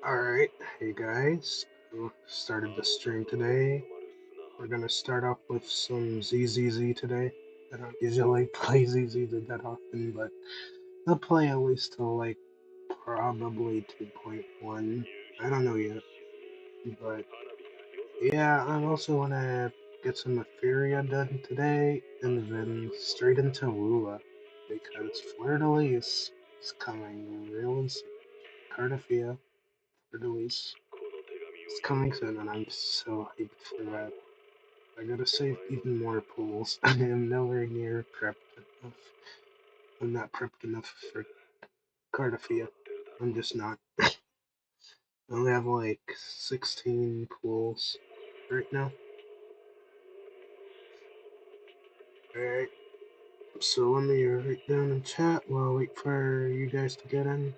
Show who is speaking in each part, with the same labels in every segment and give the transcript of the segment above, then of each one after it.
Speaker 1: Alright, hey guys, who started the stream today. We're gonna start off with some ZZZ today. I don't usually play ZZZ that often, but I'll play at least till like probably 2.1. I don't know yet, but yeah, I also wanna get some Etheria done today, and then straight into WUWA, because Fleur de Lis is coming real soon. Cartafia, Fleur de Lis. It's coming soon, and I'm so hyped for that. I gotta save even more pools. I am nowhere near prepped enough. I'm not prepped enough for Cartafia. I'm just not. I only have like 16 pools right now. Alright, so let me write down in chat while I wait for you guys to get in.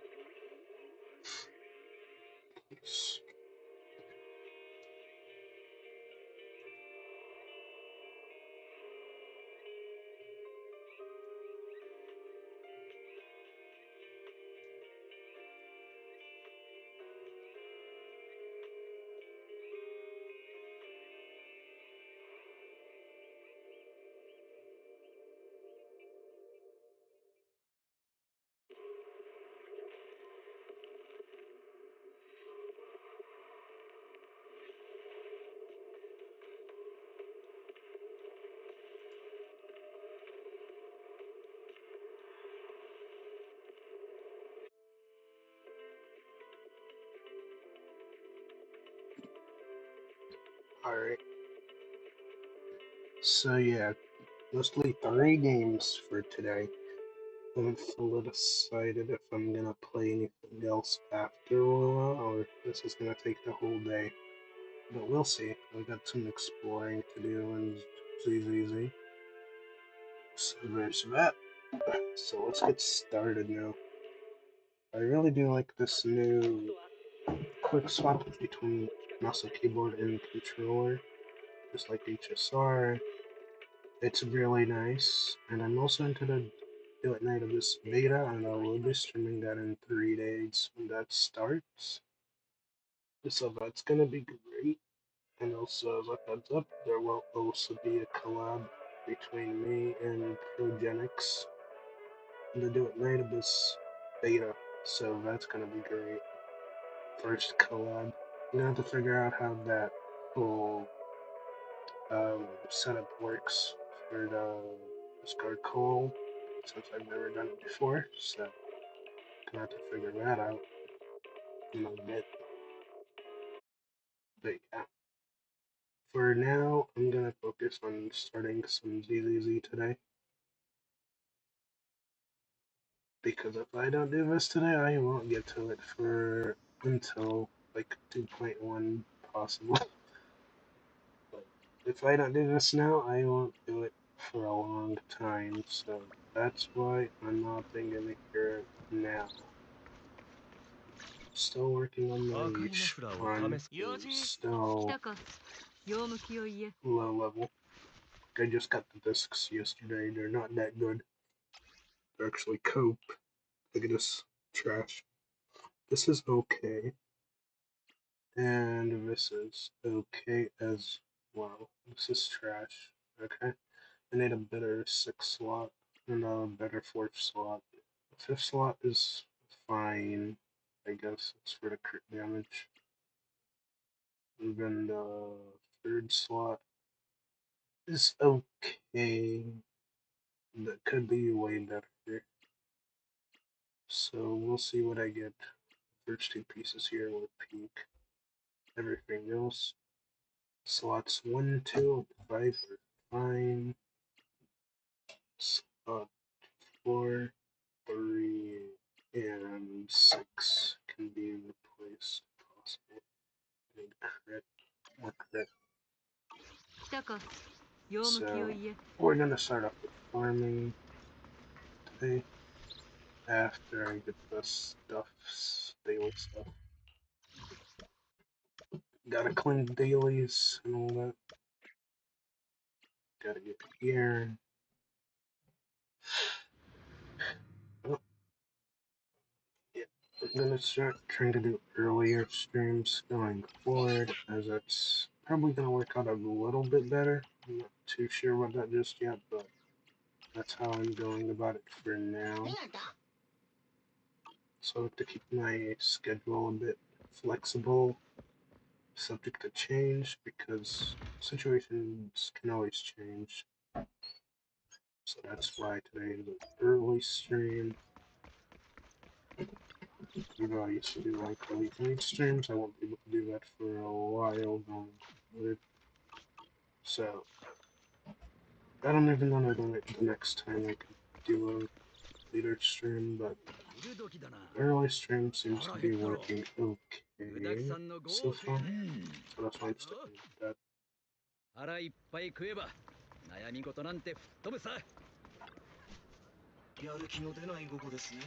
Speaker 1: Alright. So yeah, mostly 3 games for today. I haven't fully decided if I'm gonna play anything else after WUWA or if this is gonna take the whole day. But we'll see. I've got some exploring to do in ZZZ. So there's that. So let's get started now. I really do like this new quick swap between mouse and keyboard and controller, just like HSR. It's really nice, and I'm also into the Do It Night of this beta, and I will be streaming that in 3 days when that starts. So that's gonna be great. And also, as a heads up, there will also be a collab between me and Progenix in the Do It Night of this beta. So that's gonna be great. First collab. I'm gonna have to figure out how that whole setup works for the Discord call, since I've never done it before, so I'm gonna have to figure that out in a bit. But yeah, for now, I'm gonna focus on starting some ZZZ today, because if I don't do this today, I won't get to it for until like 2.1 possible. But if I don't do this now, I won't do it for a long time, so that's why I'm hopping in here now. Still working on my each one. Still low level. I just got the discs yesterday. They're not that good. They're actually cope. Look at this trash. This is okay. And this is okay as well. This is trash. Okay. I need a better 6 slot. and a better fourth slot. The fifth slot is fine, I guess. It's for the crit damage. And then the third slot is okay. That could be way better. So we'll see what I get. First two pieces here will peak. Everything else. Slots 1, 2, 5 are fine. Slot 4, 3, and 6 can be replaced if possible. And crit, more crit. So we're gonna start off with farming today. After I get the daily stuff. Gotta claim dailies and all that. Gotta get here. Oh, yeah. I'm gonna start trying to do earlier streams going forward, as that's probably gonna work out a little bit better. I'm not too sure about that just yet, but that's how I'm going about it for now. So I have to keep my schedule a bit flexible, subject to change, because situations can always change. So that's why today is an early stream. Even though I used to do like late night streams, I won't be able to do that for a while going forward. So I don't even know the next time I could do a later stream, but early stream seems to be working okay so far. So that's why I'm sticking with that.
Speaker 2: 腹いっぱい食えば悩み事なんて吹っ飛ぶさ。
Speaker 3: やる気の出ない午後ですね。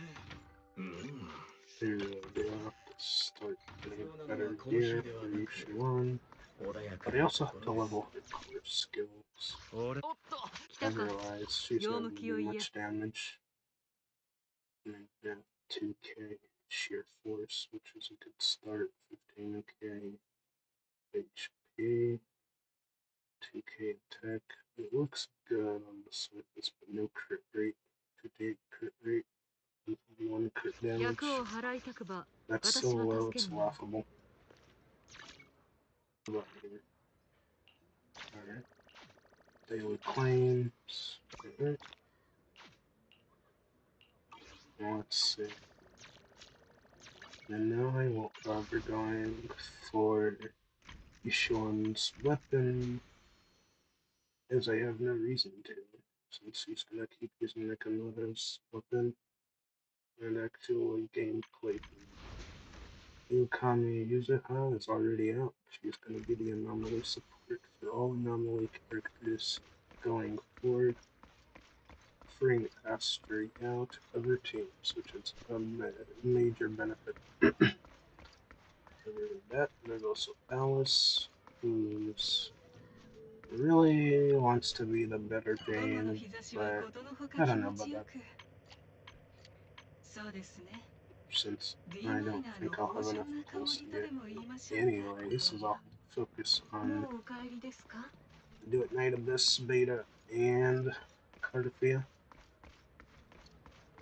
Speaker 1: Here we go. Have to start getting better gear for Yushiwan. But I also have to level her core skills. Otherwise, she's not going to do much damage. And then 2k sheer force, which is a good start. 15k HP. 2k attack. It looks good on the surface, but no crit rate. 58 crit rate. 1 crit damage. That's so low, it's laughable. What about here? Alright. Daily claims. Alright. Let's see. And now I won't bother going for Ishuan's weapon, as I have no reason to, since he's gonna keep using Nakamoto's weapon and actually gameplay. Yukami Yuzuha is already out. She's gonna be the anomaly support for all anomaly characters going forward, freeing Astri out of her teams, which is a major benefit. Other than that, there's also Alice, who's really wants to be the better Jane, but I don't know about that. Since I don't think I'll have enough pulse to get. Anyways, I'll focus on Do It Night Abyss Beta and Cardophia.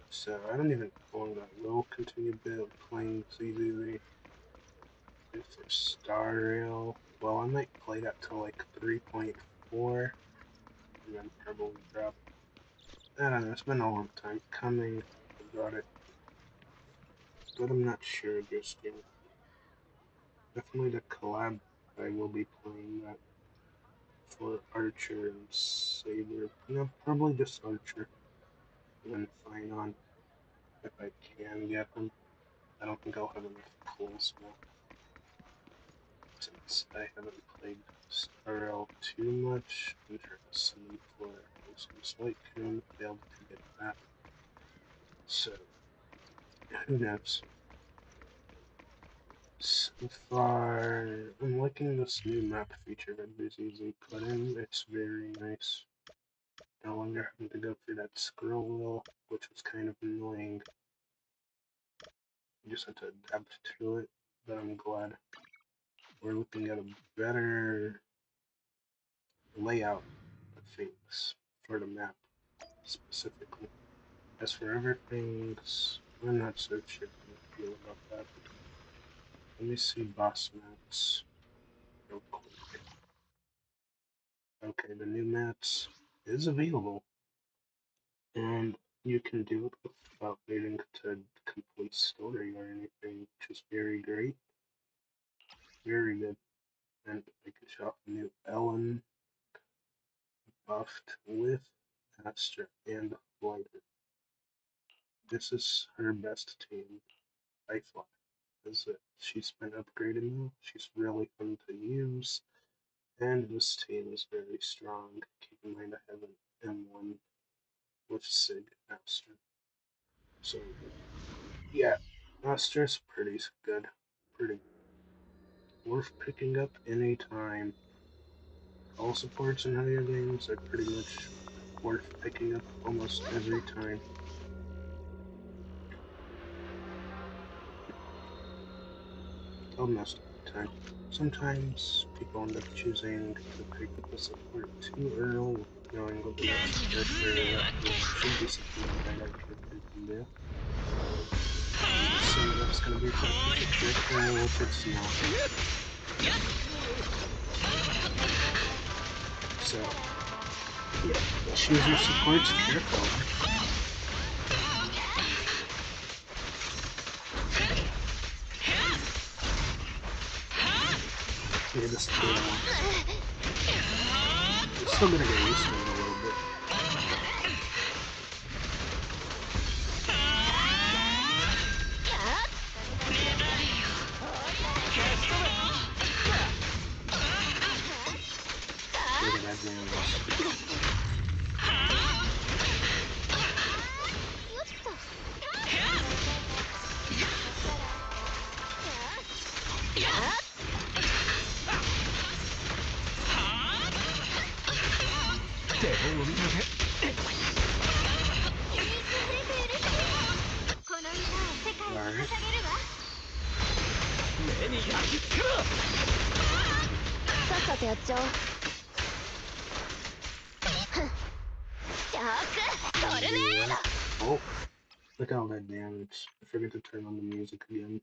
Speaker 1: So I don't even know that I will continue playing ZZZ. For Star Rail, well, I might play that till like 3.4 and then probably drop. I don't know, it's been a long time coming about it, but I'm not sure just yet. Definitely the collab, I will be playing that for Archer and Saber. No, probably just Archer. And then Finon, if I can get them. I don't think I'll have enough pulls now, since I haven't played Star Rail too much. I'm trying to sleep for some Slight Coon, failed to get that. So, who knows? So far, I'm liking this new map feature that ZZZ put in. It's very nice. No longer having to go through that scroll wheel, which was kind of annoying. You just had to adapt to it, but I'm glad we're looking at a better layout of things for the map. specifically. As for everything, I'm not so sure how I feel about that. Let me see boss mats real quick. Okay, the new mats is available, and you can do it without needing to complete story or anything, which is very great. Very good. And I can shop the new Ellen buffed with Master and Fighter. This is her best team by far. She's been upgraded now. She's really fun to use. And this team is very strong. Keep in mind I have an M1 with Sig Master. So, yeah, Master's pretty good. Pretty worth picking up any time. All supports in higher games are pretty much worth picking up almost every time. Almost every time. Sometimes people end up choosing to pick up a support too early, knowing what the next character should be supported by that character can do. Assume that's going to be a character, which it's not. So, choose your supports carefully. Yeah, this is cool. I'm still gonna get used to it a little bit. Look at that damage. Alright.
Speaker 2: 目に焼き付けろ。
Speaker 4: さっさとやっちゃおう。ショックトルネード。
Speaker 1: Oh, look at all that damage. I forgot to turn on the music again.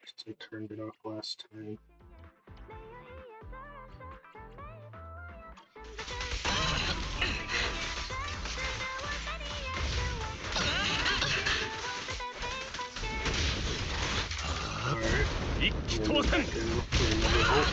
Speaker 1: Just I turned it off last time. Alright. We'll back in for another ult.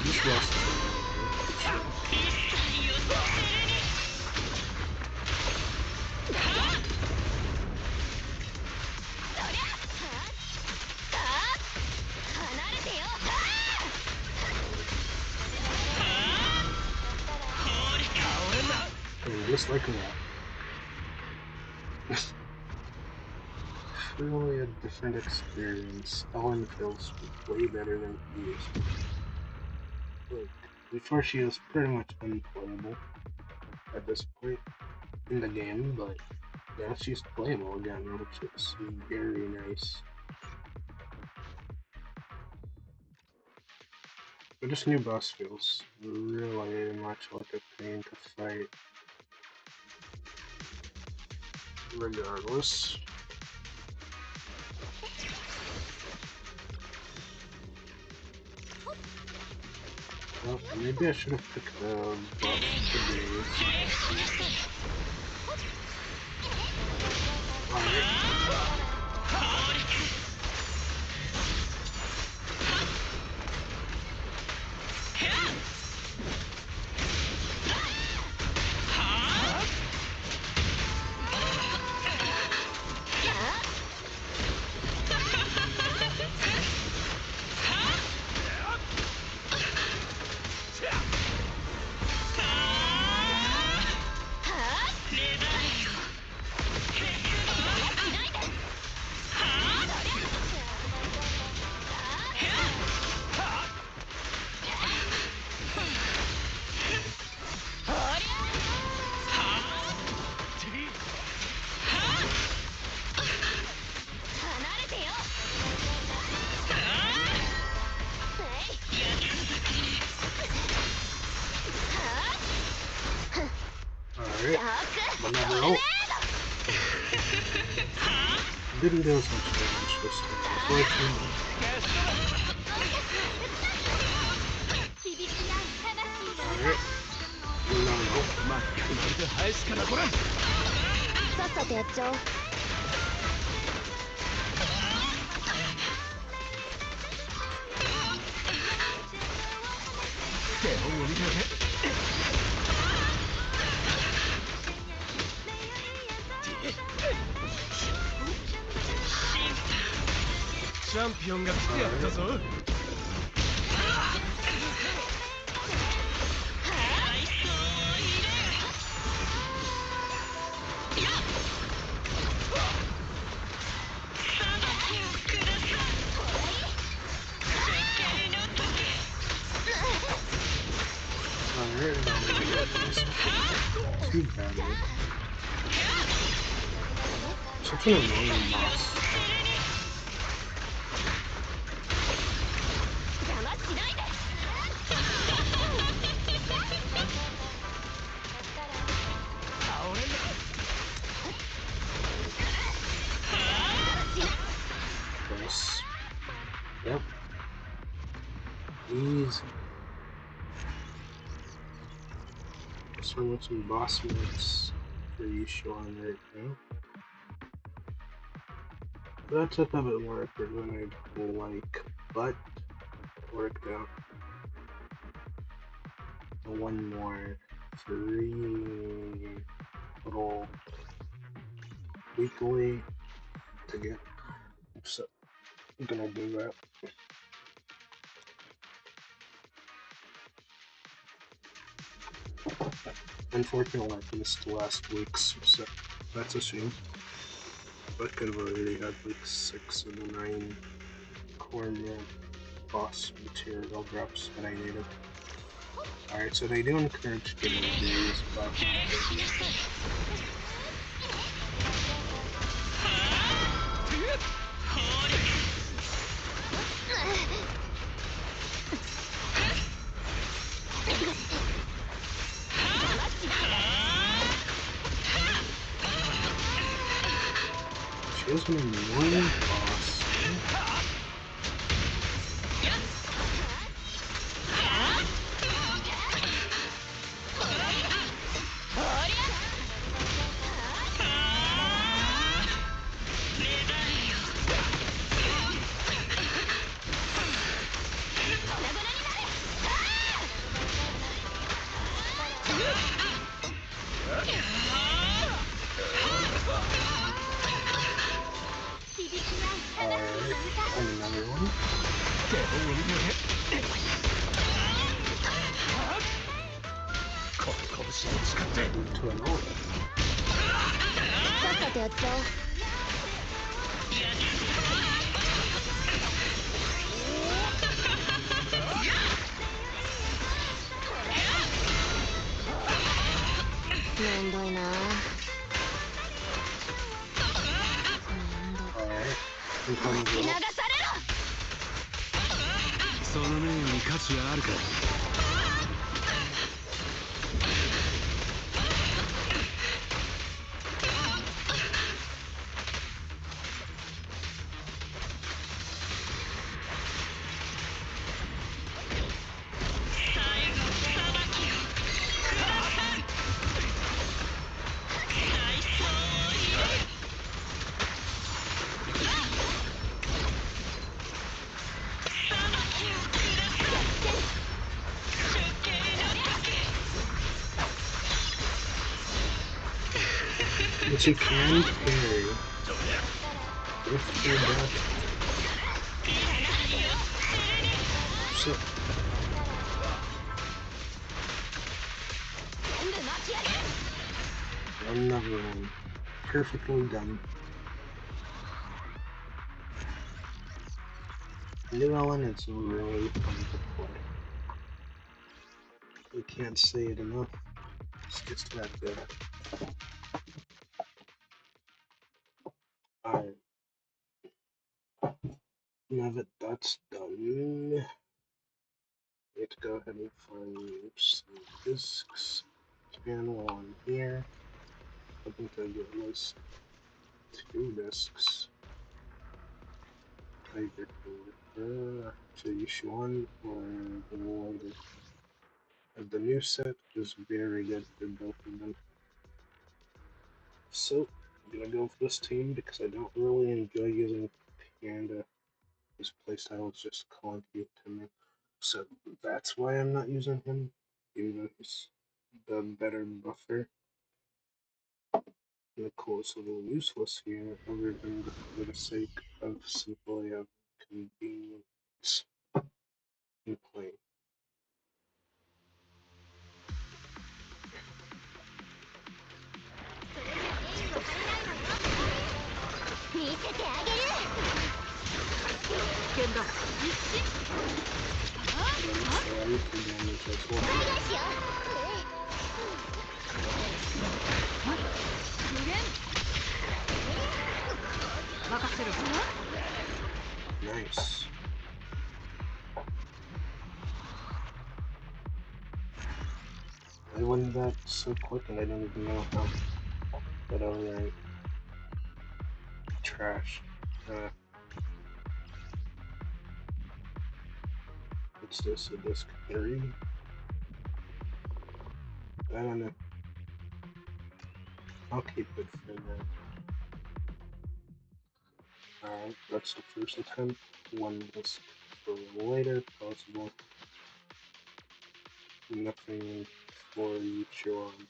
Speaker 1: This lost is just like that. Really a different experience. Ellen feels way better than she used to. Like, before she was pretty much unplayable at this point in the game, but now she's playable again, which is very nice. But this new boss feels really much like a pain to fight. Regardless. Well, maybe I should have picked the buff today. Alright. but never ult. Didn't do as much damage this time, unfortunately. Alright. No.
Speaker 4: さっさとやっちゃおう。
Speaker 2: 手本を見ておけ。チャンピオンが来てやったぞ。
Speaker 1: Alright, now we got this. Too bad. Such an annoying boss.
Speaker 4: 邪魔しないで。
Speaker 1: Yes. Yep. Easy. So much some boss moves for you showing right now. That took a bit more effort than I'd like, but it worked out. One more free little weekly to get, so I'm gonna do that. Unfortunately, I missed last week's, so that's a shame. I could have already had like 6 of the 9 corner boss material drops that I needed. Alright, so they do encourage getting these, but she is an annoying boss. Alright, and another one. To an ult.
Speaker 4: さっさとやっちゃおう。めんどいな。
Speaker 1: Alright,
Speaker 4: 流されろ。
Speaker 2: その名誉に価値があるか。
Speaker 1: But you can parry with your death. So another one. Perfectly done. New Ellen is really fun to play. We can't say it enough. It's just that good. Alright. Now that that's done, we have to go ahead and find some discs. Span one here. I think it was 2 discs. Either Yuan or the later. The new set is very good for both of them. So, I'm gonna go for this team because I don't really enjoy using Panda. His playstyle is just clunky to me. So, that's why I'm not using him, even though he's the better buffer. And of course, a little useless here, other than for the sake of simply convenience in playing.
Speaker 4: 見せてあげる。危険だ。一進。倍返しよ。無限。任せる。
Speaker 1: Nice. I won that so quick and I don't even know how. But alright. Trash. What's this? A disc 3? I don't know. I'll keep it for now. Alright, that's the first attempt. 1 disc for later, possible. Nothing for each one.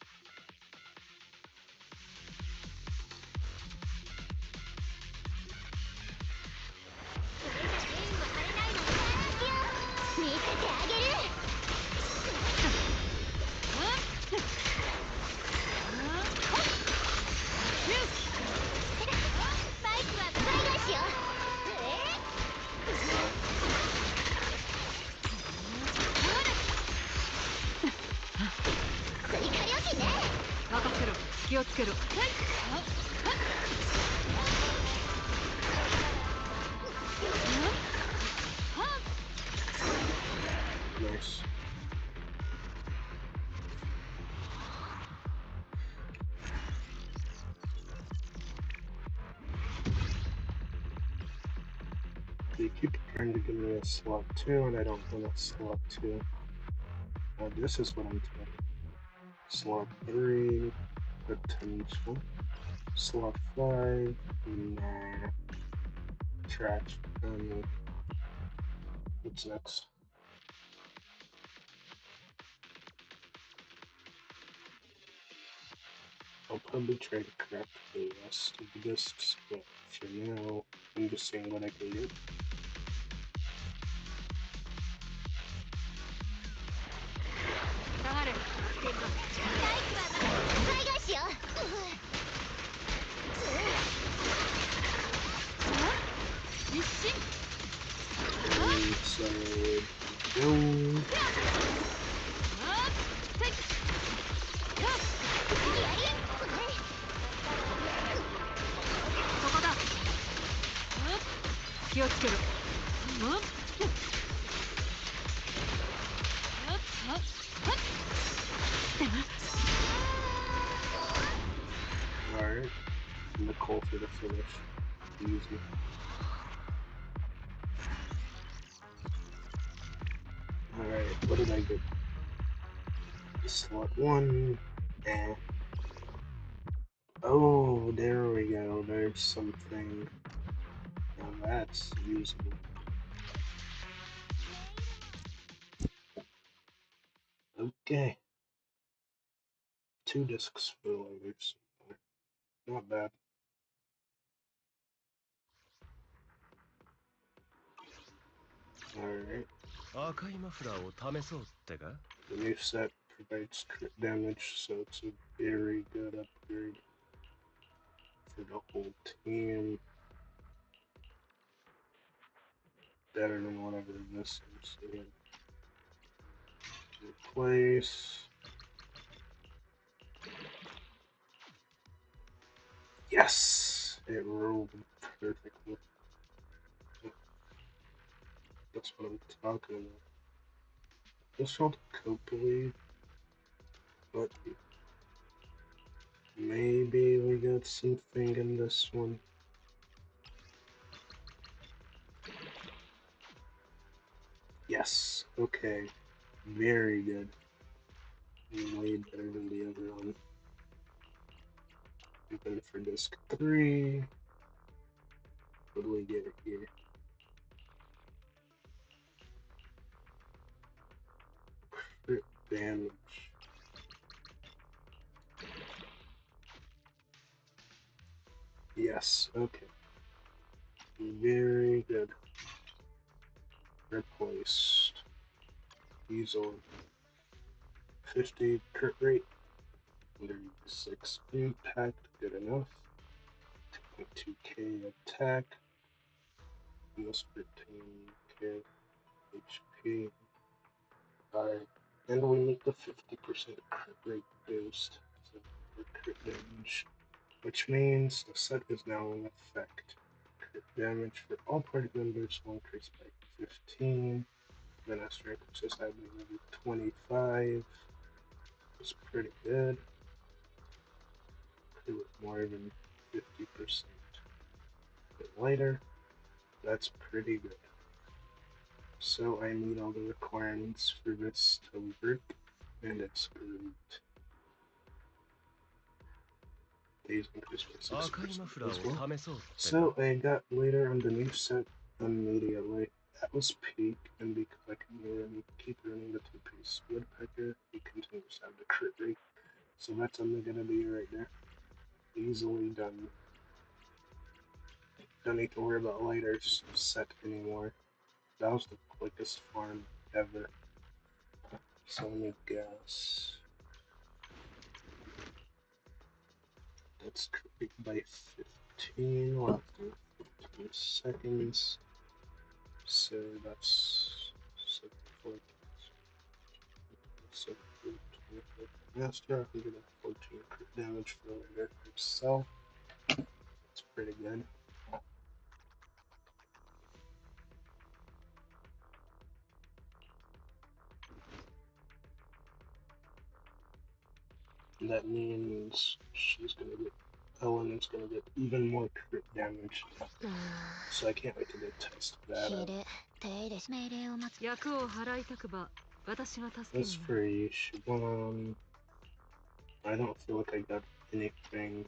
Speaker 1: Nice. They keep trying to give me a slot 2 and I don't want a slot 2. This is what I'm doing. Slot 3, potential. Slot 5, nah. Trash. What's next? I'll probably try to craft the rest of the discs, but for now, I'm just seeing what I can do. So, boom. Alright, Nicole for the finish. Easy. Alright, what did I get? Slot 1. Eh. Oh, there we go. There's something. Now that's usable. Okay. 2 discs for later. Not bad. Alright. The new set provides crit damage, so it's a very good upgrade for the whole team. Better than whatever this is. So replace. Yes! It rolled perfectly. That's what I'm talking about. This rolled Copley, but Maybe we got something in this one. Yes, okay. Very good. Way better than the other one. Open for disc 3. What do we get here? Crit damage. Yes, okay. Very good. Replaced. Easily. 50 crit rate. 106 impact. Good enough. 2.2k attack. Almost 15k HP. Alright. And we make the 50% crit rate boost. So for crit damage. Which means the set is now in effect. Crit damage for all party members will increase by 15. Then our strength just had maybe 25. It's pretty good. Crit with more than 50%. A bit lighter. That's pretty good. So I meet all the requirements for this to work, and it's great. Days increase by 6% as well. So I got later on the new set immediately. That was peak, and because I can keep running the 2-piece woodpecker, he continues to have the crit rate. So that's only gonna be right there. Easily done. Don't need to worry about lighter set anymore. That was the quickest farm ever. So let me guess. That's correct by 15. Well, 15 seconds. So that's 7, 24 master. 114 crit damage for later himself. That's pretty good. That means Ellen is gonna get even more crit damage. So I can't wait to go test that out. As for Yishiban, I don't feel like I got anything.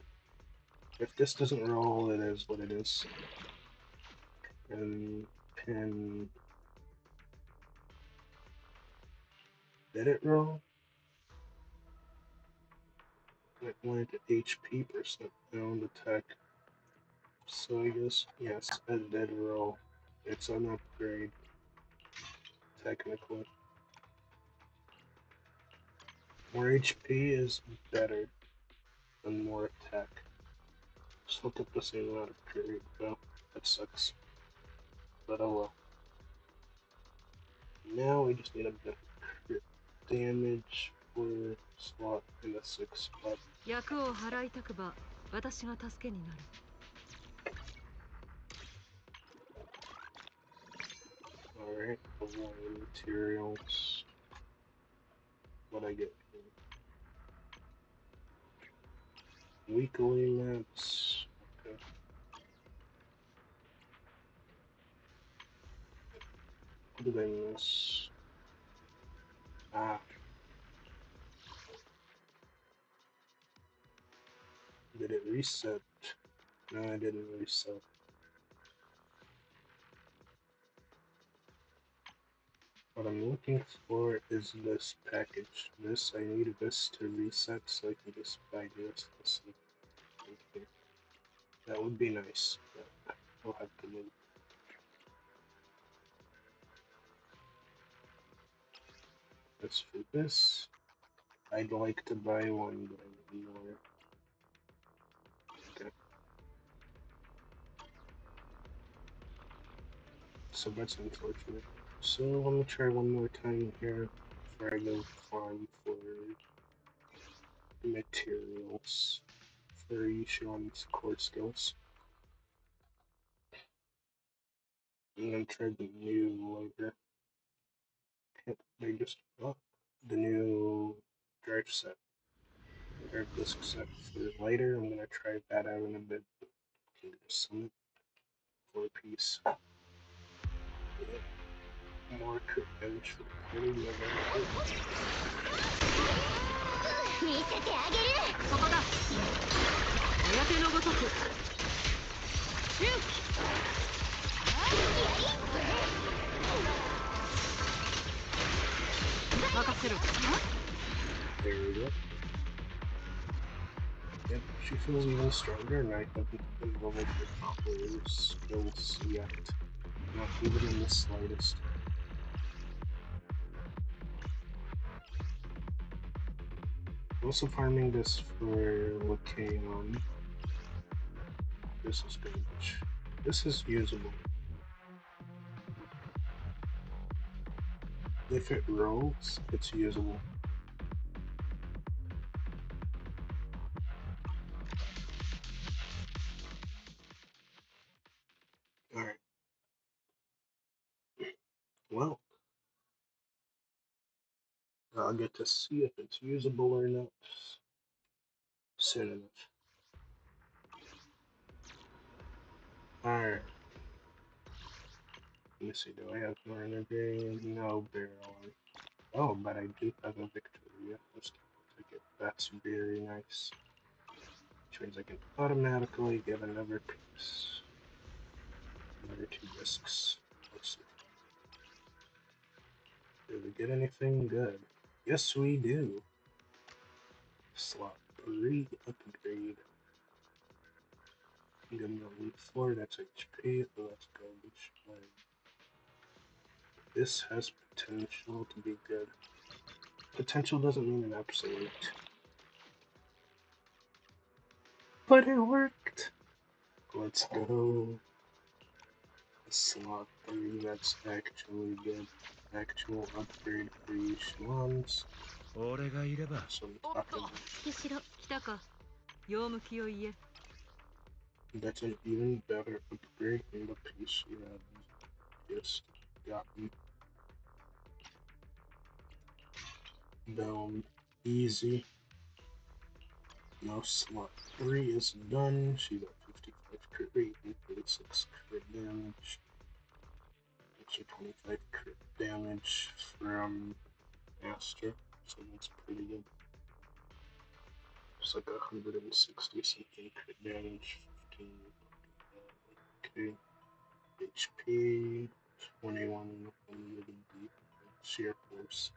Speaker 1: If this doesn't roll, it is what it is. And pin. Did it roll? It wanted HP percent down attack. So I guess, yes, it did roll. It's an upgrade, technically. More HP is better than more attack. Still took the same amount of crit rate, though. That sucks. But oh well. Now we just need a bit of crit damage for slot in the 6th spot. Alright, avoid materials. What I get here? Weekly maps. Okay. What did I miss? Ah. Did it reset? No, I didn't reset. What I'm looking for is this package. I need this to reset so I can just buy the rest of the stuff. Okay. That would be nice, but we'll have to wait. As for this, I'd like to buy one, but I need more. Okay. So that's unfortunate. So let me try one more time here before I go farm for materials for Yishuan's core skills. I'm gonna try the new later. They just got the new drive set. hard disk set for later. I'm gonna try that out in a bit. Summit 4-piece. More crit damage for the critter level.
Speaker 4: 見せてあげる。
Speaker 5: ここだ。親手のごとく。シュン。任せる。
Speaker 1: There we go. Yep, she feels even stronger, and I haven't been level for her skills yet. Not even in the slightest. Also farming this for Lycaon. This is good. This is usable. If it rolls, it's usable. Alright. Well, I'll get to see if it's usable or not soon enough. Alright. Let me see, do I have more energy? No, barely. Oh, but I do have a Victoria. Let's take it. That's very nice. Which means I can automatically get another piece. Another 2 discs. Let's see. Did we get anything good? Yes, we do. Slot 3 upgrade. I'm gonna go 4, that's HP, so that's garbage. This has potential to be good. Potential doesn't mean an absolute. But it worked! Let's go. Slot 3, that's actually good. Actual upgrade for echelons.
Speaker 2: 俺がいれば
Speaker 1: So
Speaker 5: おっ
Speaker 1: talk
Speaker 5: と
Speaker 1: about
Speaker 5: 月城来たか用向きを言え
Speaker 1: that's an even better upgrade than the piece we had just gotten. Down easy. Now slot 3 is done. She's at 55 crit rate and 46 crit damage. Extra 25 crit damage from Master, so that's pretty good. It's like 160 something crit damage, 15 okay. HP 2100 sheer force.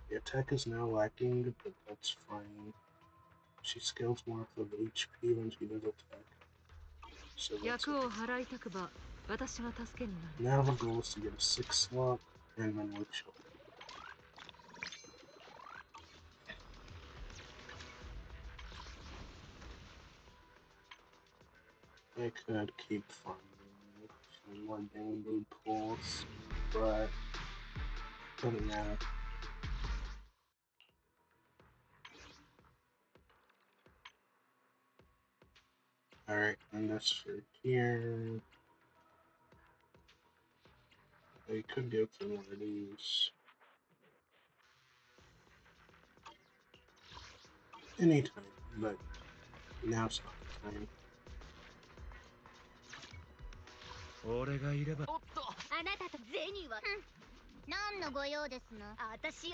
Speaker 1: The attack is now lacking, but that's fine. She scales more off of HP when she does attack. So that's
Speaker 5: 役を払いたくば私が助けになる
Speaker 1: now the goal is to get a 6 slot and then we'll chill. I could keep farming some more bamboo pools, but doesn't matter. Alright, and that's for here. I could go for one of these. Anytime, but now's not the time.
Speaker 2: 俺がいれば
Speaker 5: おっと
Speaker 4: あなたと銭は何のご用ですの。
Speaker 5: 私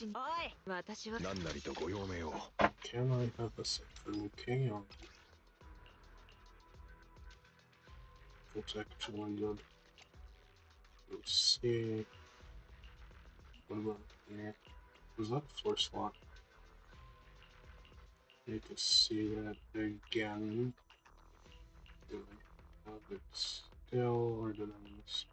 Speaker 5: におい私は
Speaker 2: 何なりとご用命を
Speaker 1: Can I have a set for Lycaon? That's actually good. Let's see. What about here? Was that a 4 slot? Need to see that again. Do I have it still, or did I miss?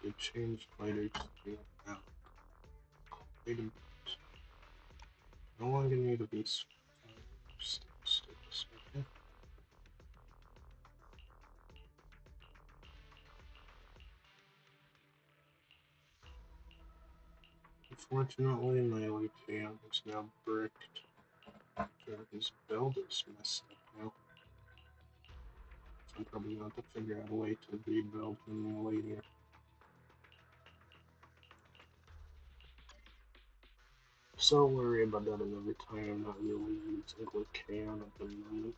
Speaker 1: Could change fighters to now. Wait a minute. No longer need to be steps. Okay. Unfortunately, my Lycaon is now bricked. His build is messed up now. So I'm probably going to have to figure out a way to rebuild him later. So I'll worry about that another time. I'm not really using Glycan at the moment.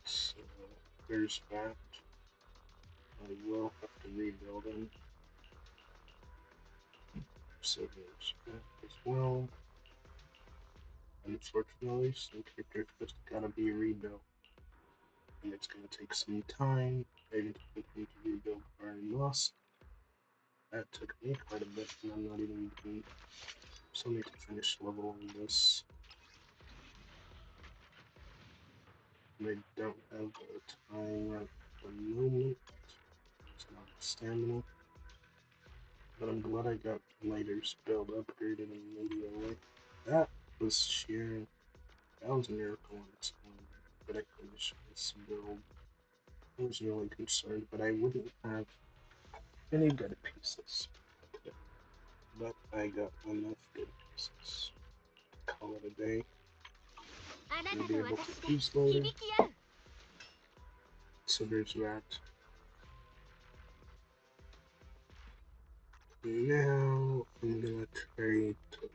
Speaker 1: So there's that. I will have to rebuild him. So there's that as well. Unfortunately, some characters just gotta be rebuilt. And it's gonna take some time. I need to rebuild Iron Musk. That took me quite a bit, and I'm not even doing. So I need to finish leveling this. And I don't have the time at the moment. It's not stamina. But I'm glad I got Lighter's build upgraded immediately. That was sheer. That was a miracle on its own that I finished this build. I was really concerned, but I wouldn't have any good pieces today. But I got enough good pieces to call it a day. I'm gonna be able to use later. So there's that. Now I'm gonna try to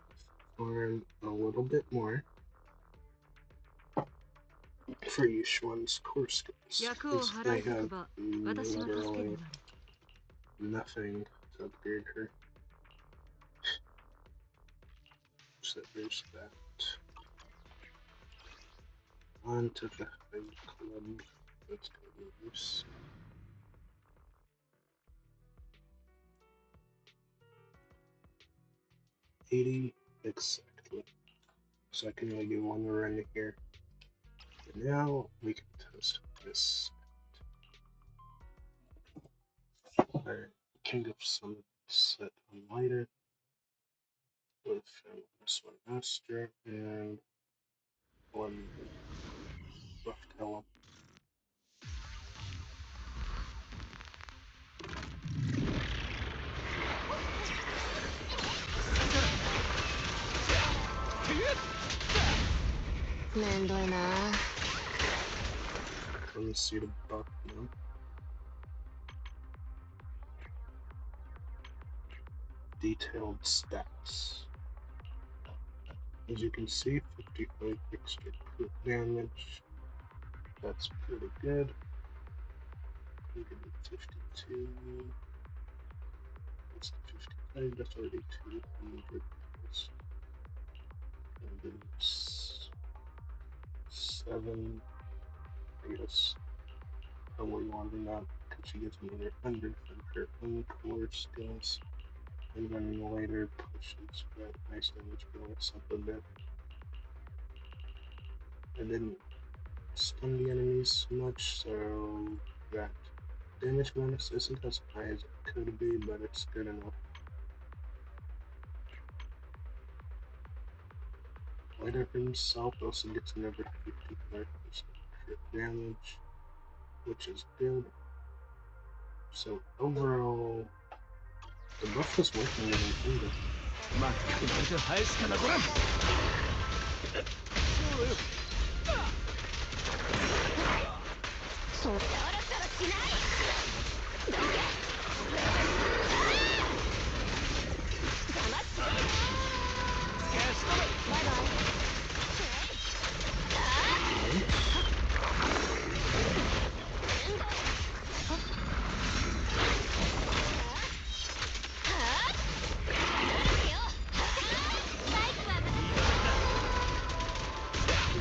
Speaker 1: farm a little bit more for each one's core skills. Because I have literally nothing to upgrade her. So there's that. On to the Fight Club. That's gonna be nice. $80 exactly. So I can only do one run here. And now we can test this. Alright, King of Summit set on lighter with this one Astra and one buff talent. Let me see the buff now. Detailed stats. As you can see, 55 extra crit damage. That's pretty good. I'm gonna do 52. That's 55. That's already 200. And then 7. I guess probably more than that because she gets another 100 from her own core skills. And then later pushes that nice damage bonus up a bit. I didn't stun the enemies much, so that damage bonus isn't as high as it could be, but it's good enough. Lighter himself also gets another 55% crit damage, which is good. So overall, the buff is working as intended.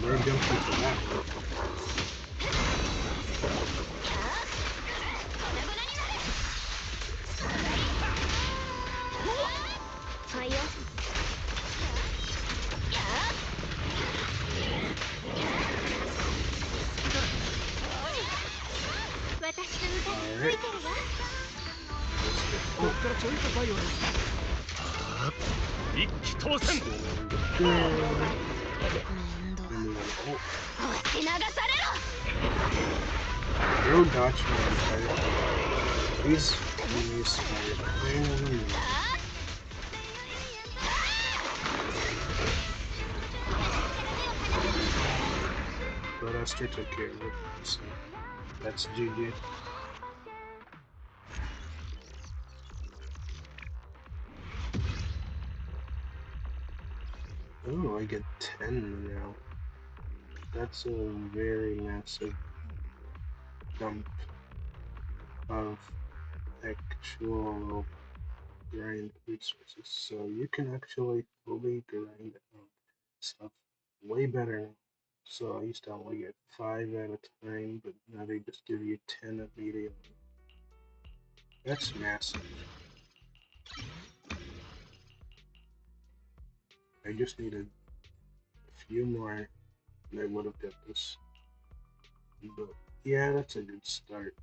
Speaker 1: They're jumping to that. Throw dodge from the entire. These enemies are kind of annoying. Master took care of it, so that's GG. Oh, I get 10 now. That's a very massive jump of actual grind resources. So you can actually fully grind out stuff way better now. So I used to only get 5 at a time, but now they just give you 10 immediately. That's massive. I just needed a few more and I would have got this. But yeah, that's a good start.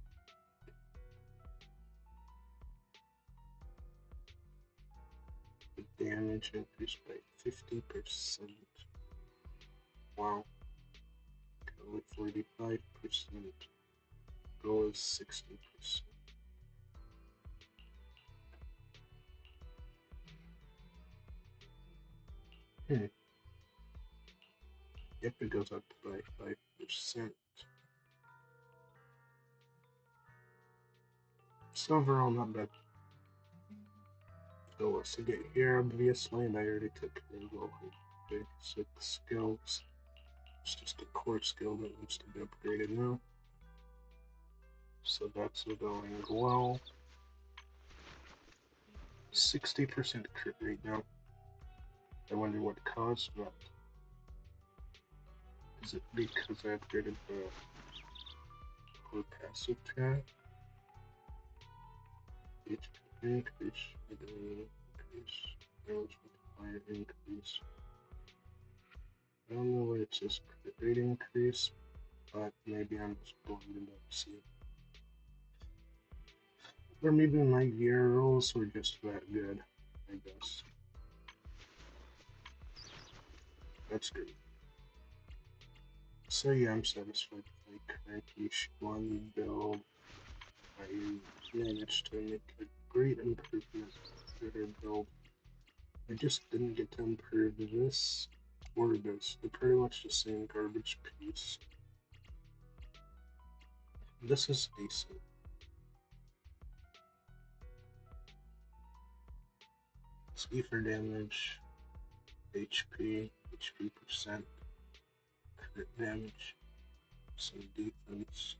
Speaker 1: The damage increased by 50%. Wow. Only 45%. Goal is 60%. Yep, it goes up by 5%. So overall, not bad. So what's to get here, obviously, and I already took care of all the basic skills. It's just a core skill that needs to be upgraded now. So that's going well. 60% crit rate now. I wonder what caused that. Is it because I upgraded the core passive track? HP increase, increase, damage multiplier increase. I don't know where it says crit rate increase, but maybe I'm just blinded up to see it. Or maybe my gear rolls were just that good, I guess. That's great. So yeah, I'm satisfied with my current H1 build. I managed to make a great improvement to her build. I just didn't get to improve this or this. They're pretty much the same garbage piece. This is decent. Speed for damage, HP percent, crit damage, some defense.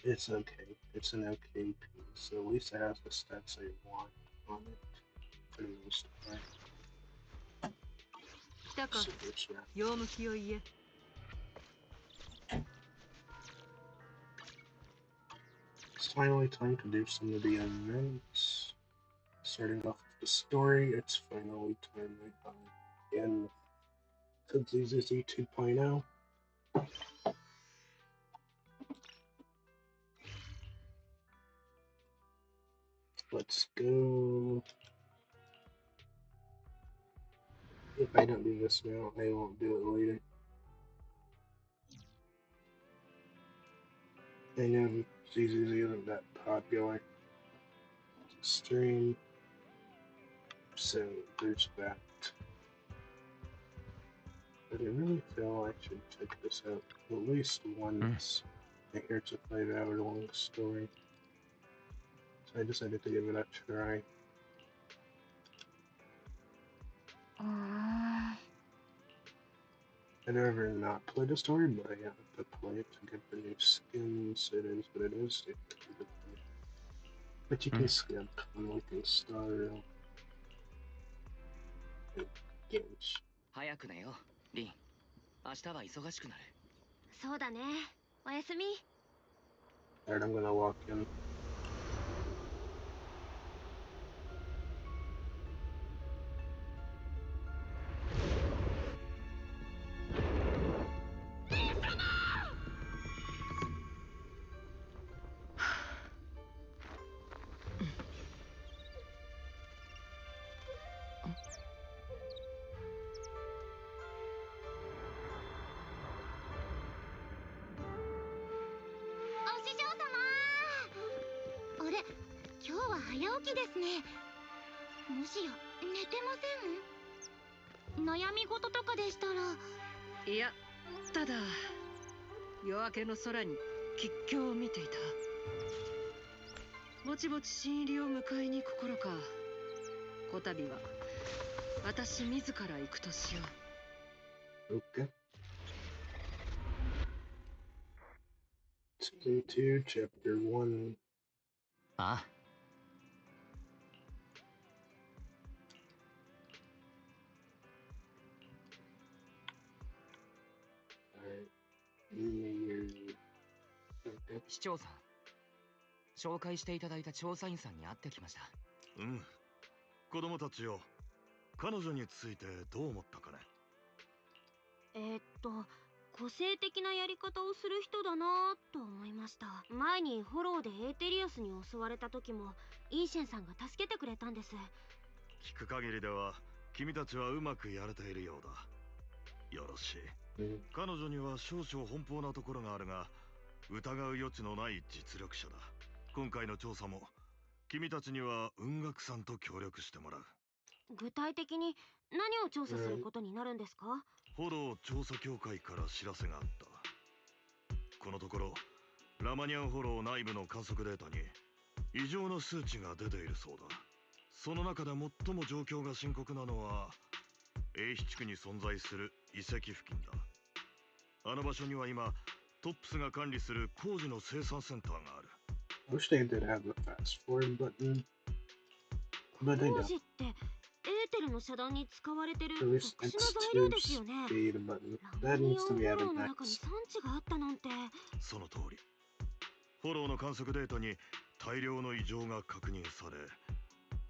Speaker 1: It's okay. It's an okay piece. So at least it has the stats I want on it for the most part.
Speaker 5: 来たか
Speaker 1: So there's that.
Speaker 5: 用向きを言え
Speaker 1: It's finally time to do some of the events. Starting off with the story, it's finally time I find in ZZZ 2.0. Let's go. If I don't do this now, I won't do it later. I know ZZZ isn't that popular stream, so there's that. But I really feel I should check this out at least once. I hear it's a 5-hour long story, so I decided to give it a try. I've never not played a story, but I have to play it to get the new skins. It is what it is. But you can skip and we can start games.
Speaker 3: 早く寝よう、リン。明日は忙しくなる。
Speaker 4: そうだね。おやすみ。
Speaker 1: Alright, I'm gonna walk in.
Speaker 5: いや、ただ夜明けの空に吉凶を見ていた。ぼちぼち新入りを迎えに心か。こたびは私自ら行くとしよう。
Speaker 1: Okay. Season 2, Chapter 1.
Speaker 3: ああ。市長さん、紹介していただいた調査員さんに会ってきました。
Speaker 6: うん。子供たちよ、彼女についてどう思ったかね。
Speaker 4: 個性的なやり方をする人だなと思いました。前にフォローでエーテリアスに襲われた時もイーシェンさんが助けてくれたんです。
Speaker 6: 聞く限りでは君たちはうまくやれているようだ。よろしい。彼女には少々奔放なところがあるが、疑う余地のない実力者だ。今回の調査も君たちには雲岳さんと協力してもらう。
Speaker 4: 具体的に何を調査することになるんですか？
Speaker 6: フォロー調査協会から知らせがあった。このところラマニャンフォロー内部の観測データに異常な数値が出ているそうだ。その中で最も状況が深刻なのは英比地区に存在する遺跡付近だ。あの場所には今トップスが管理する工事の生産センターがある。
Speaker 1: I wish they did have the fast forward button, but they
Speaker 4: 工
Speaker 1: don't.
Speaker 4: 事ってエーテルの遮断に使われてる
Speaker 1: At
Speaker 4: 特
Speaker 1: least
Speaker 4: 殊な
Speaker 1: it's
Speaker 4: 材料
Speaker 1: to
Speaker 4: ですよね。
Speaker 1: speed button.
Speaker 4: ラ
Speaker 1: That
Speaker 4: マニ
Speaker 1: needs
Speaker 4: ア
Speaker 1: to
Speaker 4: ン
Speaker 1: be
Speaker 4: フォ
Speaker 1: added
Speaker 4: ローの
Speaker 1: next.
Speaker 4: 中に産地があったなんて。
Speaker 6: その通り。フォローの観測データに大量の異常が確認され、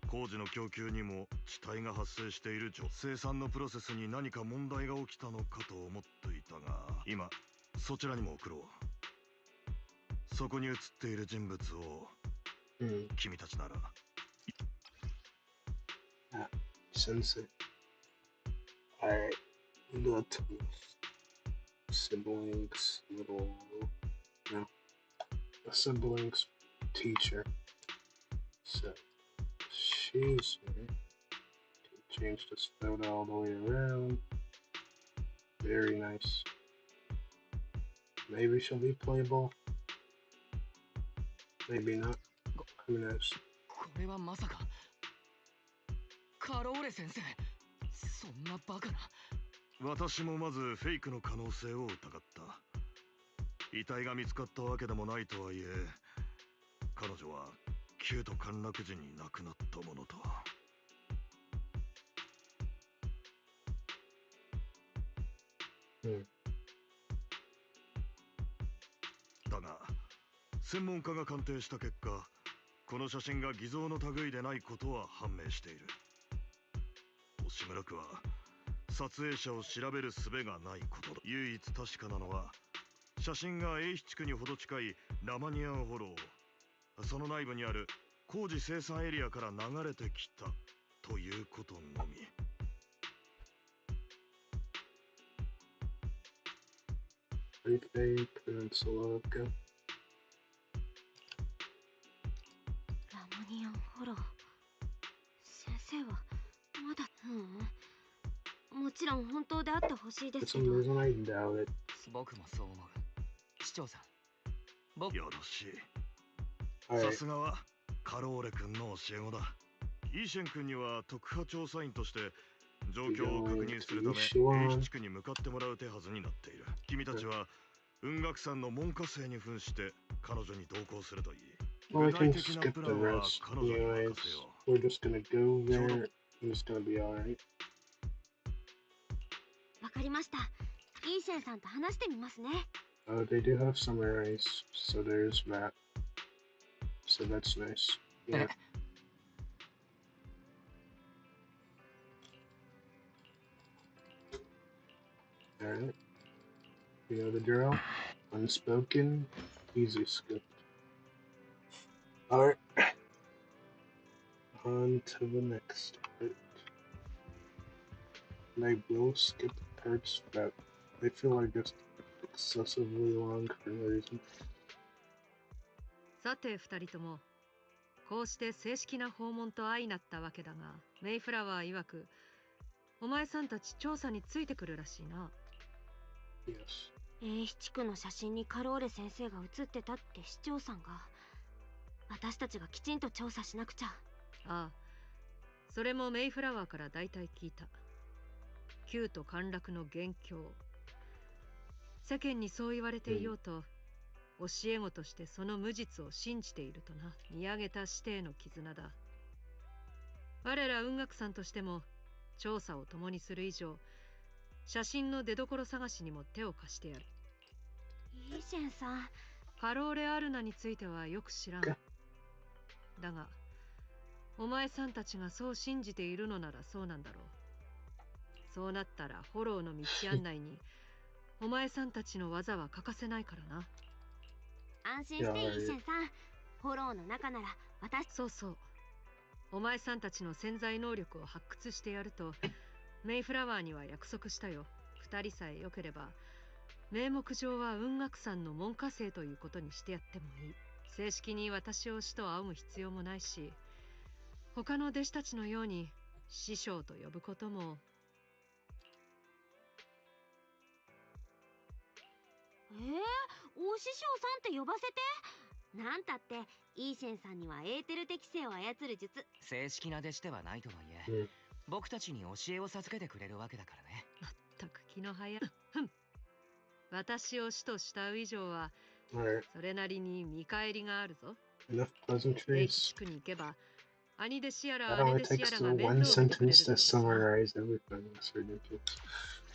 Speaker 6: 工事の供給にも遅滞が発生している。生産のプロセスに何か問題が起きたのかと思っていたが、今そちらにも送ろう。そこに写っている人物を君たちなら。
Speaker 1: Ah, sensei. Alright. The siblings, little. No. The siblings teacher. So, she's here. Change this photo all the way around. Very nice. Maybe she'll be playable. Maybe not. Who knows?
Speaker 3: これはまさかカローレ先生、そんなバカな。
Speaker 6: 私もまずフェイクの可能性を疑った。遺体が見つかったわけでもないとはいえ、彼女は旧都陥落時に亡くなったものと。だが専門家が鑑定した結果、この写真が偽造の類でないことは判明している。しばらくは撮影者を調べる術がないことだ。唯一確かなのは写真が英比地区にほど近いラマニアンフォロー、その内部にある工事生産エリアから流れてきたということのみ。
Speaker 1: Birthday, Peninsula.
Speaker 4: ラマニアンフォロー。先生はまだ。もちろん本当であってほしいです
Speaker 1: For
Speaker 4: け
Speaker 1: some
Speaker 4: ど。
Speaker 1: reason, I doubt it.
Speaker 3: 僕もそう思う。市長さん、僕。
Speaker 6: よろしい。
Speaker 1: Alright.
Speaker 6: さすがはカローレ君の教え子だ。イーシェン君には特派調査員として状況を確認するため英比地区に向かってもらう手はずになっている。君たちは雲岳山の門下生に扮して彼女に同行するといい。
Speaker 1: Well, I
Speaker 6: 具体
Speaker 1: can
Speaker 6: 的な
Speaker 1: skip
Speaker 6: プ
Speaker 1: the
Speaker 6: ランは
Speaker 1: rest.
Speaker 6: 彼女に
Speaker 1: Anyways,
Speaker 6: 任せよ
Speaker 1: we're just gonna go there. It's gonna be alright.
Speaker 4: わかりました。イーシェンさんと話してみますね。
Speaker 1: They do have summaries, so there's that. So that's nice. Yeah. Alright. You know the drill? Unspoken, easy skip. Alright. On to the next part. And I will skip parts that I feel are just excessively long for no reason.
Speaker 5: さて二人ともこうして正式な訪問と相なったわけだが、メイフラワー曰くお前さんたち調査についてくるらしいな。
Speaker 1: Yes.
Speaker 4: A 地区の写真にカローレ先生が写ってたって市長さんが。私たちがきちんと調査しなくちゃ。
Speaker 5: ああ、それもメイフラワーから大体聞いた。旧と陥落の元凶。世間にそう言われていようと、教え子としてその無実を信じているとな。見上げた師弟の絆だ。我ら雲岳さんとしても調査を共にする以上、写真の出所探しにも手を貸してやる。
Speaker 4: イーシェンさん。
Speaker 5: カローレアルナについてはよく知らん。だが、お前さんたちがそう信じているのならそうなんだろう。そうなったらフォローの道案内にお前さんたちの技は欠かせないからな。
Speaker 4: 安心してイーシェンさん。フォローの中なら私。
Speaker 5: そうそう。お前さんたちの潜在能力を発掘してやるとメイフラワーには約束したよ。二人さえ良ければ名目上は雲岳山の門下生ということにしてやってもいい。正式に私を師と仰ぐ必要もないし、他の弟子たちのように師匠と呼ぶことも。
Speaker 4: お師匠さんって呼ばせて。なんたってイーシェンさんにはエーテル適性を操る術。
Speaker 3: 正式な弟子ではないとはいえ、
Speaker 1: うん。
Speaker 3: 僕たちに教えを授けてくれるわけだからね。
Speaker 5: まったく気の早い。私を師と慕う以上は
Speaker 1: Alright.
Speaker 5: それなりに見返りがあるぞ。
Speaker 1: Enough
Speaker 5: 英
Speaker 1: pleasantries.
Speaker 5: 地区に行けば兄弟子や
Speaker 1: That
Speaker 5: ら姉
Speaker 1: only
Speaker 5: 弟子や
Speaker 1: takes
Speaker 5: ら
Speaker 1: to
Speaker 5: が面
Speaker 1: one
Speaker 5: 倒を見てくれる
Speaker 1: sentence
Speaker 5: だ
Speaker 1: to
Speaker 5: ろうな。
Speaker 1: summarize everything. It's ridiculous.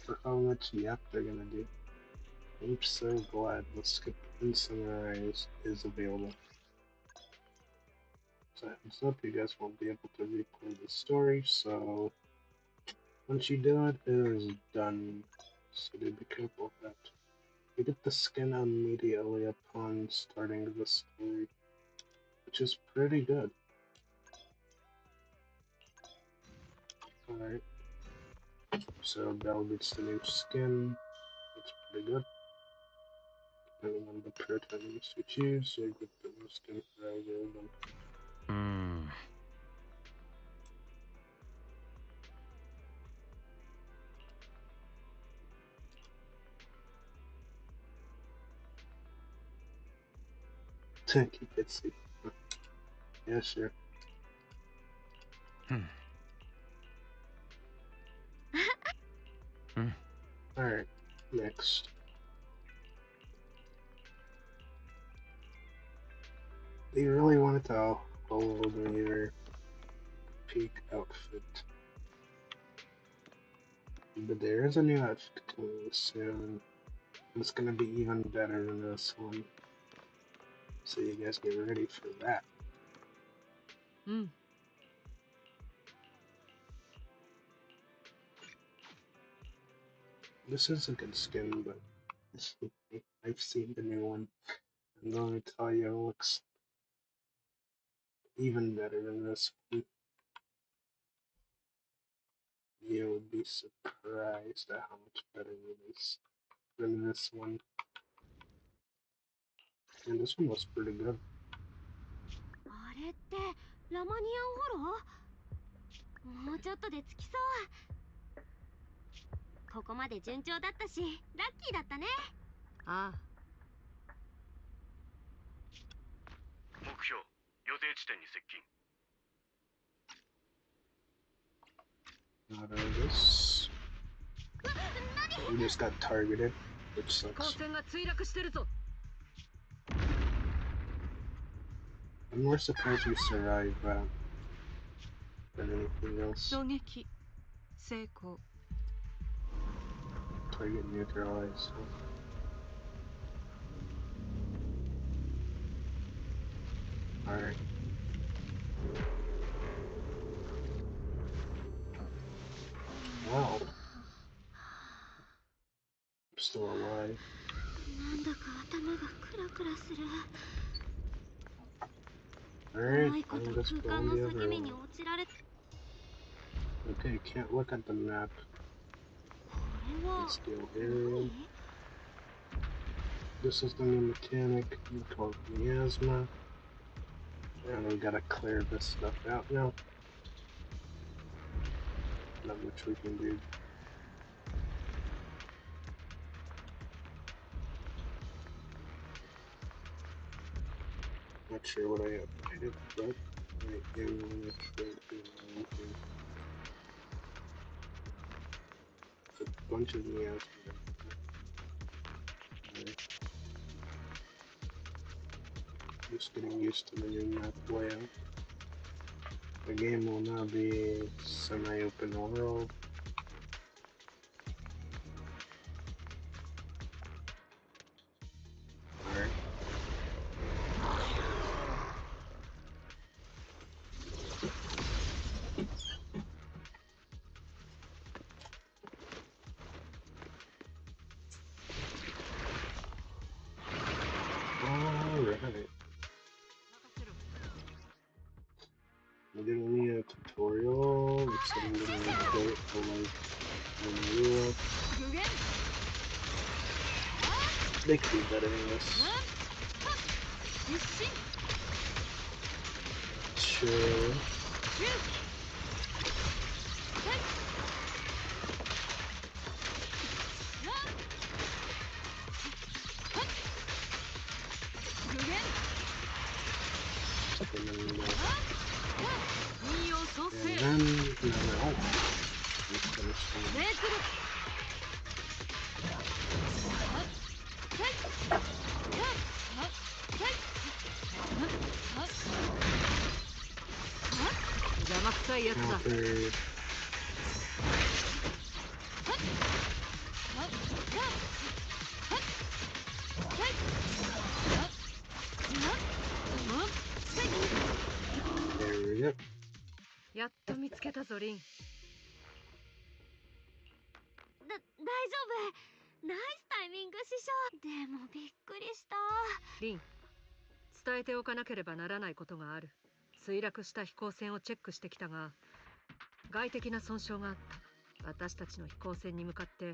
Speaker 1: For how much yap they're gonna do. I'm so glad the skip and summarize is available. So heads up, you guys won't be able to replay the story, so once you do it, it is done. So do be careful of that. You get the skin immediately upon starting the story, which is pretty good. Alright. So Belle gets the new skin. That's pretty good. Depending on the protagonist you choose, you get the new skin for either of them. Keep it safe. Yeah, sure. Alright, next. They really wanted to hold your peak outfit. But there is a new outfit coming soon. It's gonna be even better than this one. So you guys get ready for that.
Speaker 5: うん。
Speaker 1: This is a good skin, but I've seen the new one. And let me tell you, it looks even better than this one. You would be surprised at how much better it is than this one. And this one was pretty good.
Speaker 4: あれってラマニアンフォロー。もうちょっとで着きそう。ここまで順調だったしラッキーだったね。
Speaker 5: ああ。
Speaker 6: 目標予定地点に接近。
Speaker 1: Not this. We just got targeted, which
Speaker 5: 光
Speaker 1: sucks.
Speaker 5: 線が墜落してるぞ。
Speaker 1: I'm more surprised we survived that than anything else.
Speaker 5: 狙撃成功。
Speaker 1: Target neutralized. Alright. Wow. I'm still alive.
Speaker 4: なんだか頭がクラクラする。
Speaker 1: Alright,
Speaker 4: いこと
Speaker 1: I'm just
Speaker 4: 空間
Speaker 1: going
Speaker 4: の
Speaker 1: the
Speaker 4: 裂け
Speaker 1: other
Speaker 4: 目に
Speaker 1: one.
Speaker 4: 落ちられ。こ
Speaker 1: Okay, can't look at the map.
Speaker 4: れは
Speaker 1: Let's go here.
Speaker 4: 何？
Speaker 1: This is the new mechanic called miasma. And we gotta clear this stuff out now. Not much we can do. Not sure what I have to hit, but I am gonna try doing anything. A bunch of meows. Just getting used to the new map layout. The game will now be semi-open world. Alright. Alright. I'm getting a tutorial. Looks like I'm getting a play for like WUWA. They could be better than this. Sure. And then, no. Countered. There we go.
Speaker 5: やっと見つけたぞリン。
Speaker 4: 大丈夫。ナイスタイミング師匠。でもびっくりした。
Speaker 5: リン、伝えておかなければならないことがある。墜落した飛行船をチェックしてきたが、外的な損傷があった。私たちの飛行船に向かって。
Speaker 4: ぶ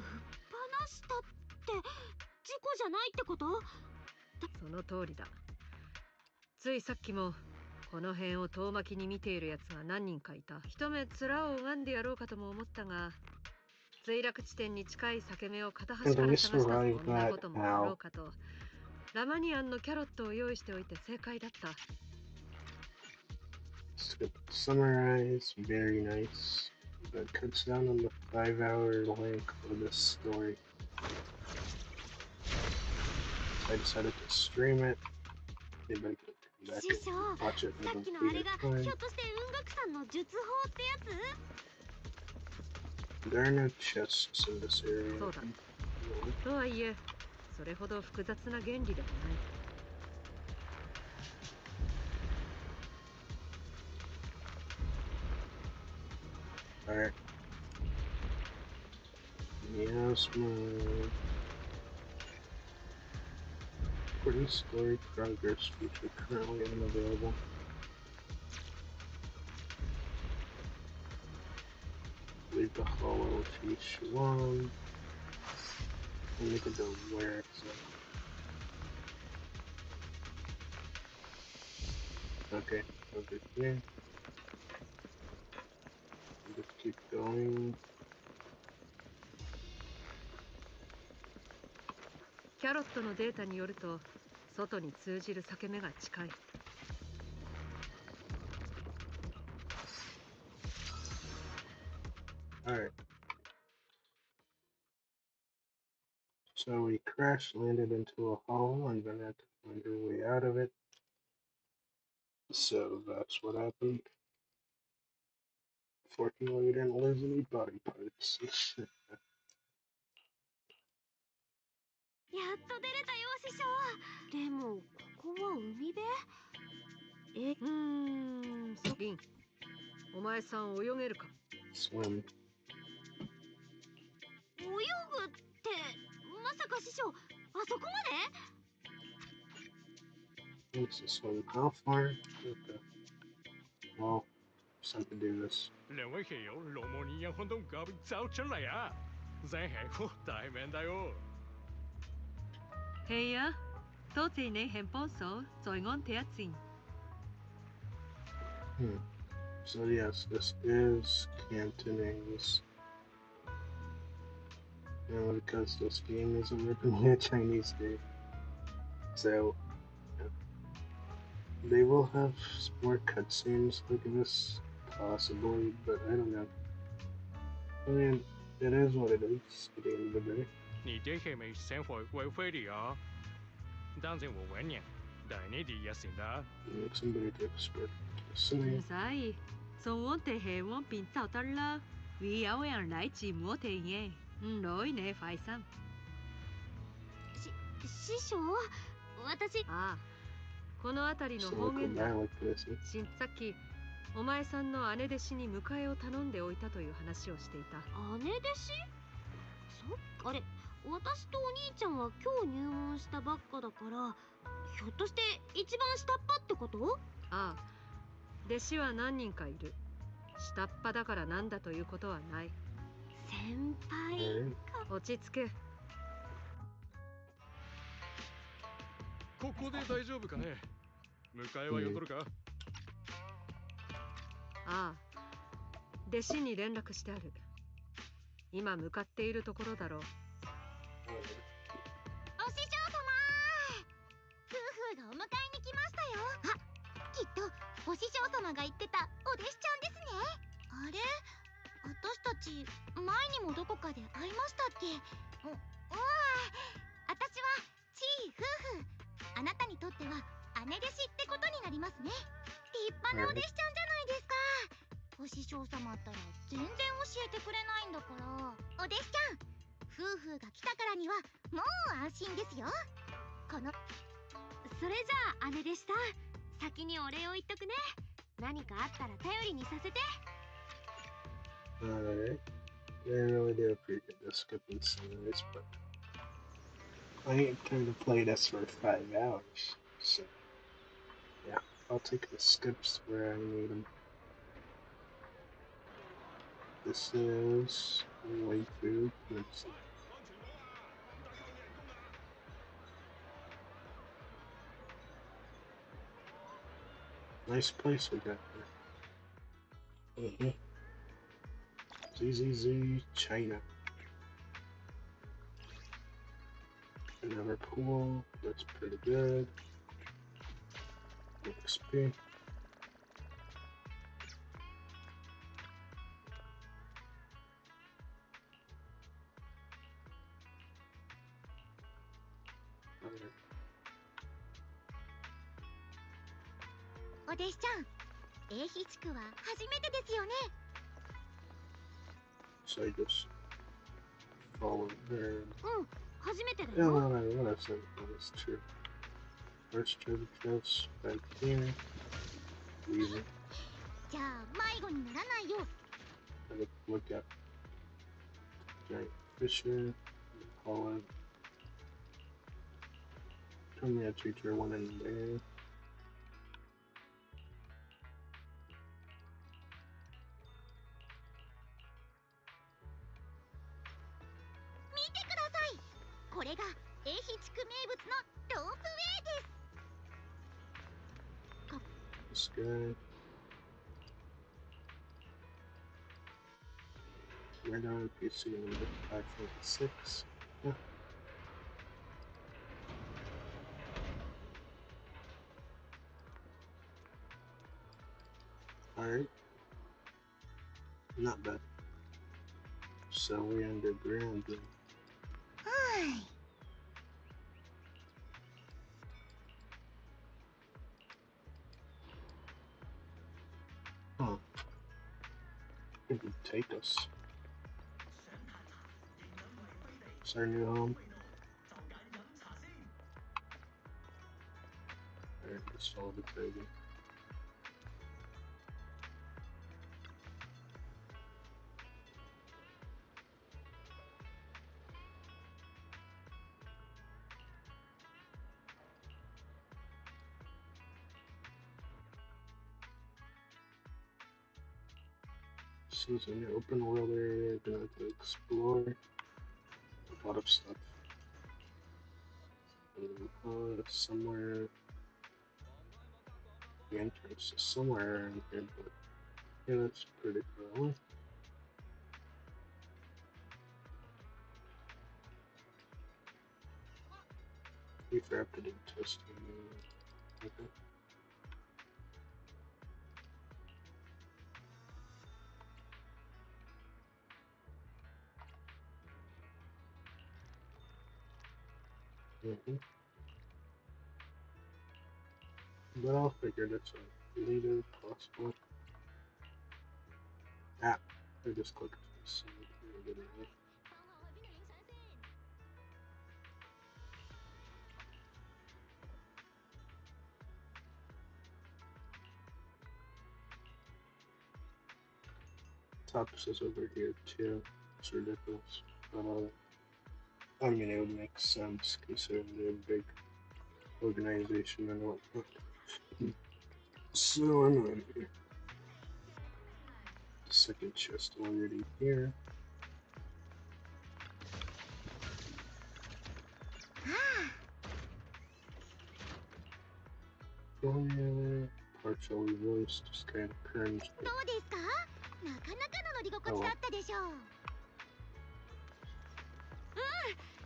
Speaker 4: っ放したって事故じゃないってこと？
Speaker 5: その通りだ。ついさっきもこの辺を遠巻きに見ているやつが何人かいた。一目面を拝んでやろうかとも思ったが、墜落地点に近い裂け目を片端から探した。そんなこともやろうかと。ラマニアンのキャロットを用意しておいて正解だった。
Speaker 1: Summarize, very nice. That cuts down on the 5-hour length of this story. I decided to stream it. Anybody can come back and watch it at a later time. There are no chests in this area.
Speaker 5: そうだ。とはいえ、それほど複雑な原理でもない。
Speaker 1: Alright. Meow smooth. Pretty story progress feature currently unavailable. Leave the hollow to each one. And make it go where exactly. Okay, over here. Just keep going.
Speaker 5: キャロットのデータによると、外に通じる裂け目が近い。
Speaker 1: Alright. So we crash landed into a hole and then had to find our way out of it. So that's what happened. Fortunately, we didn't lose any body parts.
Speaker 4: やっと出れたよ師匠。でもここは海辺？
Speaker 5: そうリン、お前さん泳げるか？
Speaker 1: Swim.
Speaker 4: 泳ぐってまさか師匠あそこまで？
Speaker 1: Let's swim. How far? Okay. Well, time to do this.
Speaker 7: 两位系友，羅摩尼亞運動甲走出嚟啊！真係好大名大哦！
Speaker 5: 係啊，多謝你肯幫手，在安睇一戰。
Speaker 1: So yes, this is Cantonese. Because this game isn't originally a Chinese game. So, they will have more cutscenes like this, possibly, but I don't know. I mean, it is what it is at the end of the day.
Speaker 7: 你这係咪想為飛嚟啊？當正我揾人，但係呢啲一成得。
Speaker 1: You need somebody to escort to the
Speaker 5: 唔
Speaker 1: city.
Speaker 5: 使，從我哋係往邊走得啦。會有人嚟接我哋嘅，唔使你費心。
Speaker 4: 師匠、私。
Speaker 5: ああ、この辺りの
Speaker 1: So
Speaker 5: 方
Speaker 1: local
Speaker 5: 言だ。
Speaker 1: dialect this.
Speaker 5: さっきお前さんの姉弟子に迎えを頼んでおいたという話をしていた。
Speaker 4: 姉弟子？あれ、私とお兄ちゃんは今日入門したばっかだから、ひょっとして一番下っ端ってこと？
Speaker 5: ああ、弟子は何人かいる。下っ端だからなんだということはない。
Speaker 4: 先輩か。
Speaker 5: 落ち着け。
Speaker 7: ここで大丈夫かね？迎えは呼んどるか？
Speaker 5: ああ、弟子に連絡してある。今向かっているところだろう。
Speaker 4: お師匠様、夫婦がお迎えに来ましたよ。あ、きっとお師匠様が言ってたお弟子ちゃんですね。あれ、私たち前にもどこかで会いましたっけ？私はちい夫婦。あなたにとっては姉弟子ってことになりますね。立派なお弟子ちゃんじゃないですか。お師匠様ったら全然教えてくれないんだから。お弟子ちゃん、夫婦が来たからにはもう安心ですよ。それじゃあ姉弟子さん、先にお礼を言っとくね。何かあったら頼りにさせて。
Speaker 1: Alright. I really do appreciate the skipping sceneries, but I ain't trying to play this for 5 hours. So, yeah, I'll take the skips where I need them. This is waifu. Let's see. Nice place we got here. ZZZ China. Another pool. That's pretty good. XP. Alright.
Speaker 4: お弟子ちゃん、英比地区は初めてですよね。
Speaker 1: So I just follow her.
Speaker 4: 初めてだ
Speaker 1: Yeah,
Speaker 4: よ。
Speaker 1: no, what I said was true. First treasure chest back here. Leave it.
Speaker 4: じゃあ迷子にならないよう。
Speaker 1: Have a look at giant fisher. Pollen. Turn the teacher one in there.
Speaker 4: 見てください。これが英比地区名物のロープウェイです。
Speaker 1: This guy. Radar PC number 546. Yeah. Alright. Not bad. So we're underground then.
Speaker 4: はい。
Speaker 1: Huh. It would take us. It's our new home. Alright, let's follow the baby. This is an open world area. We're gonna have to explore a lot of stuff. Somewhere. The entrance is somewhere in here, but yeah, that's pretty cool. Wait for updated testing. Okay. But I'll figure this out later if possible. Ah, I just clicked this. Tops is over here too. It's ridiculous. But I mean, it would make sense considering they're a big organization and whatnot. So anyway, the second chest already here. Partially roast, just kind of cringe.
Speaker 4: どうですか？なかなかの乗り心地だったでしょう。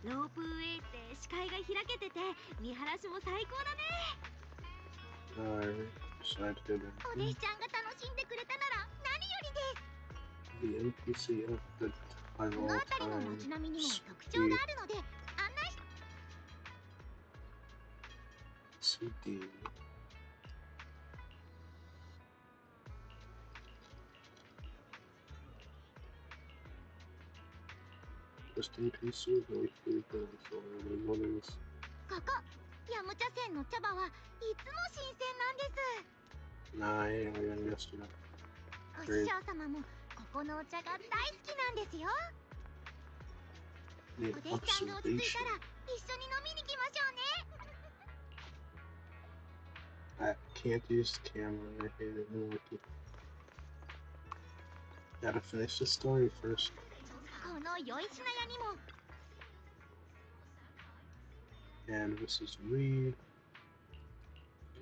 Speaker 4: うん、ロープウェイって視界が開けてて見晴らしも最高だね。
Speaker 1: Decided to
Speaker 4: お弟子ちゃんが楽しんでくれたなら何よりです。
Speaker 1: the NPC outfit by
Speaker 4: この
Speaker 1: all
Speaker 4: 辺りの
Speaker 1: time.
Speaker 4: 街並みにも特徴があるので案内し
Speaker 1: CD. Just in case you really feel good for what is.
Speaker 4: ここヤム茶泉の茶葉はいつも新鮮なんです。
Speaker 1: Nah, I ain't even yesterday.
Speaker 4: お師匠様もここのお茶が大好きなんですよ。
Speaker 1: Need
Speaker 4: お弟子ちゃんが落ち着い
Speaker 1: observation.
Speaker 4: たら一緒に飲みに行きましょうね。
Speaker 1: I can't use the camera. I hate it. Unlucky. Gotta finish the story first.
Speaker 4: この酔いしな屋にも
Speaker 1: And this is Reed.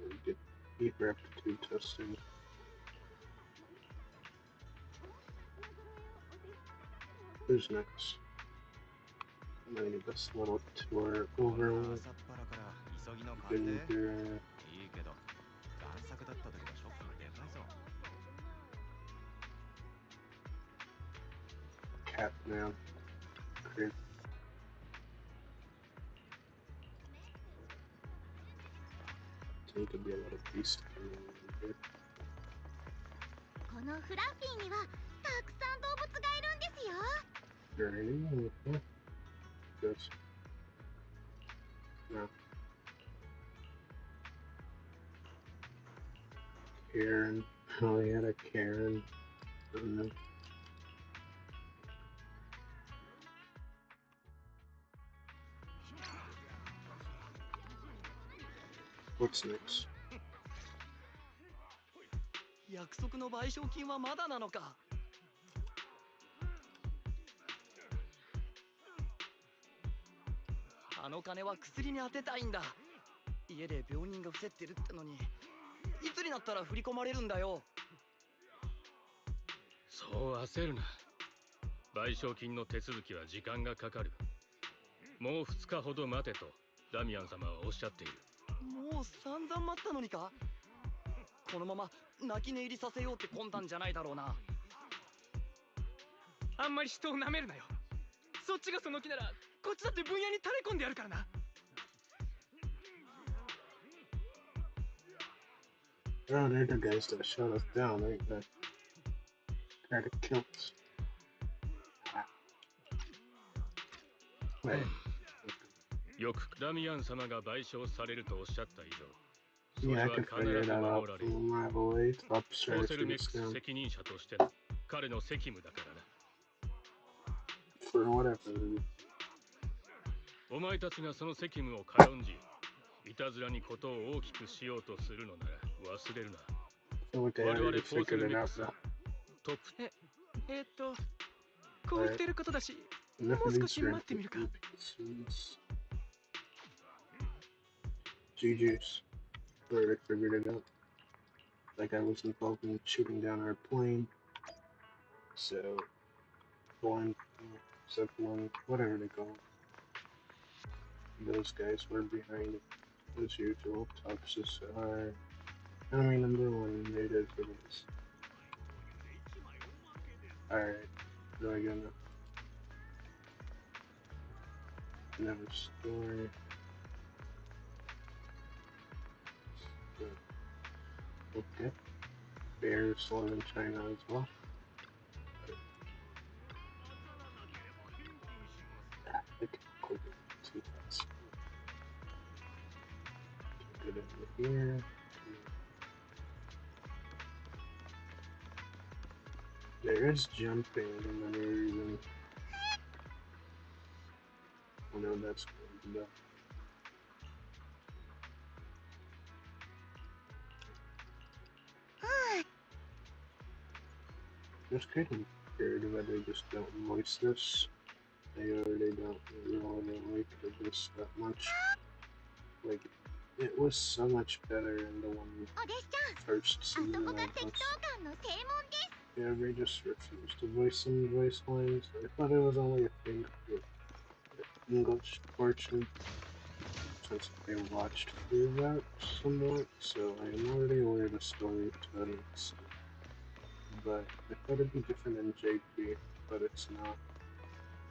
Speaker 1: And get deeper aptitude testing. Who's next? I'm gonna get this little tour over with. Getting here. Cat man. Great. Seems to be a lot of beast coming in here.
Speaker 4: このフラッフィーにはたくさん動物がいるんですよ。
Speaker 1: Journey? Yeah. Good. No. Karen. Oh, he had a Karen. What's next?
Speaker 3: 約束の賠償金はまだなのか。あの金は薬に当てたいんだ。家で病人が伏せってるってのに、いつになったら振り込まれるんだよ。
Speaker 7: そう焦るな。賠償金の手続きは時間がかかる。もう2日ほど待てとダミアン様はおっしゃっている。
Speaker 3: もう散々待ったのにか。このまま泣き寝入りさせようって魂胆じゃないだろうな。
Speaker 8: あんまり人を舐めるなよ。そっちがその気ならこっちだって分野に垂れ込んでやるからな。
Speaker 1: Oh, they're the guys that shut us down, right? That tried to kill us. Wait.
Speaker 7: よくダミアン様が賠償されるとおっしゃった以上、
Speaker 1: Yeah, I can figure that out from my voice.
Speaker 7: ホ
Speaker 1: Upstairs
Speaker 7: セルメッ
Speaker 1: to
Speaker 7: クス
Speaker 1: down.
Speaker 7: 責任者として彼の責務だからな。
Speaker 1: For whatever reason.
Speaker 7: お前たちがその責務を軽んじ、いたずらにことを大きくしようとするのなら忘れるな。
Speaker 1: I feel like I
Speaker 7: 我々
Speaker 1: already
Speaker 7: フォーセ
Speaker 1: figured
Speaker 7: ル
Speaker 1: it
Speaker 7: メッ
Speaker 1: out
Speaker 7: クス
Speaker 1: though.
Speaker 7: トップ。
Speaker 8: こう言ってることだし、
Speaker 1: Enough
Speaker 8: も
Speaker 1: of
Speaker 8: う少
Speaker 1: these
Speaker 8: し待って
Speaker 1: random
Speaker 8: みるか。
Speaker 1: NPCs. GG's. I already figured it out. Like I was involved in shooting down our plane. So, blind, Zeppelin, whatever they call it. those guys were behind it. As usual, Toxis are enemy number one. It is what it is. Alright, do I gonna never store? Okay. Bears live in China as well. I can click it too fast. Get it over here. There is jumping in the reason. I know that's going to go. It's kind of weird that they just don't voice this. They already don't really like this that much. Like, it was so much better in the one first season of this. Yeah, they just refused to voice some voice lines. I thought it was only a thing for the English portion, since I watched through that somewhat, so I am already aware of the story to an extent. But I thought it'd be different in JP, but it's not.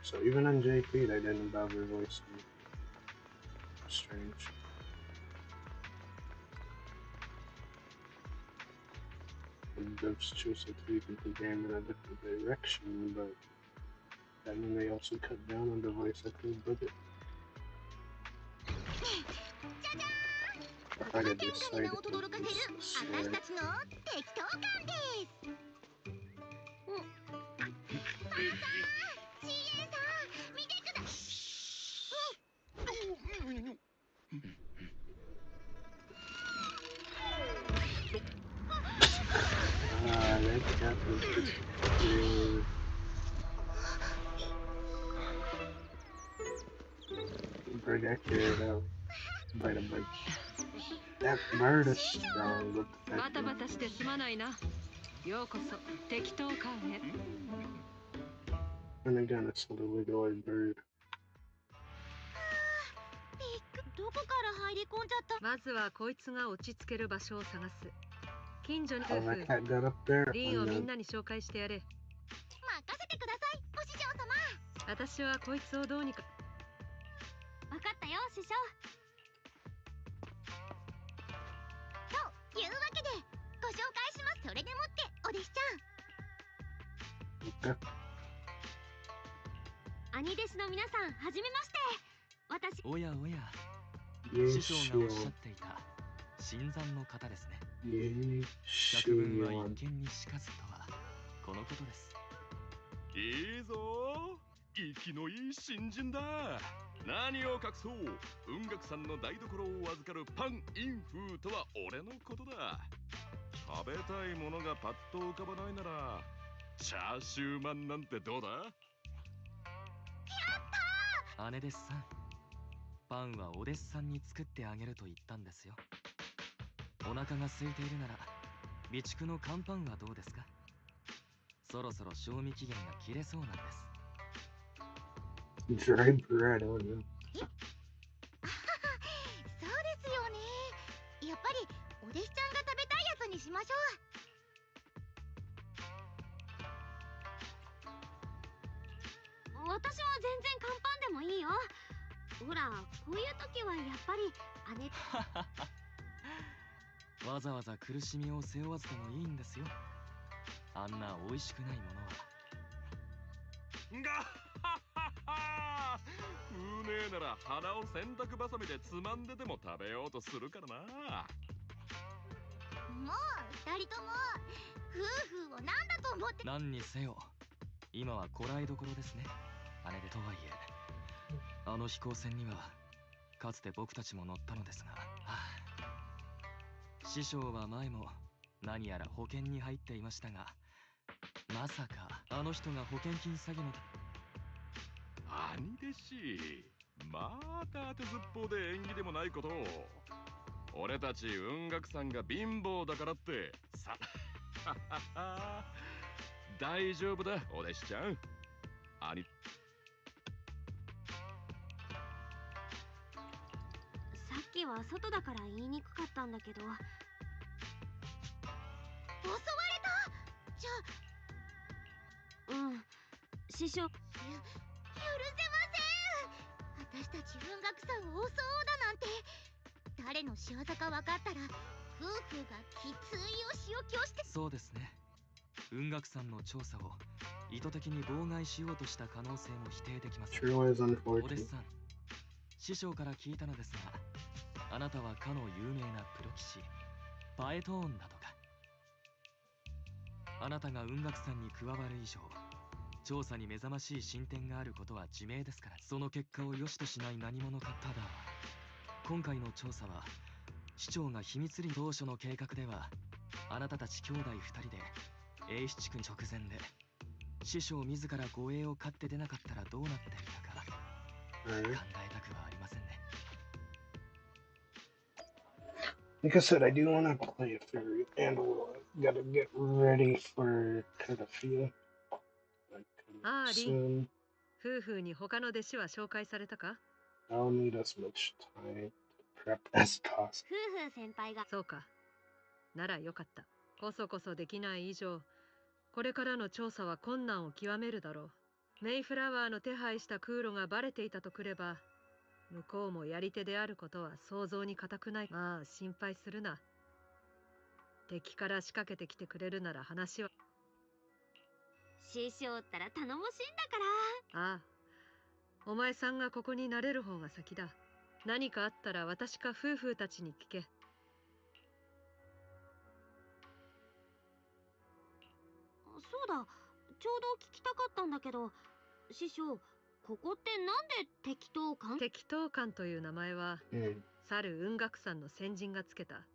Speaker 1: So even in JP, they didn't bother voicing. Strange. And devs chose to take the game in a different direction, but that means they also cut down on the voice acting budget. I decided to voice the story. That cat was just really... Bird accurate out by the bird. That bird is strong, look at that. And again, it's a regular bird.
Speaker 5: まずはこいつが落ち着ける場所を探す。近所に
Speaker 1: How that cat got up there?
Speaker 5: リンをみんなに紹介してやれ。任せてください、お師匠様。私はこいつをどうにか。分かったよ、師匠。というわけでご紹介します。それでもってお弟子ちゃん。兄弟子の皆さん、はじめまして。私。おやおや。師匠がおっしゃっていた新参の方ですね。百分は一見にしかずとはこのことです。
Speaker 6: いいぞ、息のいい新人だ。何を隠そう、雲岳さんの台所を預かるパンインフーとは俺のことだ。食べたいものがパッと浮かばないならチャーシューマンなんてどうだ。やったー。姉弟子さん、パンはお弟子さんに作ってあげると言ったんですよ。お腹が空いているなら備蓄の乾パンはどうですか。そろそろ賞味期限が切れそうなんです。
Speaker 1: Dry bread, oh no.
Speaker 4: そうですよね。やっぱりお弟子ちゃんが食べたいやつにしましょう。私は全然乾パンでもいいよ。ほら、こういう時はやっぱり姉
Speaker 3: わざわざ苦しみを背負わずともいいんですよ。あんな美味しくないものは。
Speaker 6: がははは食うねえなら鼻を洗濯バサミでつまんででも食べようとするからな。
Speaker 4: もう二人とも夫婦を何だと思って。
Speaker 3: 何にせよ今はこらえどころですね。姉でとはいえあの飛行船にはかつて僕たちも乗ったのですが、師匠は前も何やら保険に入っていましたが、まさかあの人が保険金詐欺の。
Speaker 6: 兄弟子、また当てずっぽうで縁起でもないことを。俺たち雲岳さんが貧乏だからってさ大丈夫だお弟子ちゃん。兄
Speaker 4: きは外だから言いにくかったんだけど。襲われた。じゃあ、師匠。許せません。私たち文学さんを襲おうだなんて。誰の仕業か分かったら夫婦がきついお仕置きをして。
Speaker 3: そうですね。雲岳さんの調査を意図的に妨害しようとした可能性も否定できません。
Speaker 1: Sure is
Speaker 3: お弟
Speaker 1: unfortunate.
Speaker 3: 子さん、師匠から聞いたのですが、あなたはかの有名なプロ棋士パエトーンだとか。あなたが雲岳さんに加わる以上、調査に目覚ましい進展があることは自明ですから。その結果を良しとしない何者か。ただ今回の調査は市長が秘密裏当初の計画では、あなたたち兄弟2人で英七君直前で師匠自ら護衛を買って出なかったらどうなっていたか考
Speaker 1: Alright.
Speaker 3: えたくはありませんね。
Speaker 1: Like I said, I do want to play a fairy and gotta get ready for kind of feel like
Speaker 5: Ah,
Speaker 1: soon.
Speaker 5: 夫婦に他の弟子は紹介されたか？
Speaker 1: I'll need as much time to prep as possible.
Speaker 4: 夫婦先輩が。
Speaker 5: そうか。ならよかった。こそこそできない以上、これからの調査は困難を極めるだろう。メイフラワーの手配した空路がバレていたとくれば、向こうもやり手であることは想像に難くない。まあ心配するな。敵から仕掛けてきてくれるなら話は。
Speaker 4: 師匠ったら頼もしいんだから。
Speaker 5: ああ、お前さんがここになれる方が先だ。何かあったら私か夫婦たちに聞け。
Speaker 4: そうだ、ちょうど聞きたかったんだけど、師匠、ここってなんで適当感？
Speaker 5: 適当感という名前は、
Speaker 1: Mm.
Speaker 5: 去る雲岳山の先人がつけた。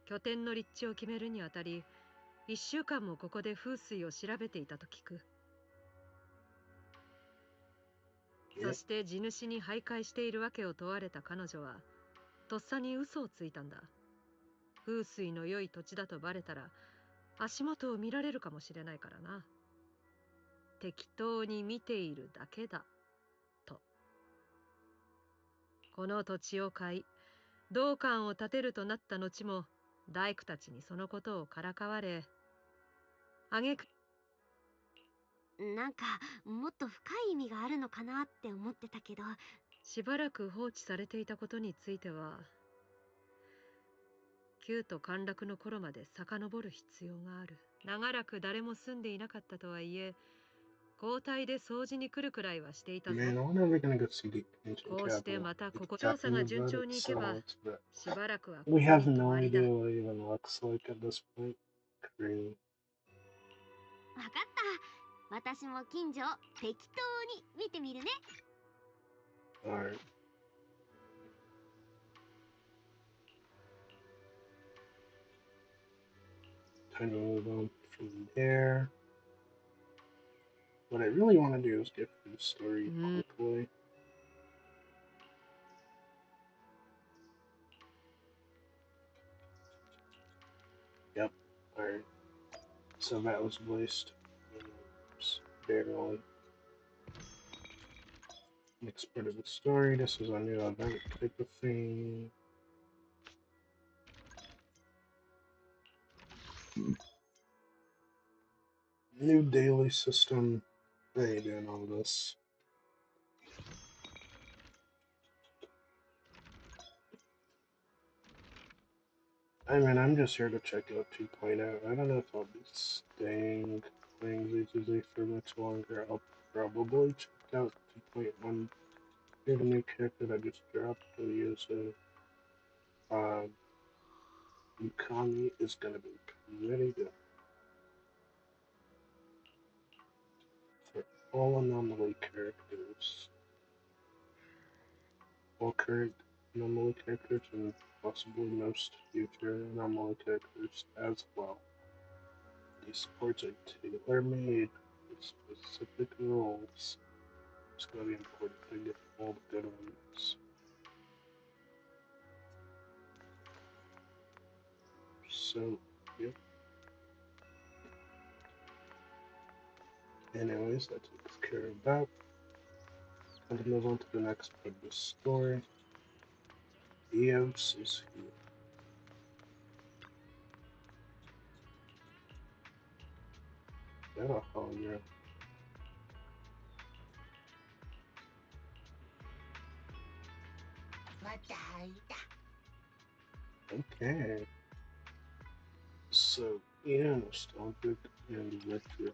Speaker 5: 拠点の立地を決めるにあたり、1週間もここで風水を調べていたと聞く。そして地主に徘徊しているわけを問われた彼女は、とっさに嘘をついたんだ。風水の良い土地だとバレたら、足元を見られるかもしれないからな。適当に見ているだけだ、と。この土地を買い、道館を建てるとなった後も、大工たちにそのことをからかわれ、挙句
Speaker 4: なんかもっと深い意味があるのかなって思ってたけど。
Speaker 5: しばらく放置されていたことについては、旧都陥落の頃まで遡る必要がある。長らく誰も住んでいなかったとはいえ、交代で掃除に来るくらいはしていたぞ。
Speaker 1: Man, when are we gonna go see the ancient
Speaker 5: こうして
Speaker 1: capital?
Speaker 5: またここ
Speaker 1: It's
Speaker 5: 調査が
Speaker 1: definitely
Speaker 5: 順
Speaker 1: about
Speaker 5: 調
Speaker 1: it,
Speaker 5: にいけば、
Speaker 1: so it's that
Speaker 5: しばらくはここ
Speaker 1: we
Speaker 5: に
Speaker 1: have
Speaker 5: 泊
Speaker 1: no
Speaker 5: まりだ。
Speaker 1: idea what it even looks like at this point. Crazy.
Speaker 4: わかった。私も近所を適当に見てみるね。
Speaker 1: Alright. Time to move on from there. What I really want to do is get through the story quickly. Yep. Alright. So that was voiced. Barely. Next part of the story. This is a new event type of thing. New daily system. I ain't doing all this. I mean, I'm just here to check out 2.0. I don't know if I'll be staying playing ZZZ for much longer. I'll probably check out 2.1. Here's a new character that just dropped. We'll use it. Yukami is gonna be pretty good. For all anomaly characters. All current anomaly characters and possibly most future anomaly characters as well. These supports are tailor-made for specific roles. It's gonna be important to get all the good ones. So, yep. Anyways, that takes care of that. And to move on to the next part of the story. Eos is here. That a hologram. Okay. So, yeah, nostalgic and retro.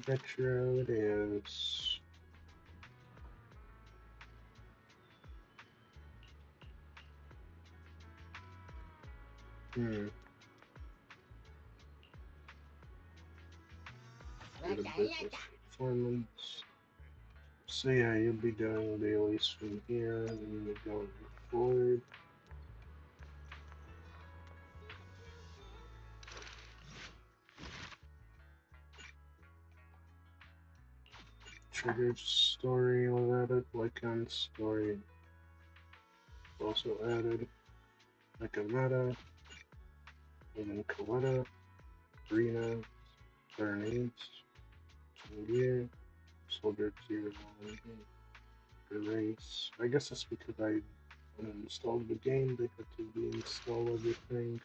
Speaker 1: Retro it is. Go to business performance. So yeah, you'll be doing dailies from here and going forward. Trigger story was added, Lycan story also added, like a meta, even Coletta, Arena, Grenades, Year, Soldier 01, Erase. I guess that's because I installed the game, they had to reinstall everything.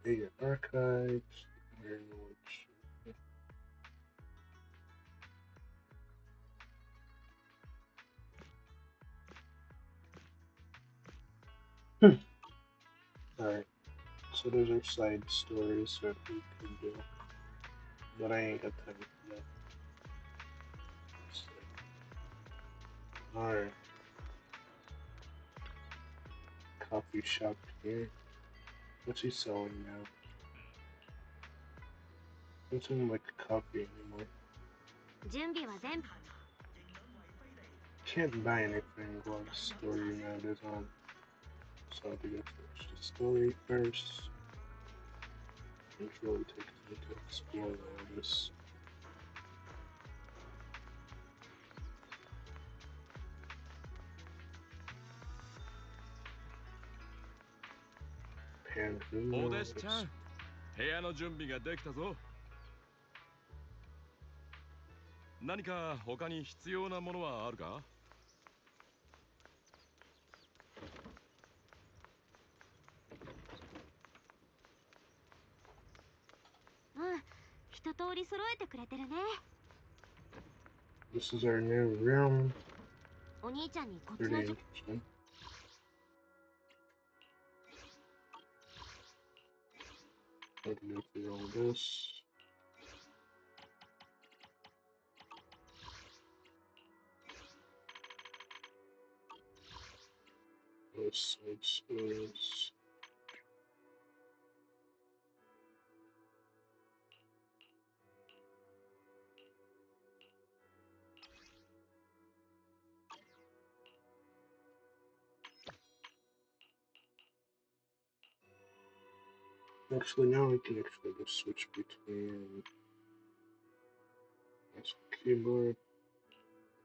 Speaker 1: Data archives, Alright, so those are side stories that we could do, but I ain't got time for that. So, alright, coffee shop here. What's he selling now? Doesn't like coffee anymore. Can't buy anything while the story mode is on. So I have to go finish the story first. It really takes me to explore all this.
Speaker 7: お弟子ちゃん、部屋の準備ができたぞ。何か他に必要なものはあるか？
Speaker 4: 一通り揃えてくれてるね。
Speaker 1: This is our new room.
Speaker 4: お兄ちゃんにこっち
Speaker 1: Pretty
Speaker 4: の
Speaker 1: interesting. I can go through all this. Those side stories. Actually, now we can actually just switch between this keyboard.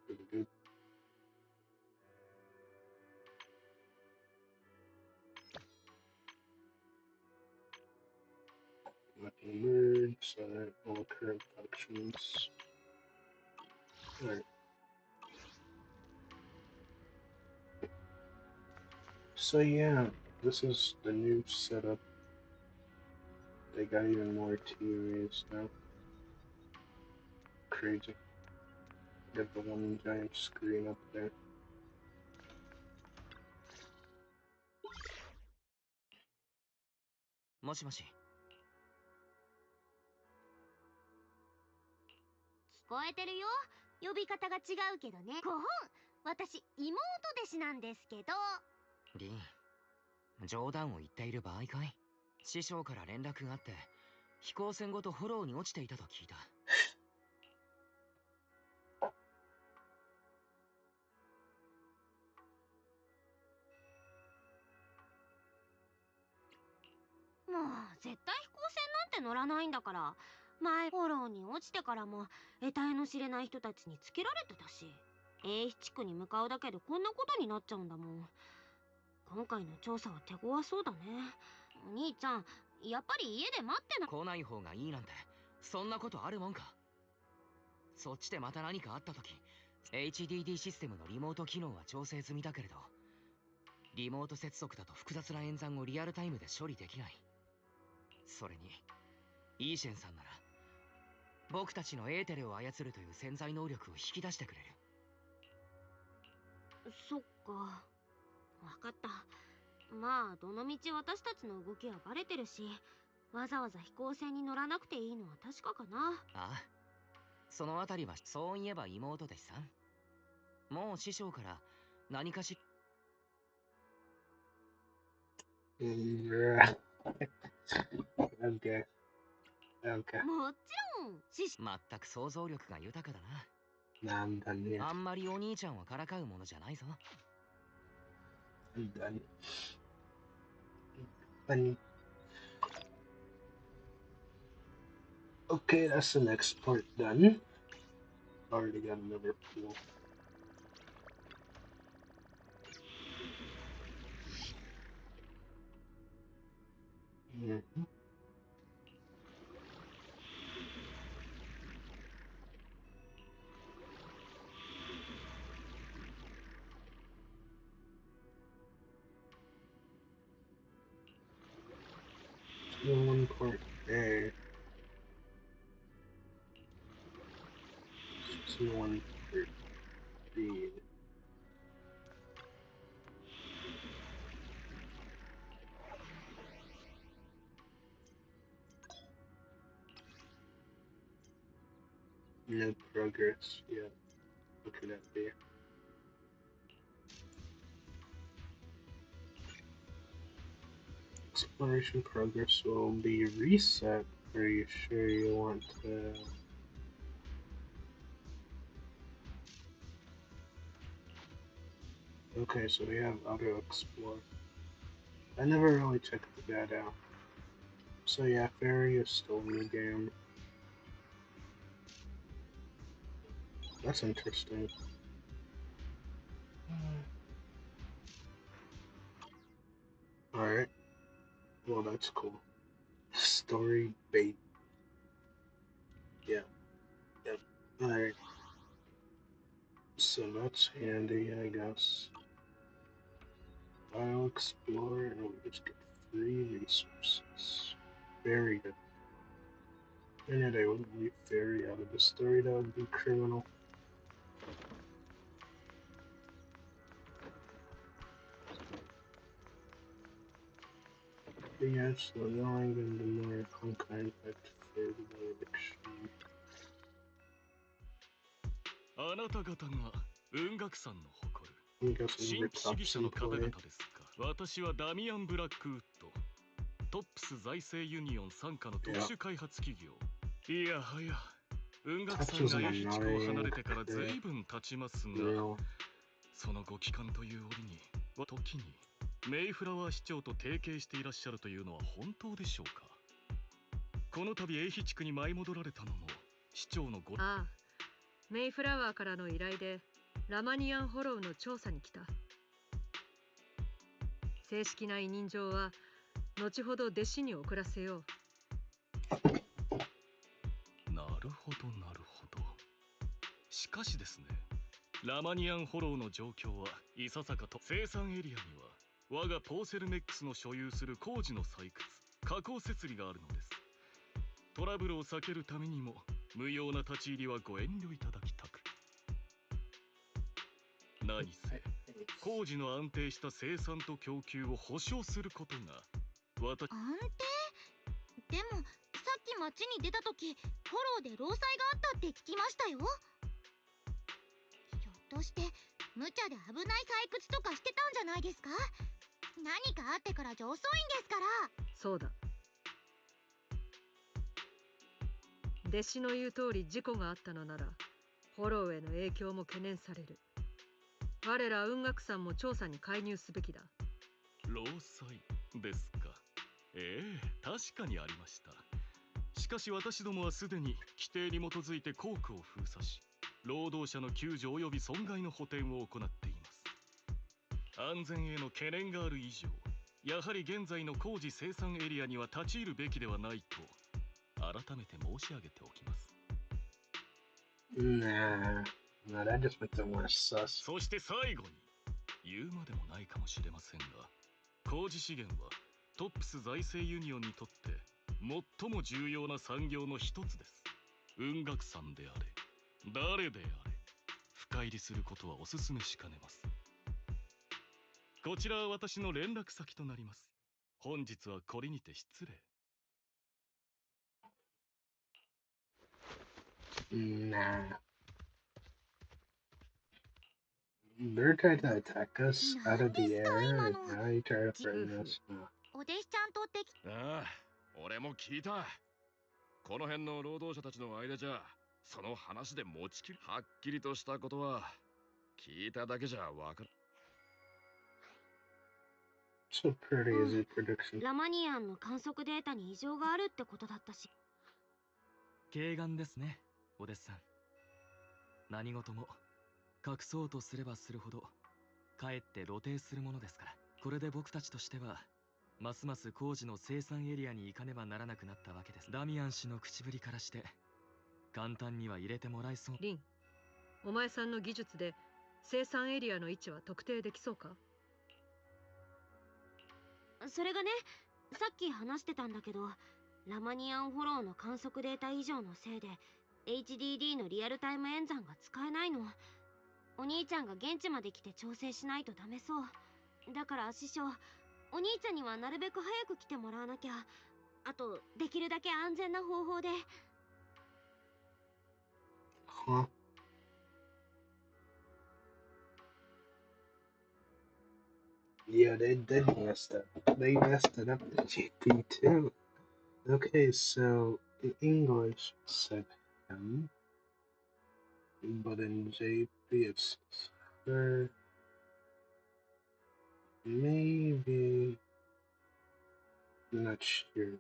Speaker 1: Pretty good. Nothing weird. Alright, all current functions. Alright. So yeah, this is the new setup. They got even more TVs now. Crazy. Got the one giant screen up there.
Speaker 3: Moshi.
Speaker 4: 聞こえてるよ。呼び方が違うけどね。ご本、私妹弟子なんですけど。
Speaker 3: リン、冗談を言っている場合かい？師匠から連絡があって、飛行船ごとフォローに落ちていたと聞いた。
Speaker 4: もう絶対飛行船なんて乗らないんだから。前フォローに落ちてからも得体の知れない人たちにつけられてたし。
Speaker 9: A 地区に向かうだけでこんなことになっちゃうんだもん。今回の調査は手強そうだね。お兄ちゃん、やっぱり家で待ってな。
Speaker 3: 来ない方がいいなんてそんなことあるもんか。そっちでまた何かあった時 HDD システムのリモート機能は調整済みだけれど、リモート接続だと複雑な演算をリアルタイムで処理できない。それにイーシェンさんなら僕たちのエーテレを操るという潜在能力を引き出してくれる。
Speaker 9: そっか、わかった。まあどのみち私たちの動きはバレてるし、わざわざ飛行船に乗らなくていいのは確かかな。
Speaker 3: ああ、そのあたりは。そういえば妹弟子さん、もう師匠から何かし
Speaker 1: Okay. Okay.
Speaker 9: もちろん師匠。
Speaker 3: 全く想像力が豊かだ
Speaker 1: I'm done
Speaker 3: な。
Speaker 1: here.
Speaker 3: あんまりお兄ちゃんはからかうものじゃないぞ。
Speaker 1: I'm done. Funny. Okay, that's the next part done. Already got another pool. Mm-hmm. Still one part A. Still one part B. No progress yet. What could that be? Exploration progress will be reset. Are you sure you want to? Okay, so we have auto explore. I never really checked that out. So yeah, Fairy is still in the game. That's interesting. Alright. Well, that's cool. Story bait. Yeah. Yep. Alright. So that's handy, I guess. I'll explore and we'll just get free resources. Very good. And yet I wouldn't leave Fairy out of the story, that would be criminal. But yeah, it's the annoying and the more unkind effect for the addiction.
Speaker 7: あなた方が雲岳山の誇る
Speaker 1: We got some
Speaker 7: 新規主義者
Speaker 1: Riptops
Speaker 7: の方々
Speaker 1: employed.
Speaker 7: ですか。私はダミアン・ブラックウッド、トップス財政ユニオン傘下の特殊開発企業。いやはや、雲岳山が駅地区を離れてから随分経ちますが、そのご帰還という折に、時にメイフラワー市長と提携していらっしゃるというのは本当でしょうか。この度エイヒ地区に舞い戻られたのも市長のご。
Speaker 5: ああ、メイフラワーからの依頼でラマニアンホロウの調査に来た。正式な委任状は後ほど弟子に送らせよ
Speaker 7: う。なるほどなるほど。しかしですね、ラマニアンホロウの状況はいささかと。生産エリアには我がポーセルメックスの所有する工事の採掘加工設備があるのです。トラブルを避けるためにも無用な立ち入りはご遠慮いただきたく。何せ工事の安定した生産と供給を保証することが私。
Speaker 4: 安定？でもさっき街に出た時フォローで労災があったって聞きましたよ。ひょっとして無茶で危ない採掘とかしてたんじゃないですか？何かあってからじゃ遅いんですから。
Speaker 5: そうだ。弟子の言う通り事故があったのならホロウへの影響も懸念される。我ら雲岳山も調査に介入すべきだ。
Speaker 7: 労災ですか。ええ、確かにありました。しかし私どもはすでに規定に基づいて工区を封鎖し、労働者の救助及び損害の補填を行っています。安全への懸念がある以上、やはり現在の工事生産エリアには立ち入るべきではないと改めて申し上げておきます。
Speaker 1: Nah, that just makes it more sus.
Speaker 7: そして最後に言うまでもないかもしれませんが、工事資源はトップス財政ユニオンにとって最も重要な産業の一つです。雲岳山であれ誰であれ深入りすることはお勧めしかねます。こちらは私の連絡先となります。本日はこれにて失礼。
Speaker 1: Nah. They're trying to attack us out of the air, and now you try to frighten us.
Speaker 4: お弟子ちゃんとってき
Speaker 10: ああ、俺も聞いた。この辺の労働者たちの間じゃ、その話で持ちきり、はっきりとしたことは聞いただけじゃわかる。
Speaker 1: So pretty is it prediction.
Speaker 9: ラマニアンの観測データに異常があるってことだったし。
Speaker 3: 軽眼ですね、お弟子さん。何事も隠そうとすればするほどかえって露呈するものですから。これで僕たちとしてはますます工事の生産エリアに行かねばならなくなったわけです。ダミアン氏の口ぶりからして簡単には入れてもらえそう。
Speaker 5: リン、お前さんの技術で生産エリアの位置は特定できそうか？
Speaker 9: それがね、さっき話してたんだけど、ラマニアンフォローの観測データ異常のせいで HDD のリアルタイム演算が使えないの。お兄ちゃんが現地まで来て調整しないとダメそう。だから師匠、お兄ちゃんにはなるべく早く来てもらわなきゃ。あとできるだけ安全な方法で。
Speaker 1: Huh? Yeah, they did mess that. They messed it up in GP too. Okay, so in English said him, but in JP it's her. Maybe not sure.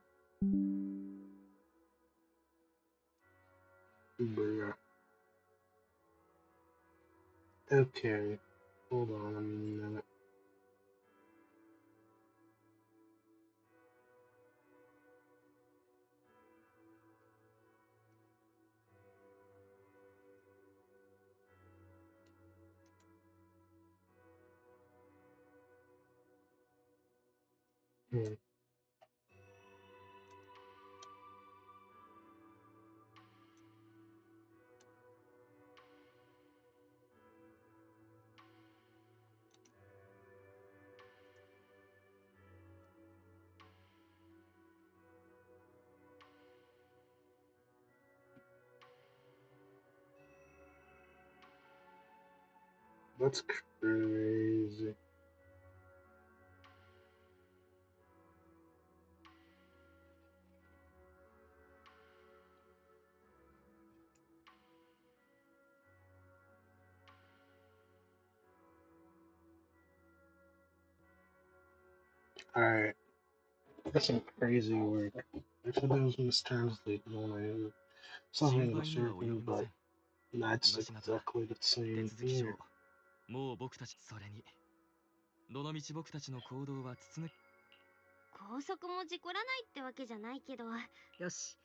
Speaker 1: Bruh. Okay, hold on a minute. Hmm. That's crazy. Alright, that's some crazy work. I thought that was mistranslated when I saw it
Speaker 3: 心
Speaker 1: in the
Speaker 3: 配には及び
Speaker 1: surfing,
Speaker 3: ませ
Speaker 1: but
Speaker 3: ん。
Speaker 1: that's
Speaker 3: 今しがた
Speaker 1: exactly the
Speaker 3: 手
Speaker 1: same
Speaker 3: 続き上
Speaker 1: here.
Speaker 3: もう僕たち、それにどのみち僕たちの行動は筒抜き。
Speaker 9: 高速も事故らないってわけじゃないけど。
Speaker 5: よし、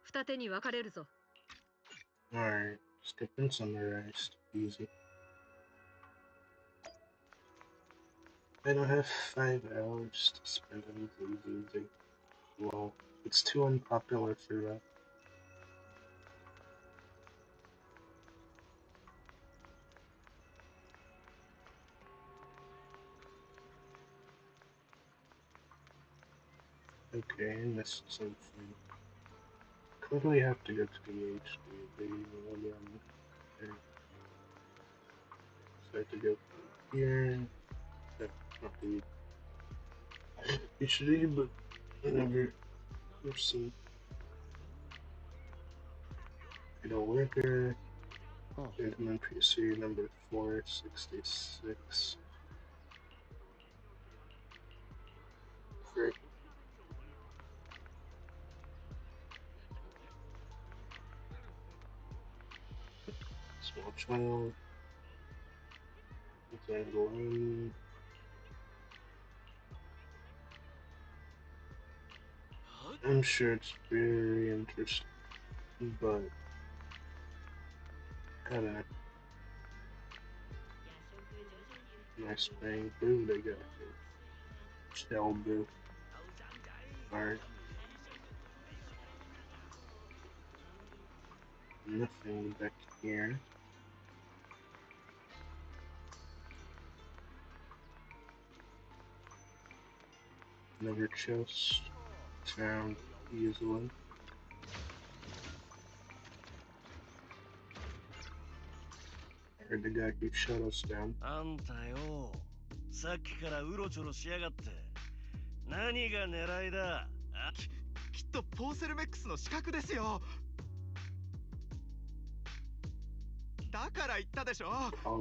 Speaker 5: 二手に分かれるぞ。
Speaker 1: Alright, skip and summarized. Easy. I don't have 5 hours to spend on ZZZ. Well, it's too unpopular for that. Okay, I missed something. Clearly have to go to the HD again. Okay. So I have to go from here. That's not the HD, but whatever. Person. Idle worker. Gentleman PC number 466. Frick. child is Angolani. I'm sure it's very interesting, but got a nice bang brew they got here. Shell brew. Alright. Nothing back here. Another chest found easily. I heard the guy who shut us down.
Speaker 11: あんたよ、さっきからうろちょろしやがって。何が狙いだ？
Speaker 12: きっとポーセルメックスの資格ですよ。だから言ったでしょ。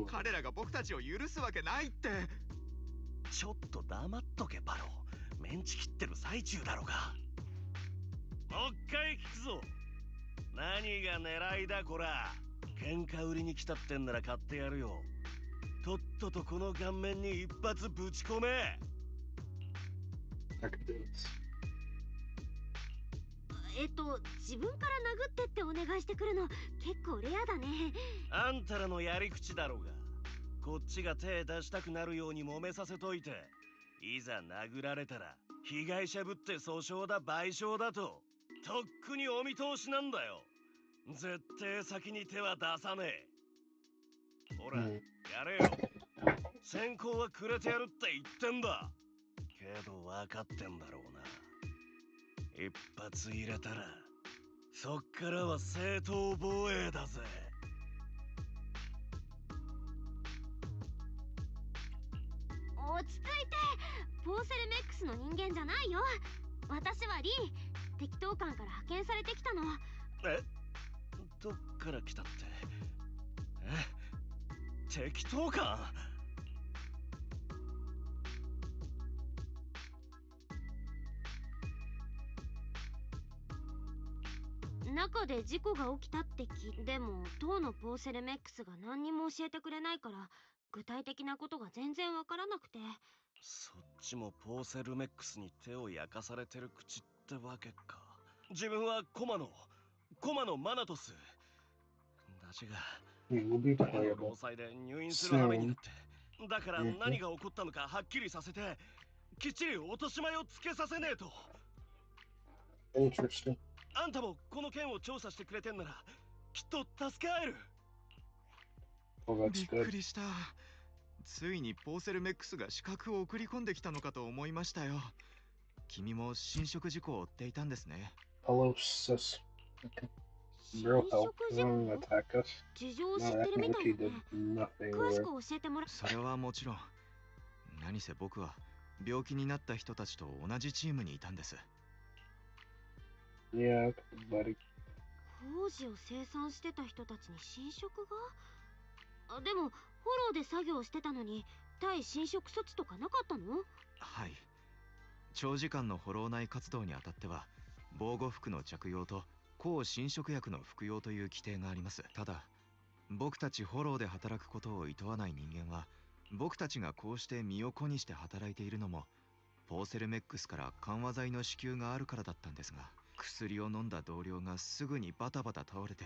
Speaker 12: 彼らが僕たちを許すわけないって。
Speaker 11: ちょっと黙っとけバロ。メンチ切ってる最中だろうが。もう一回聞くぞ。何が狙いだこら。喧嘩売りに来たってんなら買ってやるよ。とっととこの顔面に一発ぶち込め。
Speaker 9: 自分から殴ってってお願いしてくるの結構レアだね。
Speaker 11: あんたらのやり口だろうが。こっちが手出したくなるように揉めさせといて、いざ殴られたら被害者ぶって訴訟だ賠償だととっくにお見通しなんだよ。絶対先に手は出さねえ。ほら、やれよ。先行はくれてやるって言ってんだ。けど分かってんだろうな。一発入れたらそっからは正当防衛だぜ。
Speaker 9: 落ち着いて。ポーセルメックスの人間じゃないよ。私はリー。適当官から派遣されてきたの。
Speaker 11: え？どっから来たって？適当官？
Speaker 9: 中で事故が起きたってでも当のポーセルメックスが何にも教えてくれないから具体的なことが全然わからなくて。
Speaker 11: そっちもポーセルメックスに手を焼かされてる口ってわけか。自分はコマのマナトスだしが労災で入院する羽目になって。だから何が起こったのかはっきりさせてきっちり落とし前をつけさせねえと。あんたもこの件を調査してくれてんならきっと助け合える。
Speaker 12: びっくりした。ついにポーセルメックスが資格を送り込んできたのかと思いましたよ。君も侵食事故を追っていたんですね。
Speaker 9: 侵食事故？事情を知ってるみたいだね。詳しく教えてもら。
Speaker 12: それはもちろん。何せ僕は病気になった人たちと同じチームにいたんです。
Speaker 9: 工事を生産してた人たちに侵食が？でもフォローで作業してたのに対侵食措置とかなかったの？
Speaker 12: はい。長時間のフォロー内活動にあたっては防護服の着用と抗侵食薬の服用という規定があります。ただ僕たちフォローで働くことを厭わない人間は僕たちがこうして身を粉にして働いているのもポーセルメックスから緩和剤の支給があるからだったんですが、薬を飲んだ同僚がすぐにバタバタ倒れて、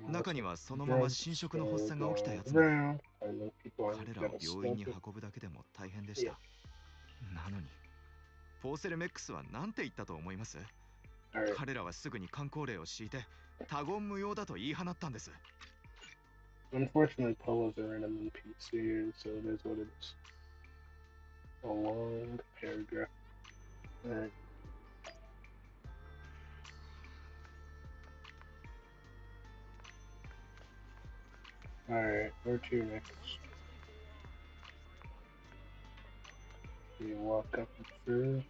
Speaker 12: 中にはそのまま侵食の発作が起きたやつも。彼らを病院に運ぶだけでも大変でした。なのにポーセルメックスは何て言ったと思います？彼らはすぐに箝口令を敷いて他言無用だと言い放ったんです。
Speaker 1: Unfortunately, polos are in an NPC, so it is what it is. A long paragraph. Alright. Alright, where to next? You walk up through.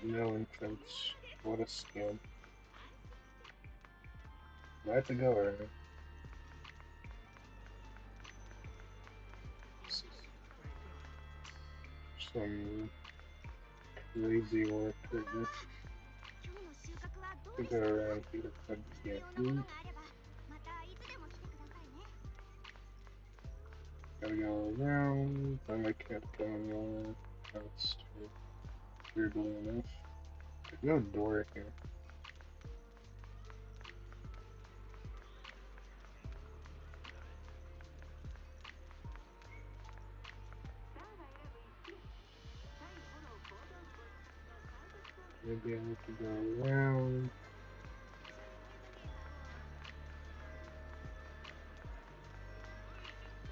Speaker 1: No entrance. What a scam. Do I have to go or? Some crazy work right there. To go around here from here. gotta go around, then I can't go anywhere. That's weirdly enough. There's no door here. Maybe I need to go around.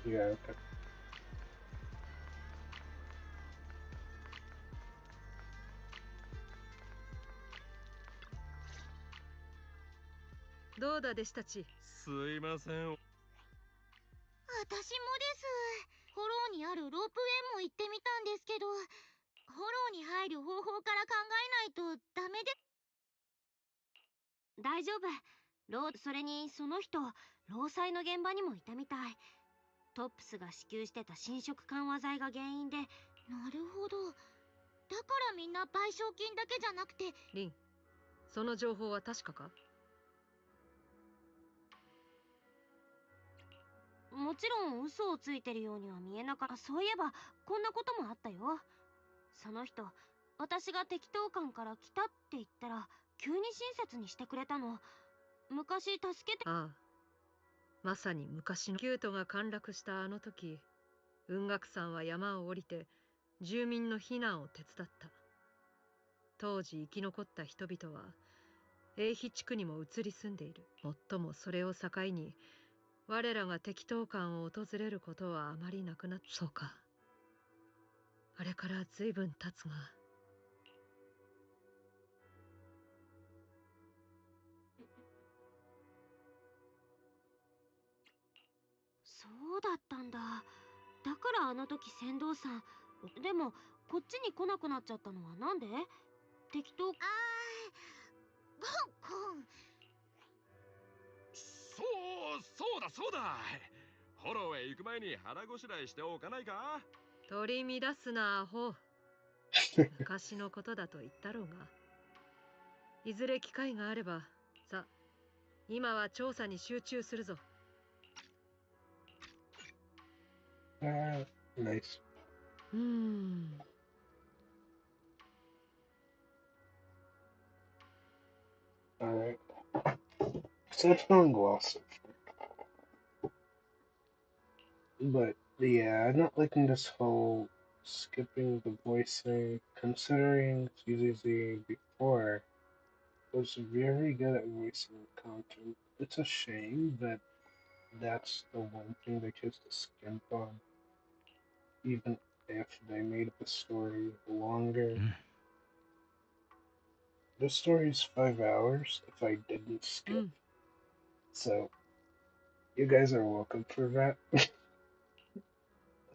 Speaker 1: Yeah, okay.
Speaker 5: どうだ弟子たち。
Speaker 7: すいません。
Speaker 4: 私もです。フォローにあるロープウェイも行ってみたんですけど、フォローに入る方法から考えないとダメで。
Speaker 9: 大丈夫。それにその人、労災の現場にもいたみたい。トップスが支給してた侵食緩和剤が原因で。
Speaker 4: なるほど。だからみんな賠償金だけじゃなくて。
Speaker 5: リン、その情報は確かか？
Speaker 9: もちろん嘘をついてるようには見えなかった。そういえばこんなこともあったよ。その人、私が適当感から来たって言ったら急に親切にしてくれたの。昔助けて。
Speaker 5: ああ、まさに昔のキュートが陥落したあの時、雲岳さんは山を降りて住民の避難を手伝った。当時生き残った人々は永肥地区にも移り住んでいる。もっともそれを境に我らが適当館を訪れることはあまりなくなった。そうか、あれから随分経つが。
Speaker 9: そうだったんだ。だからあの時船頭さん。でもこっちに来なくなっちゃったのはなんで？適当。
Speaker 4: ゴンゴン。
Speaker 10: そうだ。フォローへ行く前に腹ごしらえしておかないか？
Speaker 5: 取り乱すなアホ。昔のことだと言ったろうが、いずれ機会があれば。さ、今は調査に集中するぞ。
Speaker 1: Nice. Alright. So it's not glossy. But yeah, I'm not liking this whole skipping the voicing, considering ZZZ before was very good at voicing content. It's a shame that that's the one thing they chose to skimp on, even if they made the story longer. The story's 5 hours if I didn't skip. So, you guys are welcome for that.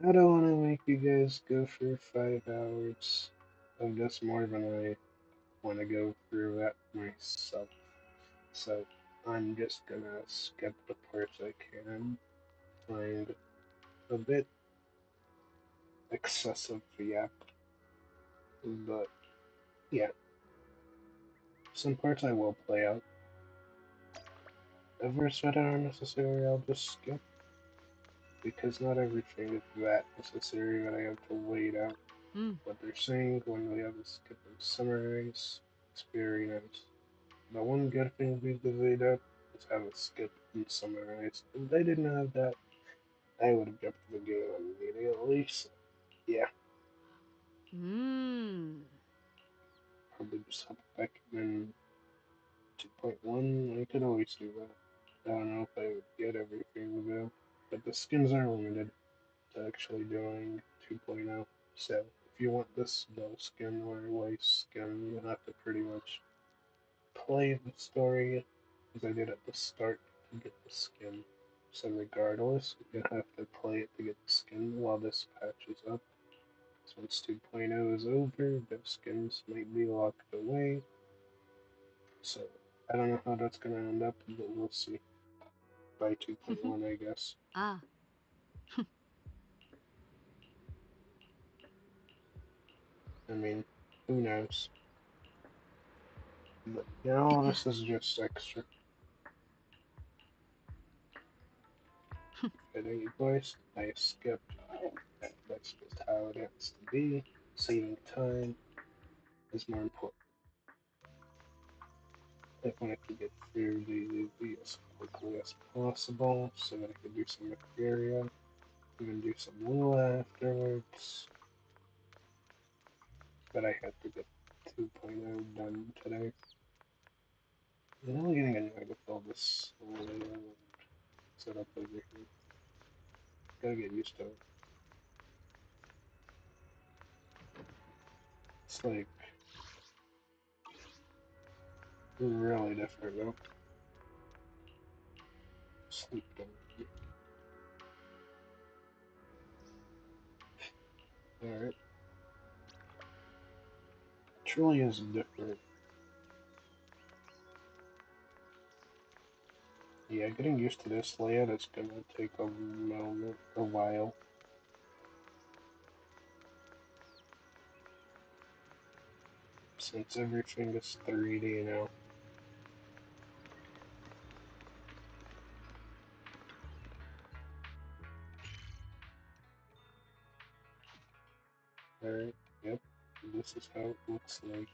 Speaker 1: I don't want to make you guys go for 5 hours of this more than I want to go through that myself. So, I'm just gonna skip the parts I can find a bit excessive yap. But, yeah. Some parts I will play out. The verse that are unnecessary, I'll just skip. Because not everything is that necessary that I have to wait out what they're saying when we have to skip and summarize. It's very nice. The one good thing we did wait out is have a skip and summarize. If they didn't have that, I would have jumped the game immediately. So, yeah. Probably just hop back in 2.1. I could always do that. I don't know if I would get everything though, but the skins are limited to actually doing 2.0. So if you want this dull skin or white skin, you have to pretty much play the story as I did at the start to get the skin. So regardless, you have to play it to get the skin while this patch is up. So once 2.0 is over, the skins might be locked away. So I don't know how that's gonna end up, but we'll see. By 2.1, I guess. I mean, who knows? But now this is just extra. any voice. I skipped. That's just how it has to be. Saving time is more important. I wanted to get through the as quickly as possible so that I could do some Aquaria. I'm gonna do some WUWA afterwards. But I had to get 2.0 done today. I'm really getting annoyed with all this setup over here. Gotta get used to it. It's like really different now. Sleep already. Alright. It truly is different. Yeah, getting used to this layout is gonna take a while. Since everything is 3D now. Alright, yep. This is how it looks like.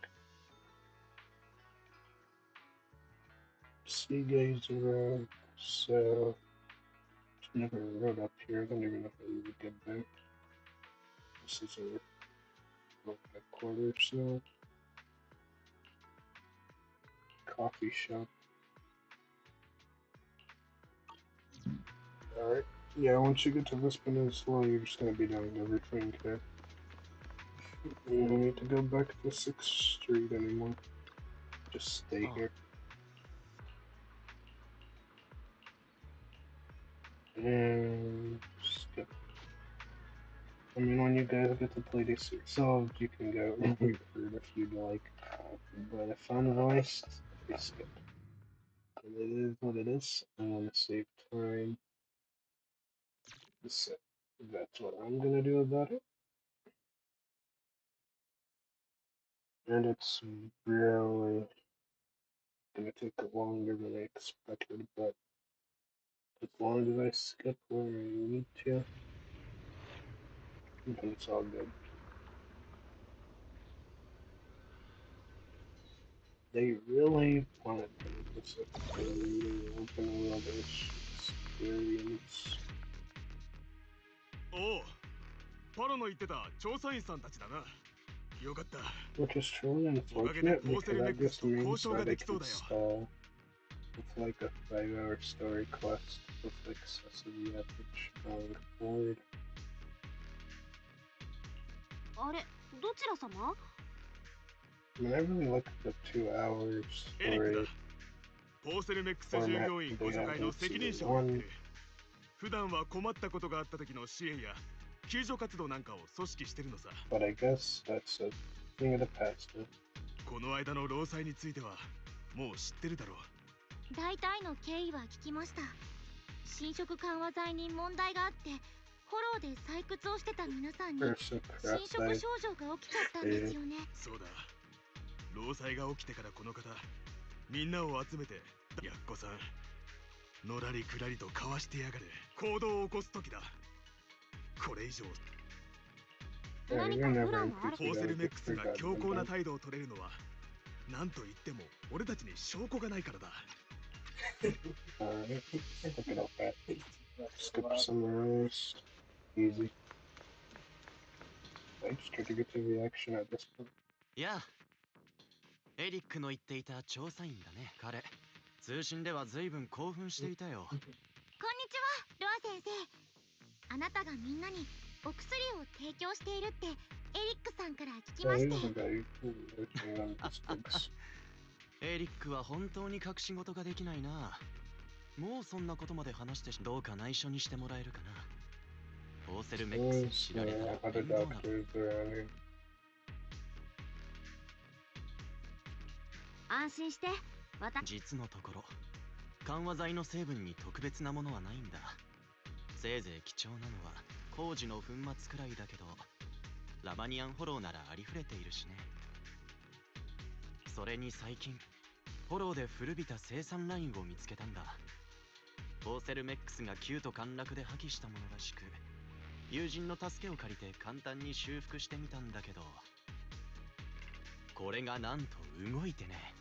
Speaker 1: Sea Gazer, so never rode up here. I don't even know if I would get there. This is our headquarters, so coffee shop. Alright. Yeah, once you get to this peninsula, you're just gonna be doing everything here. You don't need to go back to 6th Street anymore. Just stay here. And skip. I mean, when you guys get to play this yourselves, you can go recruit if you'd like. But if unvoiced, you skip. And it is what it is. I want to save time. So that's what I'm gonna do about it. And it's really gonna take longer than I expected, but as long as I skip where I need to, then it's all good. They really wanted to make this a reading open world experience.
Speaker 7: おう、パロの言ってた調査員さんたちだな。よかった。
Speaker 1: Which is truly unfortunate because that just means that I can stall. It's like a 5-hour story quest with excessive yappage going forward.
Speaker 9: あれ、どちら様？
Speaker 1: I mean, I really like the 2 hours story
Speaker 7: ポーセルメックス従
Speaker 1: format
Speaker 7: 業員
Speaker 1: they
Speaker 7: 補助
Speaker 1: had
Speaker 7: 会
Speaker 1: in
Speaker 7: の責任
Speaker 1: season
Speaker 7: 者をやって
Speaker 1: 1.
Speaker 7: る。普段は困ったことがあった時の支援や救助活動なんかを組織してるのさ。
Speaker 1: But I guess that's a thing of the past.
Speaker 7: この間の労災についてはもう知ってるだろう。
Speaker 4: 大体の経緯は聞きました。侵食緩和剤に問題があってフォローで採掘をしてた皆さんに侵食症状が起きちゃったんですよね。
Speaker 7: そうだ。労災が起きてからこの方みんなを集めて、やっこさんのらりくらりとかわしてやがる。行動を起こす時だ。これ以上
Speaker 9: 何かプランはある？
Speaker 7: フォーセルメックスが強硬な態度を取れるのは何と言っても俺たちに証拠がないからだ。
Speaker 1: Skip summarize. Easy. I just try to get to the action at this point.
Speaker 3: いや、エリックの言っていた調査員だね。彼、通信では随分興奮していたよ。
Speaker 4: こんにちは、ロア先生。あなたがみんなにお薬を提供しているってエリックさんから聞きまして。
Speaker 3: エリックは本当に隠し事ができないな。もうそんなことまで話してどうか内緒にしてもらえるかな。フォーセルメックスに知られたら面倒な。
Speaker 9: 安心して。
Speaker 3: 実のところ緩和剤の成分に特別なものはないんだ。せいぜい貴重なのは工事の粉末くらいだけど、ラバニアンフォローならありふれているしね。それに最近フォローで古びた生産ラインを見つけたんだ。フォーセルメックスがQと陥落で破棄したものらしく、友人の助けを借りて簡単に修復してみたんだけど、これがなんと動いてね。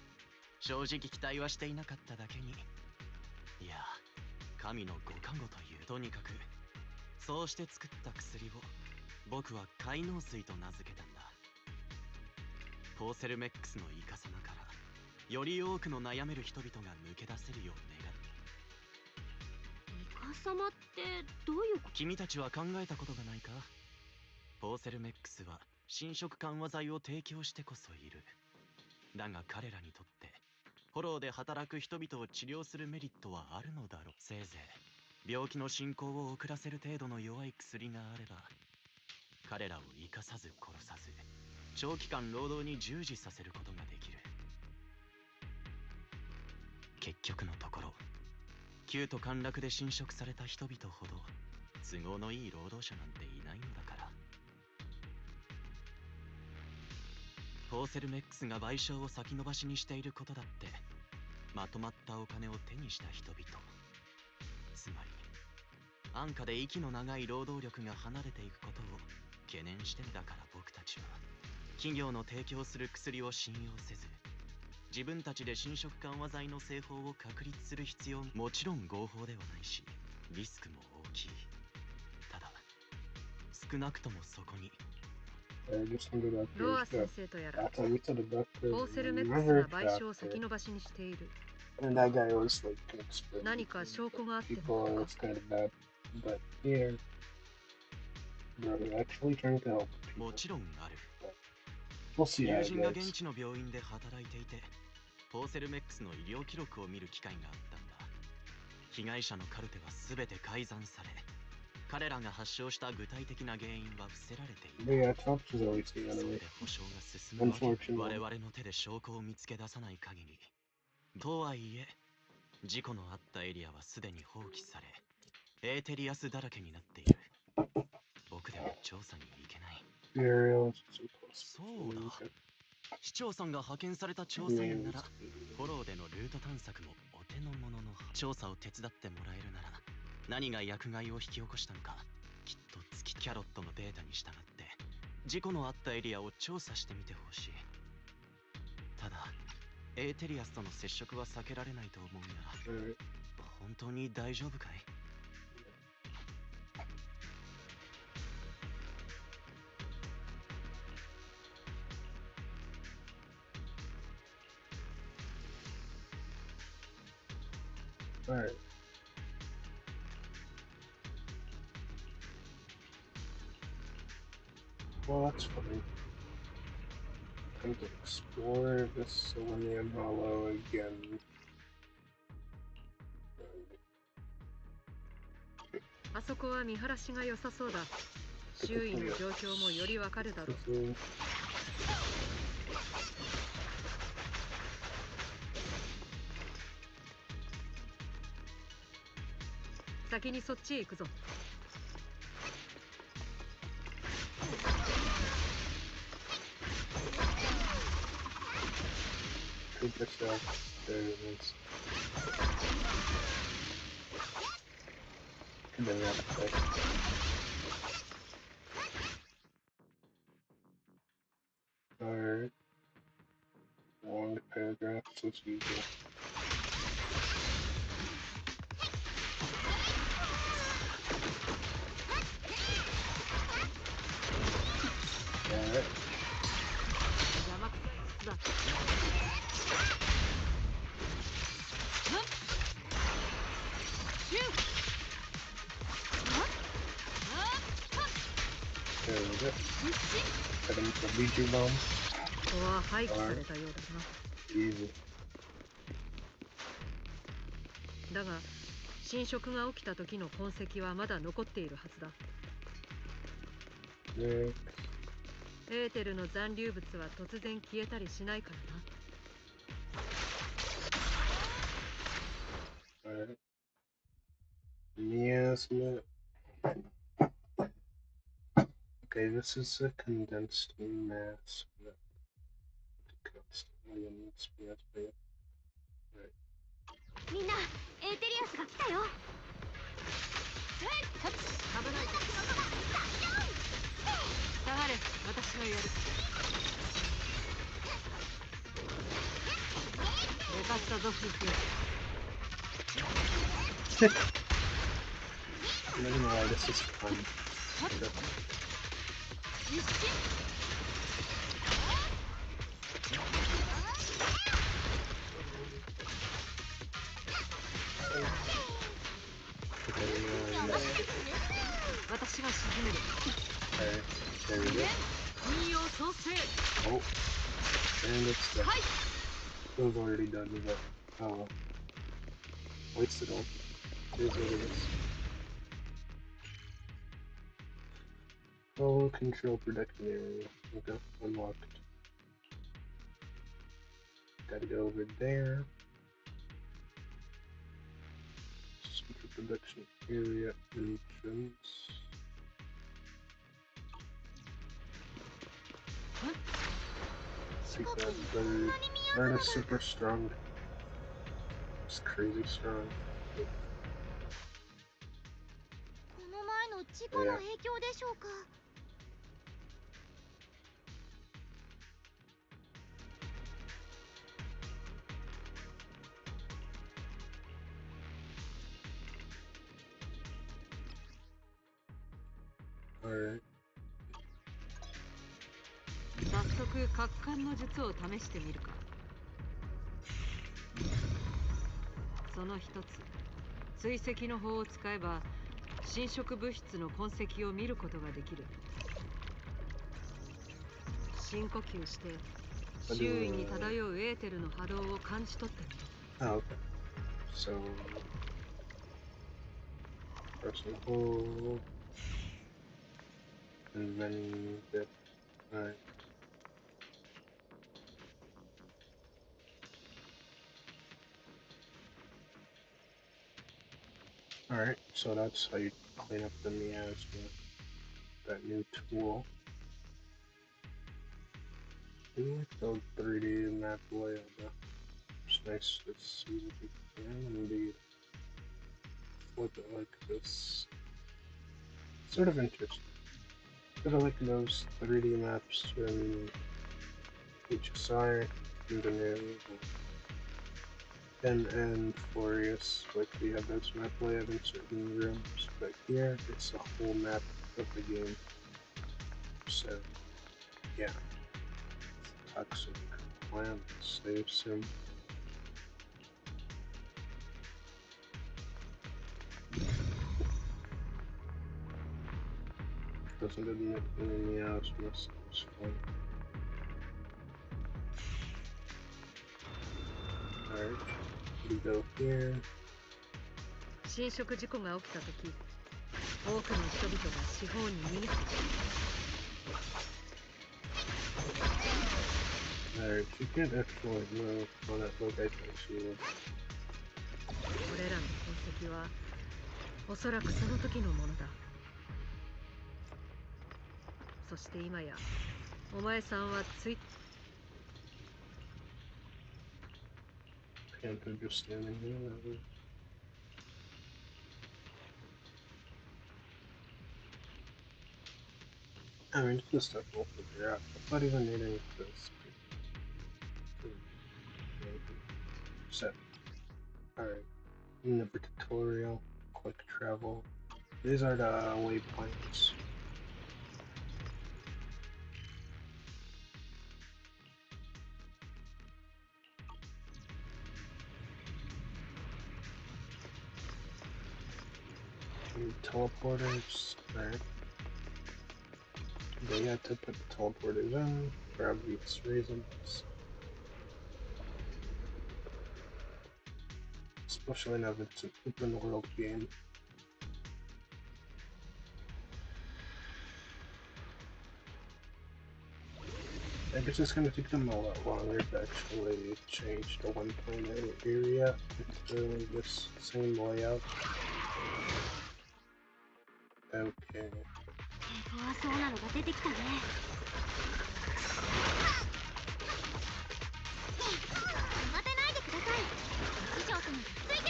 Speaker 3: 正直期待はしていなかっただけに、いや、神のご加護という。とにかくそうして作った薬を僕は海脳水と名付けたんだ。フォーセルメックスのイカ様からより多くの悩める人々が抜け出せるよう願った。
Speaker 9: イカ様ってどういうこと？
Speaker 3: 君たちは考えたことがないか？フォーセルメックスは侵食緩和剤を提供してこそいる。だが彼らにとってフォローで働く人々を治療するメリットはあるのだろう。せいぜい病気の進行を遅らせる程度の弱い薬があれば、彼らを生かさず殺さず長期間労働に従事させることができる。結局のところ、Qと陥落で侵食された人々ほど都合のいい労働者なんていないのだから。フォーセルメックスが賠償を先延ばしにしていることだって、まとまったお金を手にした人々、つまり安価で息の長い労働力が離れていくことを懸念してんだから。僕たちは企業の提供する薬を信用せず、自分たちで侵食緩和剤の製法を確立する必要。もちろん合法ではないしリスクも大きい。ただ少なくともそこに
Speaker 5: ロア先生とやらフォーセルメックスが賠償を先延ばしにしている。何か証拠があってのことか？
Speaker 3: もちろんある。友人が現地の病院で働いていて、フォーセルメックスの医療記録を見る機会があったんだ。被害者のカルテは全て改ざんされ、彼らが発症した具体的な原因は伏せられている。それで保証が進むわけない。我々の手で証拠を見つけ出さない限り。とはいえ、事故のあったエリアはすでに放棄され、エーテリアスだらけになっている。僕でも調査に行けない。そうだ、市長さんが派遣された調査員ならフォローでのルート探索もお手の物の。調査を手伝ってもらえるなら、何が薬害を引き起こしたのかきっとキャロットのデータに従って事故のあったエリアを調査してみてほしい。ただエーテリアスとの接触は避けられないと思うが、本当に大丈夫かい
Speaker 1: ？Alright. Well, that's fine. Time to explore the Selenium Hollow again.
Speaker 5: あそこは見晴らしが良さそうだ。周囲の状況もよりわかるだろう。先にそっちへ行くぞ。
Speaker 1: Good yourself. There it is. And then that way. Alright. Long paragraphs as usual. Alright.
Speaker 5: 邪魔くさい靴だ。
Speaker 1: There we go. Got him with the legion bomb.
Speaker 5: ここは廃棄されたようだな。
Speaker 1: Easy.
Speaker 5: だが侵食が起きた時の痕跡はまだ残っているはずだ。
Speaker 1: Next.
Speaker 5: エーテルの残留物は突然消えたりしないからな。
Speaker 1: Alright. Miasma. Okay, this is a condensed mass. Right.
Speaker 9: みんな、エーテリアスが来たよ。
Speaker 5: 危ない。下がれ、私がやる。でかしたぞ、夫婦。
Speaker 1: I don't know why this is fun. Alright, there we go. Oh, and it's done. It was already done, but oh well. Wasted all. Here's what it is. Oh, control production area. Okay, unlocked. Gotta go over there. Central production area entrance. See that bird. Bird is super strong. It's crazy strong.
Speaker 4: この前の事故の影響でしょうか。
Speaker 1: Alright.
Speaker 5: 早速、角管の術を試してみるか。その一つ、追跡の法を使えば侵食物質の痕跡を見ることができる。深呼吸して周囲に漂うエーテルの波動を感じ取ってみる。
Speaker 1: Oh, okay. So, press and hold, and then dip. Alright. Alright, so that's how you clean up the miasma. That new tool. The 3D map layout. It's nice to see if you can indeed flip it like this. Sort of interesting. Sort of like those 3D maps in HSI and the new and Furious, like we have those map layout in certain rooms, but here it's the whole map of the game. So yeah, toxic plants, I assume. Doesn't admit any miasma, so it's fine. Alright, we go here.
Speaker 5: 侵食事故が起きたとき、多くの人々が四方に逃げていた。
Speaker 1: Alright, she can't actually move on that look, I think she would.
Speaker 5: これらの痕跡はおそらくその時のものだ。そして今やお前さんは
Speaker 1: Panther just standing here. I mean, this stuff will figure out. I'm not even needing to speak. Set. Alright. Number tutorial. Quick travel. These are the waypoints. Teleporters. Alright. They had to put the teleporters in for obvious reasons. Especially now that it's an open world game. I guess it's gonna take them a lot longer to actually change the 1.0 area into this same layout. Okay.
Speaker 9: 怖そうなのが出てきたね。
Speaker 4: 待てないでください。師匠様がつい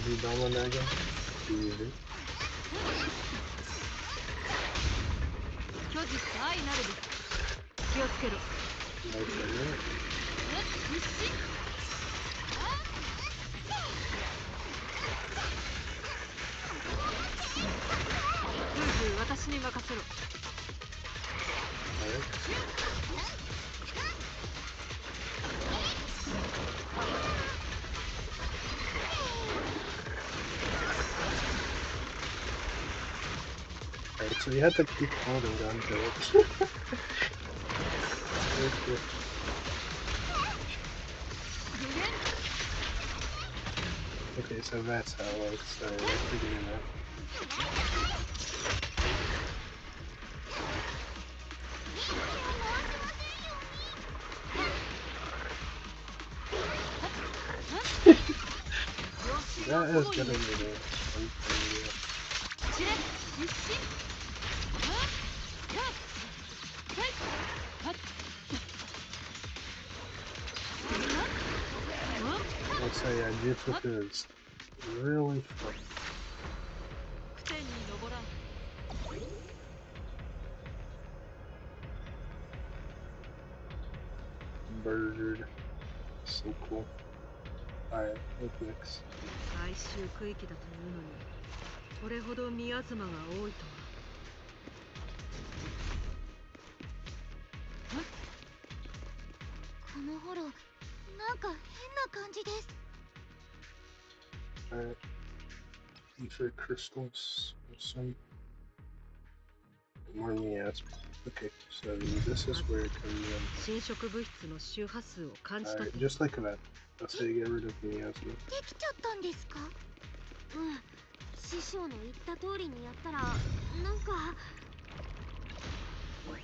Speaker 1: you bomb on that again? Easy.
Speaker 5: 虚実愛なるべき気をつけろ
Speaker 1: Nice one, right?
Speaker 5: 夫婦私に任せろ
Speaker 1: Alright, so you have to keep holding on to it. Okay, so that's how it works. Sorry, I figured it out. That is gonna be the fun thing, Let's say Jutsu is really fun. Bird. So cool. Alright, what's next?
Speaker 5: 最終区域だというのにこれほど宮妻が多いとは
Speaker 4: このホロなんか変な感じです
Speaker 1: Alright. Ether crystals. Some more miasma. Okay, so this is where it comes in.
Speaker 5: 侵食物質の周波数を感じ取っ
Speaker 1: Alright,
Speaker 5: て
Speaker 1: just like that. That's how you get rid of miasma.
Speaker 4: できちゃったんですか
Speaker 9: 師匠の言った通りにやったらなんか思っ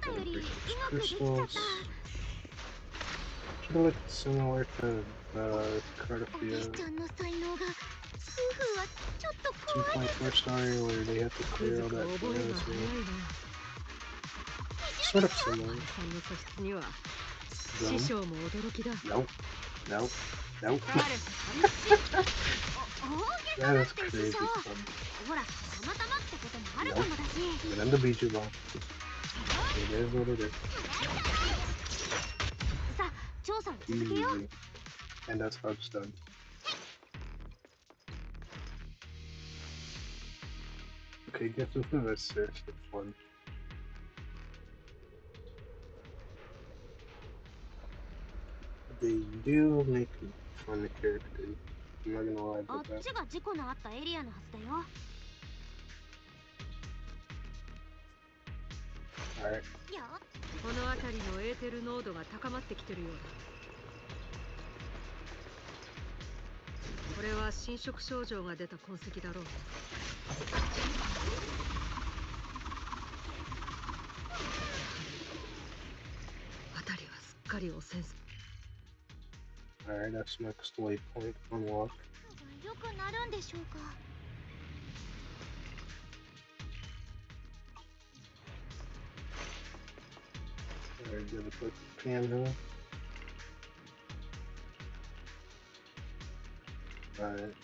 Speaker 9: たよりうまくできちゃった
Speaker 1: Should look similar to Cartafia
Speaker 4: ちゃんの才能が夫婦はちょっと怖い
Speaker 1: 2.4 story where they have to clear all that miasma. Sort of similar.
Speaker 5: さんの素質には師匠も驚きだ
Speaker 1: Nope. Nope. Nope.
Speaker 4: 大げさ
Speaker 1: That
Speaker 4: だっ
Speaker 1: is
Speaker 4: て師
Speaker 1: crazy
Speaker 4: 匠
Speaker 1: fun.
Speaker 4: ほらたまたまってこともあるかもだし
Speaker 1: And then the Bijou bomb. It is what it is.
Speaker 9: さあ調査を続けよう
Speaker 1: Easy. And that's how it's done. Okay, get this one. That's seriously fun. They do make fun characters. I'm not gonna lie
Speaker 9: あ
Speaker 1: about
Speaker 9: っ
Speaker 1: that.
Speaker 9: ちが事故のあったエリアのはずだよ
Speaker 1: Alright.
Speaker 5: この辺りのエーテル濃度が高まってきてるようだこれは侵食症状が出た痕跡だろう辺りはすっかり汚染
Speaker 1: Alright, that's next waypoint unlocked.
Speaker 4: よくなるんでしょうか
Speaker 1: Alright, gonna put Panho. Alright.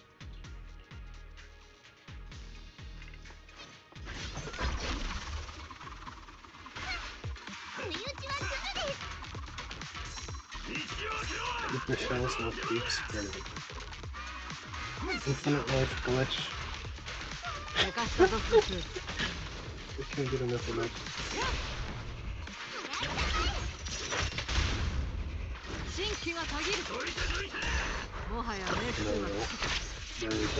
Speaker 1: Keep the shells and keep spinning. Infinite life glitch.
Speaker 5: 寝かしたぞ夫婦
Speaker 1: We can't get enough of that.
Speaker 5: 新規がたぎるもはやメフ
Speaker 1: No,
Speaker 5: は
Speaker 1: no. There we go.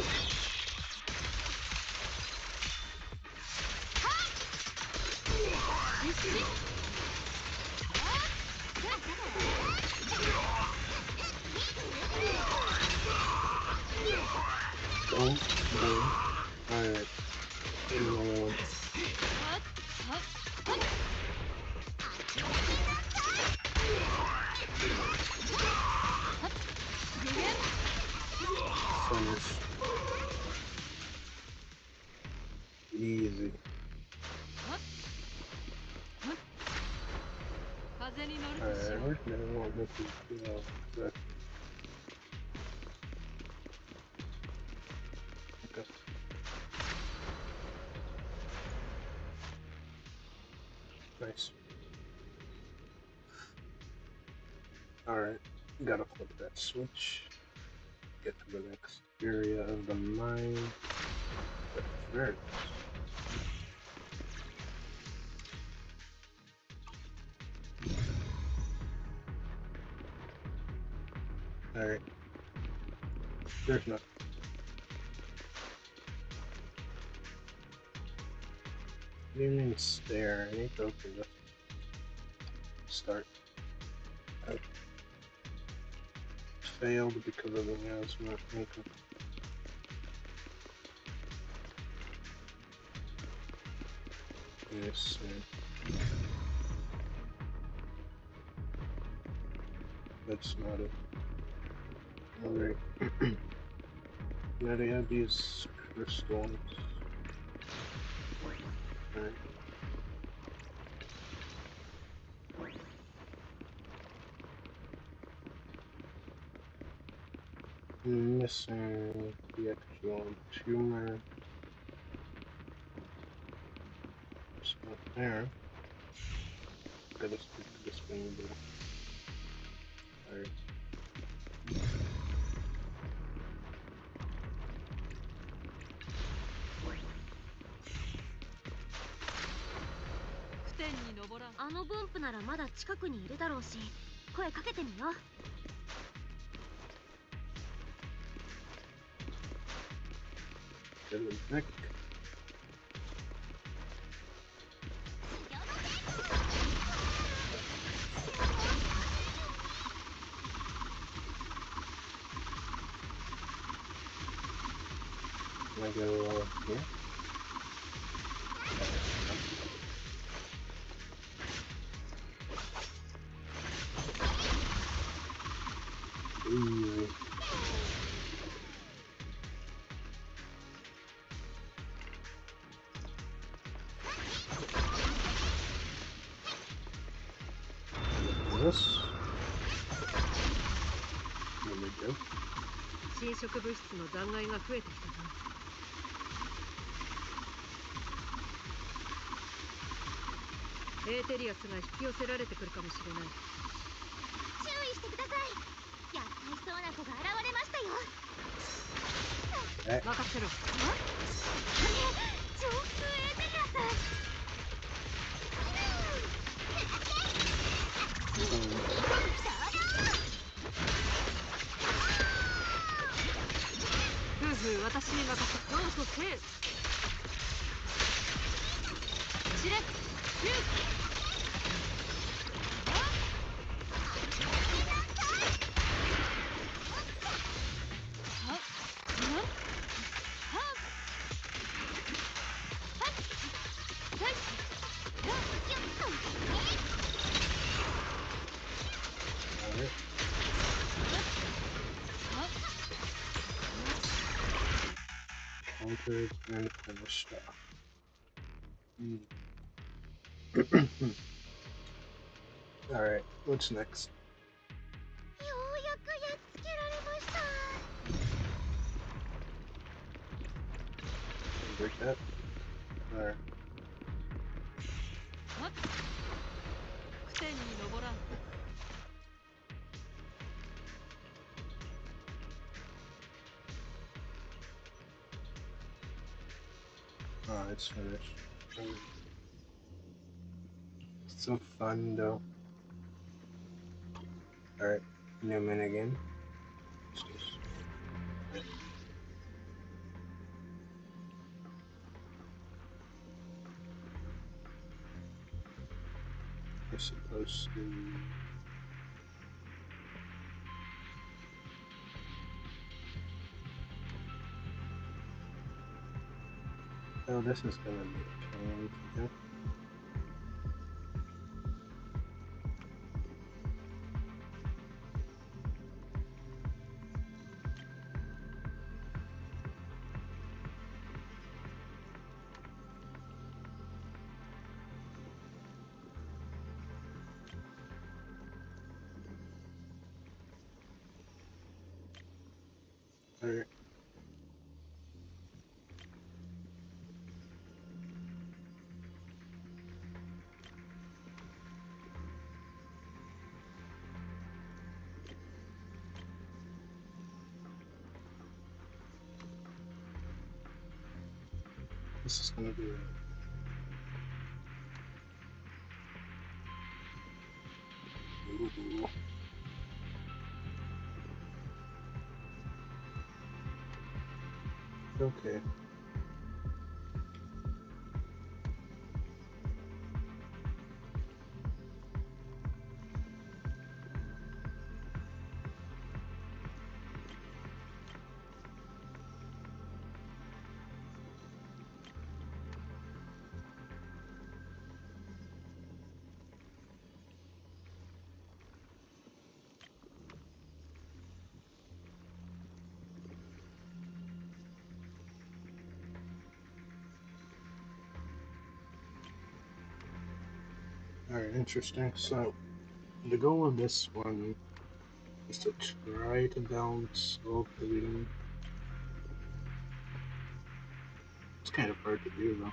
Speaker 1: Boom, boom. Alright. Here's another one. Finish. Easy.
Speaker 5: 風に乗るとし
Speaker 1: Alright,
Speaker 5: よう
Speaker 1: where did I want this to go? That Nice. Alright, gotta flip that switch. Get to the next area of the mine. There it is. Alright. There's nothing. What do you mean stare? I need to open this. Start. I failed because of the mouse not making. Yes. That's not it. Alright. Now they have these crystals. Alright. Missing the actual tumor. It's not there. Gotta stick to this window. Alright.
Speaker 9: あの分布ならまだ近くにいるだろうし、声かけてみよう。
Speaker 1: Neck. Can I go here? Easy. This. There we go.
Speaker 5: 侵食物質の残骸が増えてきたな。エーテリアスが引き寄せられてくるかもしれない。
Speaker 4: 注意してください。厄介そうな子が現れましたよ。
Speaker 5: 任せろ。
Speaker 4: 上空エーテリアス。
Speaker 5: 夫婦、私に任せ、どうぞせえ。知れ、シュー。
Speaker 1: Countered and finished off. Alright, what's next?
Speaker 4: ようやくやっつけられました。
Speaker 1: Break that? Alright.
Speaker 5: 苦戦に登らん。
Speaker 1: Oh, it's finished. It's so fun though. Alright, new minigame. We're supposed to. Oh, this is gonna be a pain to do. Alright. This is gonna be ooh. Okay. Alright, interesting. So, the goal of this one is to try to balance all three of them. It's kind of hard to do, though.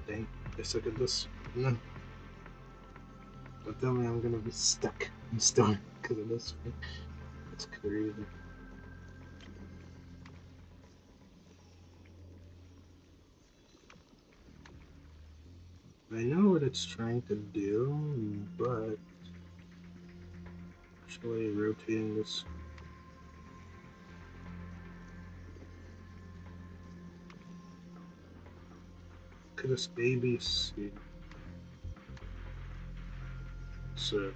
Speaker 1: Dang, I suck at this. No. But tell me I'm gonna be stuck in stone because of this thing. It's crazy. I know what it's trying to do, but actually rotating this. Could this ABC? So.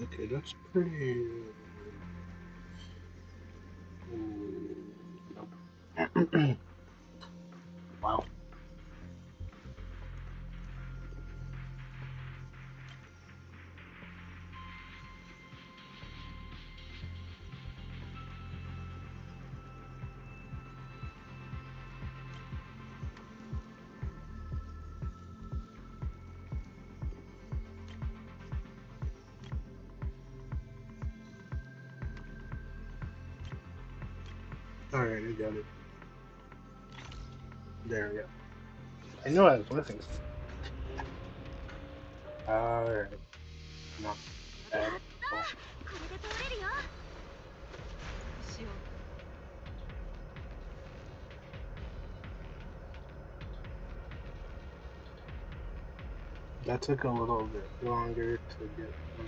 Speaker 1: Okay, that's pretty. Nope. Wow. Alright, I got it. There we go. I know I was missing something. Alright. Not bad. Cool. That took a little bit longer to get when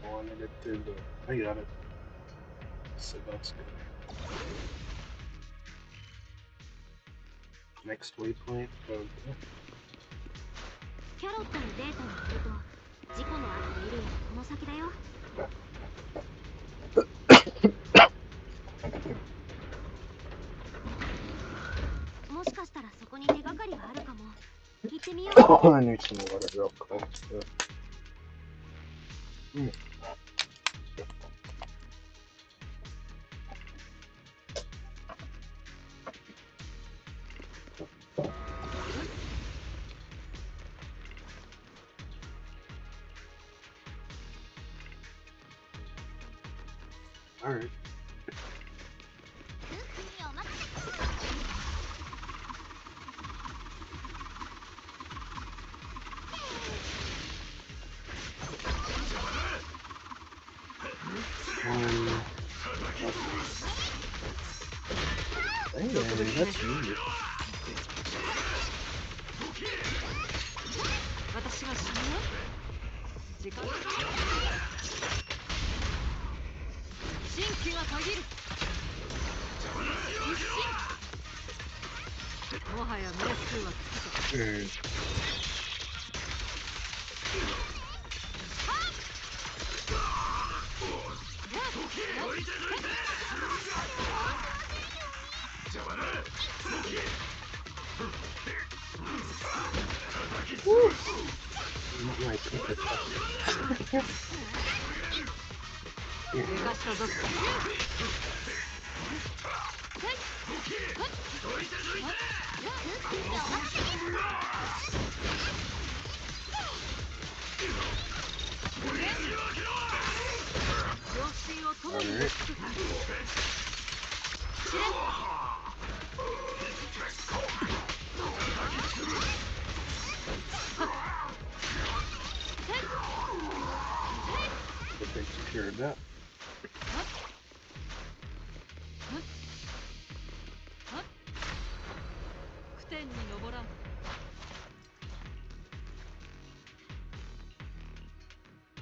Speaker 1: I wanted it to, but I got it. So that's good. Next waypoint. Okay.
Speaker 9: キャロットのデータによると事故のあったエリアはこの先だよ。もしかしたらそこに手がかりがあるかも。行ってみよう。
Speaker 1: Oh, I need some water real quick. Alright. Hey, that's you.
Speaker 5: 私が死ぬよ。時間。神経が限る。一心。もはや名数は尽きた。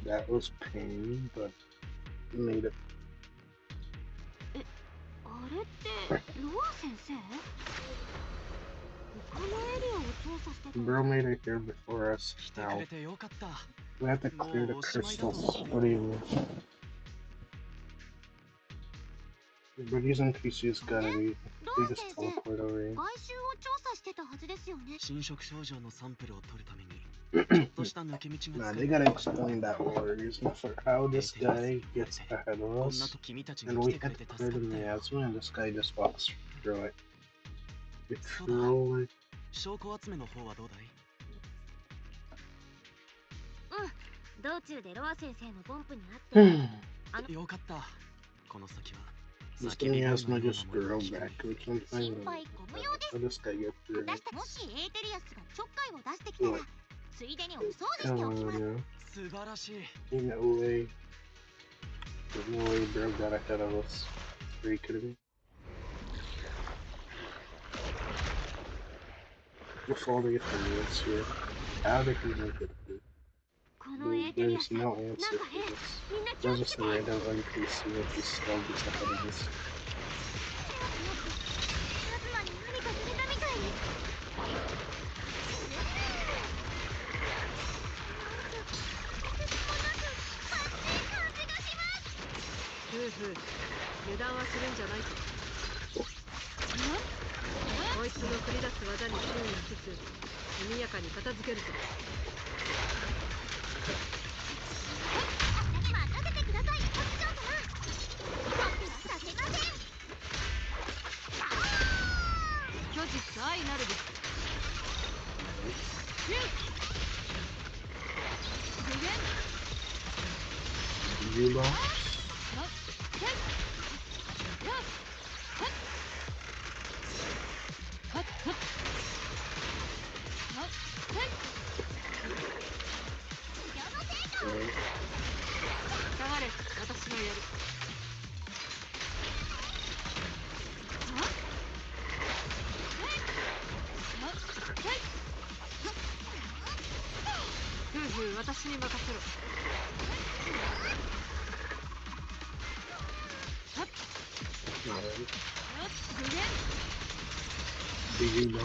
Speaker 1: That was pain, but made it.
Speaker 9: あれってロア先生？他のエリアを調査してた。
Speaker 1: Bro made it here before us. Now we have to clear the crystals. What do you mean? But using PC's gotta be. They just teleport over here.
Speaker 9: 外周を調査してたはずですよね。
Speaker 3: 侵食症状のサンプルを取るためにちょっとした抜け道が
Speaker 1: Nah, they gotta explain that more reason for how this guy gets ahead of us, and we had to clear the miasma, and this guy just walks through it. It's rolling.
Speaker 3: 証拠集めの方はどうだい？
Speaker 9: 道中でロア先生のポンプにあって、
Speaker 3: よかった。この先は
Speaker 1: This miasma just grow back or something.
Speaker 9: 心配ご無用です。
Speaker 1: How does this guy get through it?
Speaker 9: 私たちもしエーテリアスがちょっかいを出してきたら、ついでにお掃除しておきます。
Speaker 3: 素晴らしい。
Speaker 1: Ain't no way. There's no way bro got ahead of us. Are you kidding me? If all the affiliates here, how did he make it through? There's no answer to this. There's just a random NPC if he still gets ahead of us. WUWA. Do you know?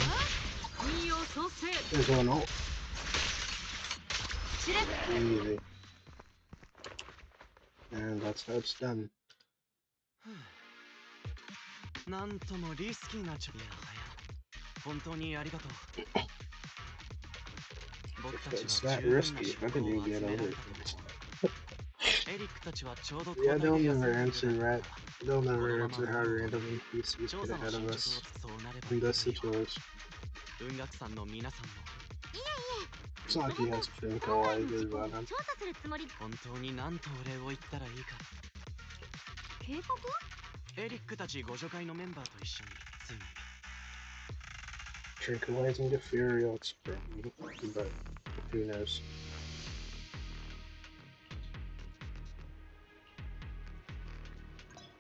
Speaker 1: There's one ult. Easy. And that's how it's done.
Speaker 3: なんともリスキーなチョビや本当にありがとう。
Speaker 1: If it's that risky, how did you get over it? Yeah, they'll never answer right. They'll never answer how random NPCs get ahead of us in this situation. It's not like he has tranquilizers on him.
Speaker 3: 本当に何とお礼を言ったらいいか。
Speaker 9: 計画？
Speaker 3: エリックたち互助会のメンバーと一緒についに。
Speaker 1: Tranquilizing the Furials from me, but who knows?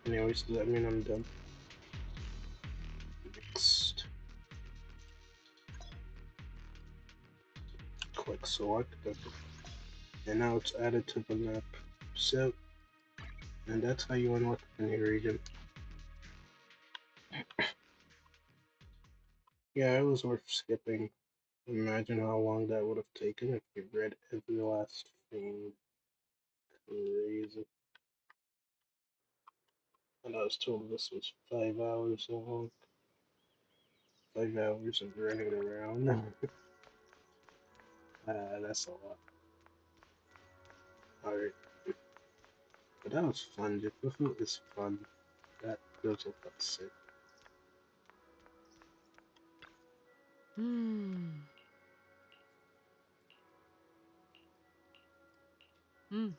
Speaker 1: Anyways, does that mean I'm done? Next. Click selected. And now it's added to the map. So, and that's how you unlock the new region. Yeah, it was worth skipping. Imagine how long that would have taken if we read every last thing. Crazy. And I was told this was 5 hours long. 5 hours of running around. That's a lot. Alright. But that was fun. Jifufu is fun. That goes without saying.
Speaker 5: Hmm.
Speaker 1: Mm-hmm.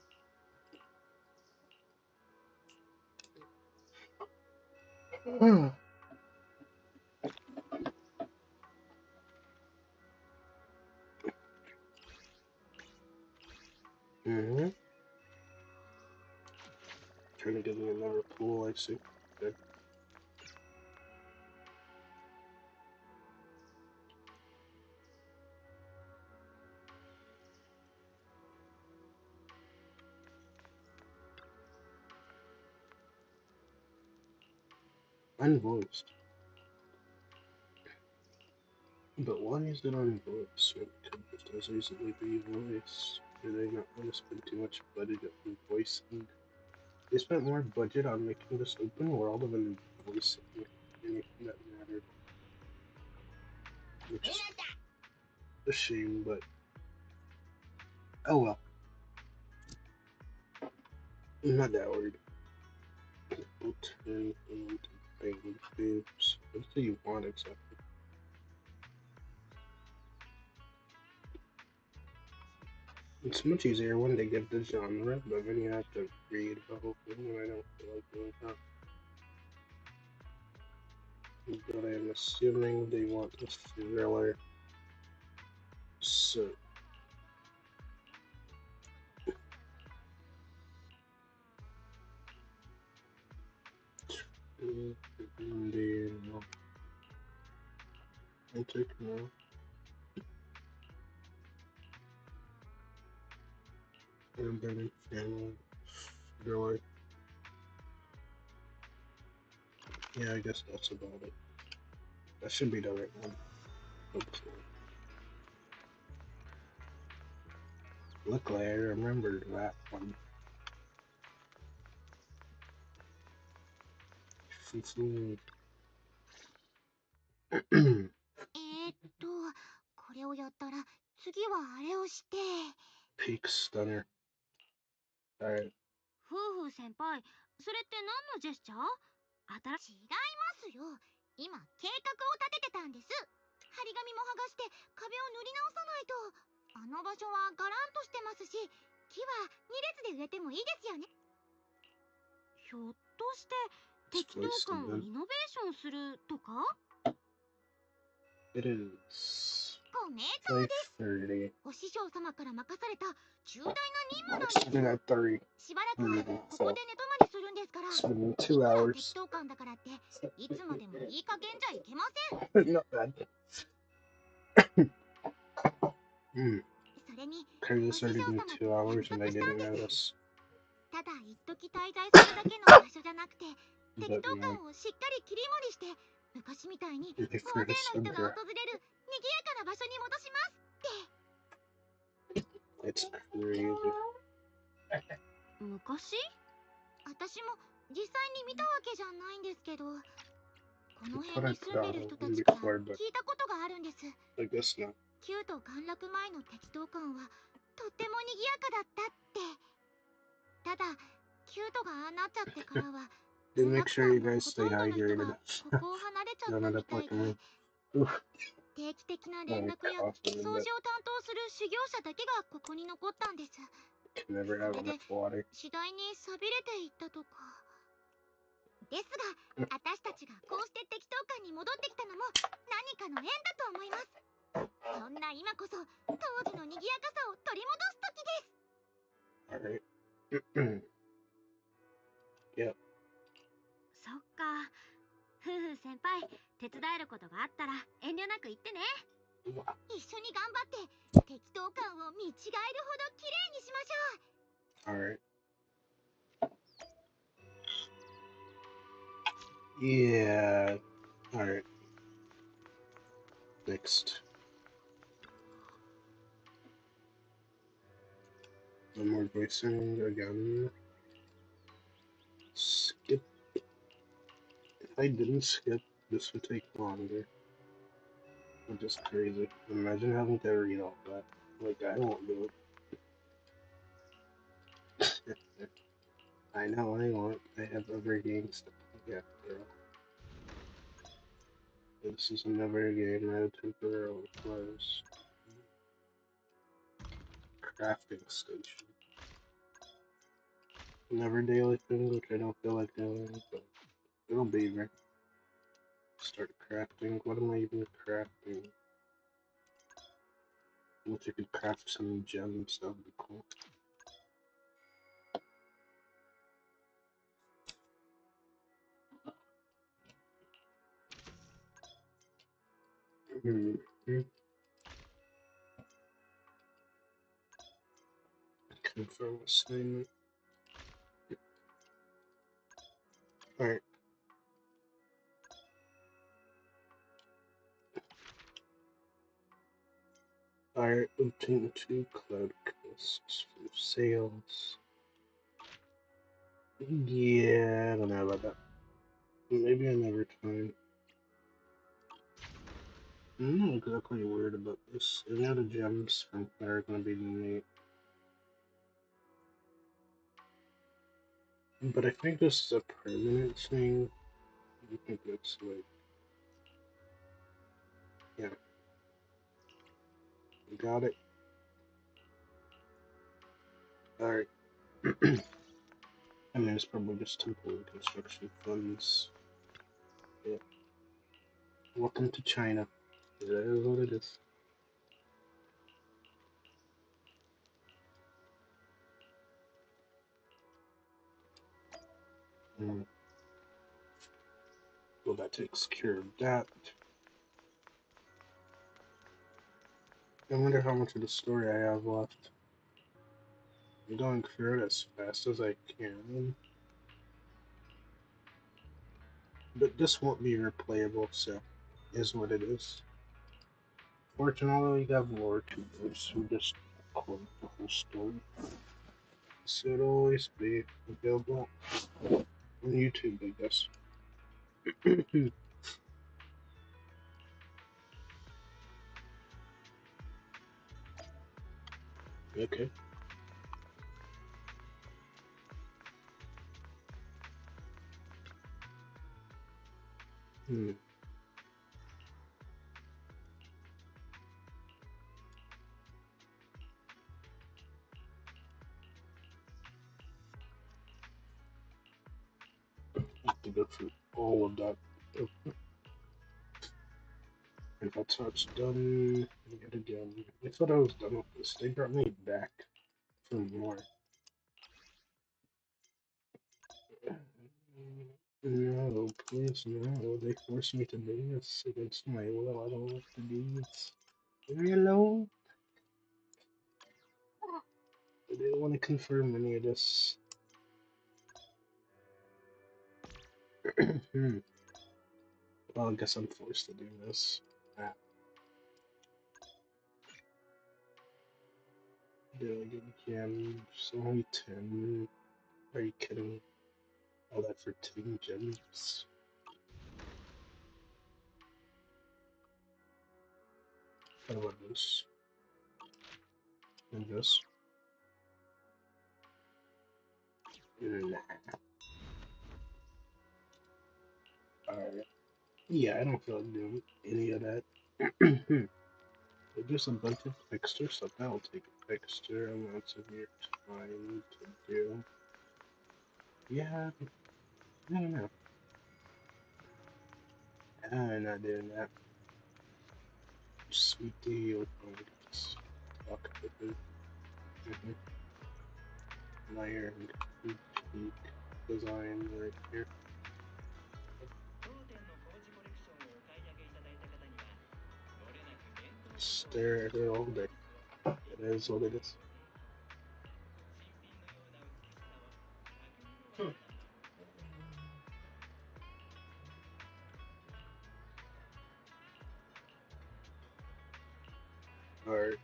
Speaker 1: Trying to get me another pool, I see. Good. Unvoiced. But why is it unvoiced? It could just as easily be voiced. Do they not want to spend too much budget on voicing? They spent more budget on making this open world than voicing anything that mattered. Which is a shame, but oh well. I'm not that worried. We'll turn into penguin boobs. What do you want exactly? It's much easier when they give the genre, but then you have to read the whole thing, and I don't feel like doing that. But I'm assuming they want a thriller. So. I'll take no. Urban family thriller. Yeah, I guess that's about it. That should be the right one. Hopefully. Luckily, I remembered that one. Peak stunner. Alright.
Speaker 9: 夫婦先輩、それって何のジェスチャー？
Speaker 4: 違いますよ。今計画を立ててたんです。張り紙も剥がして壁を塗り直さないと。あの場所はガランとしてますし、木は2列で植えてもいいですよね。
Speaker 9: ひょっとして適当感をリノベーションするとか？
Speaker 1: It is
Speaker 4: ご名答です。
Speaker 1: 5:30.
Speaker 4: お師匠様から任された重大な任務なんです。
Speaker 1: At 3.
Speaker 4: しばらくはここで寝泊まりするんですから。
Speaker 1: It's been
Speaker 4: いく
Speaker 1: 2
Speaker 4: ら
Speaker 1: hours.
Speaker 4: 適当感だからっていつまでもいい加減じゃいけません。
Speaker 1: Not bad.
Speaker 4: それに
Speaker 1: Crazy started in 2 hours and I didn't notice.
Speaker 4: ただ一時滞在するだけの場所じゃなくて、適当感をしっかり切り盛りして、昔みたいに大勢の人が訪れる賑やかな場所に戻しますって。
Speaker 1: It's crazy.
Speaker 9: 昔？
Speaker 4: 私も実際に見たわけじゃないんですけど、この辺に住んでる人たちから聞いたことがあるんです。
Speaker 1: I guess not.
Speaker 4: キュート陥落前の適当感はとっても賑やかだったって。ただキュートがああなっちゃってからは
Speaker 1: Then make sure you guys stay hydrated.
Speaker 4: ここを離れちゃったみたいで、定期的な連絡や掃除を担当する修行者だけがここに残ったんです。それで次第に錆びれていったとか。ですが私たちがこうして適当感に戻ってきたのも何かの縁だと思います。そんな今こそ当時の賑やかさを取り戻す時です。
Speaker 1: Alright. Yep.
Speaker 9: そっか。夫婦先輩、手伝えることがあったら遠慮なく言ってね。
Speaker 4: 一緒に頑張って適当感を見違えるほど綺麗にしましょう。
Speaker 1: Alright. Yeah. Alright. Next. No more voicing again. Skip. If I didn't skip, this would take longer. Which is crazy. Imagine having to read all that. Like, I won't do it. I know I won't. I have other games to play after all. This is another game I temporarily closed. Crafting station. Another daily thing which I don't feel like doing, but it'll be there. Start crafting. What am I even crafting? Wish I could craft some gems, that would be cool. Confirm assignment. Alright. Alright, obtain 2 cloud quests for sales. Yeah, I don't know about that. Maybe another time. I'm not exactly worried about this. I know the gems from there are gonna be neat. But I think this is a permanent thing. I think that's like, yeah. Got it. Alright. I mean, it's probably just temporary construction funds. Yeah. Welcome to China. That is what it is. Well, that takes care of that. I wonder how much of the story I have left. I'm going through it as fast as I can. But this won't be replayable, so is what it is. Fortunately, we have lore tutors who just quote the whole story. So it'll always be available on YouTube, I guess. Okay. I have to go through all of that. And that's how it's done yet again. I thought I was done with this. They brought me back for more. No, please no. They forced me to do this against my will. I don't like to do this. Leave me alone. I didn't want to confirm any of this. Well, I guess I'm forced to do this. Did I get gems? Only 10. Are you kidding? All that for 10 gems? How about this? And this? Nah. Alright. Yeah, I don't feel like doing any of that. Just a bunch of extra stuff. That'll take extra amounts of your time to do. Yeah, I don't know. I'm not doing that. Sweet deal. Just talk open. Layer and boutique design right here. Stare at it all day. It is what it is. Alright.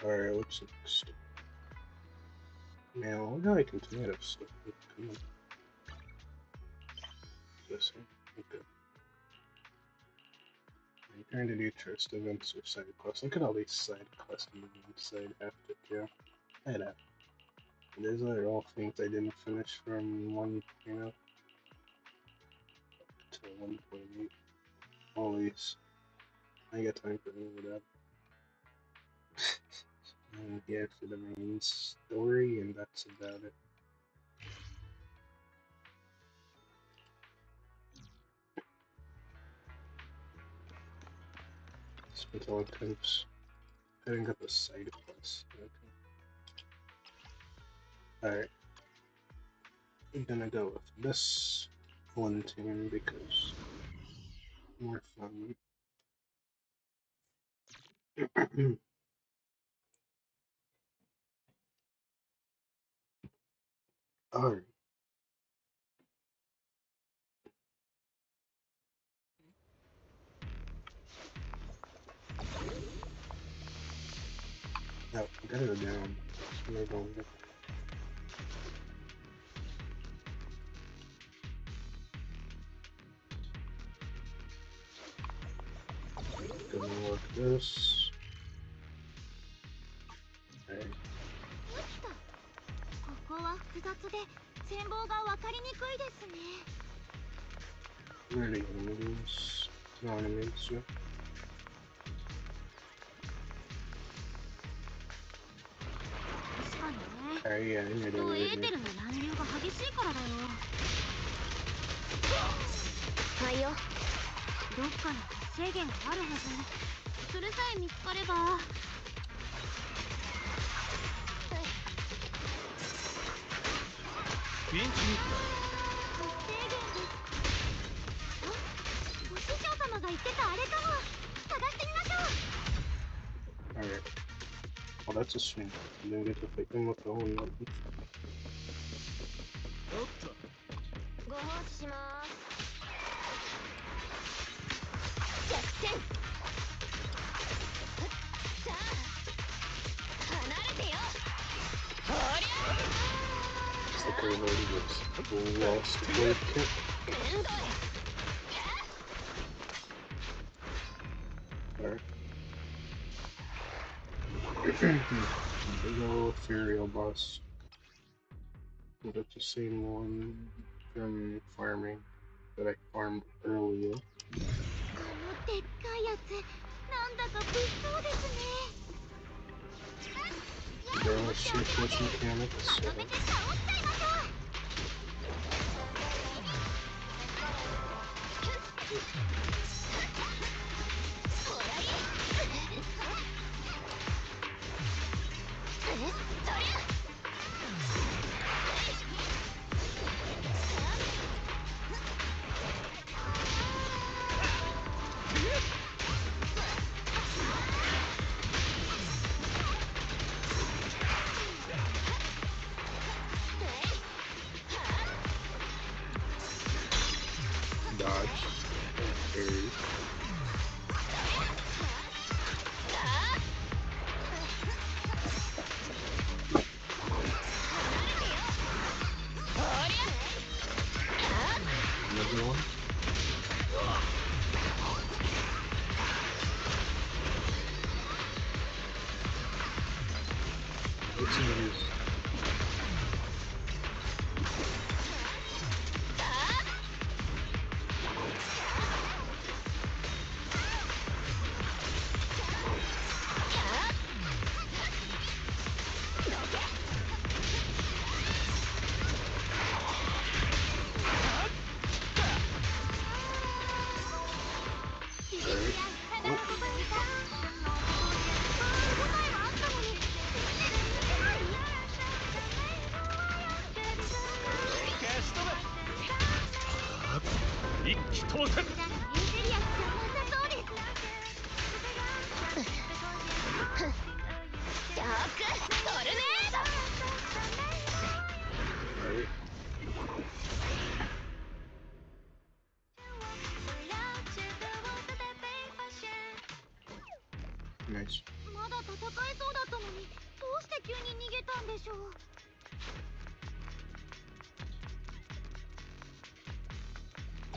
Speaker 1: Alright, what's next? Man, what do I continue to stuff? Come on. This one. Okay. You trying to do trust events or side quests. Look at all these side quests on the side after, yeah. Hey that. These are all things I didn't finish from 1.0 to 1.8. All these. I got time for any of that. And yeah, for the main story, and that's about it. Spent all time setting up a side quest. Okay. Alright. We're gonna go with this one team because more fun. Alright. No, I gotta go down. I'm not going there. Gonna work this. Alright.
Speaker 4: ここは複雑で戦望が分かりにくいですね。
Speaker 1: Where are the enemies? No enemies, yeah.
Speaker 9: 確かにね。
Speaker 1: Alright, yeah, I need
Speaker 9: きっとエー
Speaker 1: to
Speaker 9: テルの乱流が激しいからだよ。
Speaker 4: はいよ。
Speaker 9: どっかに制限があるはず。それさえ見つかれば。
Speaker 8: ピンチに。
Speaker 4: 制限です。あ、お師匠様が言ってたあれかも。探してみましょう。
Speaker 1: Alright. Oh, that's a swing. You didn't get to fight them with the whole button.
Speaker 8: おっと。
Speaker 4: ご奉仕します。逆転。さあ、離れてよ。おりゃ。
Speaker 1: It's like I already lost the blade kick. Alright. Big ol' ethereal boss. But it's the same one from farming that I farmed earlier.
Speaker 4: このでっかいやつ、なんだか物騒ですね。
Speaker 1: There are shapeless mechanics.
Speaker 4: まとめて倒しちゃいましょう。
Speaker 1: Dodge. Parry. Another one. What's in these? Nice.
Speaker 4: まだ戦えそうだったのにどうして急に逃げたんでしょう。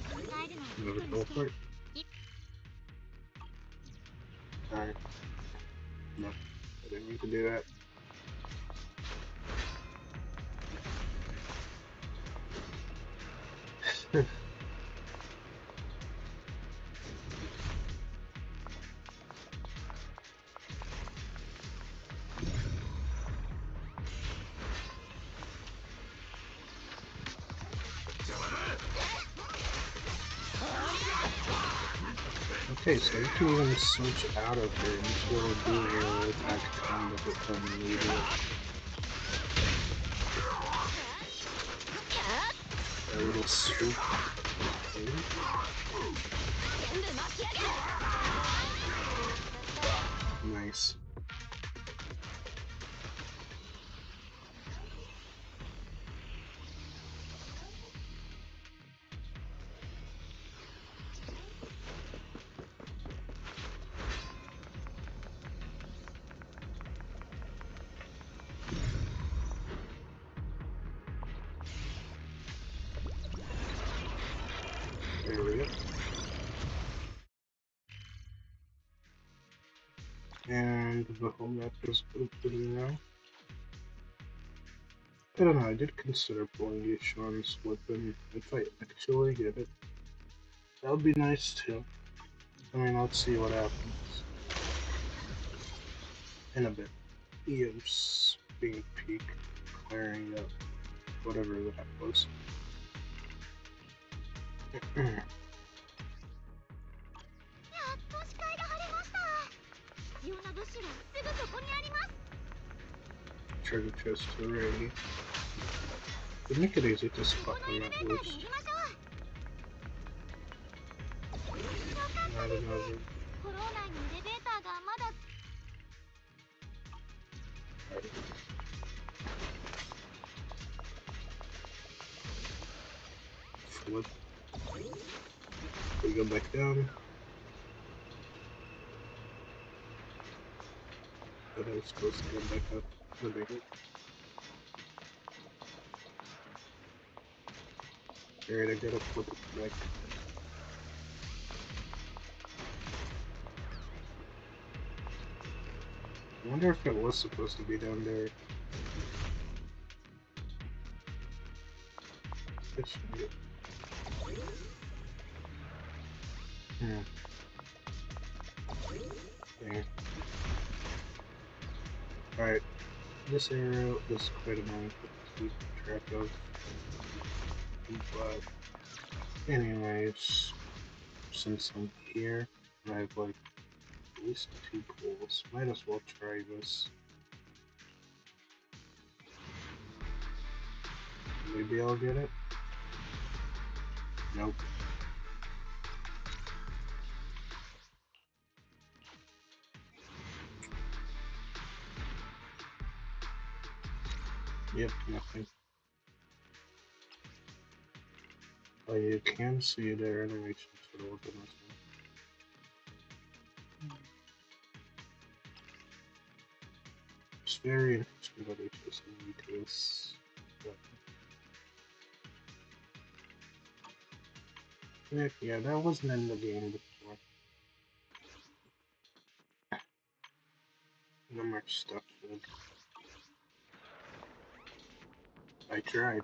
Speaker 4: 考えるのを楽にして。
Speaker 1: Alright. No, I didn't mean to do that. Okay, so you can even switch out of here and still do your attack combo with them immediately. A little swoop. Nice. There we go. And the whole map is open now. I don't know, I did consider pulling Yishuan's weapon if I actually get it. That would be nice too. I mean, let's see what happens. In a bit. EOS being peak, clearing up whatever that was.
Speaker 4: 必要な物資はすぐそこにあります。
Speaker 1: Treasure chest already. Would make it easy to spot them at least. Not another. Flip. We go back down. But I was supposed to go back up. No big deal. Alright, I gotta flip it back. I wonder if it was supposed to be down there. It's good. Yeah. There. Alright. This arrow is quite annoying to keep track of. But anyways, since I'm here, I have like at least 2 pulls. Might as well try this. Maybe I'll get it. Nope. Yep, nothing. Oh, you can see their animations for the weapon as well. It's very interesting that they chose to make this. Yeah, that wasn't in the game before. No much stuff. I tried.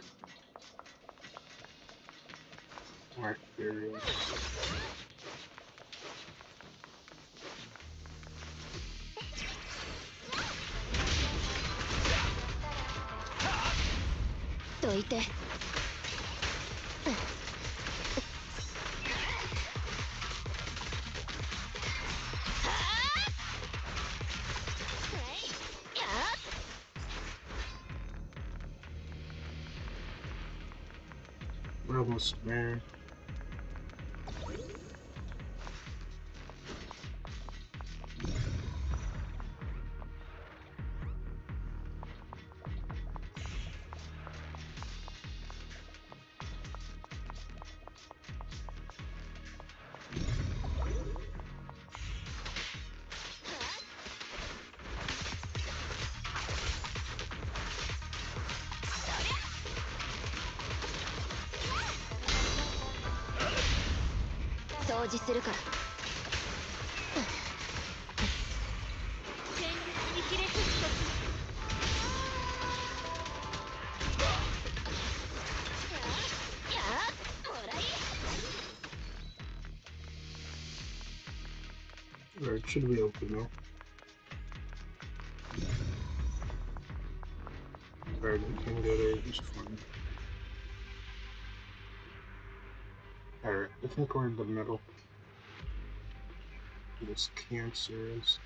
Speaker 1: Mark Burials. We're almost there.
Speaker 4: 表示するから。
Speaker 9: 戦術にひれ伏すとき。
Speaker 1: Alright, it should be open now. Alright, we can go there just fine. Alright, I think we're in the middle. This cancer is.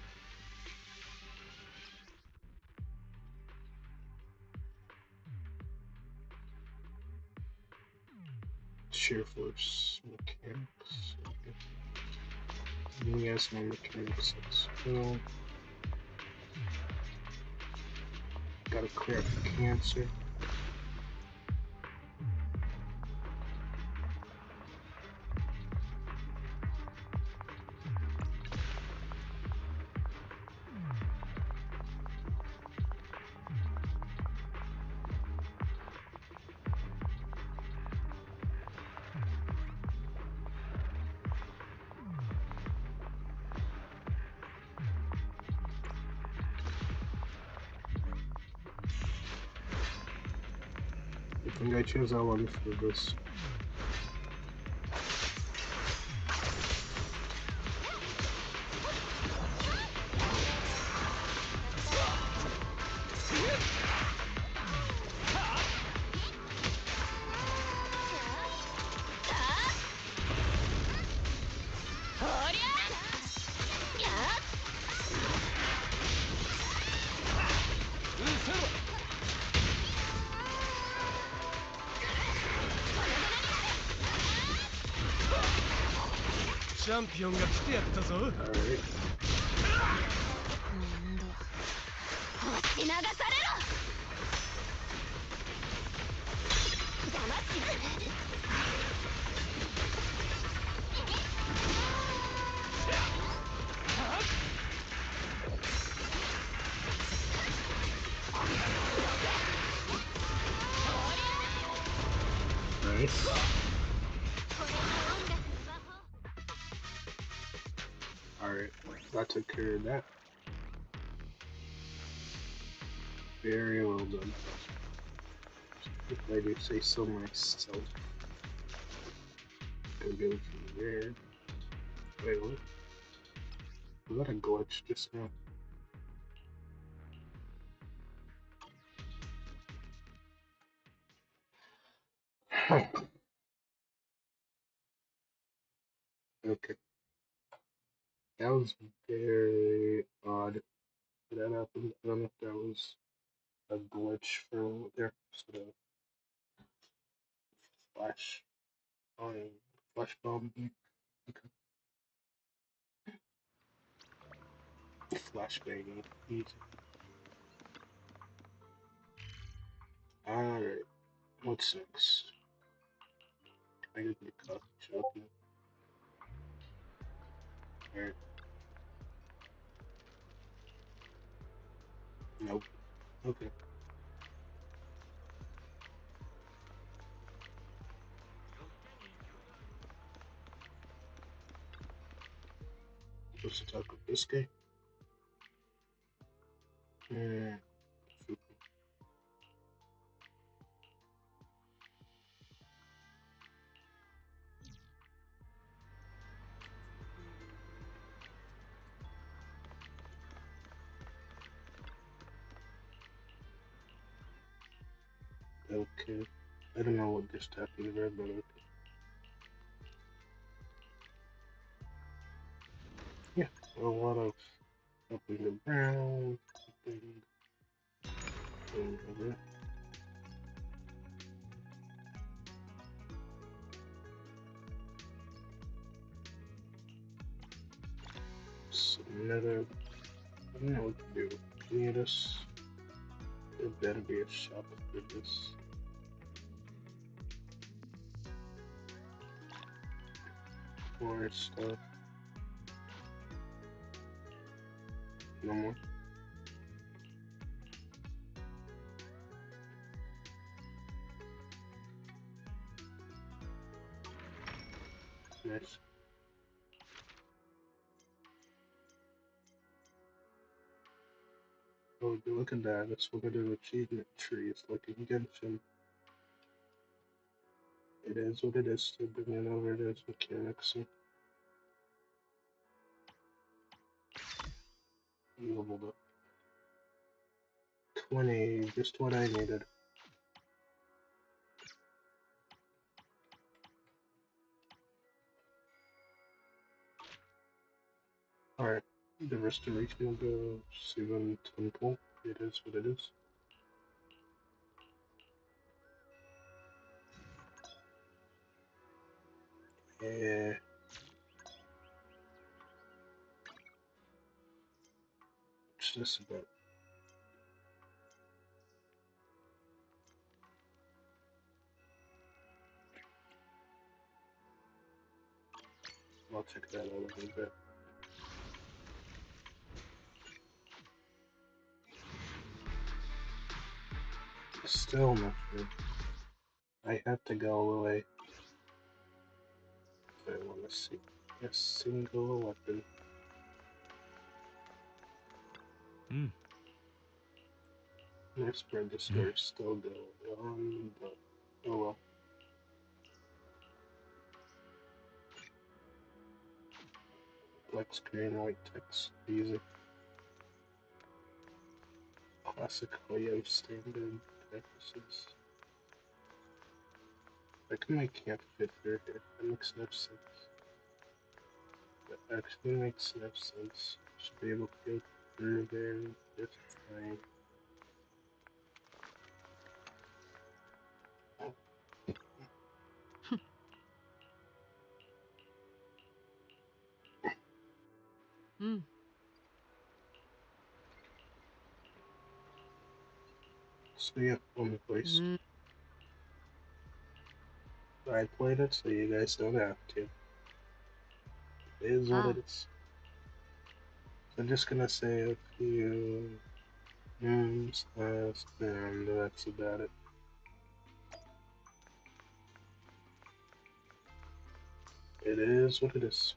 Speaker 1: Sheer force mechanics. Okay. Yes, no mechanics. Well, gotta clear up the cancer. I think I chose that one for this.
Speaker 8: チャンピオンが来てやったぞ。
Speaker 1: Alright.
Speaker 4: 押し流されろ。黙って
Speaker 1: Nice. Alright, that took care of that. Very well done. If I do say so myself. Go from there. Wait, what? Was that a glitch just now? Okay. That was very odd. That happened. I don't know if that was a glitch for there. Sort of flash on flash bomb here. Okay. Flashbang easy. Alright. What's next? I get the coffee shop now. Alright. Nope. Okay. Supposed to talk with this guy? Yeah. Okay. I don't know what just happened there, but okay. Yeah, a lot of upping the brown, upping over. So another, I don't know what to do. Near this, there better be a shop for this. More stuff. No more. Nice. Oh, look at that. That's one of the achievement trees, like in Genshin. It is what it is, to bring it over those mechanics. Leveled up. 20, just what I needed. Alright, the restoration of the Sivan Temple. It is what it is. Yeah. What's this about? I'll check that out a little bit. Still nothing. I have to go away if I want to see a single weapon. My spread the story still going on, but oh well. Black screen, white text, easy. Classic Hoyo standard practices. I can make camp fit through here. That makes no sense. That actually makes no sense. Should be able to go through there just fine. So yeah, one place. I played it, so you guys don't have to. It is what it is. So I'm just gonna say a few names last, and that's about it. It is what it is.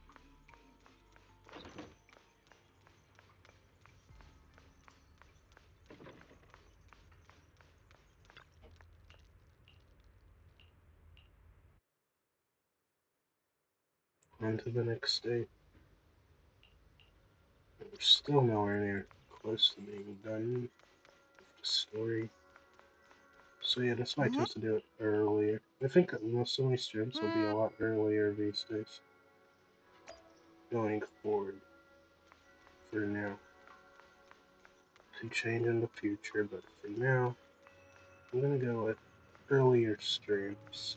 Speaker 1: On to the next day. We're still nowhere near close to being done with the story. So yeah, that's why I chose to do it earlier. I think most of my streams will be a lot earlier these days. Going forward. For now. Could change in the future, but for now, I'm gonna go with earlier streams.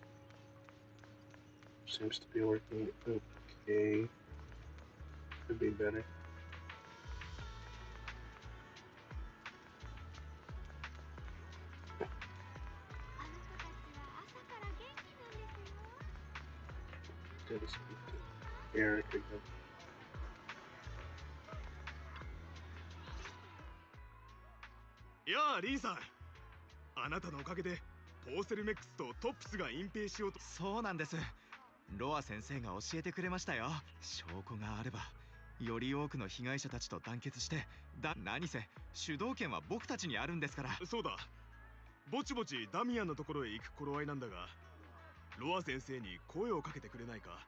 Speaker 1: Seems to be working okay. Could be better. Gotta speak to Eric again.
Speaker 6: やあリンさん、あなたのおかげでポーセルメックスとトップスが隠蔽しようと。
Speaker 12: そうなんです。ロア先生が教えてくれましたよ。証拠があればより多くの被害者たちと団結して何せ主導権は僕たちにあるんですから。
Speaker 6: そうだ、ぼちぼちダミアンのところへ行く頃合いなんだが、ロア先生に声をかけてくれないか。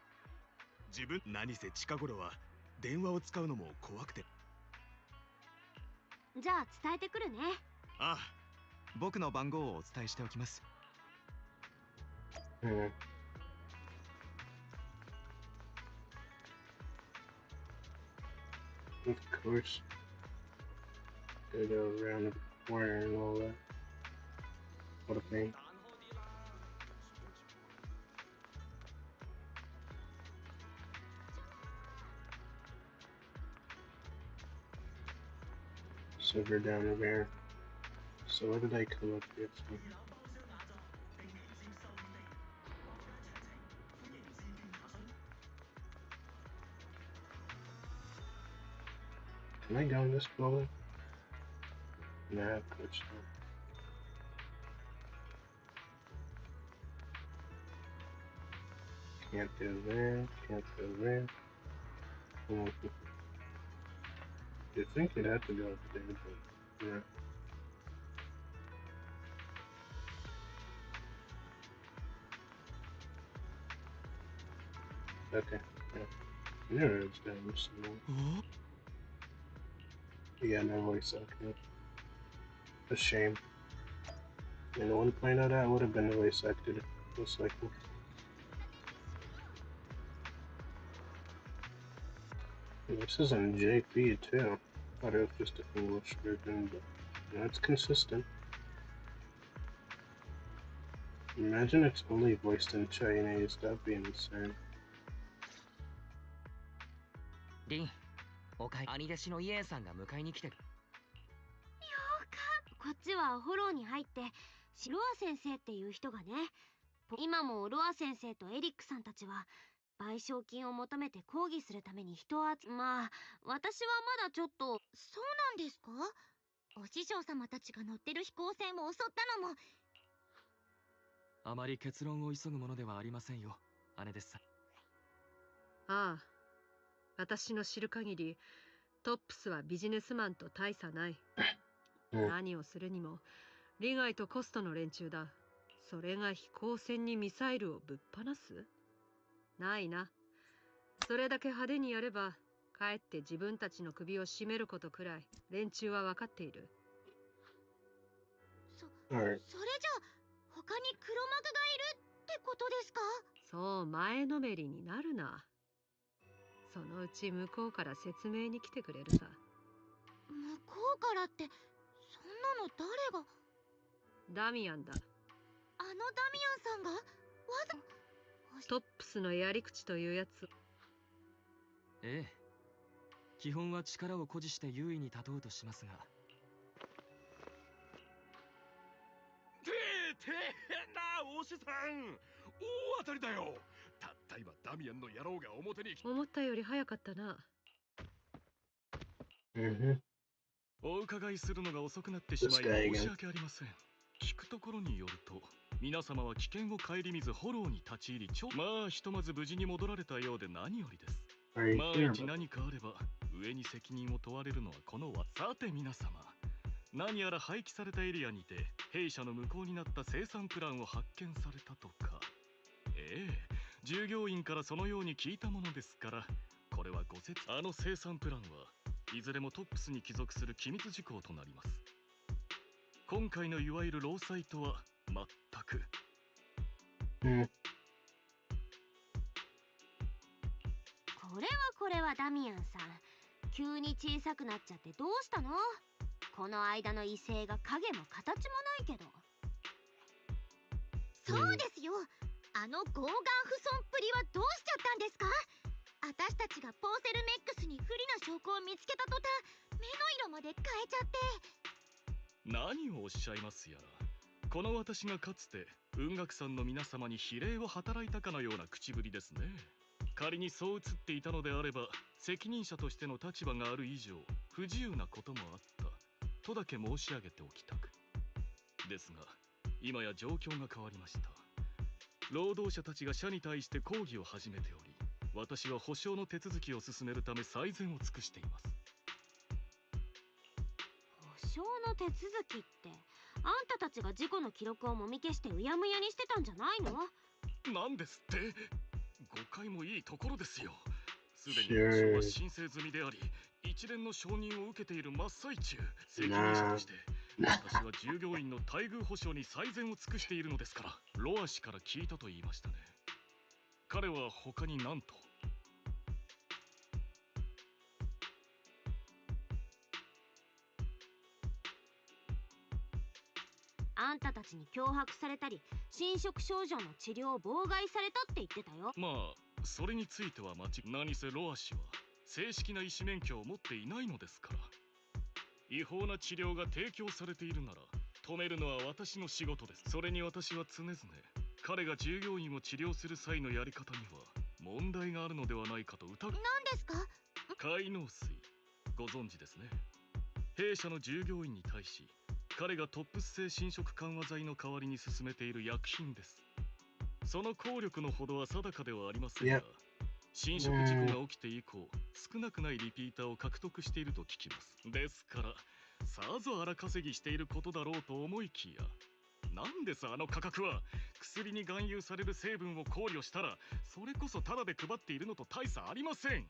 Speaker 6: 自分何せ近頃は電話を使うのも怖くて。
Speaker 9: じゃあ伝えてくるね。
Speaker 6: ああ、
Speaker 12: 僕の番号をお伝えしておきます。
Speaker 1: Of course. Gotta go around the corner and all that. What a pain. So we're down there. So what did I come up here from? Can I go in this building? Nah, of course not. Can't go there, can't go there. You'd think you'd have to go up there, but Yeah. Okay. Yeah. Narrow's down some. Yeah, no voice acting. A shame. And 1.0 that would have been voice acted, most likely. And this is in JP too. Thought it was just an English version, but it's consistent. Imagine it's only voiced in Chinese, that'd be insane.
Speaker 3: リン、おかえり。兄弟子のイエンさんが迎えに来てる。
Speaker 9: こっちはフォローに入ってロア先生っていう人がね、今もロア先生とエリックさんたちは賠償金を求めて抗議するために人をまあ私はまだちょっと。
Speaker 4: そうなんですか？お師匠様たちが乗ってる飛行船を襲ったのも。
Speaker 3: あまり結論を急ぐものではありませんよ、姉ですさ。
Speaker 5: ああ、私の知る限りトップスはビジネスマンと大差ない。何をするにも利害とコストの連中だ。それが飛行船にミサイルをぶっ放す？ないな。それだけ派手にやればかえって自分たちの首を絞めることくらい連中は分かっている。
Speaker 4: それじゃあ他に黒幕がいるってことですか？
Speaker 5: そう前のめりになるな。そのうち向こうから説明に来てくれるさ。
Speaker 4: 向こうからってそんなの誰が？
Speaker 5: ダミアンだ。
Speaker 4: あのダミアンさんが？
Speaker 5: トップスのやり口というやつ。
Speaker 3: ええ、基本は力を誇示して優位に立とうとしますが。
Speaker 10: てえなおしさん、大当たりだよ。たった今ダミアンの野郎が表に。
Speaker 5: 思ったより早かったな。
Speaker 7: お伺いするのが遅くなってしまい申し訳ありません。聞くところによると、皆様は危険を顧みずフォローに立ち入り、まあひとまず無事に戻られたようで何よりです。万一何かあれば上に責任を問われるのはこのさて皆様、何やら廃棄されたエリアにて弊社の無効になった生産プランを発見されたとか。ええ、従業員からそのように聞いたものですから、これはご説。あの生産プランはいずれもトップスに帰属する機密事項となります。今回のいわゆる労災とは全く。
Speaker 9: これはダミアンさん、急に小さくなっちゃってどうしたの？この間の異性が影も形もないけど。
Speaker 4: そうですよ。あのゴーガン不損っぷりはどうしちゃったんですか？私たちがポーセルメックスに不利な証拠を見つけた途端、目の色まで変えちゃって。
Speaker 7: 何をおっしゃいますやら。この私がかつて雲岳さんの皆様に非礼を働いたかのような口ぶりですね。仮にそう映っていたのであれば、責任者としての立場がある以上不自由なこともあったとだけ申し上げておきたく。ですが今や状況が変わりました。労働者たちが社に対して抗議を始めており、私は保証の手続きを進めるため最善を尽くしています。
Speaker 9: 保証の手続きって、あんたたちが事故の記録をもみ消してうやむやにしてたんじゃないの？
Speaker 7: なんですって？誤解もいいところですよ。すでに保証は申請済みであり、一連の承認を受けている真っ最中。責任者として私は従業員の待遇保障に最善を尽くしているのですから。ロア氏から聞いたと言いましたね。彼は他に何と？
Speaker 9: あんたたちに脅迫されたり、侵食症状の治療を妨害されたって言ってたよ。
Speaker 7: まあそれについては何せロア氏は正式な医師免許を持っていないのですから。違法な治療が提供されているなら止めるのは私の仕事です。それに私は常々彼が従業員を治療する際のやり方には問題があるのではないかと疑う。
Speaker 4: 何ですか？
Speaker 7: 海農水、ご存知ですね。弊社の従業員に対し彼がトップス性侵食緩和剤の代わりに進めている薬品です。その効力のほどは定かではありませんが、侵食事故が起きて以降少なくないリピーターを獲得していると聞きます。ですからさぞ荒稼ぎしていることだろうと思いきや、なんですあの価格は。薬に含有される成分を考慮したら、それこそタダで配っているのと大差ありません。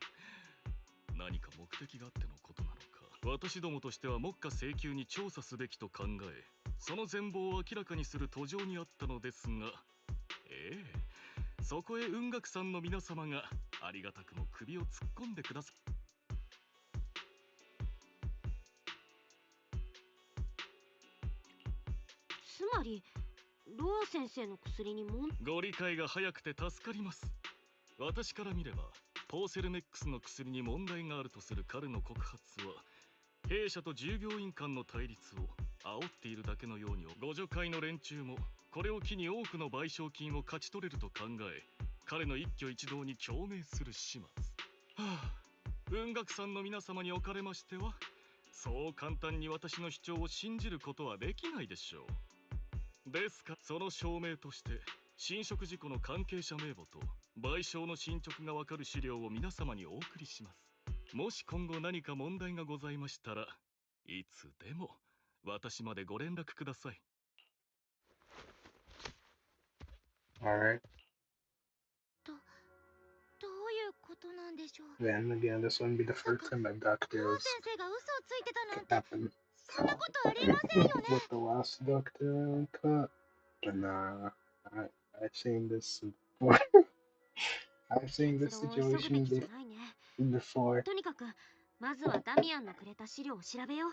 Speaker 7: 何か目的があってのことなのか、私どもとしては目下請求に調査すべきと考え、その全貌を明らかにする途上にあったのですが、そこへ雲岳さんの皆様がありがたくも首を突っ込んでください。
Speaker 9: つまりロア先生の薬に
Speaker 7: ご理解が早くて助かります。私から見ればポーセルメックスの薬に問題があるとする彼の告発は、弊社と従業員間の対立を煽っているだけのように、ご助会の連中もこれを機に多くの賠償金を勝ち取れると考え、彼の一挙一動に共鳴する始末。雲岳さんの皆様におかれましては、そう簡単に私の主張を信じることはできないでしょう。ですから、その証明として侵食事故の関係者名簿と賠償の進捗がわかる資料を皆様にお送りします。もし今後何か問題がございましたら、いつでも私までご連絡ください。
Speaker 1: Alright.
Speaker 4: どういうことなんでしょう。
Speaker 1: Then again, this wouldn't be the first time that
Speaker 4: ロア
Speaker 1: doctor
Speaker 4: 先
Speaker 1: has
Speaker 4: 生が嘘をついてたなんて
Speaker 1: happened
Speaker 4: そんなことありえませんよね。
Speaker 1: with the last doctor I cut. But nah, I've seen this before. I've seen this
Speaker 9: 結論を急ぐべ
Speaker 1: situation
Speaker 9: きじゃないね。
Speaker 1: before.
Speaker 9: とにかくまずはダミアンのくれた資料を調べよう。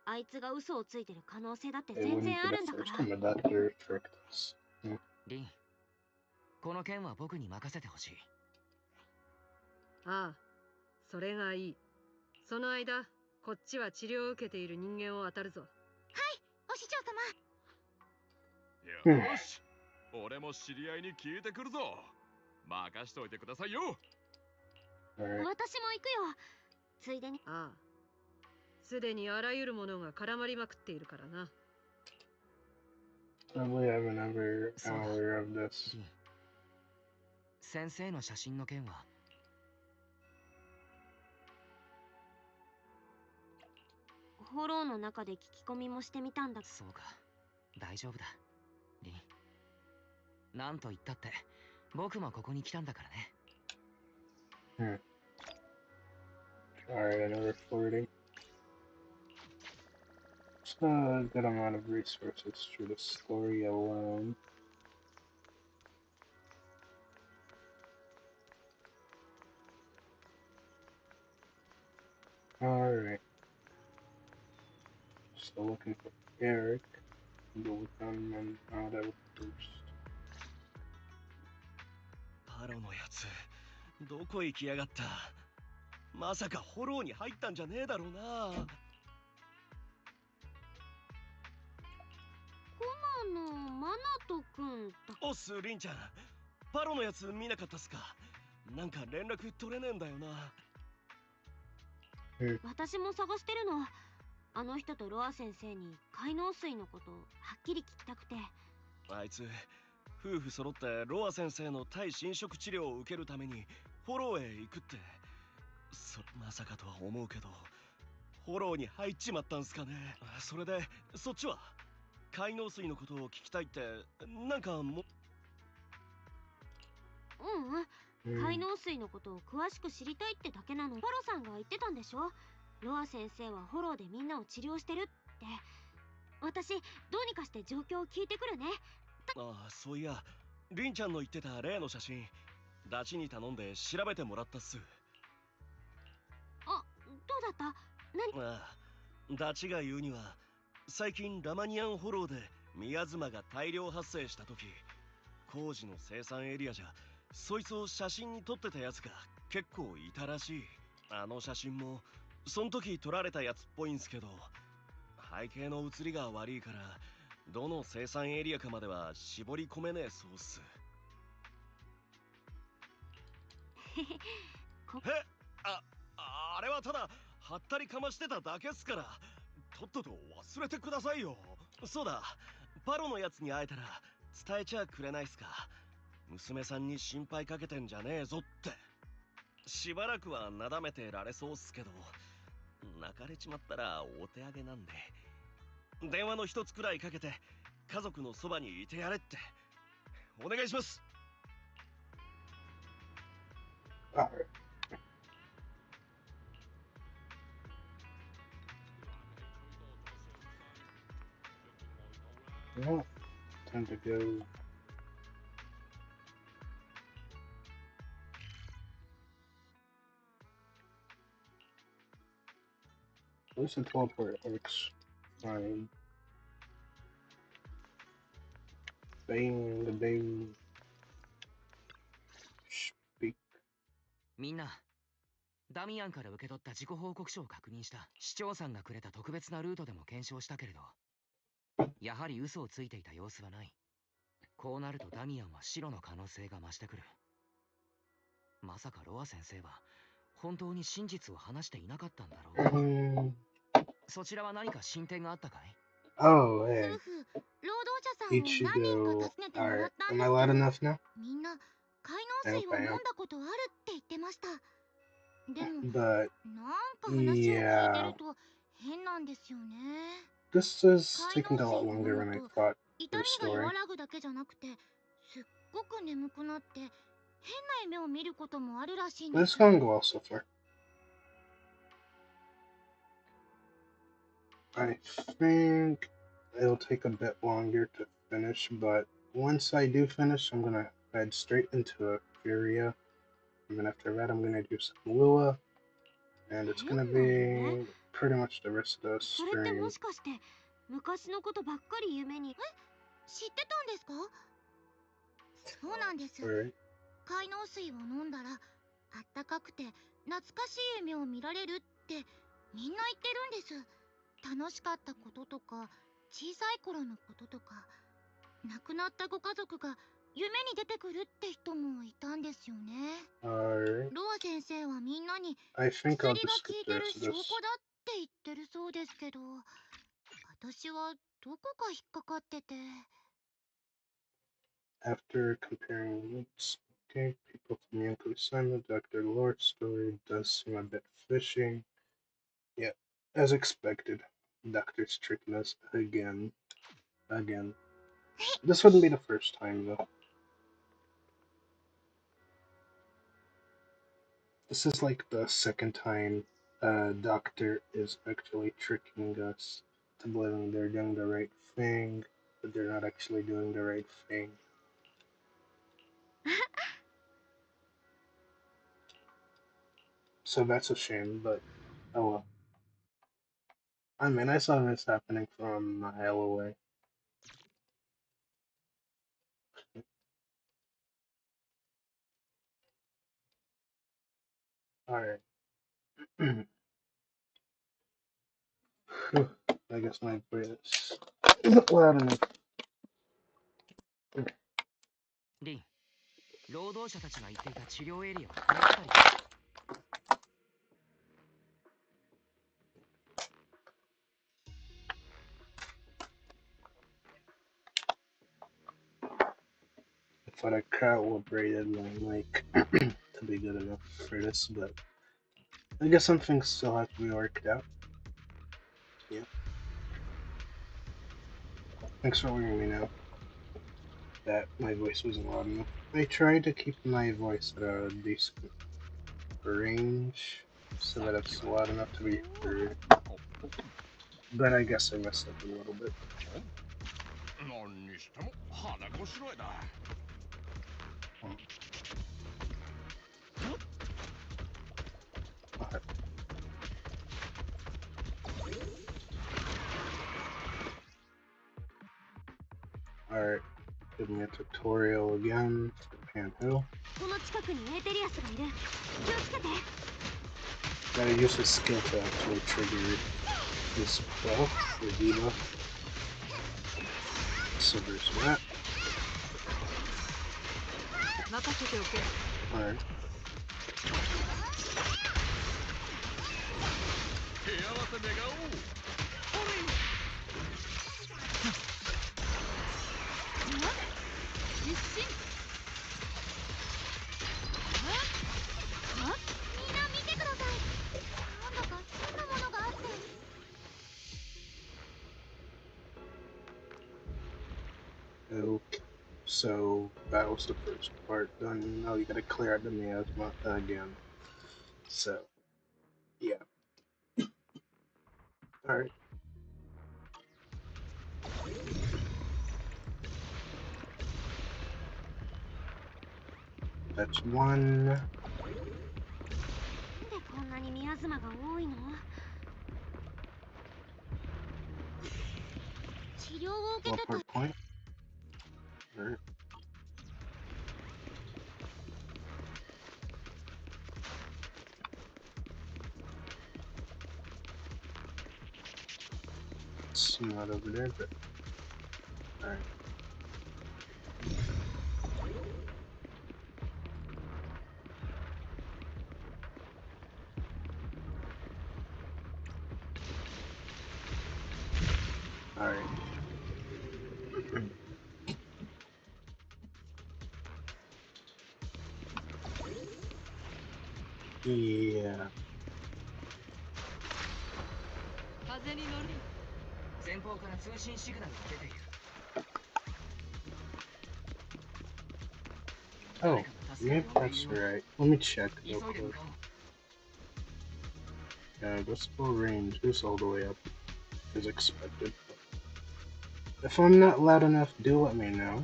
Speaker 9: あいつが嘘をついてる可能性だって
Speaker 1: It
Speaker 9: 全
Speaker 1: wouldn't
Speaker 9: 然
Speaker 1: be
Speaker 9: あ
Speaker 1: the
Speaker 9: るんだか
Speaker 1: first
Speaker 9: ら。
Speaker 1: time a doctor tricked us.
Speaker 3: リン、この件は僕に任せてほしい。
Speaker 5: ああ、それがいい。その間、こっちは治療を受けている人間を当たるぞ。
Speaker 4: はい、お師匠様。
Speaker 10: よし、俺も知り合いに聞いてくるぞ。任しておいてくださいよ。
Speaker 9: 私も行くよ。ついでに。
Speaker 5: ああ、すでにあらゆるものが絡まりまくっているからな。
Speaker 1: Probably I've never been aware of this.
Speaker 3: リン、先生の写真の件は。
Speaker 9: フォローの中で聞き込みもしてみたんだ。
Speaker 3: そうか、大丈夫だ。リン、なんと言ったって僕もここに来たんだからね。
Speaker 1: Alright, another 40. It's not a good amount of resources through the story alone. Alright. Still looking for Eric. Go with him and out of first.
Speaker 11: パロのやつどこ行きやがった。まさかフォローに入ったんじゃねえだろうな。
Speaker 9: コマのマナト君だ。
Speaker 11: おっす、リンちゃん。パロのやつ見なかったっすか。なんか連絡取れねえんだよな。
Speaker 9: 私も探してるの。あの人とロア先生に海農水のことをはっきり聞きたくて。
Speaker 11: あいつ夫婦揃ってロア先生の対侵食治療を受けるためにフォローへ行くって。まさかとは思うけどフォローに入っちまったんすかね。それでそっちは海農水のことを聞きたいってなんかも。
Speaker 9: 海農水のことを詳しく知りたいってだけなの。フォロさんが言ってたんでしょ。ロア先生はフォローでみんなを治療してるって。私どうにかして状況を聞いてくるね。
Speaker 11: ああ、そういやリンちゃんの言ってた例の写真ダチに頼んで調べてもらったっす。
Speaker 9: あ、どうだった？何？
Speaker 11: ああ、ダチが言うには最近ラマニアンフォローで宮妻が大量発生した時、工事の生産エリアじゃそいつを写真に撮ってたやつが結構いたらしい。あの写真もそん時撮られたやつっぽいんすけど、背景の写りが悪いからどの生産エリアかまでは絞り込めねえそうっす。あれはただはったりかましてただけっすから、とっとと忘れてくださいよ。そうだ、パロのやつに会えたら伝えちゃくれないっすか。娘さんに心配かけてんじゃねえぞって。しばらくはなだめてられそうっすけど、泣かれちまったらお手上げなんで、電話の一つくらいかけて家族のそばにいてやれってお願いします。
Speaker 1: Alright. Well, time to go. At least the teleport works fine. Bang, the bang. Speak.
Speaker 3: みんな、ダミアンから受け取った自己報告書を確認した。市長さんがくれた特別なルートでも検証したけれど、やはり嘘をついていた様子はない。こうなるとダミアンはシロの可能性が増してくる。まさかロア先生は本当に真実を話していなかったんだろうか。そちらは何か進展があったかい？
Speaker 1: Oh, hey.
Speaker 4: 夫婦、労働者さんに何人か
Speaker 1: Ichigo.
Speaker 4: 訪ねてもら
Speaker 1: Alright.
Speaker 4: ったん
Speaker 1: Am
Speaker 4: で
Speaker 1: I
Speaker 4: す
Speaker 1: loud
Speaker 4: けど、
Speaker 1: enough now?
Speaker 4: みんな海
Speaker 1: I
Speaker 4: 洋水
Speaker 1: hope
Speaker 4: を
Speaker 1: I
Speaker 4: 飲
Speaker 1: am.
Speaker 4: んだことあるって言ってました。でも、
Speaker 1: But
Speaker 4: なんか話を聞いて
Speaker 1: yeah,
Speaker 4: ると変なんですよね。
Speaker 1: this is
Speaker 4: 海
Speaker 1: taking
Speaker 4: 洋
Speaker 1: a
Speaker 4: 水
Speaker 1: lot
Speaker 4: を飲
Speaker 1: longer
Speaker 4: む
Speaker 1: than I
Speaker 4: と
Speaker 1: thought
Speaker 4: 痛
Speaker 1: for
Speaker 4: みが
Speaker 1: story.
Speaker 4: 和らぐだけじゃなくて、すっごく眠くなって変な夢を見ることもあるらしいんで
Speaker 1: But
Speaker 4: す。
Speaker 1: it's going well so far. I think it'll take a bit longer to finish, but once I do finish, I'm gonna head straight into a Furia. And then after that, I'm gonna do some WUWA, and it's gonna be pretty much the rest of the
Speaker 9: それっても
Speaker 1: stream.
Speaker 9: しかして昔のことばっかり夢に。
Speaker 4: 知ってたんですか？そうなんです。
Speaker 1: Alright.
Speaker 4: 海洋水を飲んだらあったかくて懐かしい夢を見られるってみんな言ってるんです。楽しかったこととか小さい頃のこととか、亡くなったご家族が夢に出てくるって人もいたんですよね。
Speaker 1: Alright.
Speaker 4: ロア先生はみんなに
Speaker 1: I
Speaker 4: 薬
Speaker 1: think I'll
Speaker 4: が
Speaker 1: just
Speaker 4: 効
Speaker 1: skip
Speaker 4: いて
Speaker 1: the
Speaker 4: る
Speaker 1: rest of
Speaker 4: 証
Speaker 1: this.
Speaker 4: 拠だって言ってるそうですけど、私はどこか引っかかってて。
Speaker 1: After comparing notes, okay, people from Yonko-san, Dr. Lore's story does seem a bit fishy. Yeah, as expected. Doctor's tricking us again. Again. This wouldn't be the first time, though. This is like the second time Doctor is actually tricking us to believing they're doing the right thing, but they're not actually doing the right thing. So that's a shame, but oh well. I mean, I saw this happening from a mile away. Alright. I guess my voice isn't loud enough.
Speaker 3: リン、労働者たちが言っていた治療エリアはこの辺り。
Speaker 1: I thought I calibrated my mic to be good enough for this, but I guess some things still have to be worked out. Yeah. Thanks for letting me know that my voice wasn't loud enough. I tried to keep my voice at a decent range so that it's loud enough to be heard. But I guess I messed up a little bit. Alright, give me a tutorial again for Pan Hill.
Speaker 9: この近くにエーテリアスがいる。気をつけて。
Speaker 1: Gotta use his skill to actually trigger his buff, or debuff. So there's that. Alright. So that was the first part done. Now you gotta clear out the miasma again. So, yeah. Alright. That's one.
Speaker 9: なんでこんなにミアズマが多いの？治療を受けてた。
Speaker 1: Teleport point. Alright. It's not over there, but alright. Alright. Yeah.
Speaker 5: 風に乗る。
Speaker 8: 前方から通信シグナルが出ている。
Speaker 1: Oh, maybe that's right. Let me check real quick. Yeah, this full range is all the way up as expected. If I'm not loud enough, do let me know.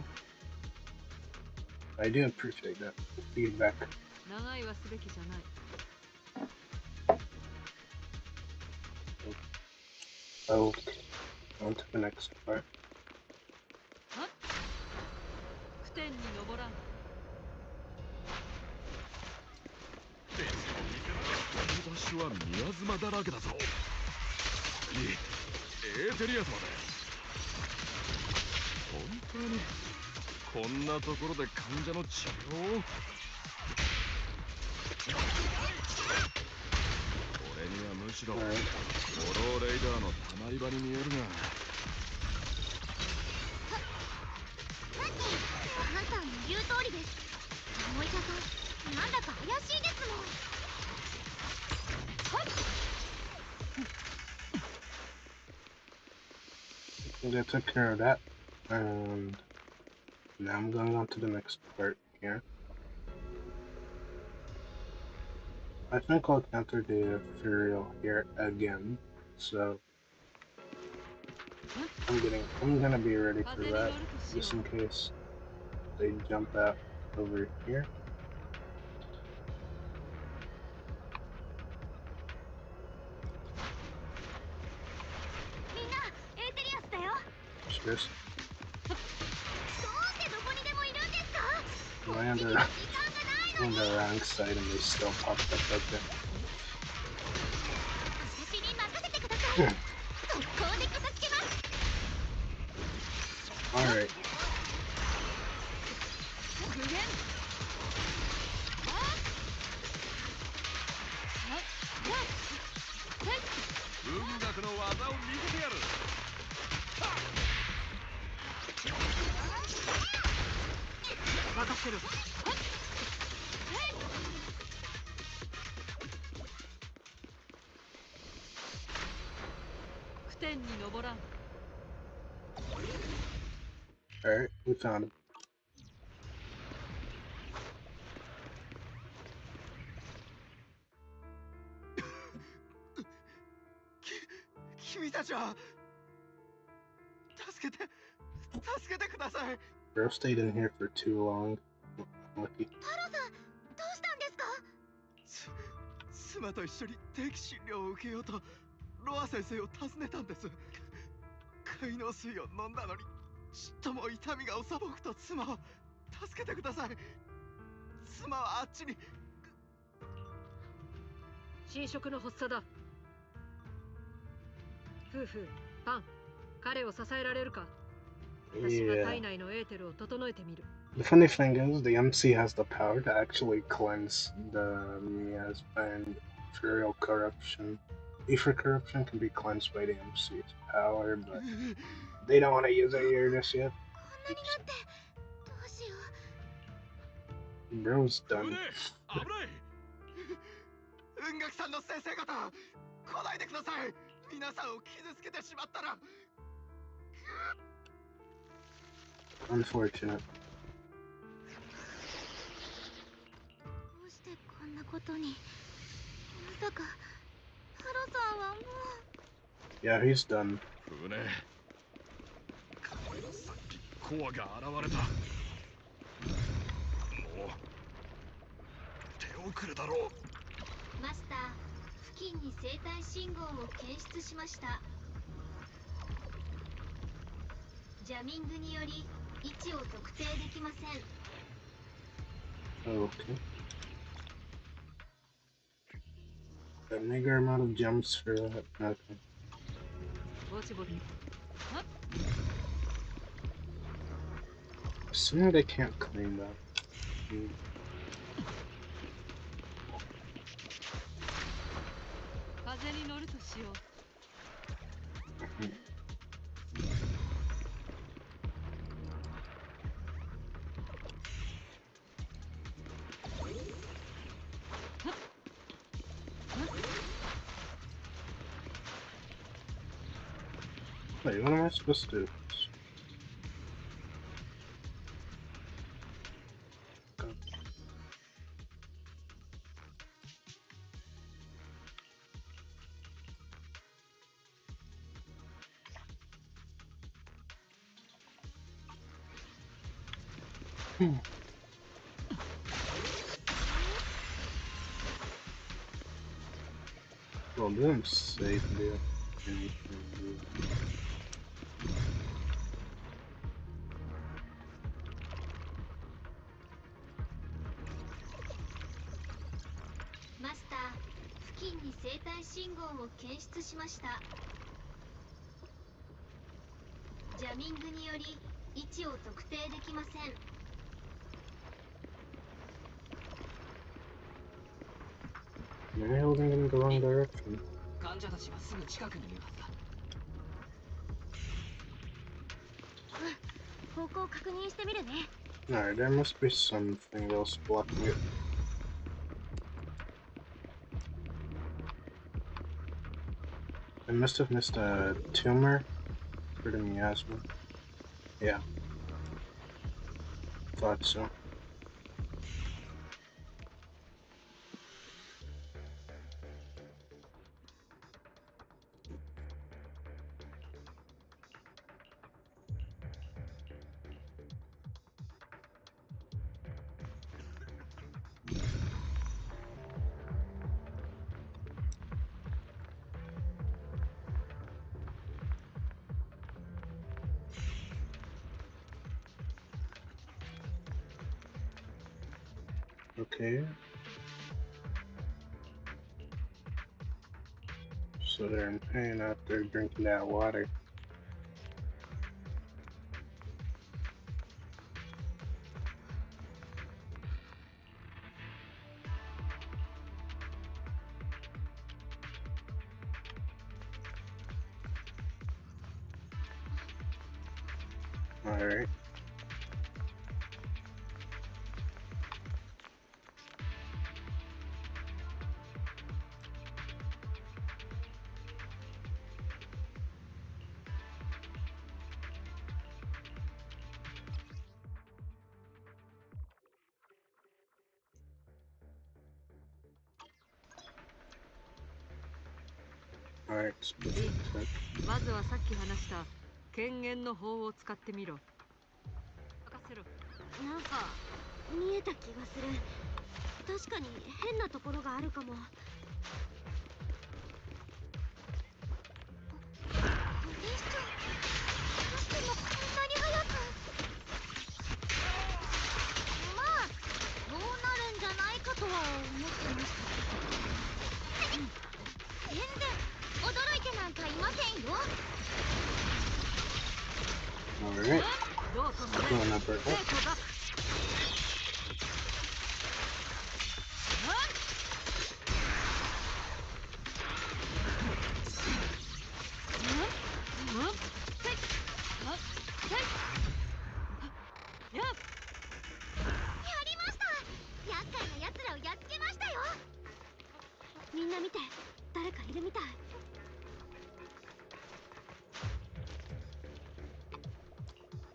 Speaker 1: I do appreciate that feedback.
Speaker 5: 長いはすべきじゃない。
Speaker 1: Okay, on to the next part.
Speaker 5: 不天に登らん。
Speaker 10: 私は宮妻だらけだぞ。エーテリアスまで。本当にこんなところで患者の治療を。俺にはむしろフォローレイダーのたまり場に見えるが。
Speaker 4: ハンさんの言う通りです。お医者さん、なんだか怪しいですもん。
Speaker 1: They took care of that, and now I'm going on to the next part here. I think I'll counter the ethereal here again, so I'm gonna be ready for that, just in case they jump out over here. Cheers. Am I on the wrong side and they still popped up right there? Alright. Alright, we found him.
Speaker 11: 君たちは助けてください。
Speaker 1: Bro stayed in here for too long. Lucky.
Speaker 4: どうしたんですか？
Speaker 11: 妻と一緒に定期診療を受けようとロア先生を訪ねたんです。海農水を飲んだのにちっとも痛みが治まらなくと妻を助けてください。妻はあっちに。
Speaker 5: 侵食の発作だ。夫婦、パン、彼を支えられるか？私が体内のエーテルを整えてみる。
Speaker 1: The funny thing is, the MC has the power to actually cleanse the miasma and ethereal corruption. Ether corruption can be cleansed by the MC's power, but they don't want to use it here just yet. Bro's done.
Speaker 11: 文学さんの先生方、来ないでください。皆さんを傷つけてしまったら。
Speaker 1: Unfortunate.
Speaker 4: ことに。まさかハロさんはもう。
Speaker 1: Yeah, he's done.
Speaker 10: 船彼のさっきコアが現れた。もう手遅れだろう。
Speaker 4: マスター、付近に生体信号を検出しました。ジャミングにより位置を特定できません。
Speaker 1: Okay. A meager amount of jumps for that. Okay.
Speaker 5: ぼちぼち。
Speaker 1: Assuming they can't claim that. Hmm.
Speaker 5: 風に乗るとしよう。
Speaker 1: Wait, what am I supposed to do? Well, it didn't say to do anything.
Speaker 4: Master, 付近に生体信号を検出しました。ジャミングにより位置を特定できません。
Speaker 1: Am I holding in the wrong direction?
Speaker 8: 患者たちがすぐ近くにいるはずだ。
Speaker 9: 方向を確認してみるね。
Speaker 1: Alright, there must be something else blocking it. I must have missed a tumor for the miasma. Yeah. Thought so. Okay. So they're in pain out there drinking that water. Alright. Alright, special attack.
Speaker 5: まずはさっき話した権限の法を使ってみろ。任せろ。
Speaker 9: なんか見えた気がする。確かに変なところがあるかも。
Speaker 4: お姉ちゃん、どうしてもこんなに早く。まあ、こうなるんじゃないかとは思ってました。全然驚いてなんかいませんよ。
Speaker 1: Alright. Going up right there.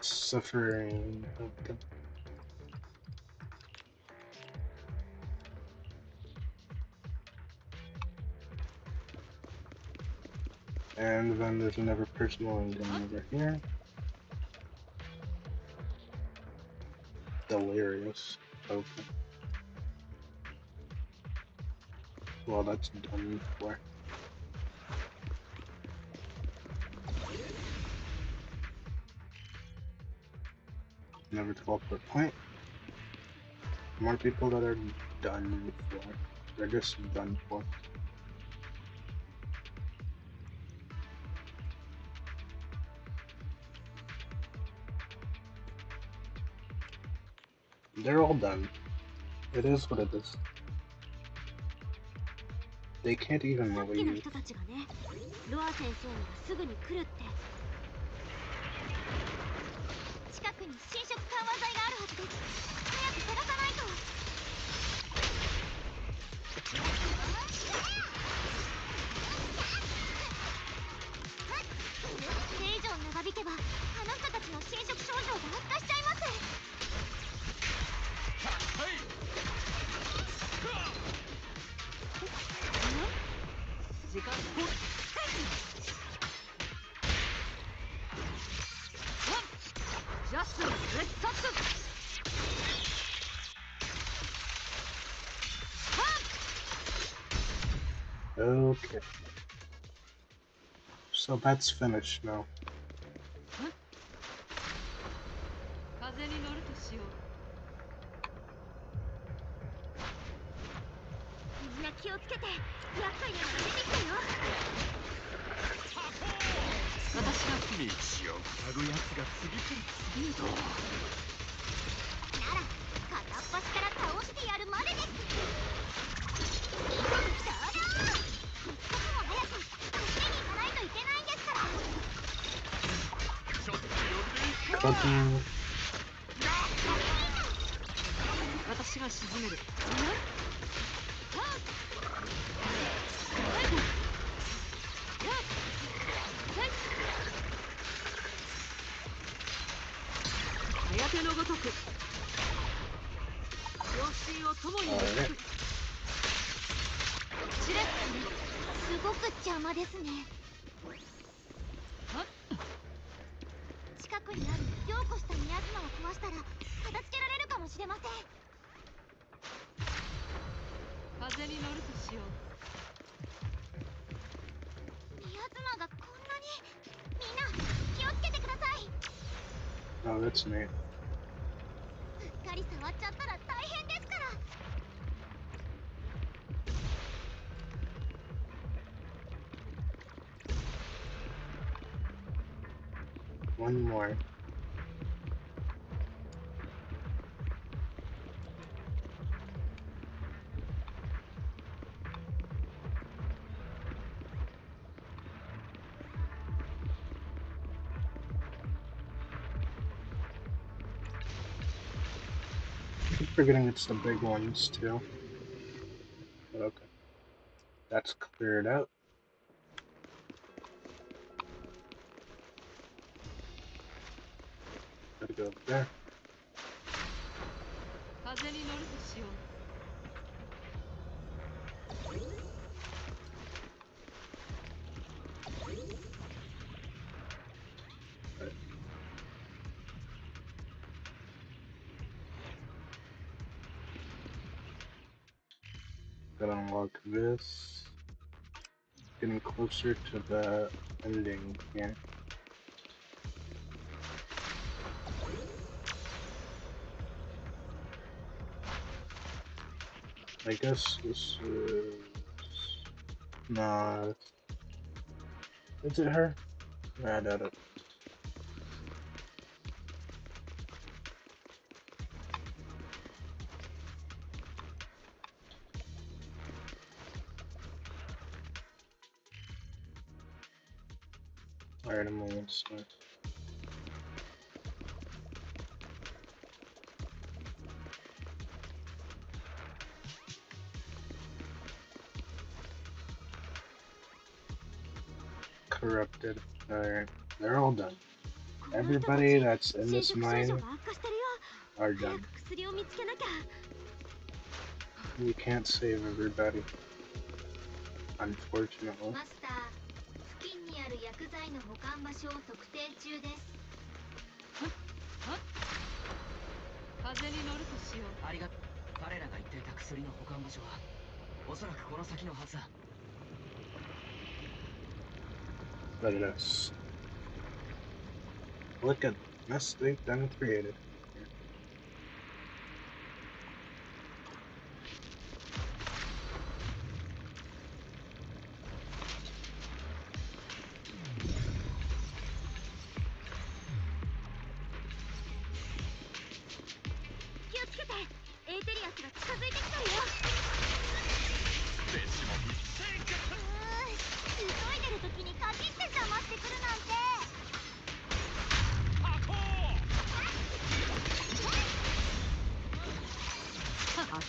Speaker 1: Suffering. Okay. And then there's another personal gun over here. Delirious. Okay. Well, that's done for. Another 12-foot point. More people that are done for. They're just done for. They're all done. It is what it is. They can't even leave.
Speaker 9: ロア先生ならすぐに来るって。
Speaker 4: 近くに侵食緩和剤があるはずです。早く探さないと。これ以上長引けば、あの人たちの侵食症状が悪化しちゃいます。
Speaker 5: 時間ジャストレッツタッチ。
Speaker 1: Okay. So that's finished now.
Speaker 5: 風に乗るとしよう。
Speaker 4: みんな気をつけて。厄介なのが出てきたよ。
Speaker 5: 私が
Speaker 7: 道を塞ぐやつが次から次へと。
Speaker 4: なら片っ端から倒してやるまでです。どうぞ。一刻も早く助けに行かないといけないんですから。
Speaker 7: ちょっと呼んでいくか。
Speaker 5: 私が沈める。颯のごとく両親を共に結ぶ。
Speaker 4: すごく邪魔ですね。近くにある凝固したミヤズマを壊したら片付けられるかもしれません。
Speaker 5: 風に乗るとしよ
Speaker 4: う。ミヤズマがこんなに。みんな気をつけてください。
Speaker 1: Oh, that's neat.
Speaker 4: うっかり触っちゃったら大変ですから。
Speaker 1: One more. I keep forgetting it's the big ones too. But okay. That's cleared out. Gotta go up there.
Speaker 5: 風に乗るとしよう。
Speaker 1: Gotta unlock this. Getting closer to the ending here. I guess this is... Nah. Is it her? Nah, I doubt it. Alright, I'm gonna start. Corrupted. Alright, they're all done. Everybody that's in this mine are done. You can't save everybody, unfortunately.
Speaker 4: マスター、付近にある薬剤の保管場所を特定中です。
Speaker 5: 風に乗るとしよう。
Speaker 3: ありがとう。彼らが言っていた薬の保管場所はおそらくこの先のはずだ。
Speaker 1: Look at this. Look at this they've done created.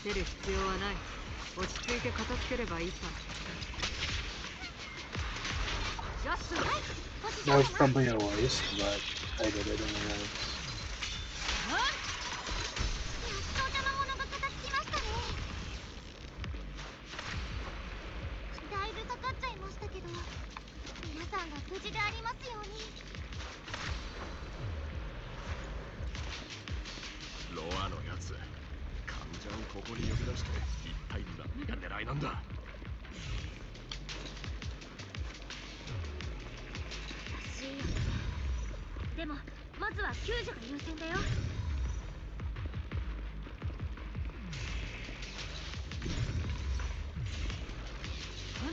Speaker 5: 焦る必要はない。落ち着いて片付ければいいさ。
Speaker 1: That was probably a waste, but I did it anyways.
Speaker 4: だいぶかかっちゃいましたけど、皆さんが無事でありますように。
Speaker 10: ロアのやつ、患者をここに呼び出して一体何が狙いなんだ。
Speaker 9: らしいよね。でもまずは救助が優先だよ。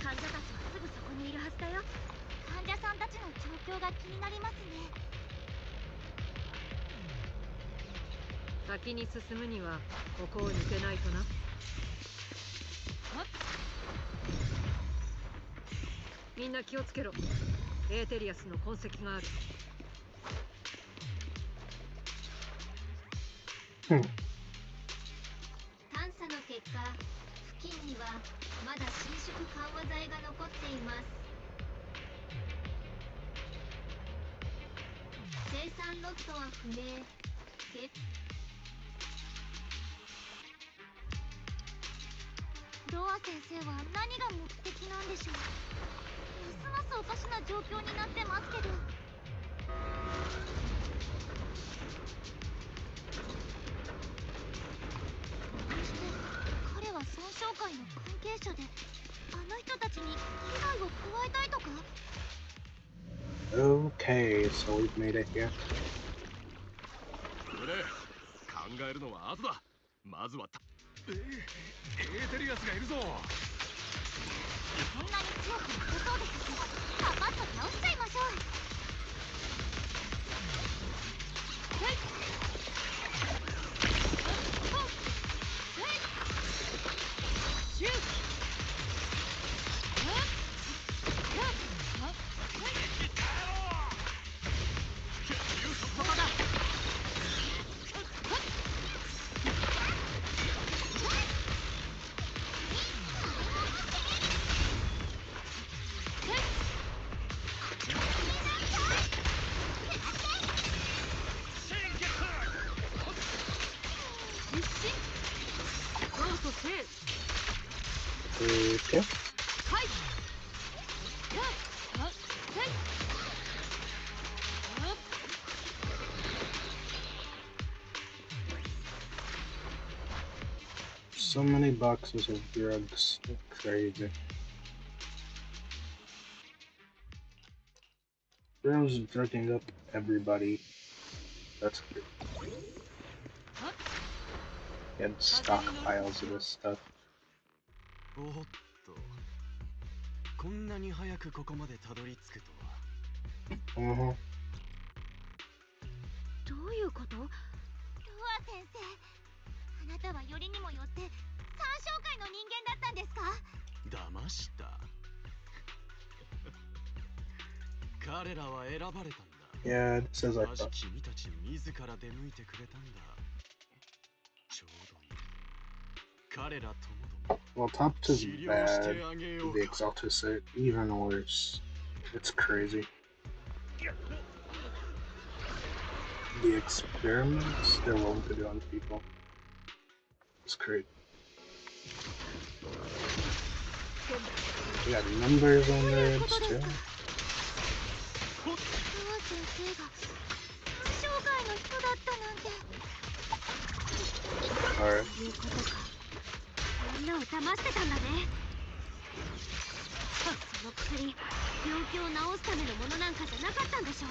Speaker 9: 患者たちはすぐそこにいるはずだよ。
Speaker 4: 患者さんたちの状況が気になりますね。
Speaker 5: 先に進むにはここを抜けないとな。みんな気をつけろ。エーテリアスの痕跡がある。
Speaker 4: 探査の結果、付近にはまだ伸縮緩和剤が残っています。生産ロットは不明。ロア先生は何が目的なんでしょう。ますますおかしな状況になってますけど。彼は損傷会の関係者で、あの人たちに危害を加えたいとか。
Speaker 1: Okay, so we've made it here.
Speaker 10: これ、考えるのは後だ。まずはエーテリアスがいるぞ。
Speaker 4: そんなに強くなさそうですし、パパッと倒しちゃいましょう。
Speaker 1: Okay. So many boxes of drugs. Crazy. Bro's drugging up everybody. That's good. He had stockpiles of this stuff.
Speaker 12: おっと、こんなに早くここまでたどり着くとは。
Speaker 9: どういうこと？
Speaker 4: ロア先生、あなたはよりにもよって三商会の人間だったんですか？
Speaker 12: 騙した。彼らは選ばれたんだ。
Speaker 1: Yeah, it says I
Speaker 12: マジ
Speaker 1: thought.
Speaker 12: 君たち自ら出向いてくれたんだ。ちょうどいい。彼らともども。
Speaker 1: Well, Tops is bad. The Exaltus are even worse. It's crazy. The experiments they're willing to do on people. It's crazy. They got numbers on their heads too.
Speaker 4: 先生が生涯の人だったなんて。
Speaker 9: そういうことか。みんなを騙してたんだね。その薬、病気を治すためのものなんかじゃなかったんでしょ。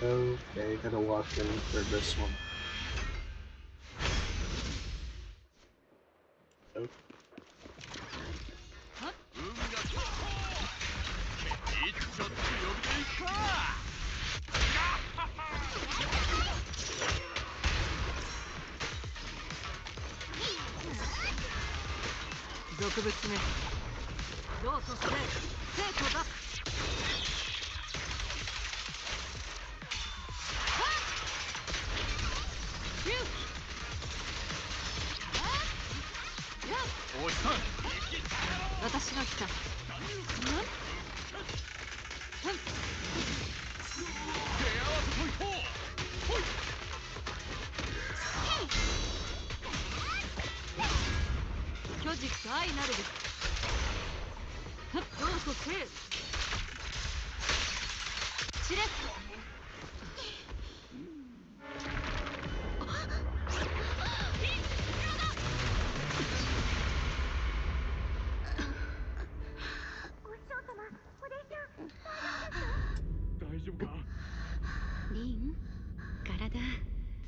Speaker 1: Okay, gotta walk in for this one. Oh.
Speaker 5: 俗物め、ローとスレイ、生徒だ。私が来た。巨実愛なるべく。どうぞせい。しれっ。
Speaker 7: 大丈夫か？
Speaker 13: リン、体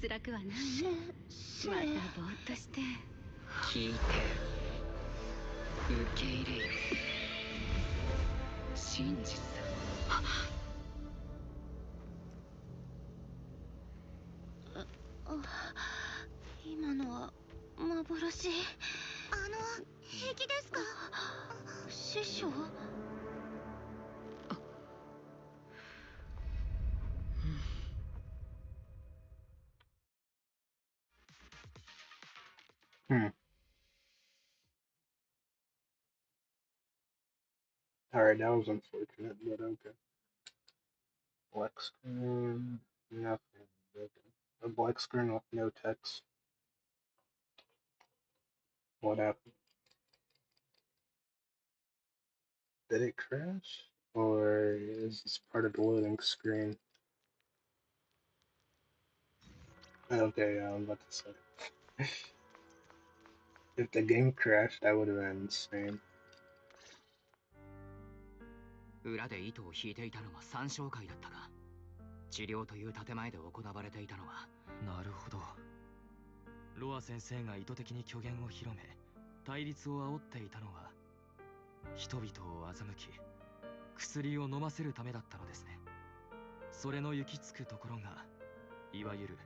Speaker 13: 辛くはない？またぼーっとして聞いて受け入れよ。真実だ。
Speaker 4: 今のは幻。平気ですか？師匠。
Speaker 1: Alright, that was unfortunate, but okay. Black screen, nothing. Okay. A black screen with no text. What happened? Did it crash? Or is this part of the loading screen? Okay, I was about to say. If the game crashed, that would have been insane.
Speaker 3: 裏で糸を引いていたのは三小会だったが、治療という建前で行われていたのは。なるほど。ロア先生が意図的に虚言を広め、対立を煽っていたのは、人々を欺き、薬を飲ませるためだったのですね。それの行き着くところが、いわゆる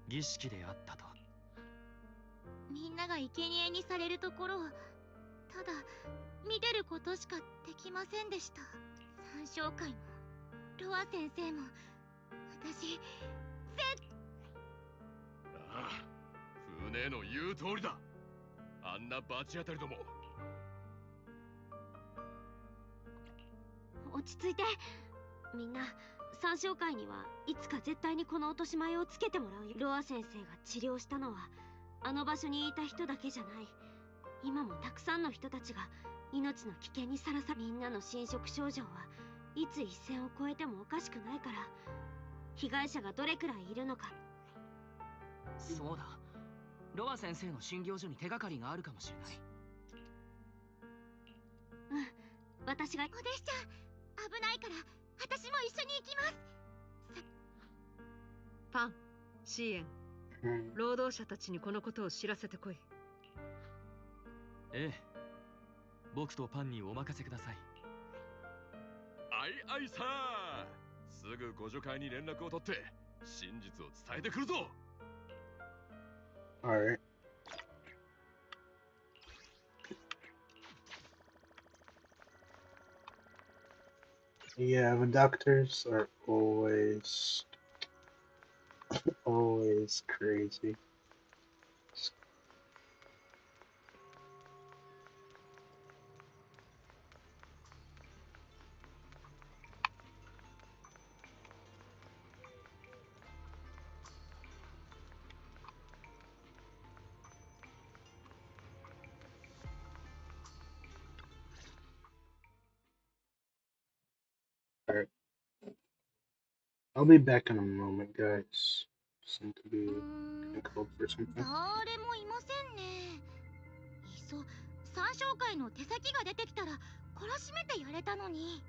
Speaker 3: 儀式であったと。
Speaker 4: みんなが生贄にされるところをただ見てることしかできませんでした。三小会もロア先生も私
Speaker 10: ああ、船の言う通りだ。あんな罰当たりども。
Speaker 9: 落ち着いて。みんな、三小会にはいつか絶対にこの落とし前をつけてもらうよ。ロア先生が治療したのはあの場所にいた人だけじゃない。今もたくさんの人たちが命の危険にさらされ、みんなの侵食症状はいつ一線を越えてもおかしくないから、被害者がどれくらいいるのか。
Speaker 3: そうだ、ロア先生の診療所に手がかりがあるかもしれない。
Speaker 9: 私が。
Speaker 4: お弟子ちゃん、危ないから私も一緒に行きます。
Speaker 5: パン、シーエン、労働者たちにこのことを知らせてこい。
Speaker 3: ええ、僕とパンにお任せください。
Speaker 10: あいさー、すぐ互助会に連絡を取って真実を伝えてくるぞ。
Speaker 1: Alright. Yeah, the doctors are always crazy. I'll be back in a moment, guys. Seem to be called for something.
Speaker 4: 誰もいませんね。いっそ三照会の手先が出てきたら懲らしめてやれたのに。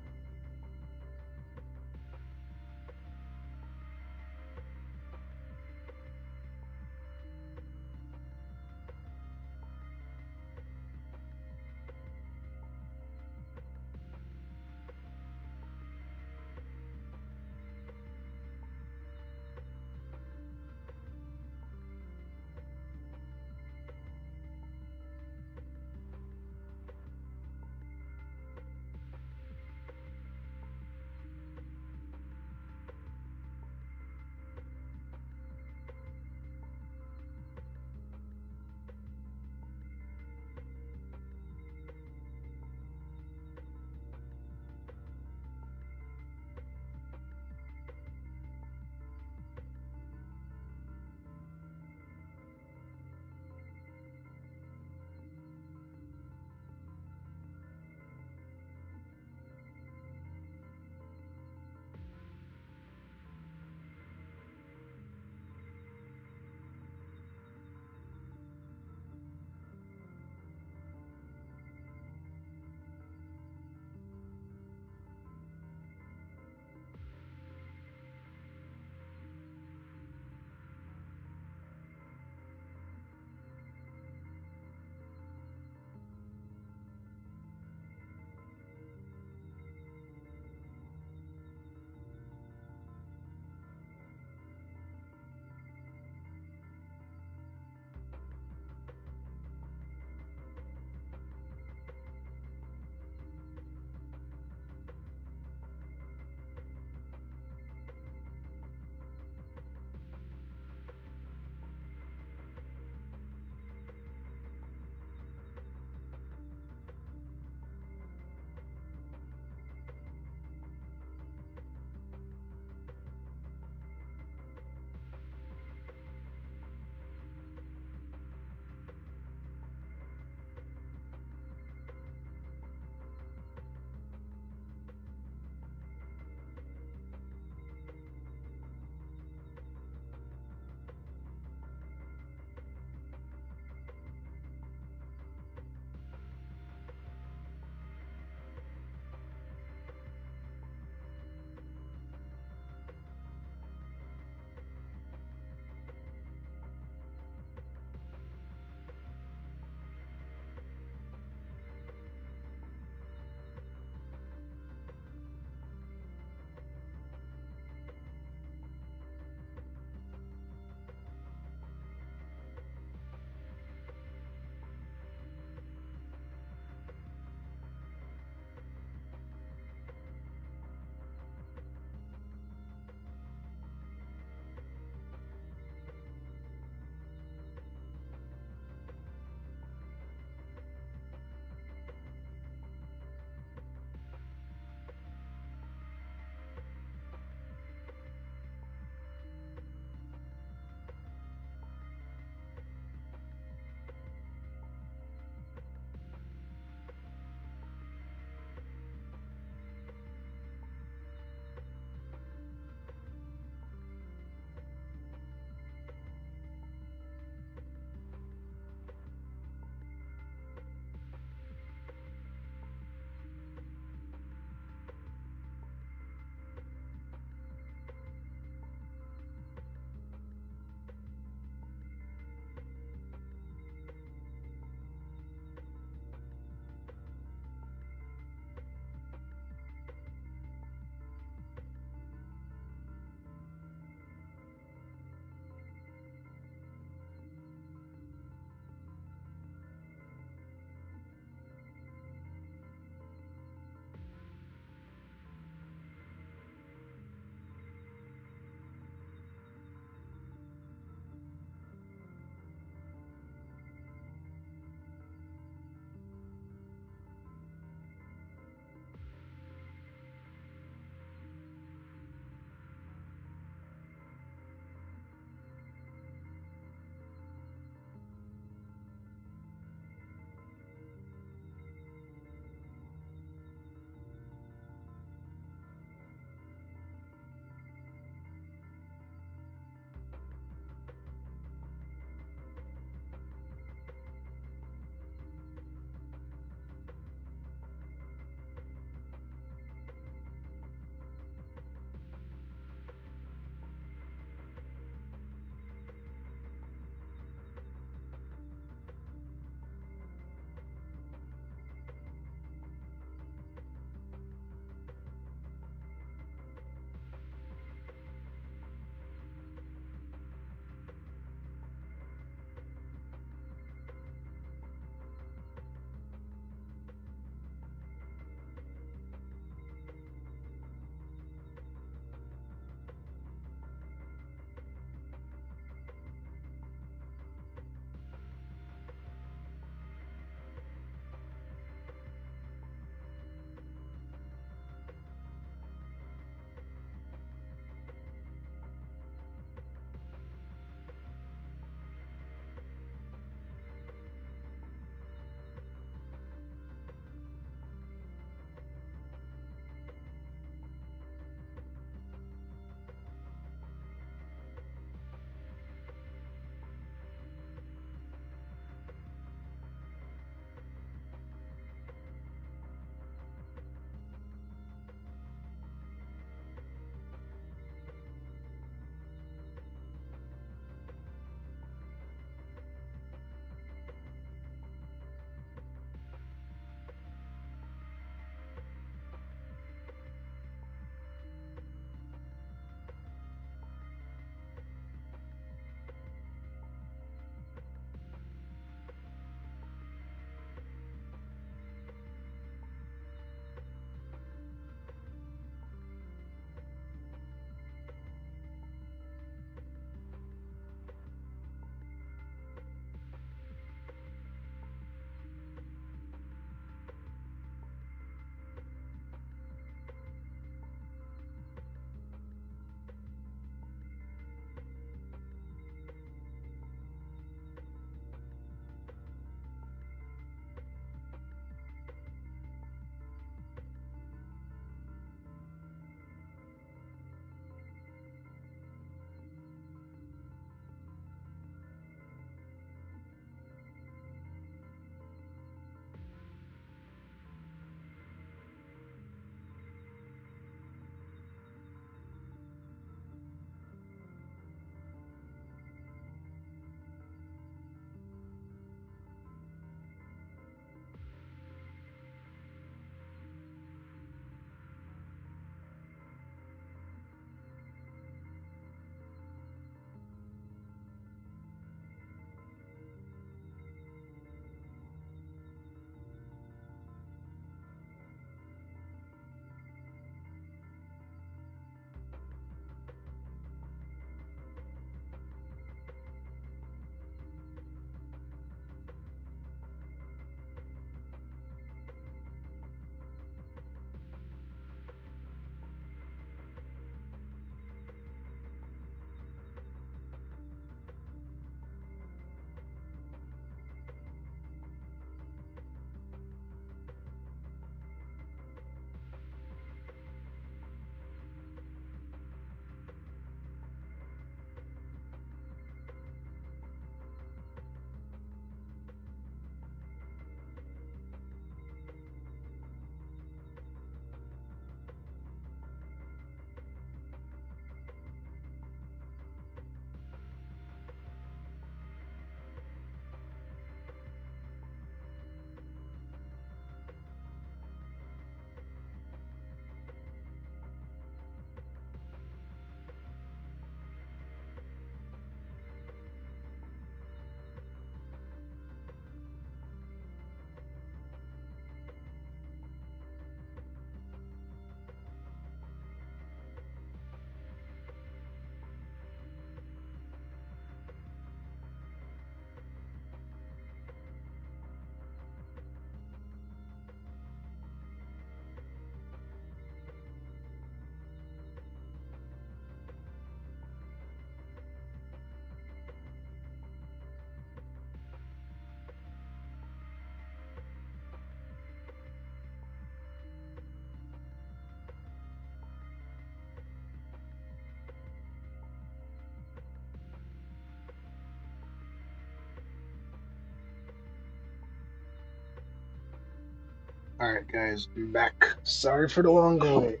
Speaker 1: Alright, guys, I'm back. Sorry for the long wait.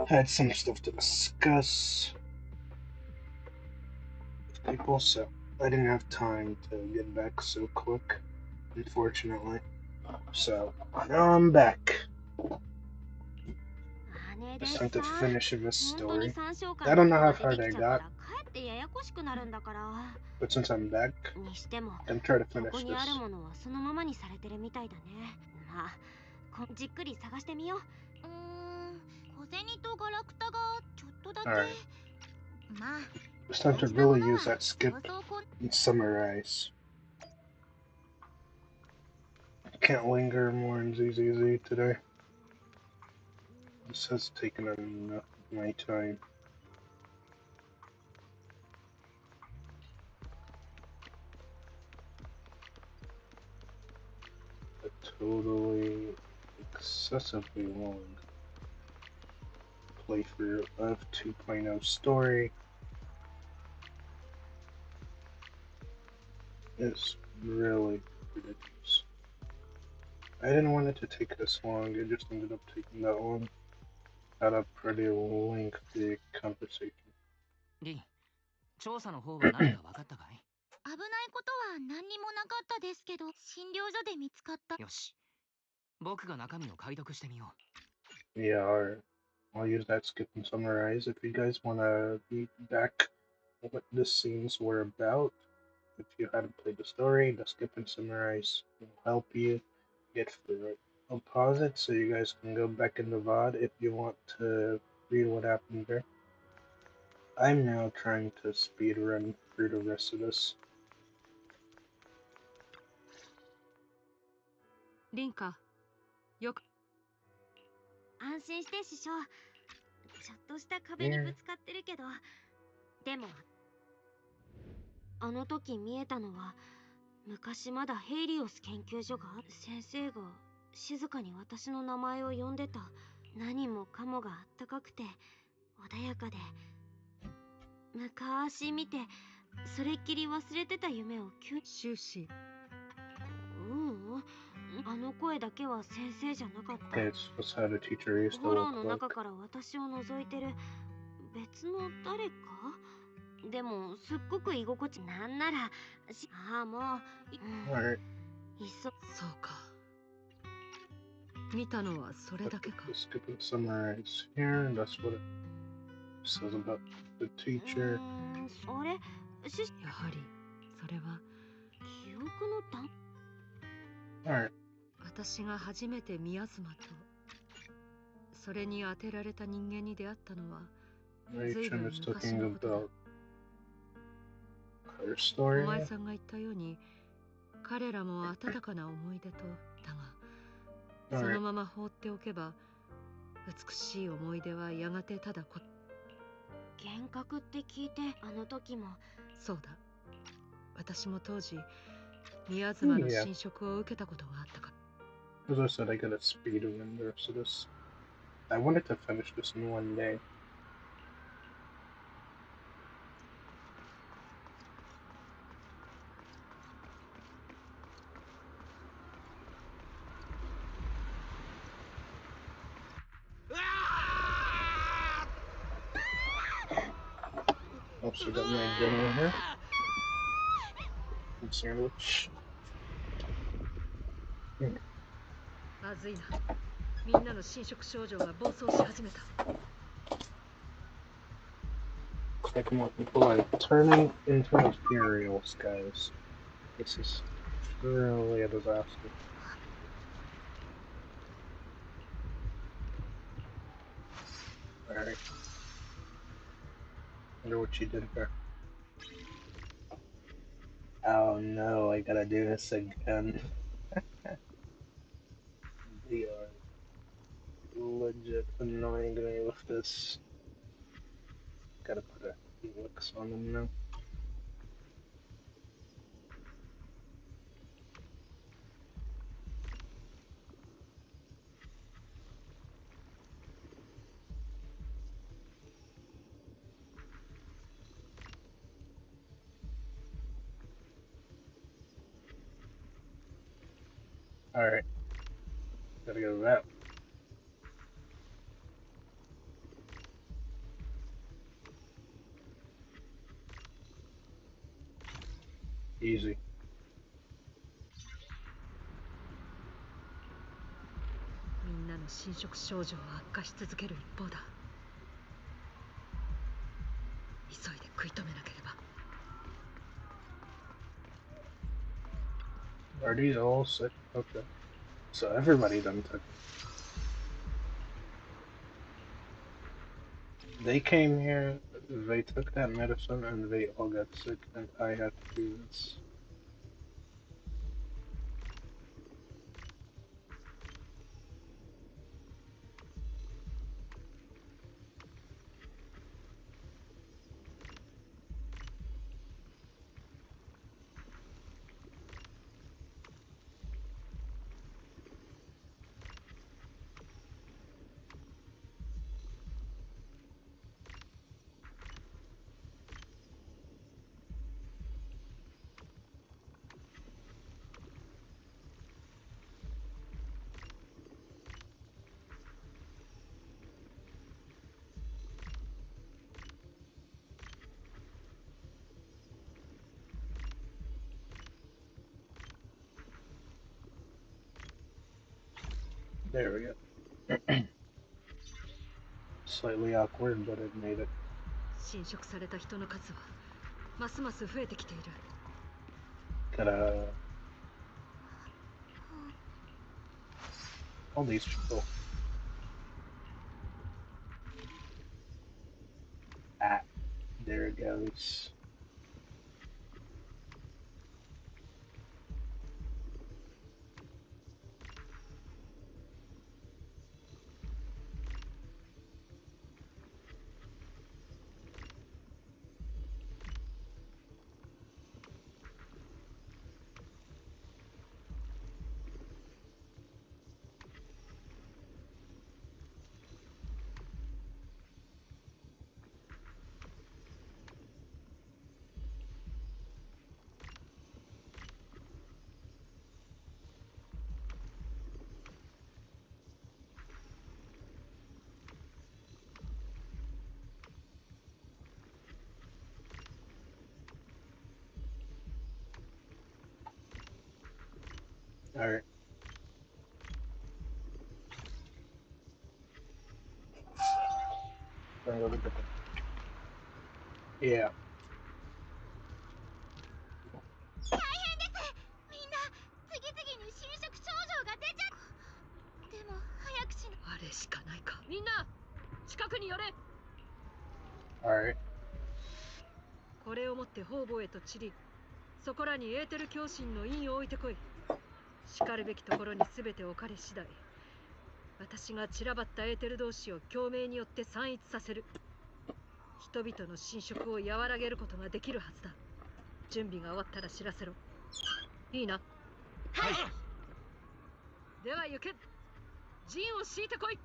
Speaker 1: Had some stuff to discuss with people, so I didn't have time to get back so quick, unfortunately. So, now I'm back. It's time to finish this story. I don't know how far they got, but since I'm back, I'm gonna try to finish this.
Speaker 4: 小銭とガラクタがちょっとだけ。
Speaker 1: Alright.
Speaker 4: まあ、
Speaker 1: It's time to really use that skip and summarize. I can't linger more in ZZZ today. This has taken enough of my time. A totally excessively long playthrough of 2.0 story is really ridiculous. I didn't want it to take this long, it just ended up taking that long. Had a pretty lengthy conversation.
Speaker 3: リン、調査の方は何か分かったかい？
Speaker 4: 危ないことは何にもなかったですけど、診療所で見つかった。
Speaker 3: よし、僕が中身を解読してみよ
Speaker 1: う。Yeah, alright. I'll use that skip and summarize. If you guys want to read back what the scenes were about, if you hadn't played the story, the skip and summarize will help you get through it. I'll pause it so you guys can go back in the VOD if you want to read what happened there. I'm now trying to speed run through the rest of this.
Speaker 5: リンカ、よく。
Speaker 9: 安心して師匠。ちょっとした壁にぶつかってるけど、でもあの時見えたのは昔まだヘイリオス研究所がある。先生が静かに私の名前を呼んでた。何もかもがあったかくて穏やかで、昔見てそれっきり忘れてた夢を
Speaker 5: 終始。
Speaker 9: あの声だけは先生じゃなかった。
Speaker 1: Okay, it's just how the teacher used to
Speaker 9: フォロー
Speaker 1: look
Speaker 9: の
Speaker 1: like.
Speaker 9: 中から私を覗いてる別の誰か。でもすっごく居心地なんならもう、
Speaker 1: Alright.
Speaker 9: いっそ。
Speaker 5: そうか。見たのはそれだけか。
Speaker 1: Skip and summarize here. That's what it says about the teacher.
Speaker 9: あれ、
Speaker 5: やはりそれは
Speaker 9: 記憶の段。
Speaker 1: Alright.
Speaker 5: 私が初めて宮妻とそれに当てられた人間に出会ったのは随分昔のことだ。お前さんが言ったように彼らも温かな思い出とだが、そのまま放っておけば美しい思い出はやがてただ幻
Speaker 9: 覚って聞いてあの時も。
Speaker 5: そうだ、私も当時宮妻の侵食を受けたことがあったから。
Speaker 1: As I said, I gotta speed in the rest of this. I wanted to finish this in one day. Also got my dinner here. And sandwich.
Speaker 5: まずいな。みんなの侵食症状が暴走し始めた。
Speaker 1: Looks like more people are turning into Imperials, guys. This is truly a disaster. Alright. Wonder what she did there. Oh no, I gotta do this again. They are legit annoying me with this. Gotta put a helix on them now. Alright. Gotta go to that. Easy.
Speaker 5: みんなの侵食症状は悪化し続ける一方だ。急いで食い止めなければ。
Speaker 1: Are these all sick? Okay. So everybody done took it. They came here, they took that medicine, and they all got sick, and I had to do this. There we go. Slightly awkward, but it made it.
Speaker 5: 侵食された人の数はますます増えてきている。
Speaker 1: Gotta all these people. Ah, there it goes. Alright. Yeah.
Speaker 4: 大変です。みんな次々に侵食症状が出ちゃう。でも早くしな。
Speaker 5: あれしかないか。みんな近くに寄れ。
Speaker 1: Alright.
Speaker 5: これを持って方々へと散り、そこらにエーテル共振の印を置いてこい。しかるべきところに全て置かれ次第、私が散らばったエーテル同士を共鳴によって散逸させる。人々の侵食を和らげることができるはずだ。準備が終わったら知らせろ。いいな。はい。では行け。陣を敷いてこい。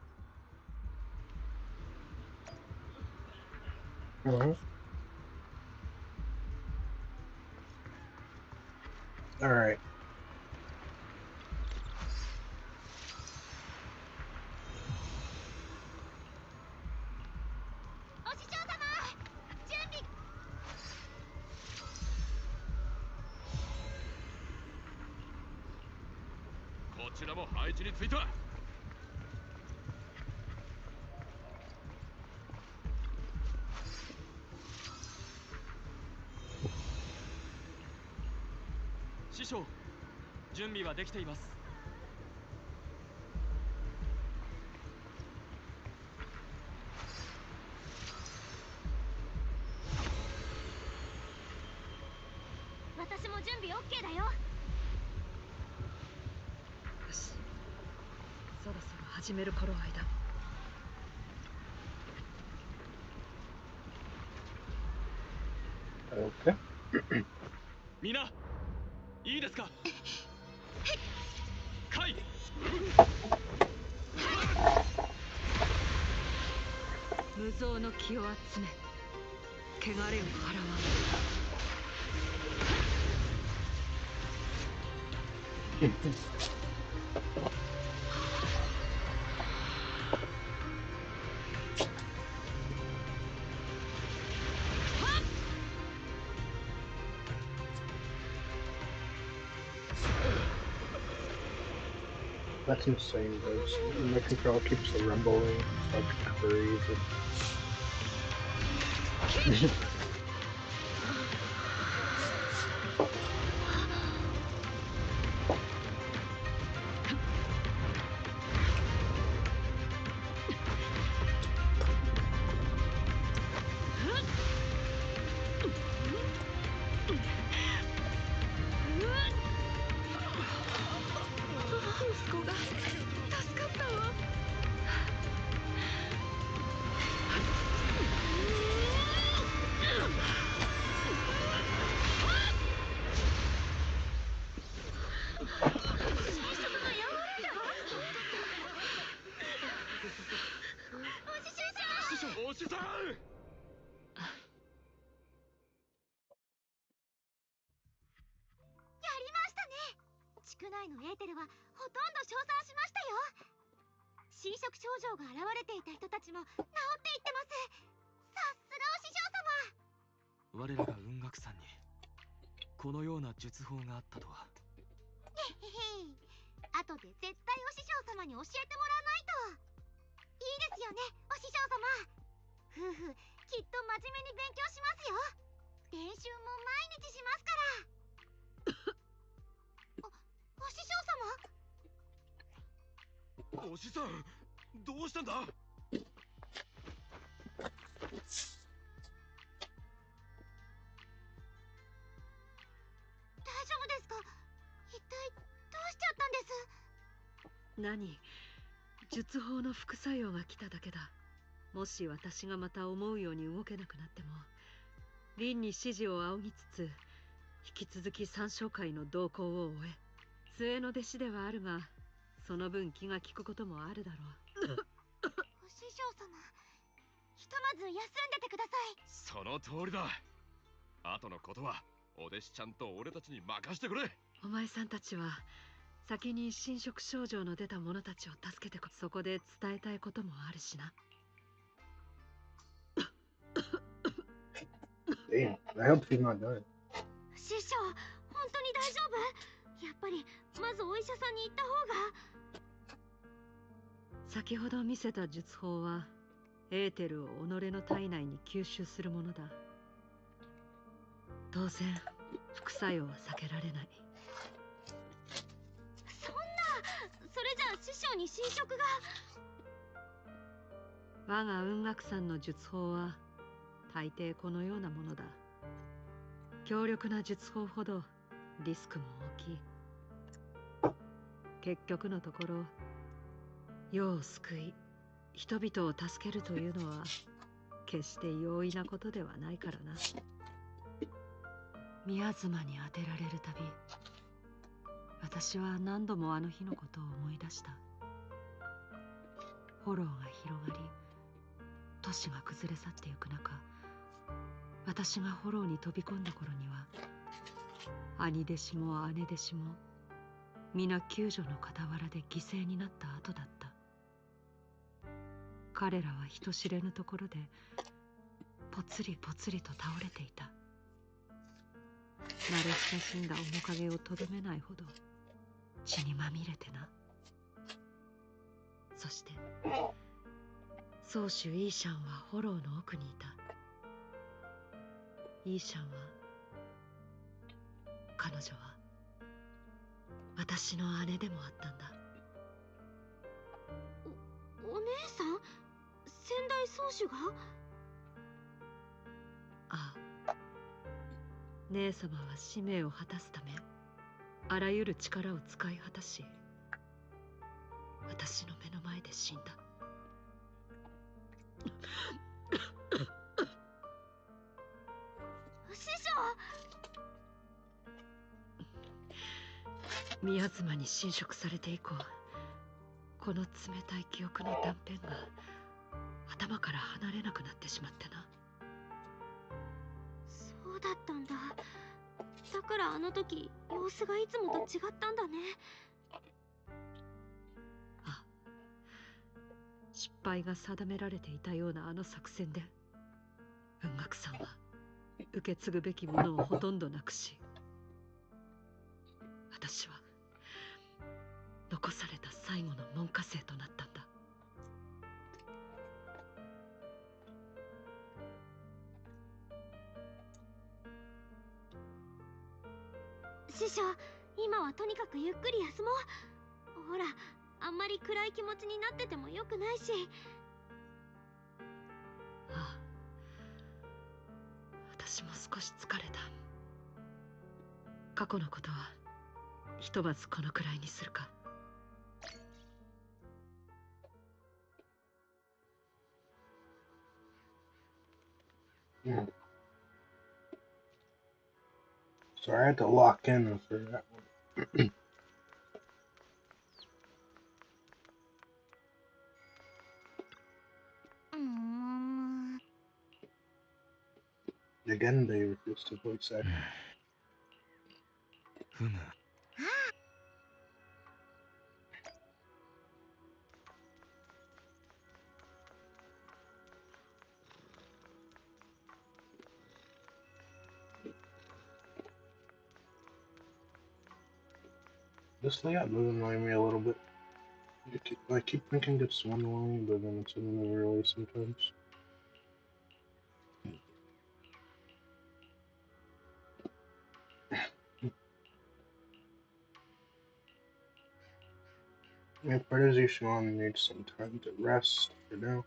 Speaker 1: Alright.
Speaker 4: お師匠様、準備。
Speaker 10: こちらも配置についた。
Speaker 3: 師匠、準備はできています。
Speaker 9: 私も準備 OK だよ。
Speaker 5: よし、そろそろ始める頃合いだ。
Speaker 1: Okay.
Speaker 3: みんな、いいですか。カイ。
Speaker 5: 無造の気を集め、汚れを払わん。
Speaker 1: That's insane, guys. My control keeps rumbling. It's like crazy.
Speaker 4: 地区内のエーテルはほとんど称賛しましたよ。侵食症状が現れていた人たちも治っていってます。さすがお師匠様。
Speaker 3: 我らが雲岳山にこのような術法があったとは。
Speaker 4: へへへ。後で絶対お師匠様に教えてもらわないと。いいですよね、お師匠様。夫婦きっと真面目に勉強しますよ。練習も毎日しますから。お師匠
Speaker 6: 様。お師さん、どうしたんだ？
Speaker 4: 大丈夫ですか？一体どうしちゃったんです？
Speaker 5: 何？術法の副作用が来ただけだ。もし私がまた思うように動けなくなっても、凛に指示を仰ぎつつ、引き続き三将会の動向を終え、末の弟子ではあるが、その分気が利くこともあるだろう。
Speaker 4: お師匠様、ひとまず休んでてください。
Speaker 10: その通りだ。後のことはお弟子ちゃんと俺たちに任してくれ。
Speaker 5: お前さんたちは先に侵食症状の出た者たちを助けてこ、そこで伝えたいこともあるしな。
Speaker 1: Damn, I hope she's not dying.
Speaker 9: 師匠、本当に大丈夫？やっぱりまずお医者さんに行った方が。
Speaker 5: 先ほど見せた術法はエーテルを己の体内に吸収するものだ。当然副作用は避けられない。
Speaker 9: そんな、それじゃあ師匠に侵食が。
Speaker 5: 我が雲岳山の術法は大抵このようなものだ。強力な術法ほどリスクも大きい。結局のところ、世を救い人々を助けるというのは決して容易なことではないからな。宮妻に当てられるたび、私は何度もあの日のことを思い出した。炎が広がり、都市が崩れ去ってゆく中、私が炎に飛び込んだ頃には、兄弟子も姉弟子も皆救助の傍らで犠牲になった後だった。彼らは人知れぬところでぽつりぽつりと倒れていた。慣れ親しんだ面影をとどめないほど血にまみれてな。そして宗主イーシャンは炎の奥にいた。イーシャンは、彼女は私の姉でもあったんだ。
Speaker 9: お姉さん？先代宗主が？
Speaker 5: ああ。姉様は使命を果たすため、あらゆる力を使い果たし、私の目の前で死んだ。
Speaker 9: 師匠！
Speaker 5: 宮妻に侵食されて以降、この冷たい記憶の断片が頭から離れなくなってしまってな。
Speaker 9: そうだったんだ。だからあの時様子がいつもと違ったんだね。
Speaker 5: 敗が定められていたようなあの作戦で、雲岳さんは受け継ぐべきものをほとんどなくし、私は残された最後の門下生となったんだ。
Speaker 9: 師匠、今はとにかくゆっくり休もう。ほら、あんまり暗い気持ちになっててもよくないし。
Speaker 5: ああ、私も少し疲れた。過去のことはひとまずこのくらいにするか。
Speaker 1: So I had to lock in for that one. Again, they refused to voice act.
Speaker 3: ふむ。
Speaker 1: This layout does annoy me a little bit. I keep thinking it's one line, but then it's another really sometimes. My Predation needs some time to rest for now.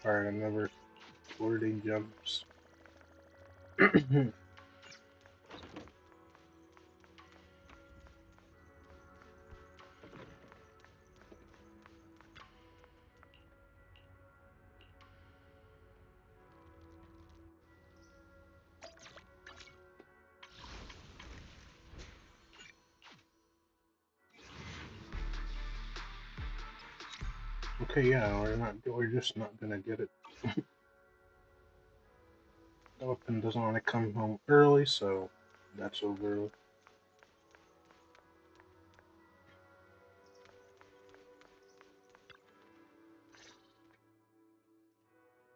Speaker 1: Alright, another 40 jumps. Okay, yeah, we're just not gonna get it. The weapon doesn't want to come home early, so that's over.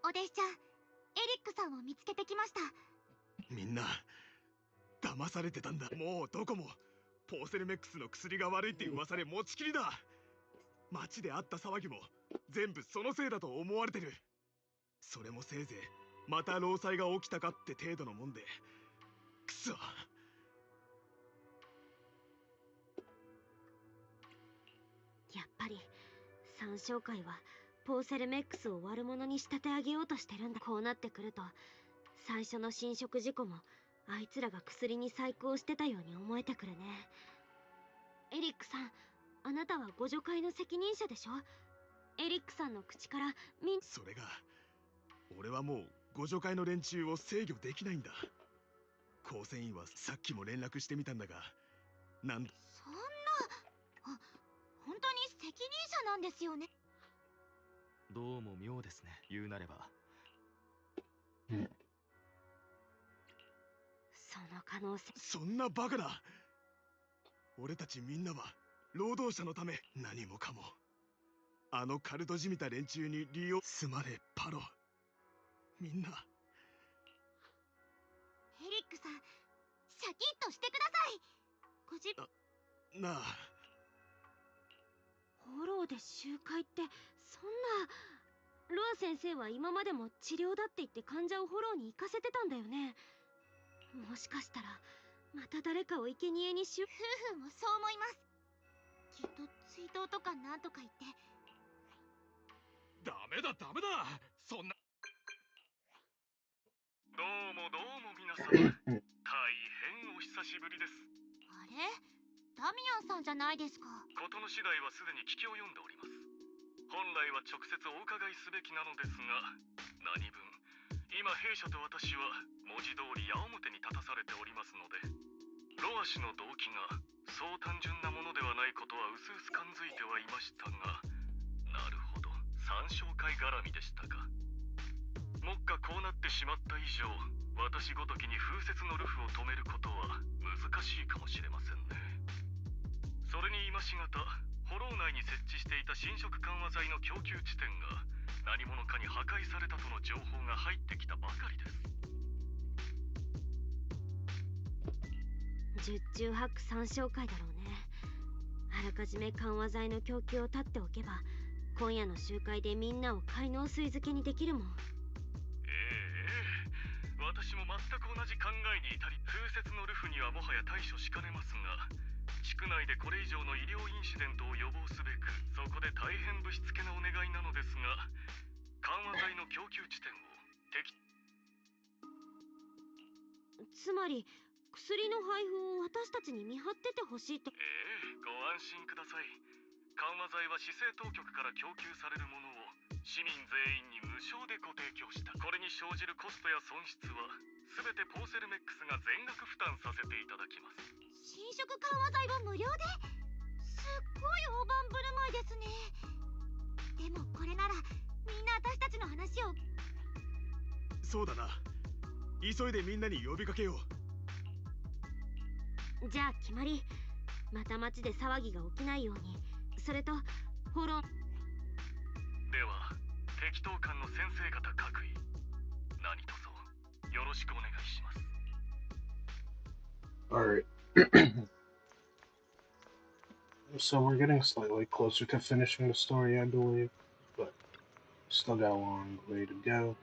Speaker 4: お弟子ちゃん、エリックさんを見つけてきました。
Speaker 11: みんな騙されてたんだ。もうどこもポーセルメックスの薬が悪いって噂で持ちきりだ。街であった騒ぎも全部そのせいだと思われてる。それもせいぜいまた労災が起きたかって程度のもんで。くそ。
Speaker 9: やっぱり三商会はポーセルメックスを悪者に仕立て上げようとしてるんだ。こうなってくると最初の侵食事故もあいつらが薬に細工をしてたように思えてくるね。エリックさん、あなたは互助会の責任者でしょ。エリックさんの口から
Speaker 11: それが俺はもう互助会の連中を制御できないんだ。構成員はさっきも連絡してみたんだが、
Speaker 4: そんな、本当に責任者なんですよね。
Speaker 3: どうも妙ですね、言うなれば。
Speaker 9: その可能性。
Speaker 11: そんなバカな。俺たちみんなは労働者のため、何もかもあのカルトじみた連中に利用。すまれパロ、みんな。
Speaker 4: エリックさん、シャキッとしてください。ご自分
Speaker 11: なあ。
Speaker 9: フォローで集会ってそんな。ロア先生は今までも治療だって言って患者をフォローに行かせてたんだよね。もしかしたらまた誰かを生贄にし。
Speaker 4: 夫婦もそう思います。きっと追悼とかなんとか言って。
Speaker 7: ダメだダメだ、そんな。どうも皆様、大変お久しぶりです。
Speaker 4: あれ、ダミアンさんじゃないですか。
Speaker 7: 事の次第はすでに聞き及んでおります。本来は直接お伺いすべきなのですが、何分今弊社と私は文字通り矢面に立たされておりますので、ロア氏の動機がそう単純なものではないことはうすうす感づいてはいましたが、なるほど、三商会絡みでしたか。目下こうなってしまった以上、私ごときに風雪のルフを止めることは難しいかもしれませんね。それに今しがたフォロー内に設置していた侵食緩和剤の供給地点が何者かに破壊されたとの情報が入ってきたばかりです。
Speaker 9: 十中八九三小会だろうね。あらかじめ緩和剤の供給を断っておけば今夜の集会でみんなを海農水漬けにできるもん。
Speaker 7: 私も全く同じ考えに至り、風雪のルフにはもはや対処しかねますが、地区内でこれ以上の医療インシデントを予防すべく、そこで大変ぶしつけなお願いなのですが、緩和剤の供給地点を
Speaker 9: つまり薬の配布を私たちに見張っててほしいと。
Speaker 7: ご安心ください。緩和剤は市政当局から供給されるものを市民全員に無償でご提供した。これに生じるコストや損失は全てポーセルメックスが全額負担させていただきます。
Speaker 4: 侵食緩和剤は無料で？すっごい大盤振る舞いですね。でもこれならみんな私たちの話を。
Speaker 8: そうだな、急いでみんなに呼びかけよ
Speaker 9: う。じゃあ決まり。また町で騒ぎが起きないように。それとフォロー
Speaker 7: では適当官の先生方各位、何卒よろしくお願いします。
Speaker 1: Alright. So we're getting slightly closer to finishing the story, I believe, but still got a long way to go.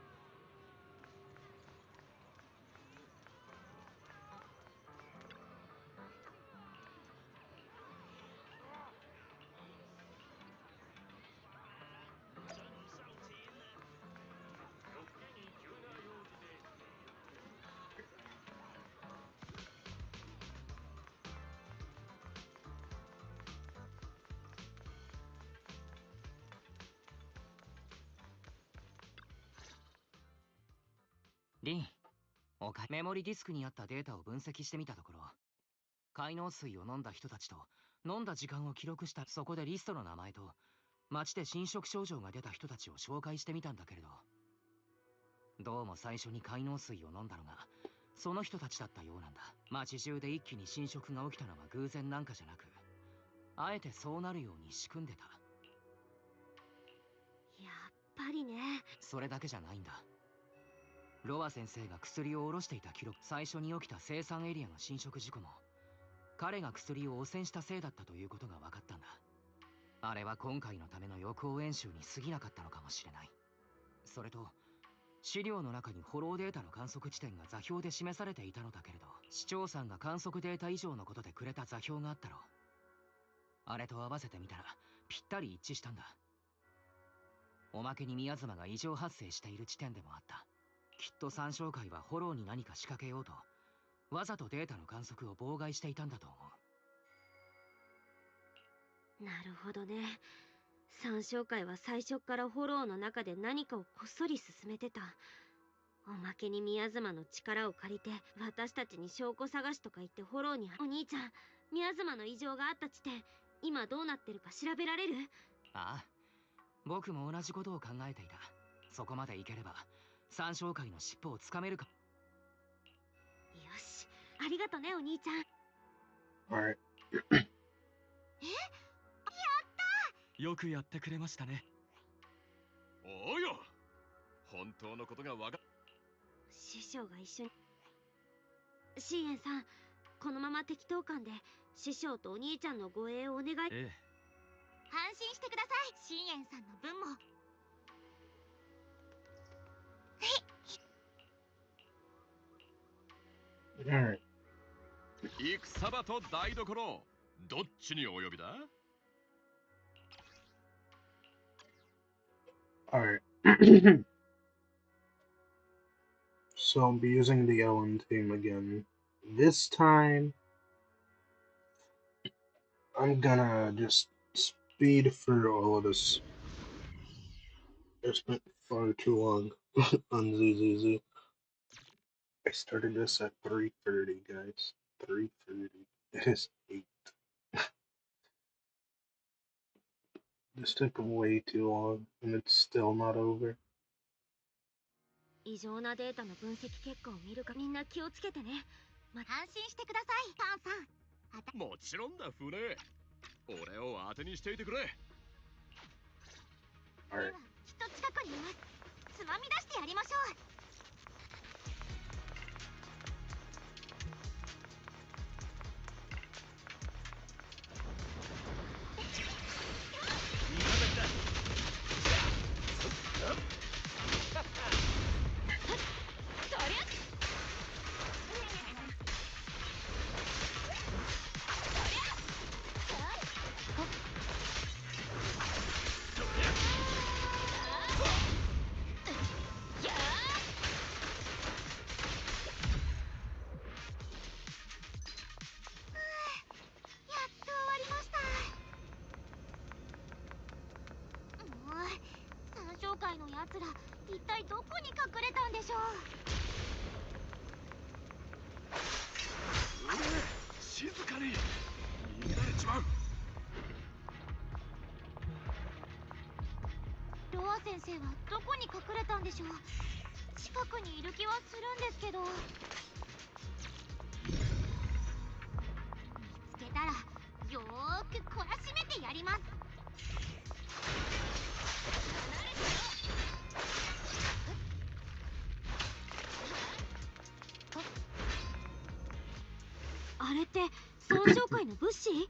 Speaker 3: リン、メモリディスクにあったデータを分析してみたところ、海農水を飲んだ人たちと飲んだ時間を記録した。そこでリストの名前と町で侵食症状が出た人たちを紹介してみたんだけれど、どうも最初に海農水を飲んだのがその人たちだったようなんだ。町中で一気に侵食が起きたのは偶然なんかじゃなく、あえてそうなるように仕組んでた。
Speaker 9: やっぱりね。
Speaker 3: それだけじゃないんだ。ロワ先生が薬を下ろしていた記録、最初に起きた生産エリアの侵食事故も彼が薬を汚染したせいだったということが分かったんだ。あれは今回のための予行演習に過ぎなかったのかもしれない。それと資料の中にフォローデータの観測地点が座標で示されていたのだけれど、市長さんが観測データ以上のことでくれた座標があったろ。あれと合わせてみたらぴったり一致したんだ。おまけに宮妻が異常発生している地点でもあった。きっと参照会はフォローに何か仕掛けようとわざとデータの観測を妨害していたんだと思
Speaker 9: う。なるほどね。参照会は最初からフォローの中で何かをこっそり進めてた。おまけに宮妻の力を借りて私たちに証拠探しとか言ってフォローに。お兄ちゃん、宮妻の異常があった地点今どうなってるか調べられる？
Speaker 3: ああ、僕も同じことを考えていた。そこまでいければ参照会の尻尾をつかめるか。
Speaker 9: よし、ありがとねお兄ちゃん。
Speaker 1: Alright.
Speaker 9: やった！
Speaker 3: よくやってくれましたね。
Speaker 10: おうよ、本当のことがわか。
Speaker 9: 師匠が一緒に。シーエンさん、このまま適当感で師匠とお兄ちゃんの護衛をお願い。
Speaker 4: 安心してください、シーエンさんの分も。
Speaker 1: Alright.
Speaker 10: 戦場と台所、どっちにお呼びだ？
Speaker 1: Alright. So I'll be using the Ellen theme again. This time, I'm gonna just speed through all of this. I spent far too long on ZZZ. I started this at 3:30, guys. 3:30. It is 8. This took way too long, and it's still not over.
Speaker 9: 異常なデータの分析結果を見るか。みんな気をつけてね。
Speaker 4: 安心してください、パンさん。
Speaker 10: もちろんだ、フレ。俺を当てにしていてくれ。
Speaker 4: ではきっと近くにいます。つまみ出してやりましょう。のやつら一体どこに隠れたんでしょう。
Speaker 10: 静かに逃げられちまう。
Speaker 4: ロア先生はどこに隠れたんでしょう。近くにいる気はするんですけど。見つけたらよーく懲らしめてやります。
Speaker 9: あれって三将会の物資？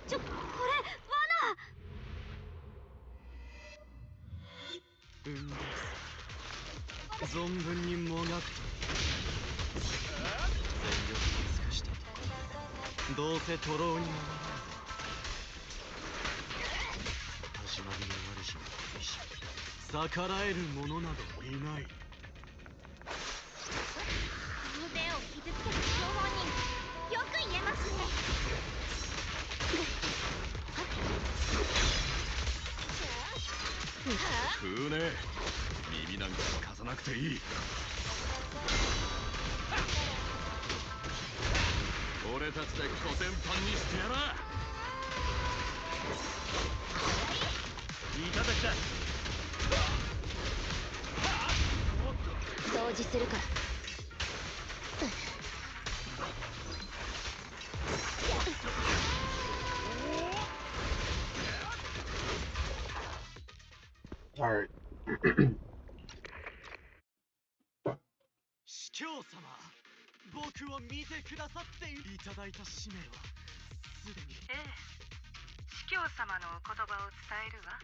Speaker 9: これ
Speaker 3: 罠！存分にもがくと全力を尽くしたところでどうせ徒労にならないぞ。始まりの主の意志逆らえる者などいない。
Speaker 4: 腕を傷つけた張本人、よく言えますね。
Speaker 10: 食うね。耳なんか貸さなくていい。俺たちでコテンパンにしてやら。
Speaker 8: いただきだ。
Speaker 9: 掃除するから。
Speaker 1: Alright.
Speaker 3: 司教様、僕を見てくださっていただいた使命はすでに。
Speaker 5: ええ、司教様のお言葉を伝えるわ。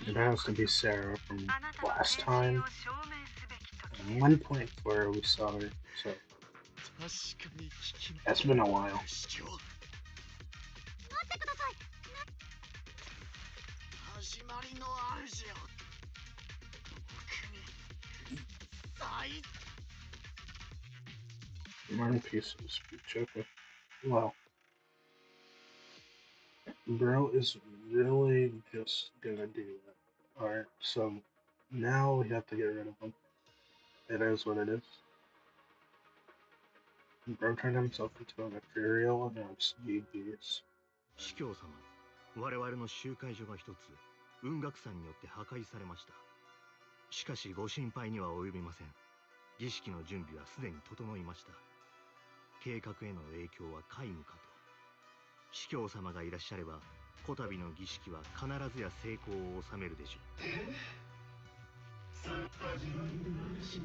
Speaker 1: It has to be Sarah from last time. At one point where we saw her, so that's been a while.
Speaker 4: 待ってください。
Speaker 3: 始まりの主よ。
Speaker 1: One piece of speech, okay. Well, bro is really just gonna do that. Alright, so now we have to get rid of him. It is what it is. Bro turned himself into an ethereal and it's GG's.
Speaker 11: 司教様、我々の集会所が一つ、雲岳山によって破壊されました。しかしご心配には及びません。儀式の準備はすでに整いました。計画への影響は皆無かと。司教様がいらっしゃれば、こたびの儀式は必ずや成功を収めるでしょう。
Speaker 4: びっくりし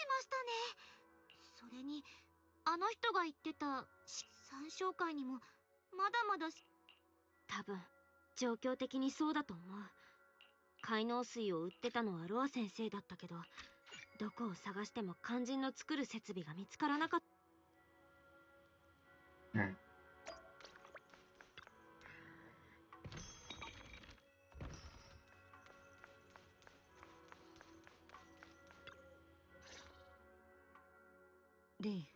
Speaker 4: ましたね。それにあの人が言ってた三将会にもまだまだ。
Speaker 9: 多分状況的にそうだと思う。海農水を売ってたのはロア先生だったけど、どこを探しても肝心の作る設備が見つからなかった。
Speaker 5: リン、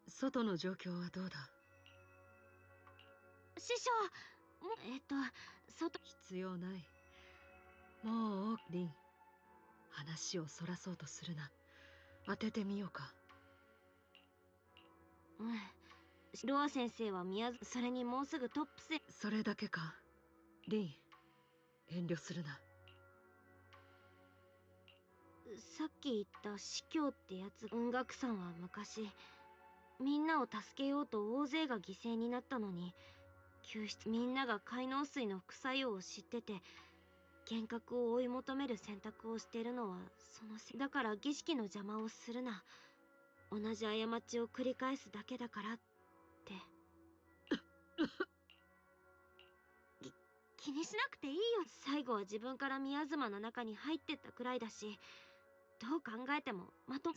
Speaker 5: 外の状況はどうだ？
Speaker 9: 師匠、外。
Speaker 5: 必要ない。もうリン、話をそらそうとするな。当ててみようか。
Speaker 9: うん。ロア先生はそれにもうすぐトップスへ。
Speaker 5: それだけか。リン、遠慮するな。
Speaker 9: さっき言った司教ってやつ、雲岳さんは昔みんなを助けようと大勢が犠牲になったのに、みんなが海農水の副作用を知ってて幻覚を追い求める選択をしているのはそのせいだから。儀式の邪魔をするな、同じ過ちを繰り返すだけだからって気にしなくていいよ。最後は自分から宮妻の中に入ってったくらいだし、どう考えても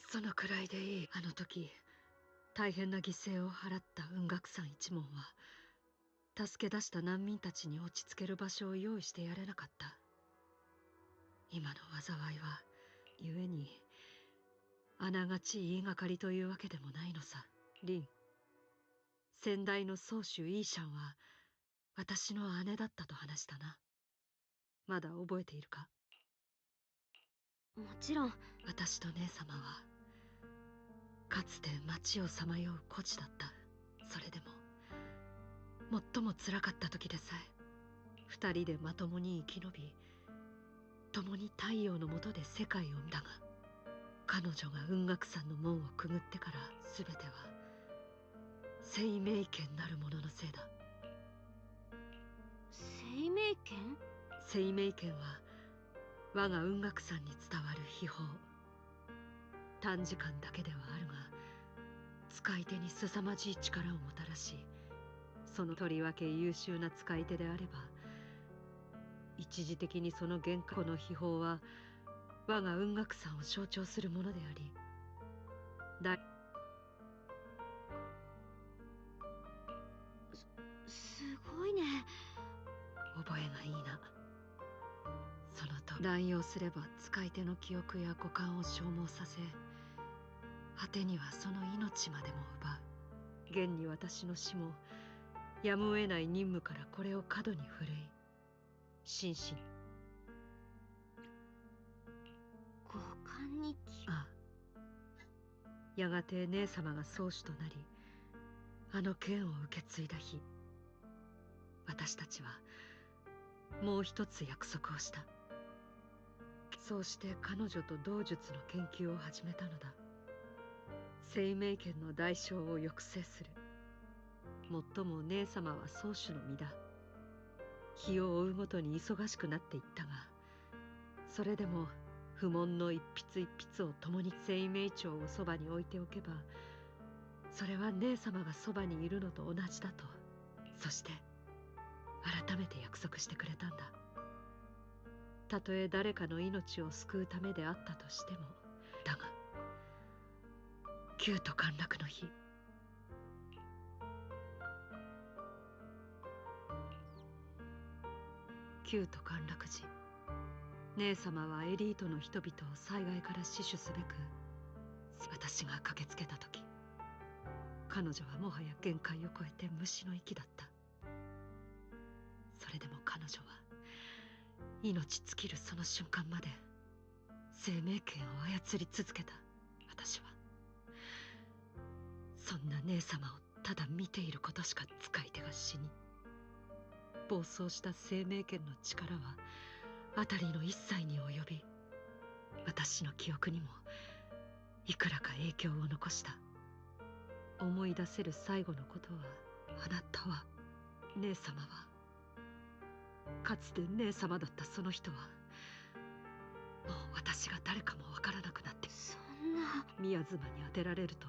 Speaker 5: そのくらいでいい。あの時大変な犠牲を払った雲岳さん一門は助け出した難民たちに落ち着ける場所を用意してやれなかった。今の災いは故にあながち言いがかりというわけでもないのさ。リン、先代の宗主イーシャンは私の姉だったと話したな。まだ覚えているか？
Speaker 9: もちろん。
Speaker 5: 私と姉様はかつて町をさまよう孤児だった。それでも最も辛かった時でさえ二人でまともに生き延び、共に太陽の下で世界を見たが、彼女が雲岳山の門をくぐってから全ては生命権なるもののせいだ。
Speaker 9: 生命権？
Speaker 5: 生命権は我が雲岳山に伝わる秘宝。短時間だけではあるが使い手に凄まじい力をもたらし、そのとりわけ優秀な使い手であれば一時的にその原価の秘宝は我が雲岳山を象徴するものであり、
Speaker 9: すごいね。
Speaker 5: 覚えがいいな。そのと乱用すれば使い手の記憶や五感を消耗させ、果てにはその命までも奪う。現に私の死もやむを得ない任務からこれを過度に奮い、心身。
Speaker 9: 五感日記。
Speaker 5: ああ。やがて姉様が宗主となり、あの剣を受け継いだ日、私たちはもう一つ約束をした。そうして彼女と道術の研究を始めたのだ。生命権の代償を抑制する。もっとも姉様は宗主の身だ。日を追うごとに忙しくなっていったが、それでも不問の一筆一筆を共に生命帳をそばに置いておけば、それは姉様がそばにいるのと同じだと、そして改めて約束してくれたんだ。たとえ誰かの命を救うためであったとしても。だが旧都陥落の日、旧都陥落時、姉様はエリートの人々を災害から死守すべく、私が駆けつけた時、彼女はもはや限界を超えて虫の息だった。それでも彼女は命尽きるその瞬間まで生命権を操り続けた。私はそんな姉様をただ見ていることしか使い手が死に、暴走した生命権の力は辺りの一切に及び、私の記憶にもいくらか影響を残した。思い出せる最後のことは、あなたは、姉様は、かつて姉様だったその人は、もう私が誰かもわからなくなって、
Speaker 9: そんな。
Speaker 5: 宮妻に当てられると、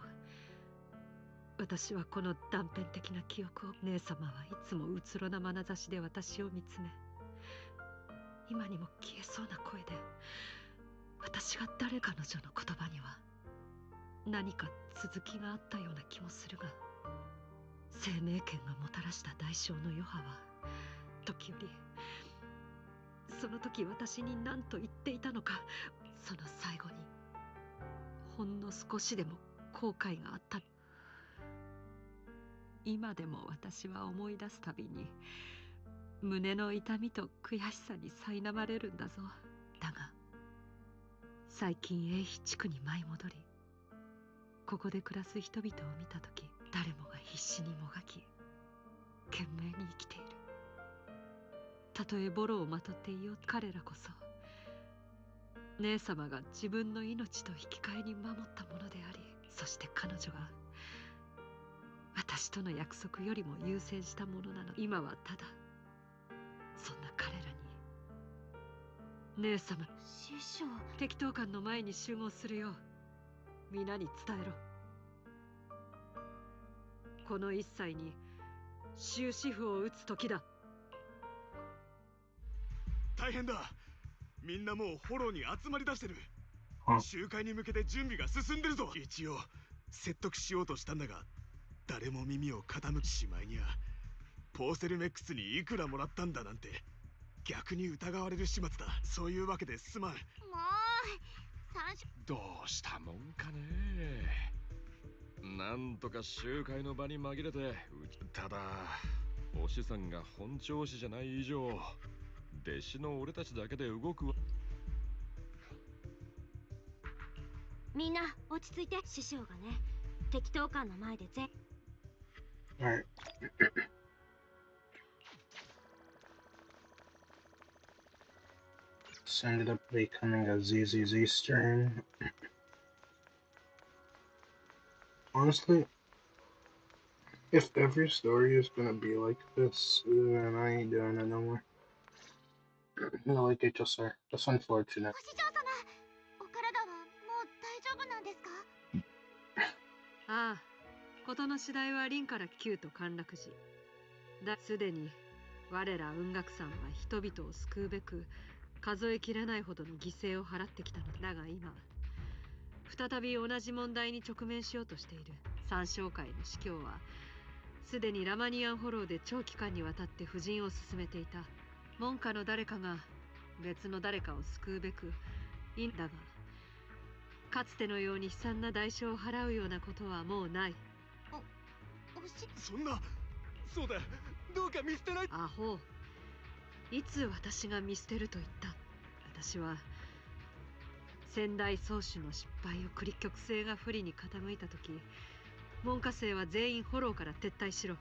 Speaker 5: 私はこの断片的な記憶を、姉様はいつもうつろな眼差しで私を見つめ、今にも消えそうな声で、私が彼女の言葉には何か続きがあったような気もするが、生命権がもたらした代償の余波は時折、その時私に何と言っていたのか、その最後にほんの少しでも後悔があった。今でも私は思い出すたびに胸の痛みと悔しさに苛まれるんだぞ。だが最近永肥地区に舞い戻り、ここで暮らす人々を見たとき、誰もが必死にもがき懸命に生きている。たとえボロをまとっていよう彼らこそ姉様が自分の命と引き換えに守ったものであり、そして彼女が私との約束よりも優先したものなの。今はただそんな彼らに姉様、
Speaker 9: 師匠、
Speaker 5: 適当館の前に集合するよう皆に伝えろ。この一切に終止符を打つ時だ。
Speaker 6: 大変だ。みんなもうフォローに集まりだしてる。集会に向けて準備が進んでるぞ。一応説得しようとしたんだが、誰も耳を傾き、しまいにはポーセルメックスにいくらもらったんだなんて逆に疑われる始末だ。そういうわけですまん。もう
Speaker 10: どうしたもんかね。なんとか集会の場に紛れて、ただお師さんが本調子じゃない以上、弟子の俺たちだけで動くわ。
Speaker 9: みんな落ち着いて。師匠がね、適当館の前で
Speaker 1: Alright. This ended up becoming a ZZZ stream. Honestly, if every story is gonna be like this, then I ain't doing it no more. No, like it just are. That's unfortunate.
Speaker 4: お師匠様、お体はもう大丈夫なんですか？
Speaker 5: ああ、事の次第は凛から9と陥落時だ。すでに我ら雲岳さんは人々を救うべく数えきれないほどの犠牲を払ってきたのだが、今再び同じ問題に直面しようとしている。三将会の司教はすでにラマニアンフォローで長期間にわたって布陣を進めていた。門下の誰かが別の誰かを救うべくだが、かつてのように悲惨な代償を払うようなことはもうない。
Speaker 8: そんな、そうだ、どうか見捨てない。
Speaker 5: アホ、いつ私が見捨てると言った。私は先代宗主の失敗を繰り曲勢が不利に傾いた時、門下生は全員フォローから撤退しろ。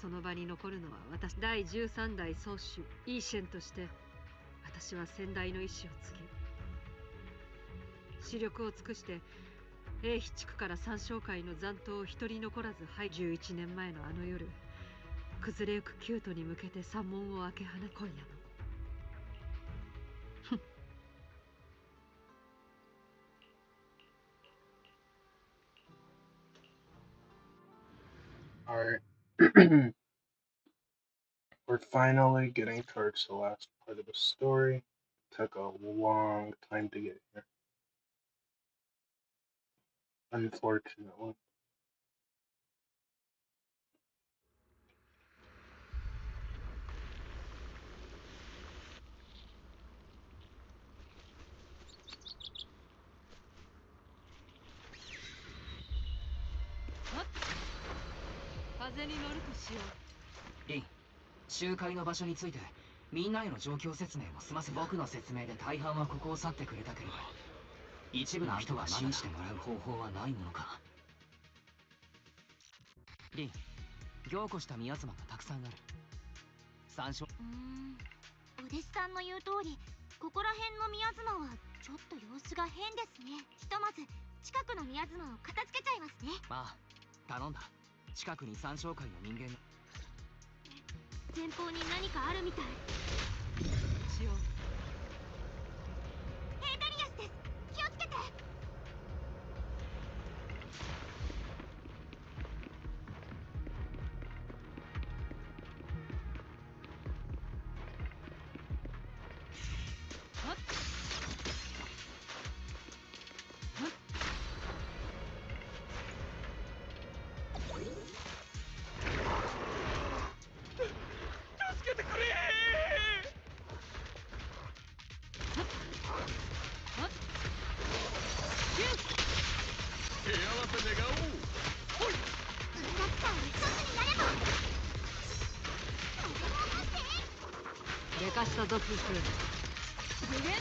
Speaker 5: その場に残るのは私、第13代宗主イーシェンとして、私は先代の意志を継ぎ、視力を尽くして英飛地区から三将会の残党を一人残らず廃。11年前のあの夜、崩れゆくキュートに向けて山門を開け放つ今夜の
Speaker 1: Alright. We're finally getting towards the last part of the story. Took a long time to get here. Unfortunately.
Speaker 14: Lin、集会の場所についてみんなへの状況説明を済ませ、僕の説明で大半はここを去ってくれたけど、一部の人が信じてもらう方法はないものか。Lin、凝固した宮妻がたくさんある。参照。
Speaker 4: お弟子さんの言う通り、ここら辺の宮妻はちょっと様子が変ですね。ひとまず近くの宮妻を片付けちゃいますね。
Speaker 14: まあ頼んだ。近くに三将会の人間が。
Speaker 9: 前方に何かあるみたい。
Speaker 5: しよう。
Speaker 4: ヘイダリアスです。気をつけて。
Speaker 5: でかしたぞ夫婦。無限。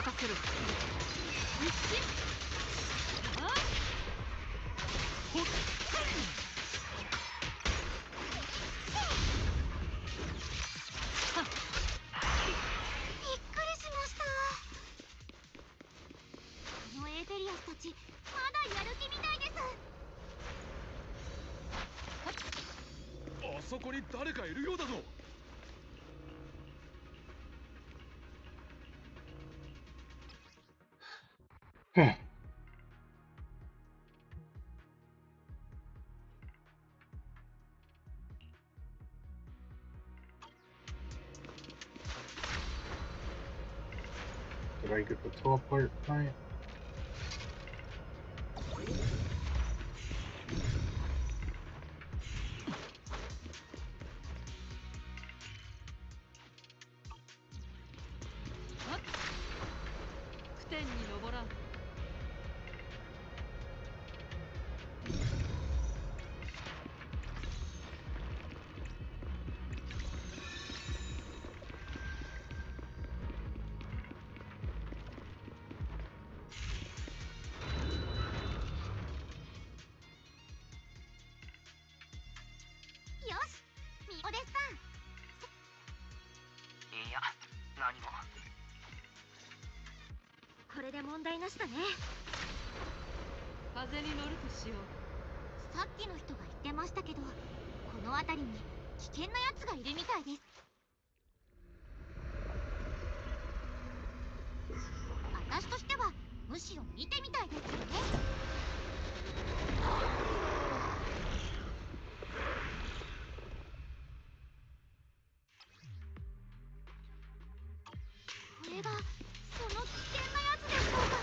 Speaker 5: 任せろ。
Speaker 4: エーテリアスたちまだやる気みたいです。
Speaker 10: あそこに誰かいるようだぞ。
Speaker 1: Did I get the teleport right?
Speaker 9: これで問題なしだね。
Speaker 5: 風に乗るとしよう。
Speaker 4: さっきの人が言ってましたけど、この辺りに危険なやつがいるみたいです。私としてはむしろ見てみたいですよね。これがその危険なやつでしょうか。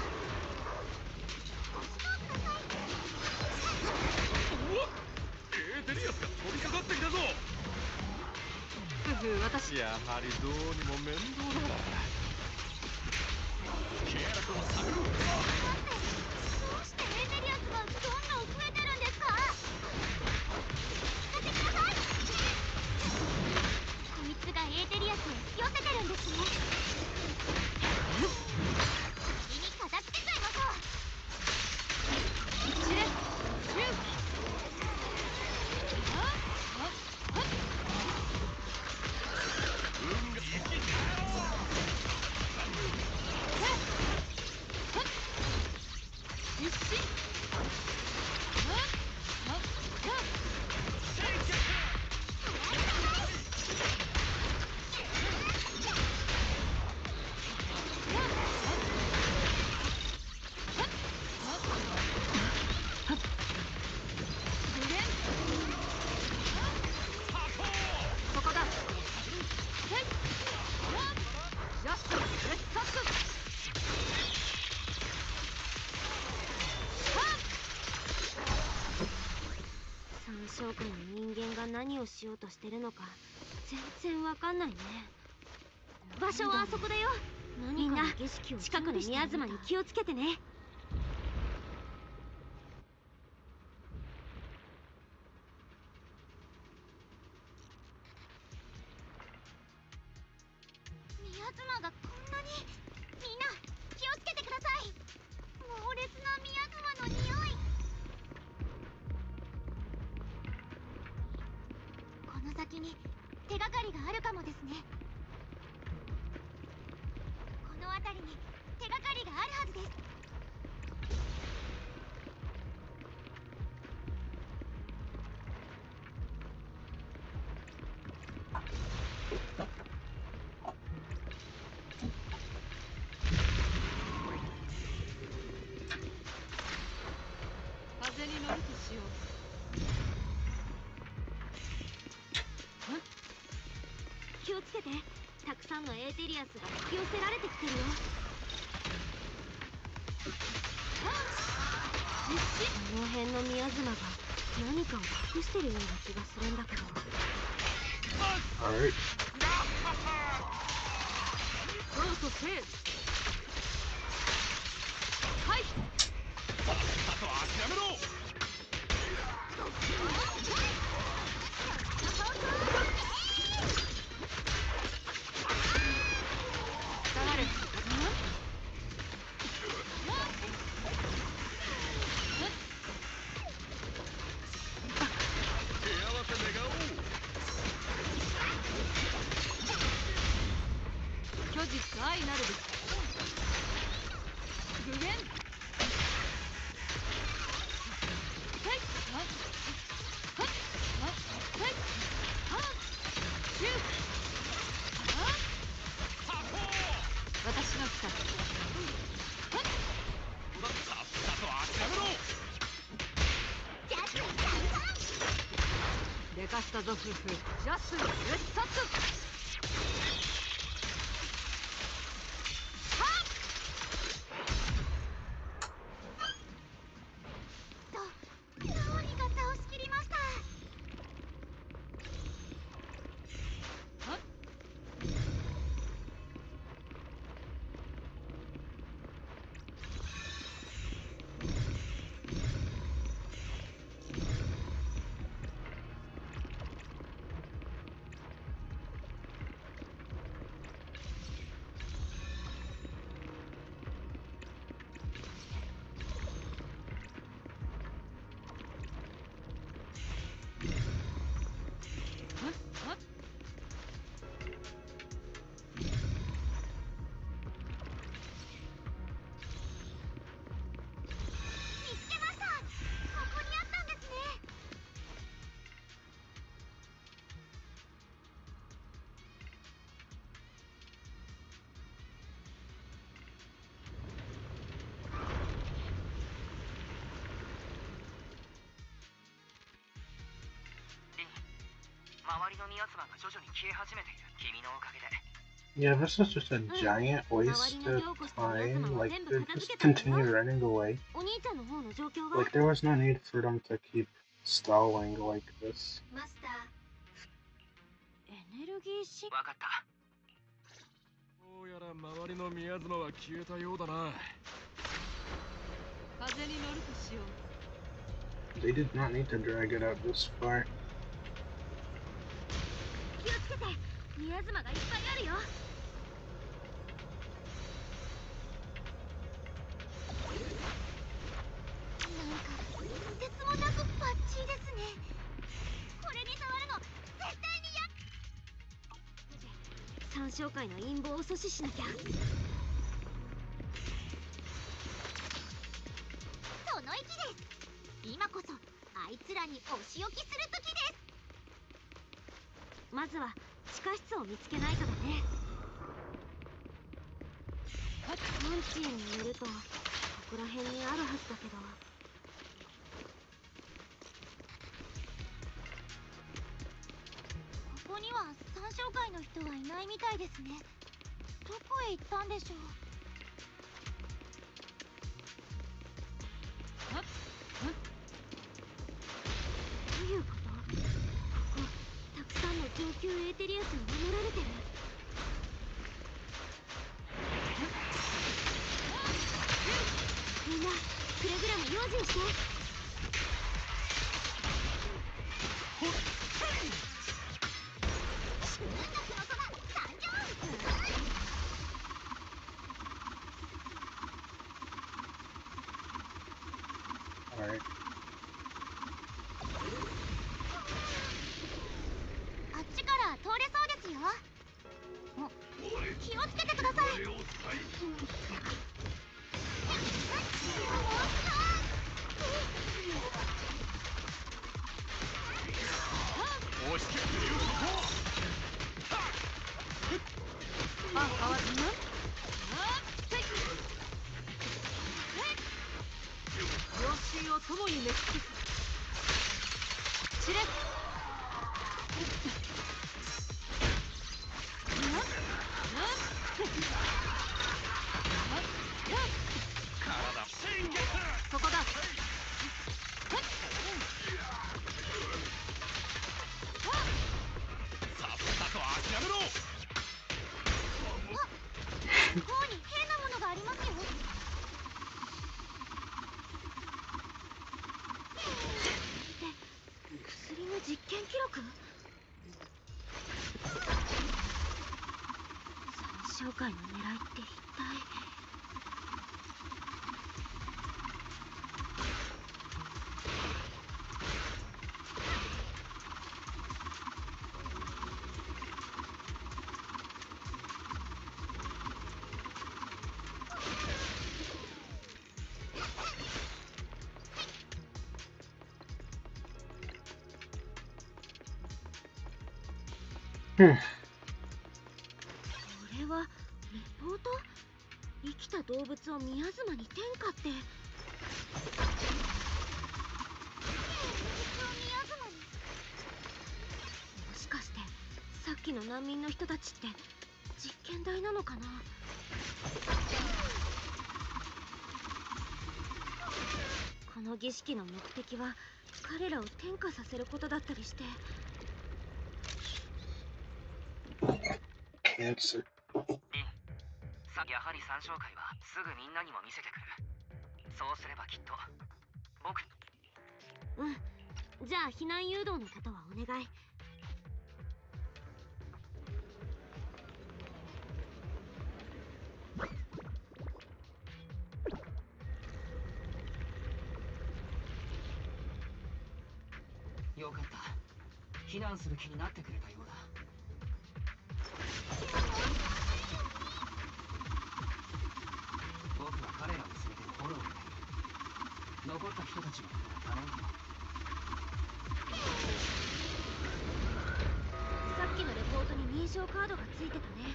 Speaker 10: エーテリアスが飛びかかってきたぞ。
Speaker 5: 私
Speaker 10: やはりどうにも面倒だ。ケアラ君を探る。
Speaker 4: どうしてエーテリアスがどんどん増えてるんですか。聞かせてください。こいつがエーテリアスを引き寄せてるんですね。先に片付けちゃいましょう。
Speaker 5: 一連シュー。
Speaker 9: 召喚の人間が何をしようとしてるのか全然わかんないね。場所はあそこだよ。みんな近くの宮妻に気をつけてね。
Speaker 4: 宮妻がこんなに。みんな気をつけてください。猛烈な宮妻の匂い。この先に手がかりがあるかもですね。この辺りに手がかりがあるはずです。
Speaker 5: 風に乗るとしよう。
Speaker 9: 気をつけて。たくさんのエーテリアスが引き寄せられてきてるよ。この辺の宮妻が何かを隠してるような気がするんだけど。
Speaker 5: そうとせい。はい。
Speaker 10: さっさと諦めろ。
Speaker 5: 下がれ。任したぞ夫婦。ジャス絶殺。
Speaker 4: どうにか倒しきりました。
Speaker 14: 周りのミアズマが徐々に消え始めている。君のおかげで。
Speaker 1: Yeah, this is just a giant waste of time. Like, they just continue running away.
Speaker 9: お兄ちゃんの方の状況は
Speaker 1: Like, there was no need for them to keep stalling like this.
Speaker 9: マスター。エネルギーシ
Speaker 14: わかった。
Speaker 7: どうやら周りのミアズマは消えたようだな。
Speaker 5: 風に乗るとしよう。
Speaker 1: They did not need to drag it out this far.
Speaker 9: 気をつけて。ミアズマがいっぱいあるよ。
Speaker 4: なんかとてつもなくバッチリですね。これに触るの絶対に
Speaker 9: 三小会の陰謀を阻止しなきゃ。
Speaker 4: その意気です。今こそあいつらにお仕置きする時です。
Speaker 9: まずは地下室を見つけないとだね。モンチーによるとここら辺にあるはずだけど。
Speaker 4: ここには三小会の人はいないみたいですね。どこへ行ったんでしょう。
Speaker 9: どういうこと？ここたくさんの上級エーテリアスに守られてる。みんなくれぐれも用心して。
Speaker 1: Alright.
Speaker 4: あっちから通れそうですよ。気をつけてください。
Speaker 7: 押し切っているぞ。
Speaker 5: あ、わずな。両親を共に滅す。知れ。ここだ。
Speaker 7: さっさと諦めろ。
Speaker 4: 向こうに変なものがありますよ。
Speaker 9: 薬の実験記録？三小会の狙いって一体。これはレポート？生きた動物をミアズマに転化って。難民の人たちって実験台なのかな。この儀式の目的は彼らを転化させることだったりして。
Speaker 1: Cancer.
Speaker 14: やはり参照会はすぐみんなにも見せてくる。そうすればきっと僕。
Speaker 9: じゃあ避難誘導のことはお願い。
Speaker 14: よかった。避難する気になってくれたようだ。僕は彼らを連れてフォローに行く。残った人たちのことを頼んだ。
Speaker 9: さっきのレポートに認証カードがついてたね。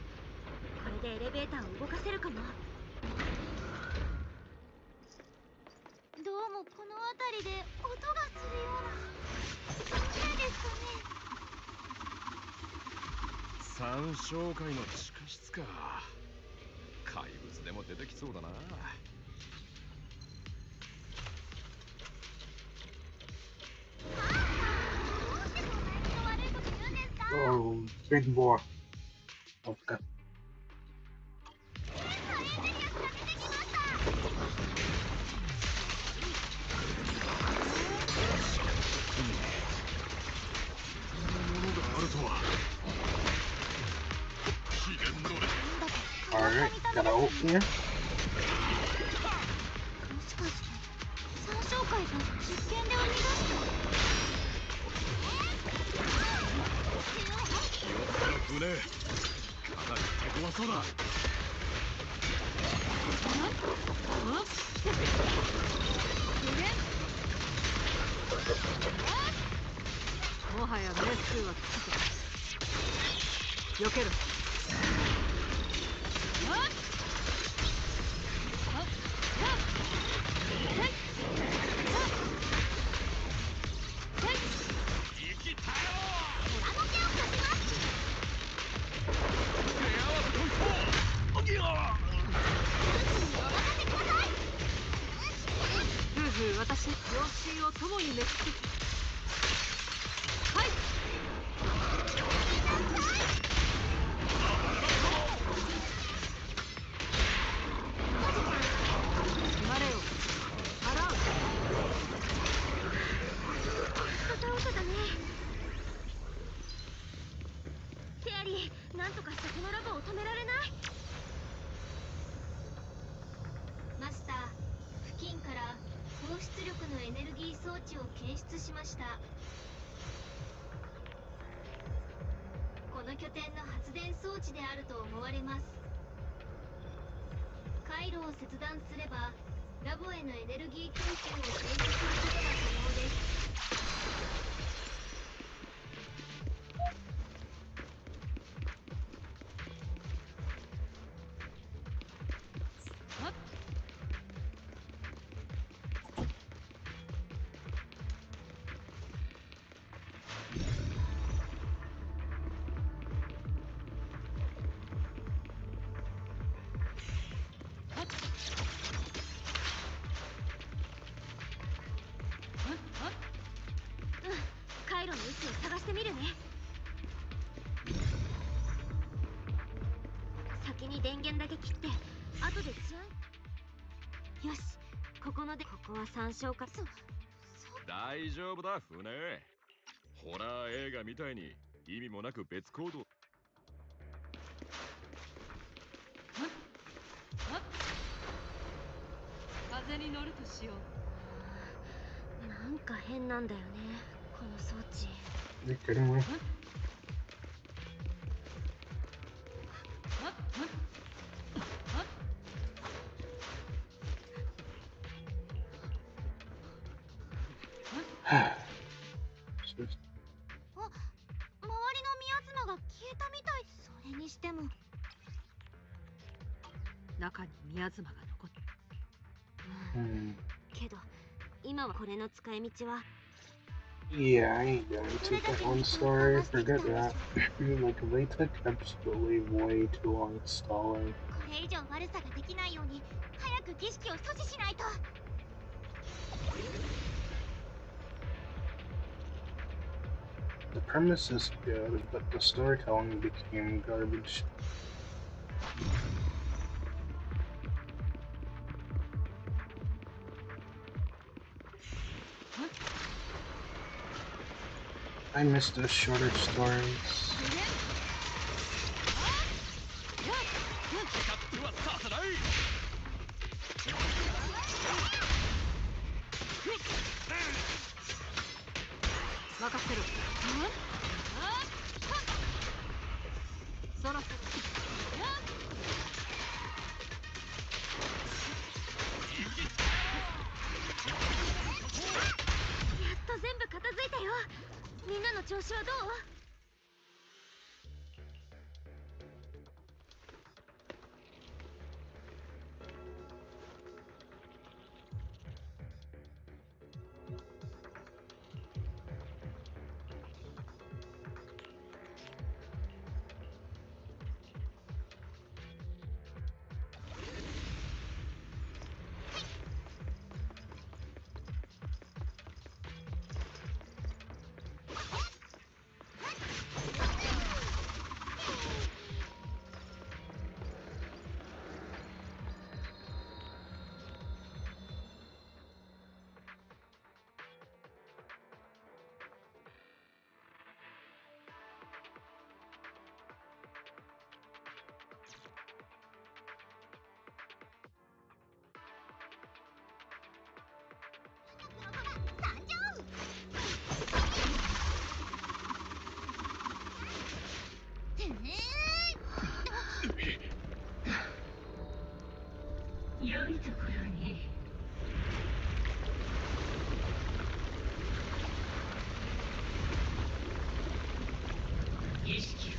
Speaker 9: これでエレベーターを動かせるかも。
Speaker 4: どうもこの辺りで音がするような。気のせいですかね。
Speaker 10: 参照会の地下室か。怪物でも出てきそうだな。
Speaker 1: Oh, big boy. Okay.
Speaker 10: あるとは。
Speaker 1: Alright, got an ult here.
Speaker 4: もしかして参照会が実験で生み出した。
Speaker 10: 船、かなり手強そうだ。
Speaker 5: もはや名数は尽きた。避けろ。私、両親を共に滅す。はい。決まれよ。払う。
Speaker 9: 片岡だね。フェアリー、なんとかしてこのラボを止められない？
Speaker 15: マスター、付近から放出力のエネルギー装置を検出しました。この拠点の発電装置であると思われます。回路を切断すればラボへのエネルギー供給を停止することが可能です。
Speaker 9: 回路の位置を探してみるね。先に電源だけ切って後で治安。よし、ここは参照か。
Speaker 10: 大丈夫だ、船。ホラー映画みたいに意味もなく別行動。
Speaker 5: 風に乗るとしよ
Speaker 9: う。なんか変なんだよね、この装置。
Speaker 4: 周りのミヤズマが消えたみたい。それにしても
Speaker 5: 中に宮妻が残って。
Speaker 9: けど今はこれの使い道は。
Speaker 1: Yeah, I ain't gonna take that one story. Forget that. Like, they took absolutely way too long stalling.
Speaker 4: これ以上悪さができないように早く儀式を阻止しないと。
Speaker 1: The premise is good, but the storytelling became garbage. I miss those shorter stories.
Speaker 5: 任せる。そろそろ。
Speaker 4: やっと全部片付いたよ。みんなの調子はどう？
Speaker 15: 良いところに。儀式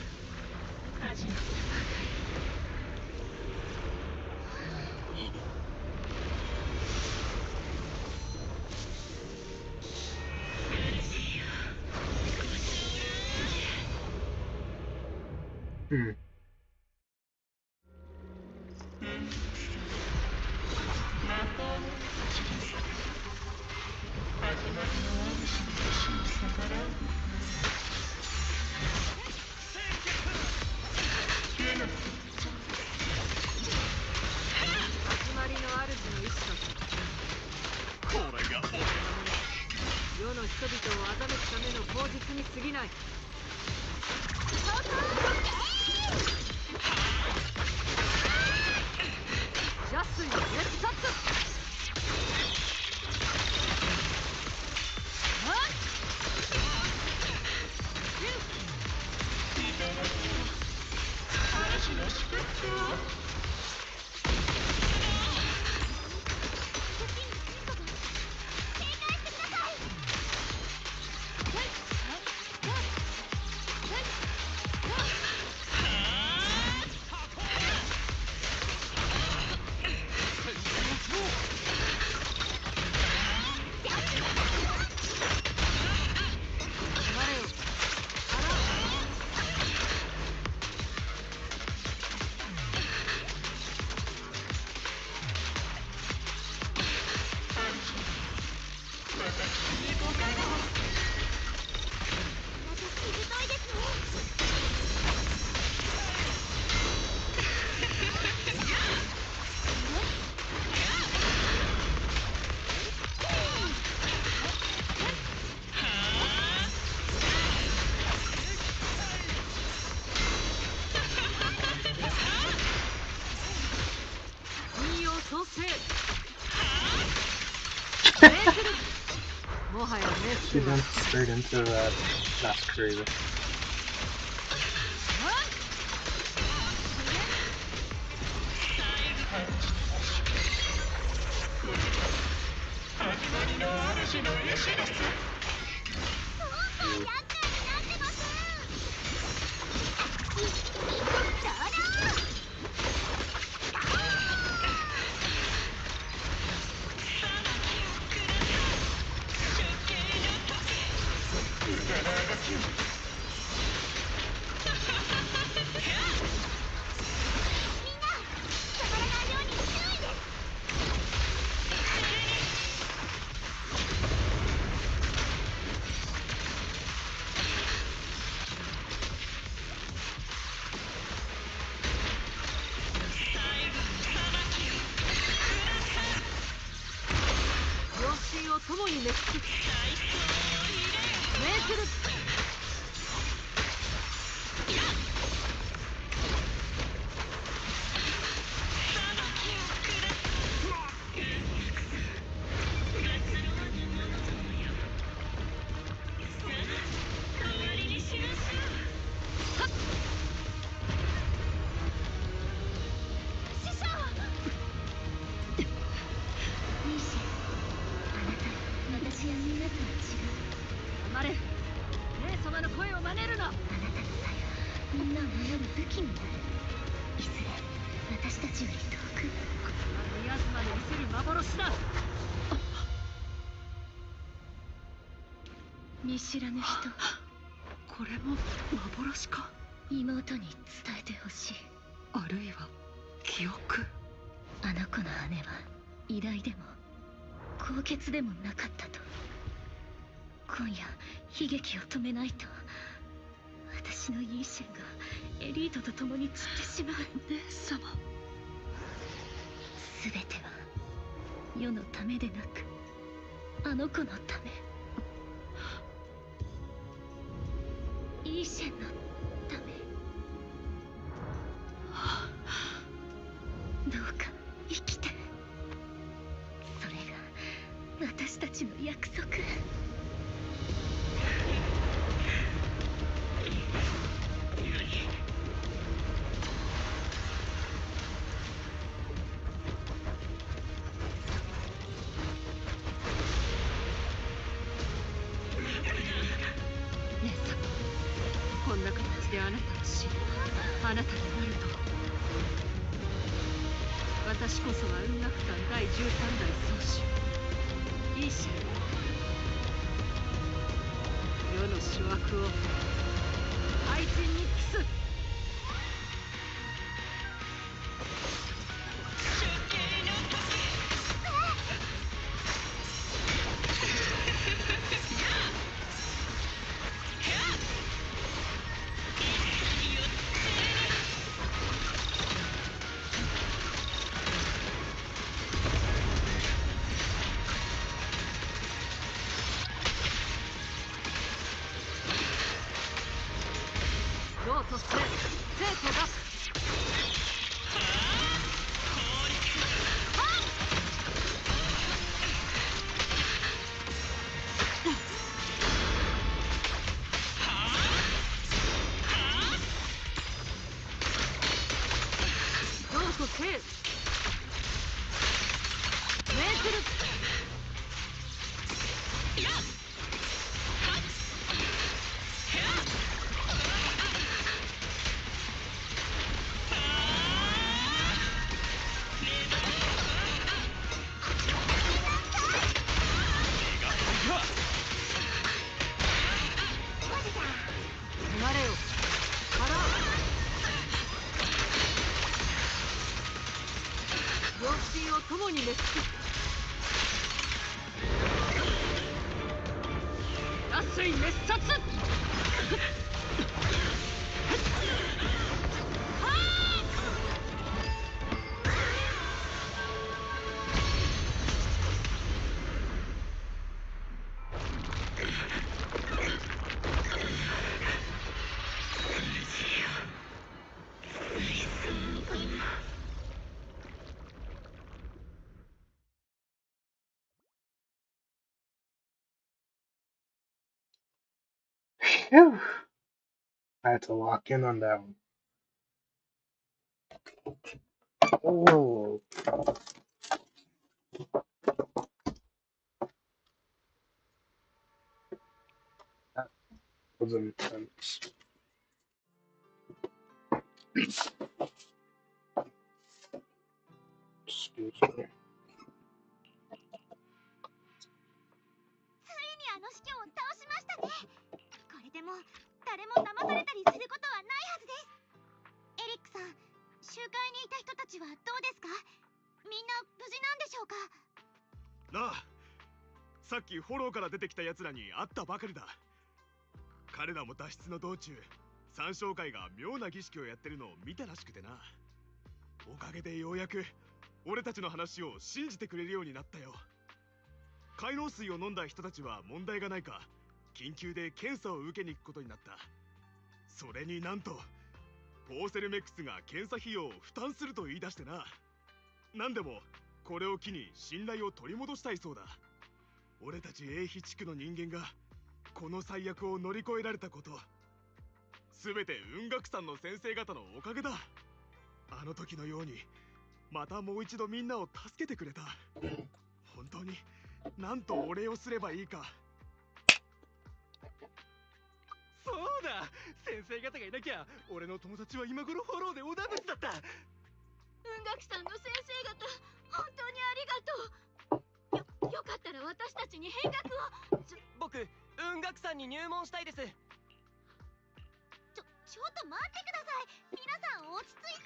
Speaker 15: は始まったばかり。
Speaker 5: 始まりの主の意志だ。これが世の人々を欺くための口実に過ぎない。ジャスにレッツタッツ。
Speaker 1: She jumped straight into that. That's crazy.
Speaker 5: 共に滅すメークル
Speaker 13: 見知らぬ人、
Speaker 5: これも幻か。
Speaker 13: 妹に伝えてほしい。
Speaker 5: あるいは記憶。
Speaker 13: あの子の姉は偉大でも高潔でもなかったと。今夜悲劇を止めないと私のイーシェンがエリートと共に散ってしまう。
Speaker 5: 姉様、
Speaker 13: 全ては世のためでなくあの子のため。イーシェンのため。どうか生きて。それが私たちの約束。
Speaker 5: こんな形であなたを知り、あなたになるとは。私こそは雲楽団第13代宗主イーシェン。世の諸悪を廃人に帰す。と生と学。道と生。メークル。共に滅す。ラスイ滅殺。
Speaker 1: Phew. I had to lock in on that one. Oh. That was intense. Excuse me.
Speaker 4: ついにあの司教を倒しましたね。これでも誰も騙されたりすることはないはずです。エリックさん、集会にいた人たちはどうですか？みんな無事なんでしょうか？
Speaker 11: なあ、さっきフォローから出てきた奴らに会ったばかりだ。彼らも脱出の道中、三将会が妙な儀式をやってるのを見たらしくてな。おかげでようやく俺たちの話を信じてくれるようになったよ。海洋水を飲んだ人たちは問題がないか緊急で検査を受けに行くことになった。それになんとポーセルメックスが検査費用を負担すると言い出してな。なんでもこれを機に信頼を取り戻したいそうだ。俺たち英妃地区の人間がこの最悪を乗り越えられたこと、全て雲岳山の先生方のおかげだ。あの時のようにまたもう一度みんなを助けてくれた。本当になんとお礼をすればいいか。
Speaker 8: そうだ、先生方がいなきゃ俺の友達は今頃フォローでおだぶつだった。
Speaker 13: 雲岳さんの先生方、本当にありがとう。よかったら私たちに変額を。
Speaker 8: 僕、雲岳山に入門したいです。
Speaker 4: ちょっと待ってください。皆さん落ち着いて。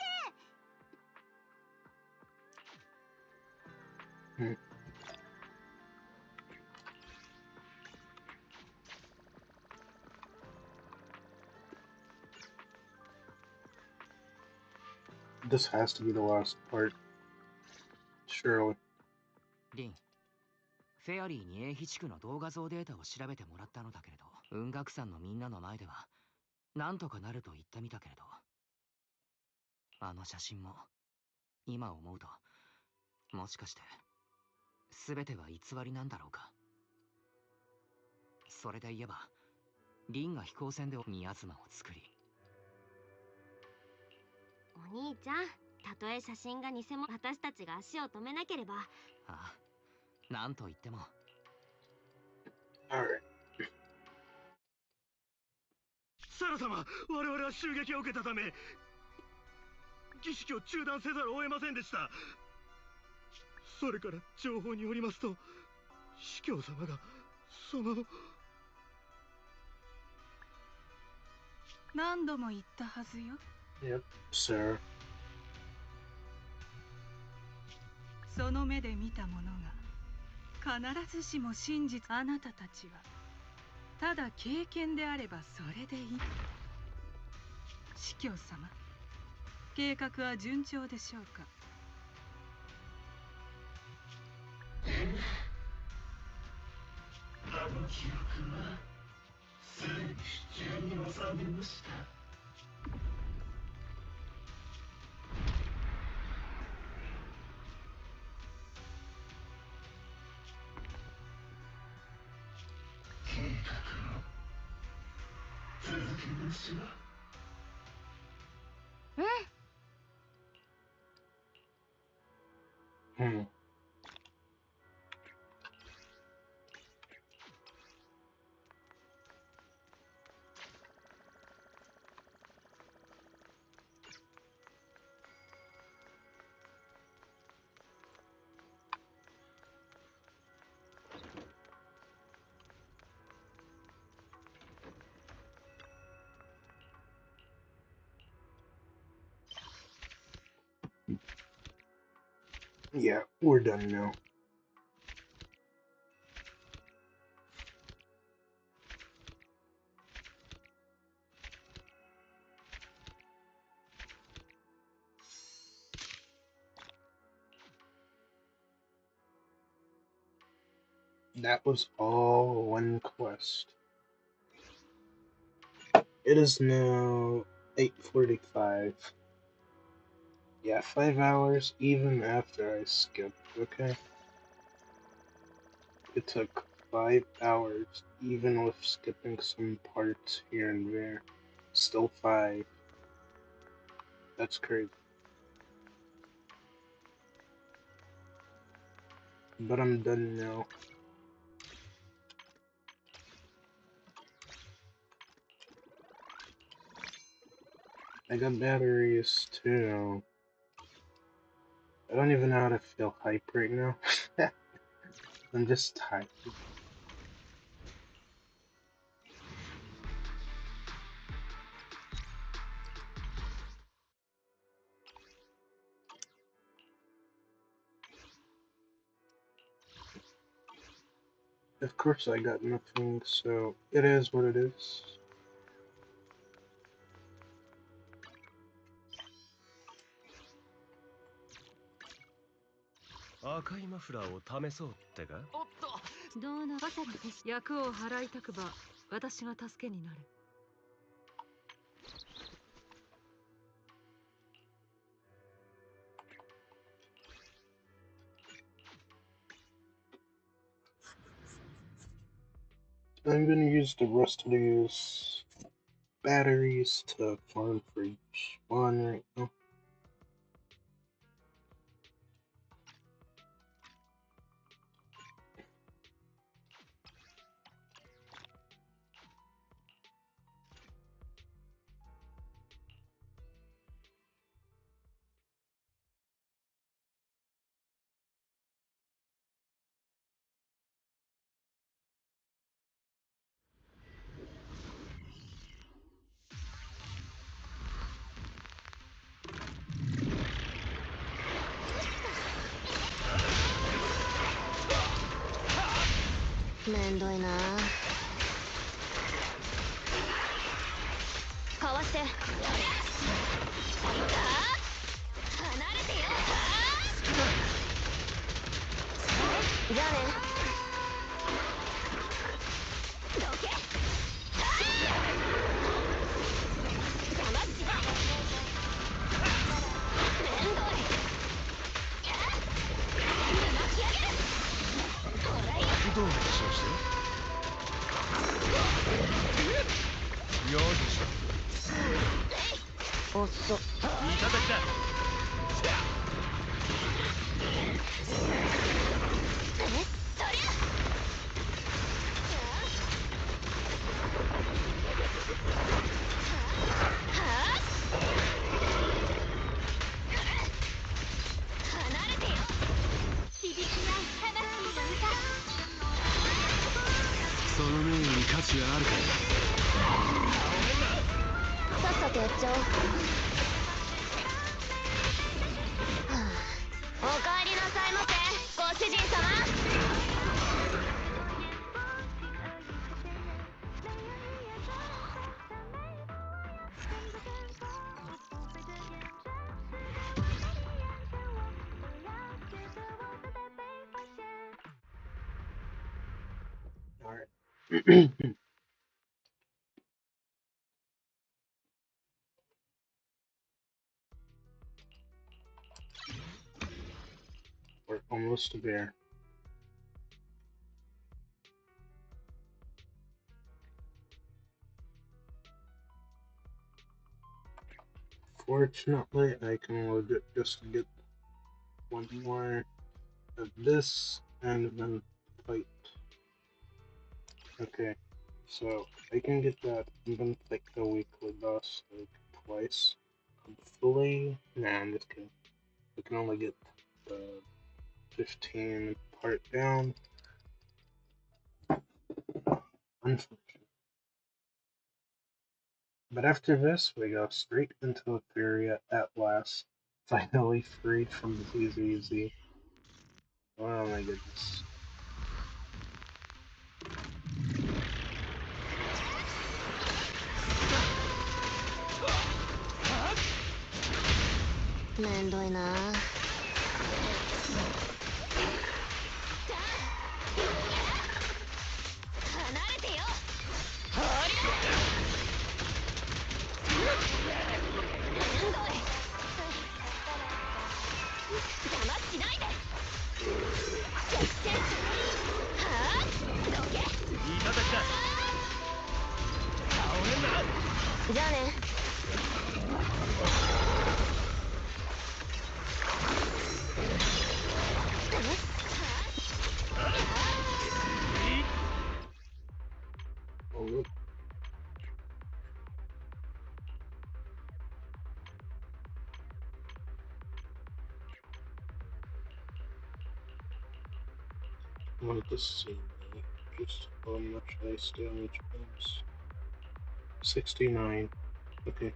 Speaker 1: This has to be the last part. Surely.
Speaker 14: リン、フェアリーに英妃地区の動画像データを調べてもらったのだけれど、雲岳山のみんなの前ではなんとかなると言ったみたけれど、あの写真も今思うと、もしかして全ては偽りなんだろうか。それで言えばリンが飛行船で宮妻を作り、
Speaker 9: お兄ちゃん、たとえ写真が偽物、私たちが足を止めなければ。
Speaker 14: ああ、なんと言っても。
Speaker 11: サラ様、我々は襲撃を受けたため儀式を中断せざるを得ませんでした。それから情報によりますと、司教様がその
Speaker 16: 何度も言ったはずよ。
Speaker 1: Yep, sir.
Speaker 16: その目で見たものが必ずしも真実。あなたたちはただ経験であればそれでいい。司教様、計画は順調でしょうか？
Speaker 17: あの記憶はすでに手中に収めました。計画を続けましょう。
Speaker 1: Yeah, we're done now. That was all one quest. It is now 8:45. Yeah, 5 hours even after I skipped, okay? It took 5 hours even with skipping some parts here and there. Still 5. That's crazy. But I'm done now. I got batteries too. I don't even know how to feel hype right now. I'm just tired. Of course I got nothing, so it is what it is.
Speaker 11: 赤いマフラーを試そうってか？
Speaker 5: おっと、どうなわさびです。役を払いたくば、私が助けになる。
Speaker 1: I'm gonna use the rest of these batteries to farm for each one right now.
Speaker 9: めんどいな。かわして。離れてよ。じゃあね。どけ。黙っちまえ。めんどい。巻き上げる。ほらよ。
Speaker 11: どうしました？よいしょ。おっと。いただきだ。そりゃ。離れてよ。響き合う魂の歌。
Speaker 7: その面に価値はあるか？
Speaker 9: さっさとやっちゃおう。おかえりなさいませ、ご主人様。
Speaker 1: Alright. We're almost there. Fortunately, I can legit just get one more of this and then fight. Okay, so I can get that and then fight the weekly boss like twice. Hopefully, nah, I'm just kidding. I can only get the 15 part down. Unfortunate. But after this, we go straight into the Fury at last. Finally freed from the ZZZ. Oh my goodness.
Speaker 9: めんどいな。離れてよ。ほりゃ。めんどい。黙っちないで。決戦。どけ。いただきだ。倒れんな。じゃあね。
Speaker 1: Oh, I wanted to see just how much ice damage comes. 69. Okay.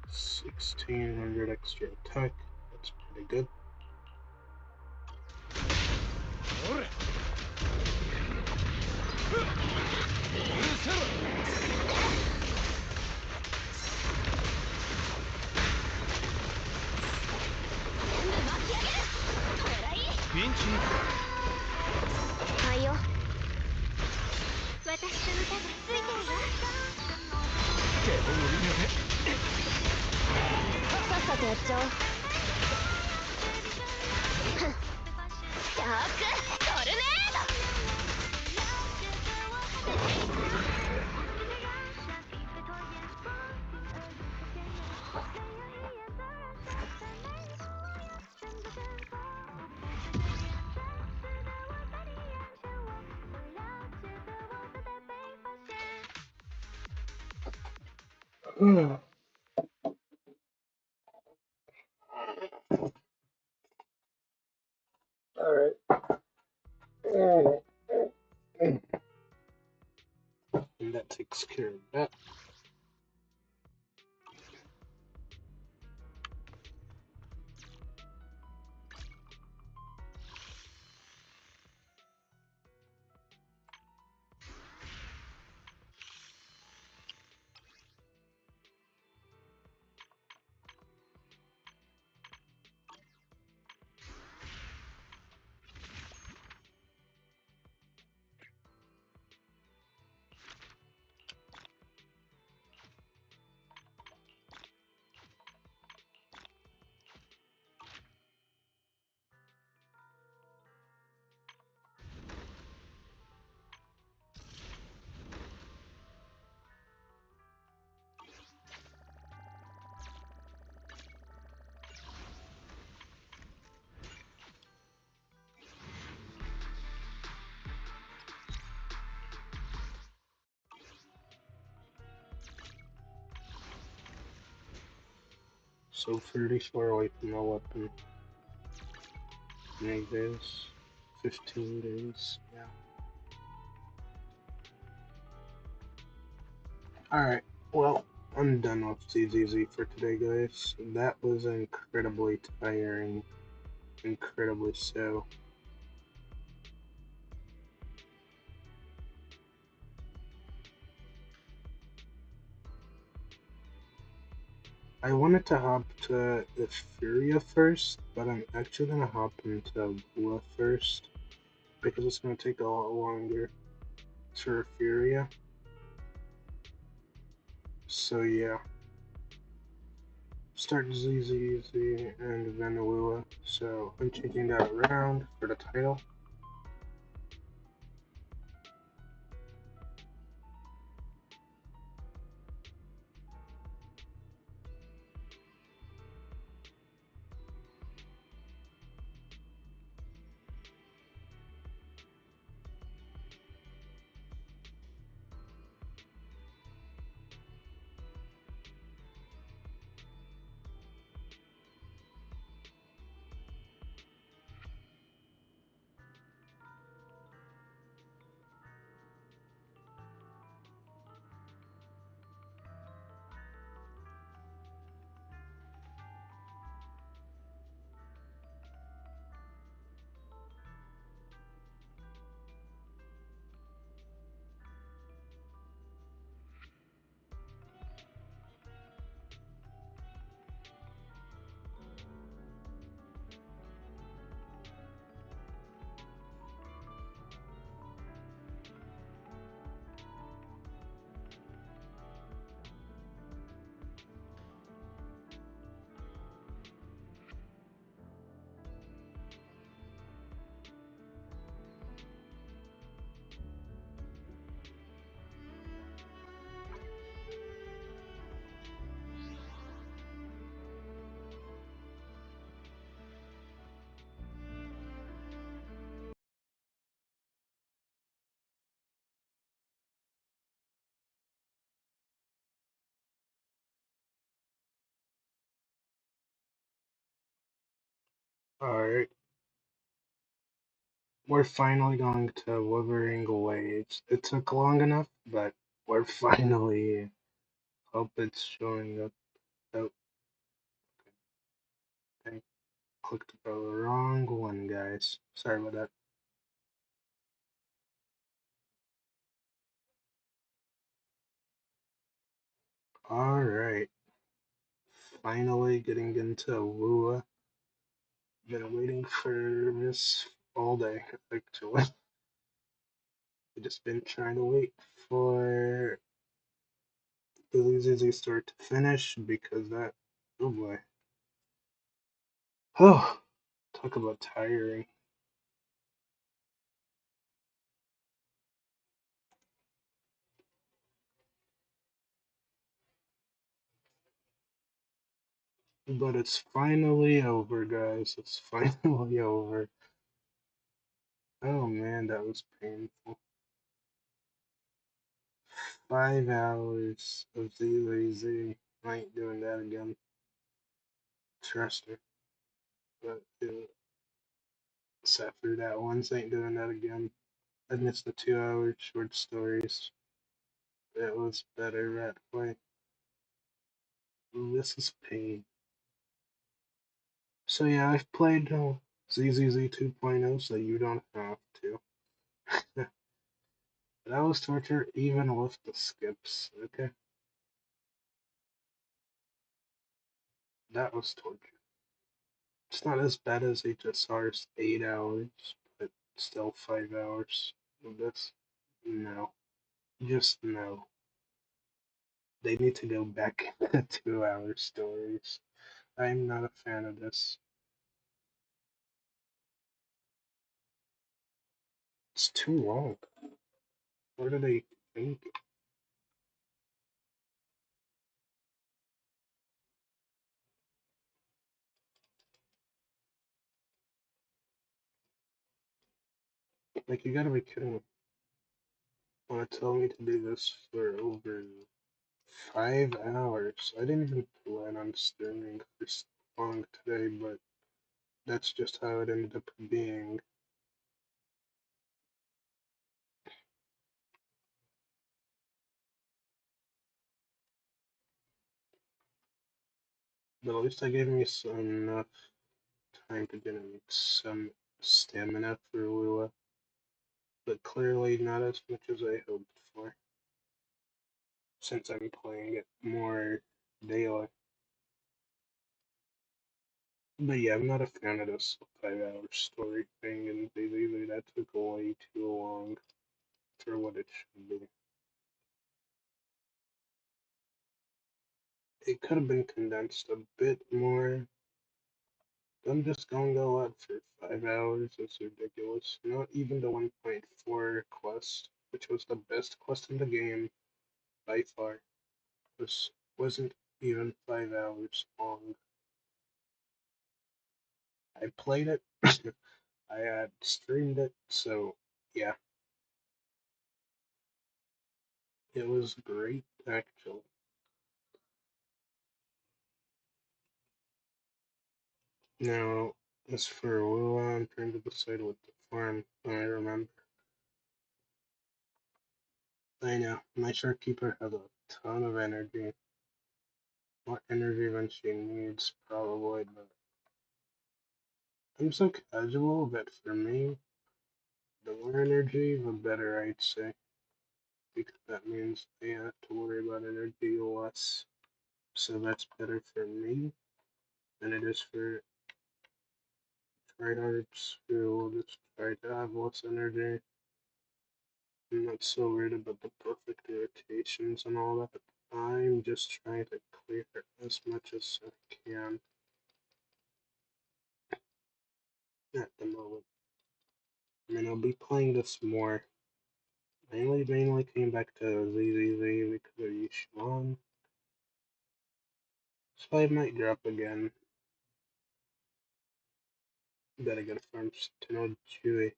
Speaker 1: 1600 extra attack. That's pretty good.
Speaker 8: ピンチに
Speaker 9: はいよ。
Speaker 4: 私の歌がついてるよ。
Speaker 8: 手を入れて
Speaker 9: さっさとやっちゃおう。
Speaker 4: ダークトルネード。
Speaker 1: Alright. And that takes care of that. So 34 away from my weapon. How many days? 15 days, yeah. Alright, well, I'm done with ZZZ for today, guys. That was incredibly tiring. Incredibly so. I wanted to hop to Euphoria first, but I'm actually gonna hop into WUWA first, because it's gonna take a lot longer to Euphoria. So yeah. Start ZZZ and then WUWA. So I'm changing that around for the title. Alright. We're finally going to Wuthering Waves. It took long enough, but we're finally. Hope it's showing up. Oh, I clicked the wrong one, guys. Sorry about that. Alright. Finally getting into WUWA. Been waiting for this all day, actually. I've just been trying to wait for the ZZZ start to finish because that, oh boy. Oh, talk about tiring. But it's finally over, guys. It's finally over. Oh man, that was painful. 5 hours of ZZZ. I ain't doing that again. Trust me. But except for that once, ain't doing that again. I missed the 2 hour short stories. That was better that way. This is pain. So yeah, I've played ZZZ 2.0, so you don't have to. That was torture even with the skips, okay? That was torture. It's not as bad as HSR's 8 hours, but still 5 hours. That's no. Just no. They need to go back to 2 hour stories. I'm not a fan of this. It's too long. What do they think? Like, you gotta be kidding me. Wanna tell me to do this for over 5 hours? I didn't even plan on streaming for so long today, but that's just how it ended up being. But at least I gave me enough time to generate some stamina for WUWA, but clearly not as much as I hoped for, since I'm playing it more daily. But yeah, I'm not a fan of this 5 hour story thing, and basically that took way too long for what it should be. It could have been condensed a bit more. I'm just going to let for 5 hours. It's ridiculous. Not even the 1.4 quest, which was the best quest in the game by far. This wasn't even 5 hours long. I played it. I had streamed it, so yeah, it was great actually. Now, as for WUWA, I'm trying to decide what to farm. I remember. I know, my Sharkkeeper has a ton of energy. More energy than she needs, probably, but I'm so casual that for me, the more energy, the better, I'd say. Because that means I have to worry about energy less. So that's better for me than it is for tryhards who will just try to have less energy. I'm not so worried about the perfect rotations and all that. I'm just trying to clear as much as I can at the moment. I mean, I'll be playing this more. Mainly came back to ZZZ because of Yishuan. So I might drop again. Gotta get a farm to know Chewy.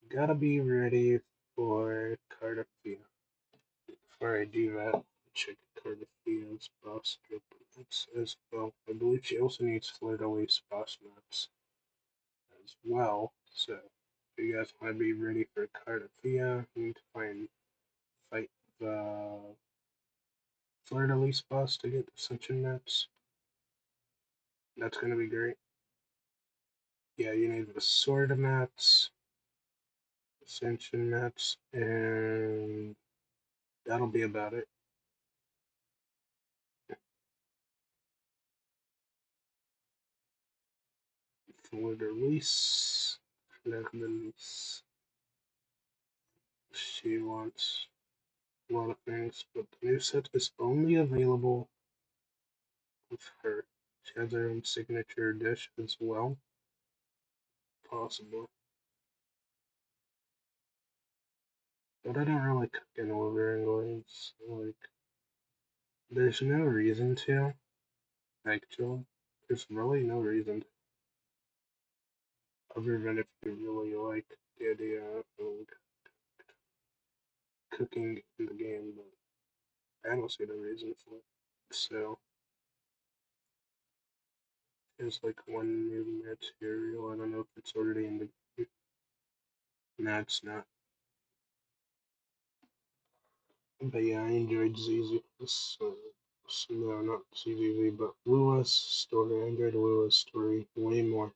Speaker 1: Gotta be ready for Cardathia. Before I do that, check Cardathia's boss drip maps as well. I believe she also needs Fleur-de-Lis boss maps as well. So, if you guys want to be ready for Cardathia, you need to fight the Fleur-de-Lis boss to get Ascension maps. That's gonna be great. Yeah, you need the Sword mats, Ascension mats, and that'll be about it. Fleur de Lis. Fleur de Lis. She wants a lot of things, but the new set is only available with her. She has her own signature dish as well. Possible. But I don't really cook in Wolverine, like, there's no reason to, actually. There's really no reason to, other than if you really like the idea of cooking in the game, but I don't see the reason for it. So, there's like one new material, I don't know if it's already in the game. No, it's not. But yeah, I enjoyed ZZ. No, not ZZZ, but WUWA's story. I enjoyed WUWA's story way more.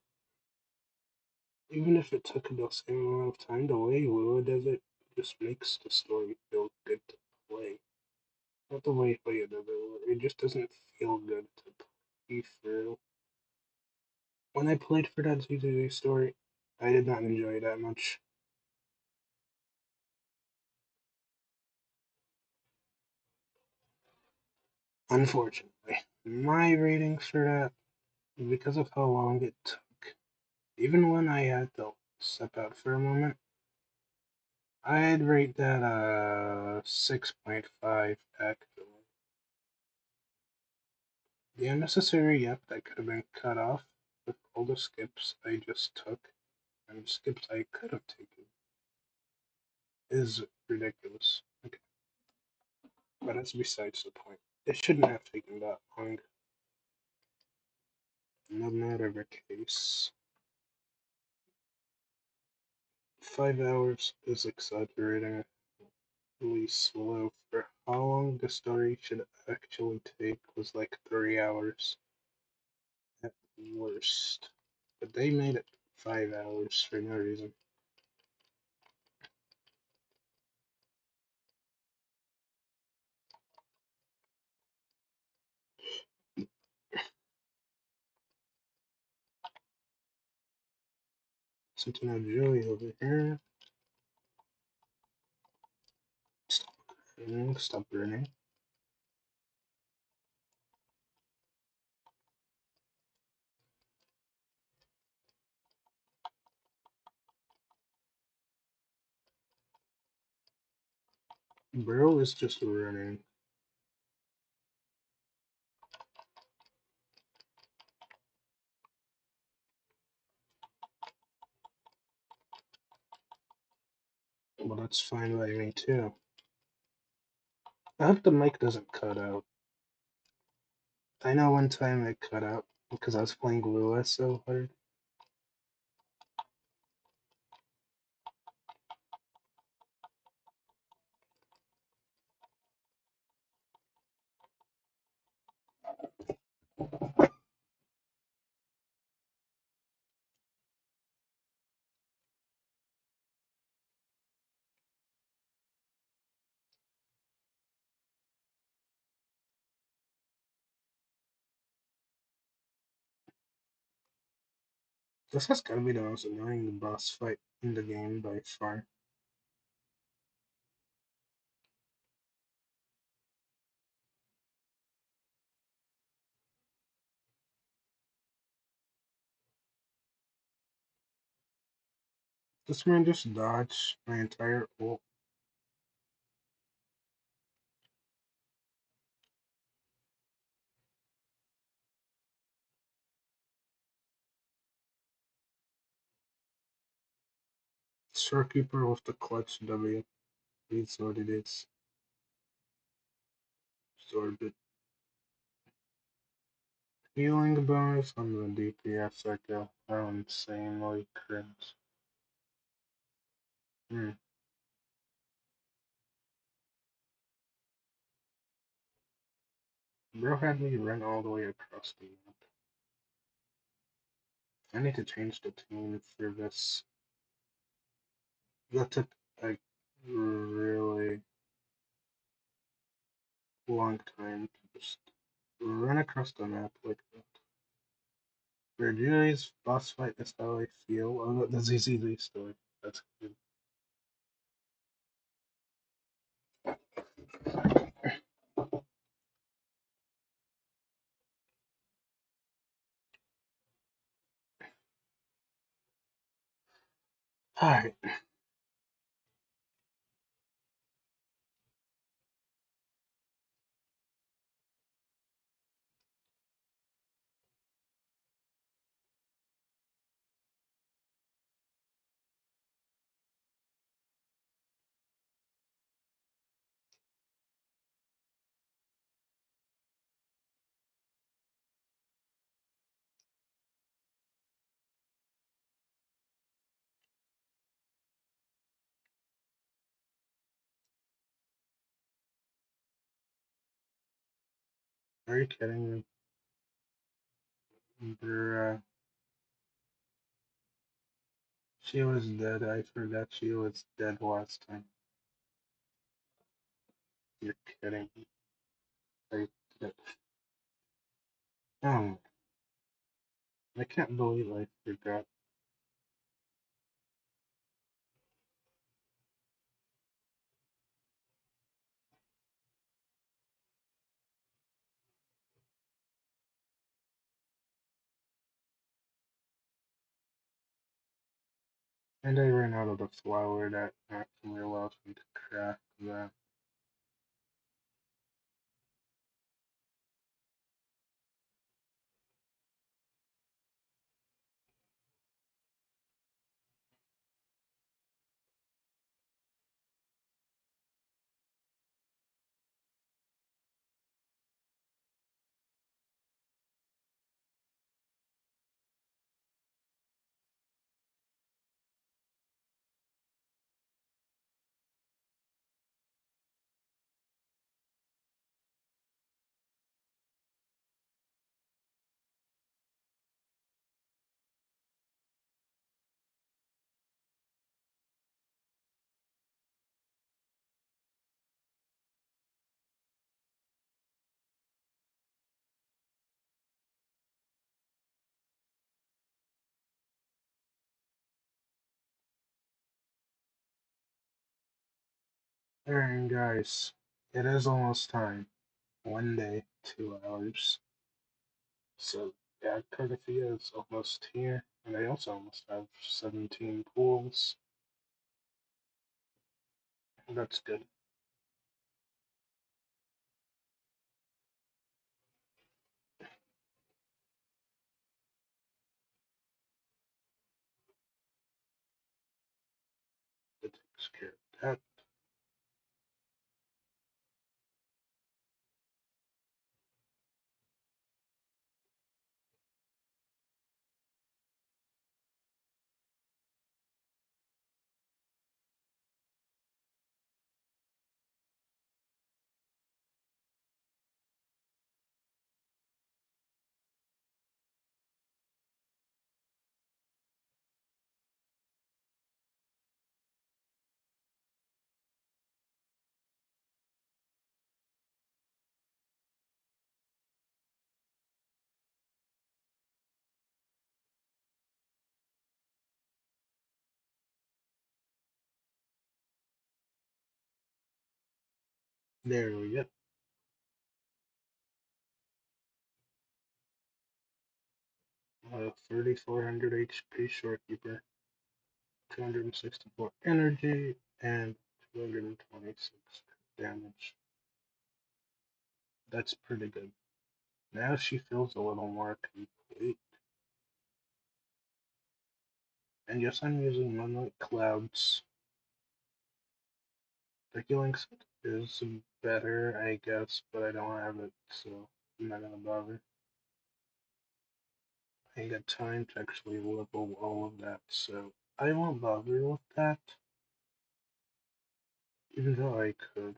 Speaker 1: Even if it took the same amount of time, the way WUWA does it just makes the story feel good to play. Not the way Hoya does it. It just doesn't feel good to play through. When I played for that ZZZ story, I did not enjoy it that much. Unfortunately. My ratings for that, because of how long it took, even when I had to step out for a moment, I'd rate that a 6.5 actually. The unnecessary yep that could have been cut off with all the skips I just took and skips I could have taken is ridiculous. Okay. But that's besides the point. It shouldn't have taken that long. No matter the case. 5 hours is exaggerating really slow for how long the story should actually take was like 3 hours at worst. But they made it 5 hours for no reason. Sitting on Joey over here. Stop burning, stop burning. Bro is just running. Well, that's fine by me too. I hope the mic doesn't cut out. I know one time it cut out because I was playing WUWA so hard. This has gotta be the most annoying boss fight in the game by far. This man just dodged my entire ult. Storekeeper with the clutch W. It's what it is. Absorb it. Healing bonus on the DPS echo. How insanely cringe. Bro had me run all the way across the map. I need to change the team for this. That took a really long time to just run across the map like that. For Jury's boss fight, that's how I feel about the ZZZ story. That's good. Alright. Are you kidding me? Bruh. She was dead. I forgot she was dead last time. You're kidding me. Oh, I can't believe I forgot. And I ran out of the flour that actually allows me to craft that. Alright, guys. It is almost time. 1 day, 2 hours. So, yeah, Cardiffia is almost here. And I also almost have 17 pools. That's good. That takes care of that. There we go. 3400 HP Shorekeeper, 264 energy, and 226 damage. That's pretty good. Now she feels a little more complete. And yes, I'm using Moonlight Clouds. The healing set is better, I guess, but I don't have it, so I'm not gonna bother. I ain't got time to actually level all of that, so I won't bother with that. Even though I could.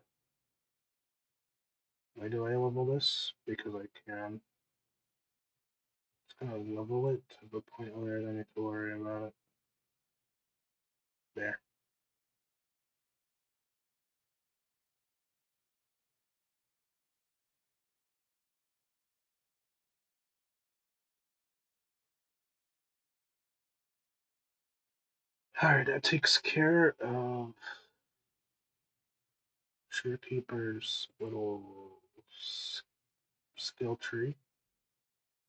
Speaker 1: Why do I level this? Because I can. It's gonna level it to the point where I don't need to worry about it. There. Alright, that takes care of Shorekeeper's little skill tree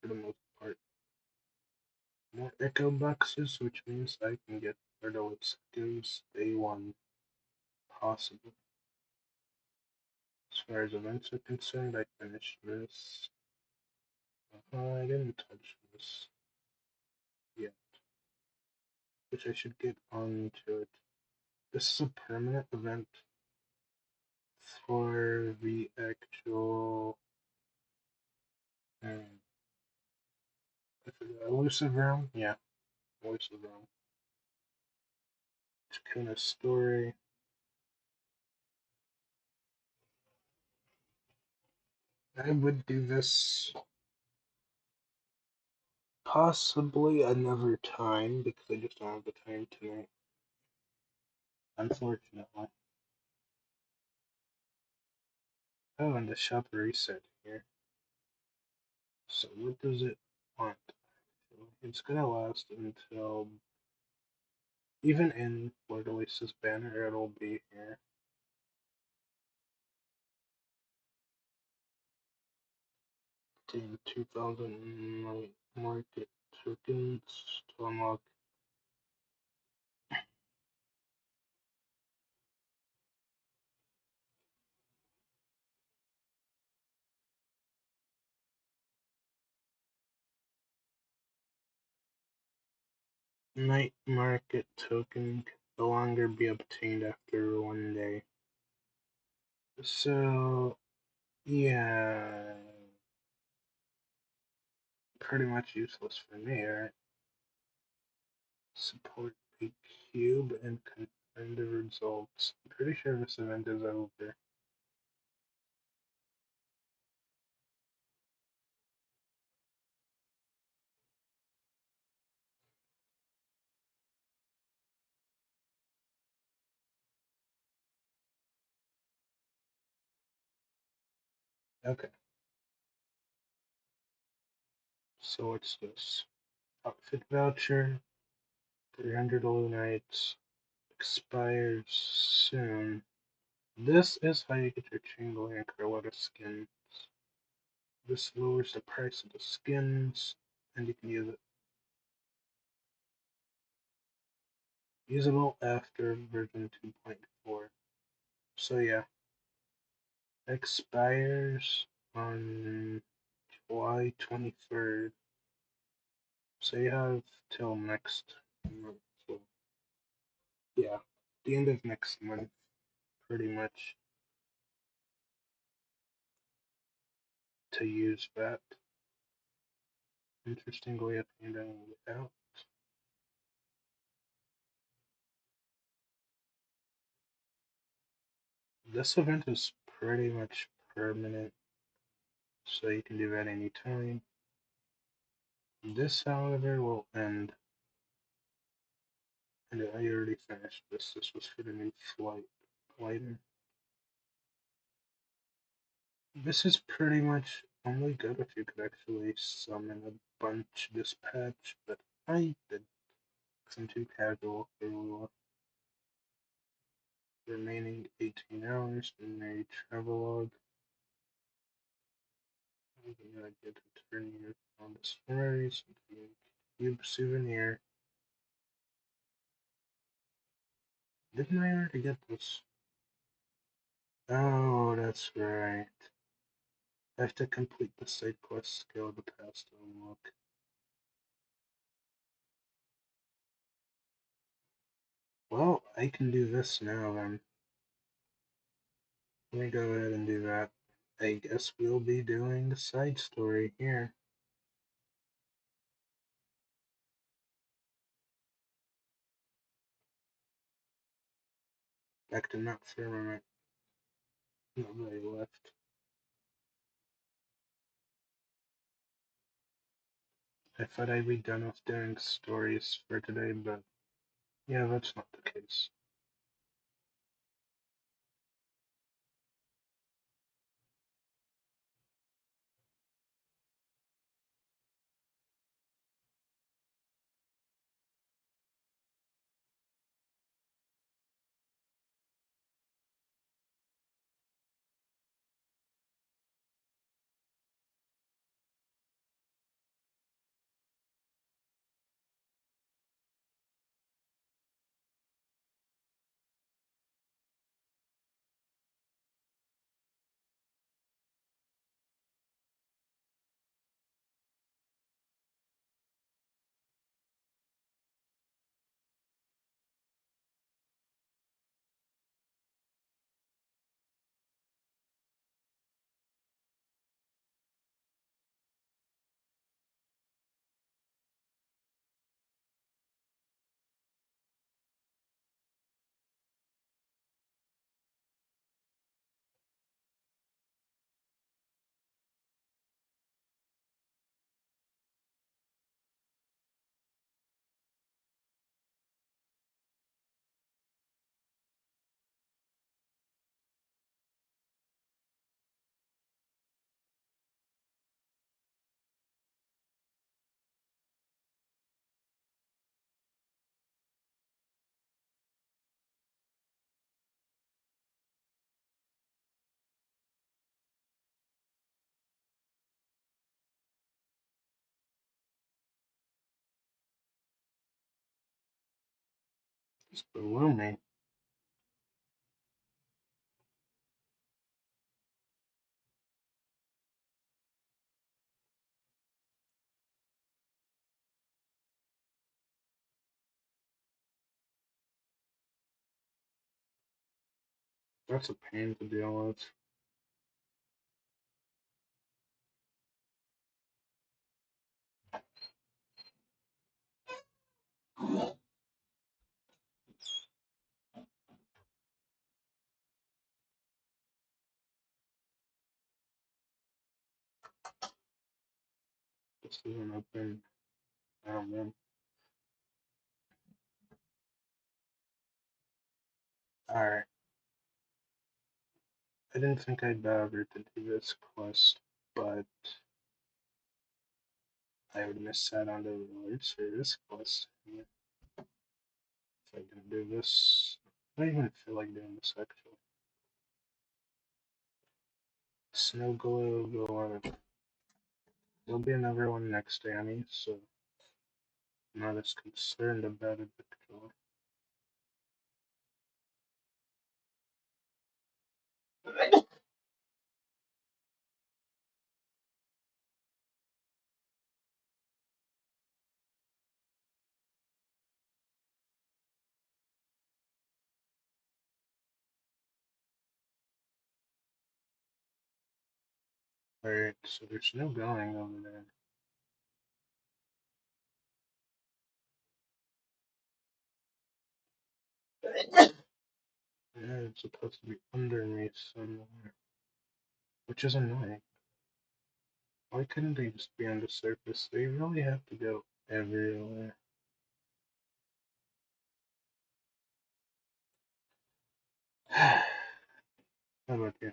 Speaker 1: for the most part. More echo boxes, which means I can get rid of its skills day one, possibly. As far as events are concerned, I finished this. I didn't touch this yet, which I should get onto it. This is a permanent event for the actual elusive realm. Yeah, elusive realm. CIACCONA story. I would do this possibly another time because I just don't have the time tonight. Unfortunately. Oh, and the shop reset here. So what does it want? It's gonna last until even in Lord Oasis banner it'll be here. Obtain 2,000 market tokens to unlock. Night market token can no longer be obtained after 1 day. So yeah, pretty much useless for me, right? Support a cube and confirm the results. I'm pretty sure this event is over. Okay. So what's this? Outfit voucher, 300 Nights, expires soon. This is how you get your Chingle and Carlotta skins. This lowers the price of the skins, and you can use it. Usable after version 2.4. So yeah, expires on July 23rd. So you have till next month. So yeah, the end of next month, pretty much, to use that. Interesting way of handling it out. This event is pretty much permanent, so you can do that anytime. This, however, will end. And I already finished this. This was for the new flighter. This is pretty much only good if you could actually summon a bunch this patch, but I did. Because I'm too casual for WUWA. Remaining 18 hours in a travelogue. I'm gonna get a turn here on the stories. Cube souvenir. Didn't I already get this? Oh, that's right. I have to complete the side quest skill of the past to unlock. Well, I can do this now then. Let me go ahead and do that. I guess we'll be doing the side story here. Back to Mount Firmament. Nobody left. I thought I'd be done with doing stories for today, but yeah, that's not the case. It's gloomy. That's a pain to deal with. This isn't open. I don't know. Alright. I didn't think I'd bother to do this quest, but I would miss out on the rewards for this quest. If I can do this, I don't even feel like doing this actually. Snow globe or there'll be another one next Annie, so I'm not as concerned about it actually. Alright, so there's no going over there. Yeah, it's supposed to be under me somewhere, which is annoying. Why couldn't they just be on the surface? They really have to go everywhere. How about you?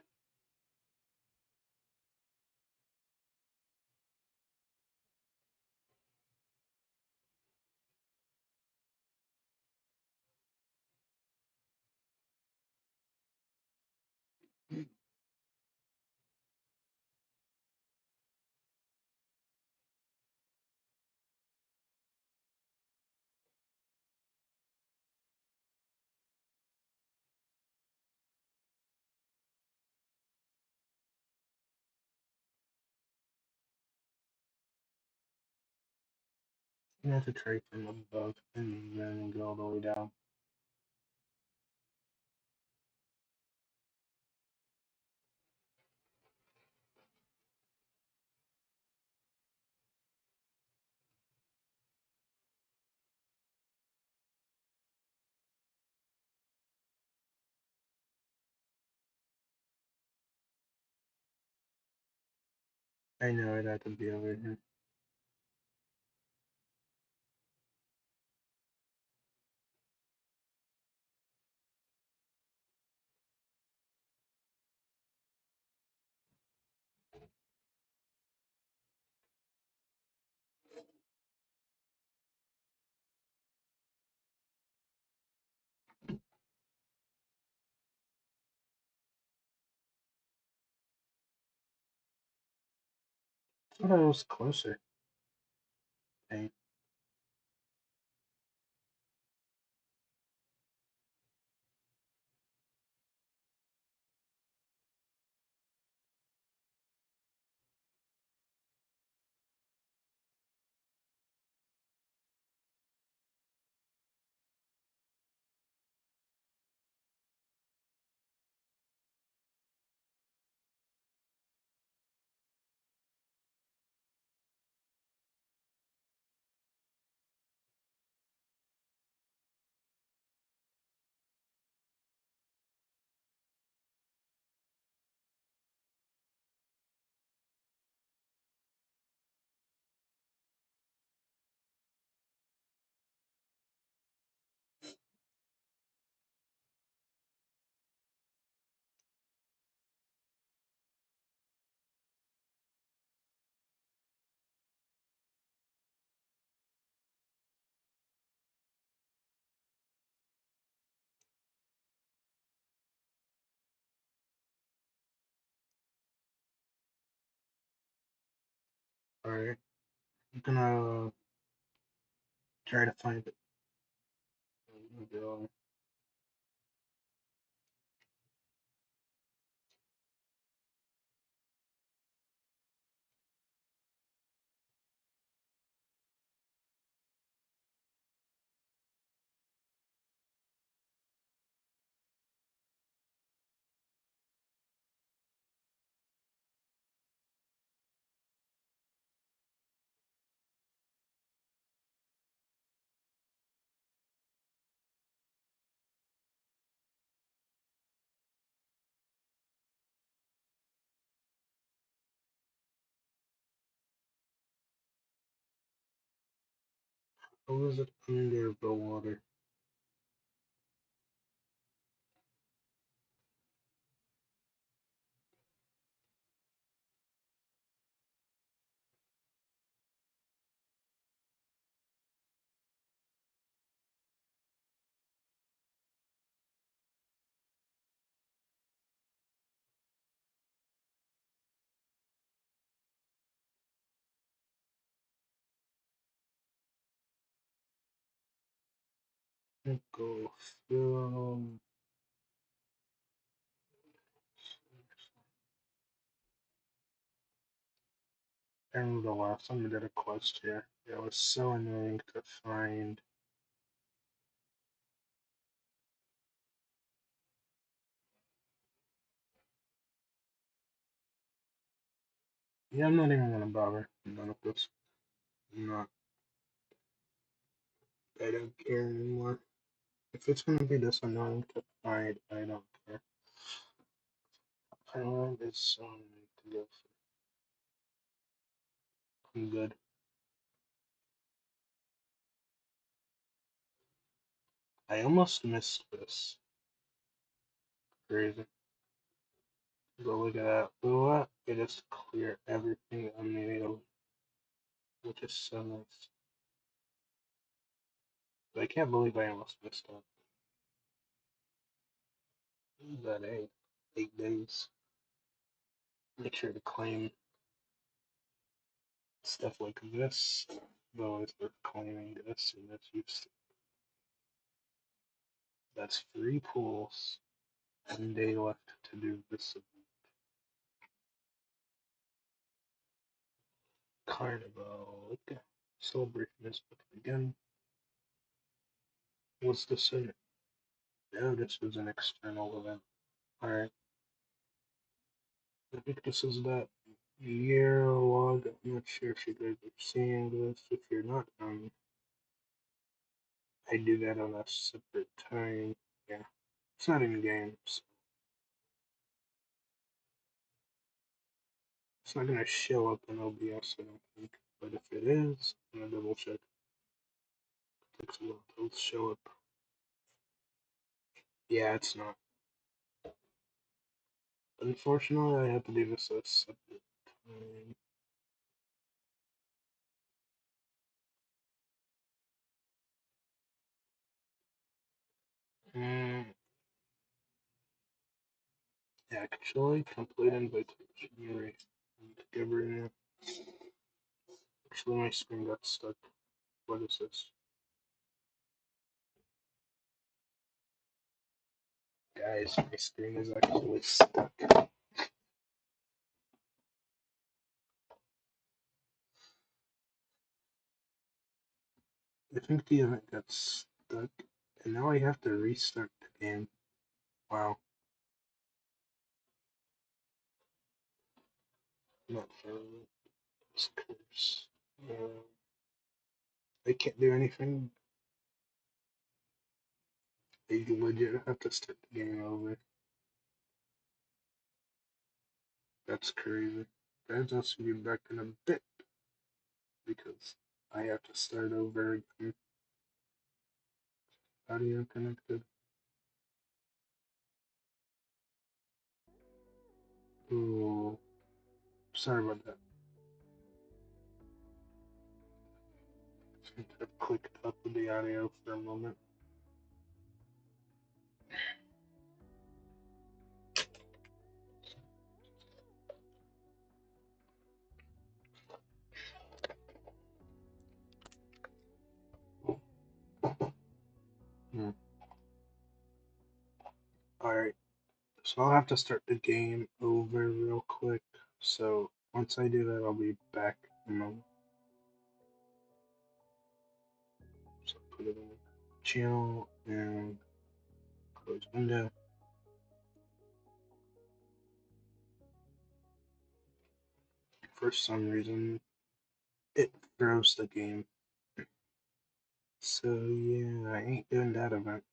Speaker 1: You have to try from above and then go all the way down. I know it had to be over here. I thought I was closer. Dang. Alright. I'm gonna try to find it. go. How is it under the water? Go film. I remember the last time I did a quest here. It was so annoying to find. Yeah, I'm not even gonna bother. I'm done with this. I'm not. I don't care anymore. If it's gonna be this annoying to find, I don't care. Finland is so annoying to go for. I'm good. I almost missed this. Crazy. But look at that. WUWA, it just clear everything immediately. Which is so nice. But I can't believe I almost missed that. But hey, 8 days. Make sure to claim stuff like this. Though it's worth claiming this, and that's used. That's 3 pools. 1 day left to do this carnival. Okay. Celebration is again. What's this in? No, this was an external event. Alright. I think this is that year log. I'm not sure if you guys are seeing this. If you're not, I do that on a separate time. Yeah. It's not in games. It's not gonna show up in OBS, I don't think. But if it is, I'm gonna double check. It takes a while to show up. Yeah, it's not. Unfortunately, I have to do this at a separate time. Actually, complete invitation. Right. Actually, my screen got stuck. What is this? Guys, my screen is actually stuck. I think the event got stuck, and now I have to restart the game. Wow. Not fair. This curse. I can't do anything. I legit have to start the game over. That's crazy. Guys, I'll see you back in a bit because I have to start over again. Audio connected. Ooh. Sorry about that. I clicked up with the audio for a moment. Alright, so I'll have to start the game over real quick. So once I do that, I'll be back in a moment. So put it in the channel and close window. For some reason, it throws the game. So yeah, I ain't doing that event.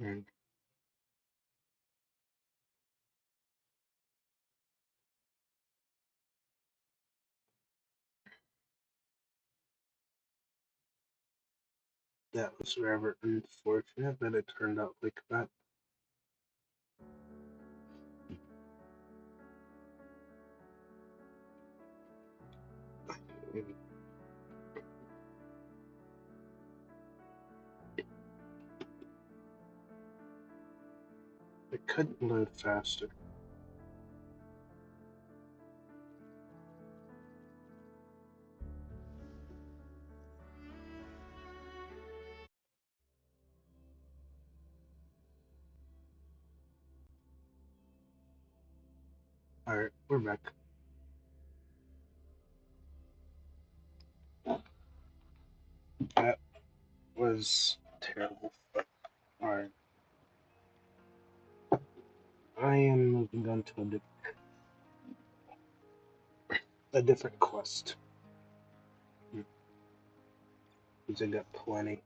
Speaker 1: And that was rather unfortunate that it turned out like that. It couldn't load faster. Alright, we're back. That was terrible. Alright. I am moving on to a different quest. Because I got plenty.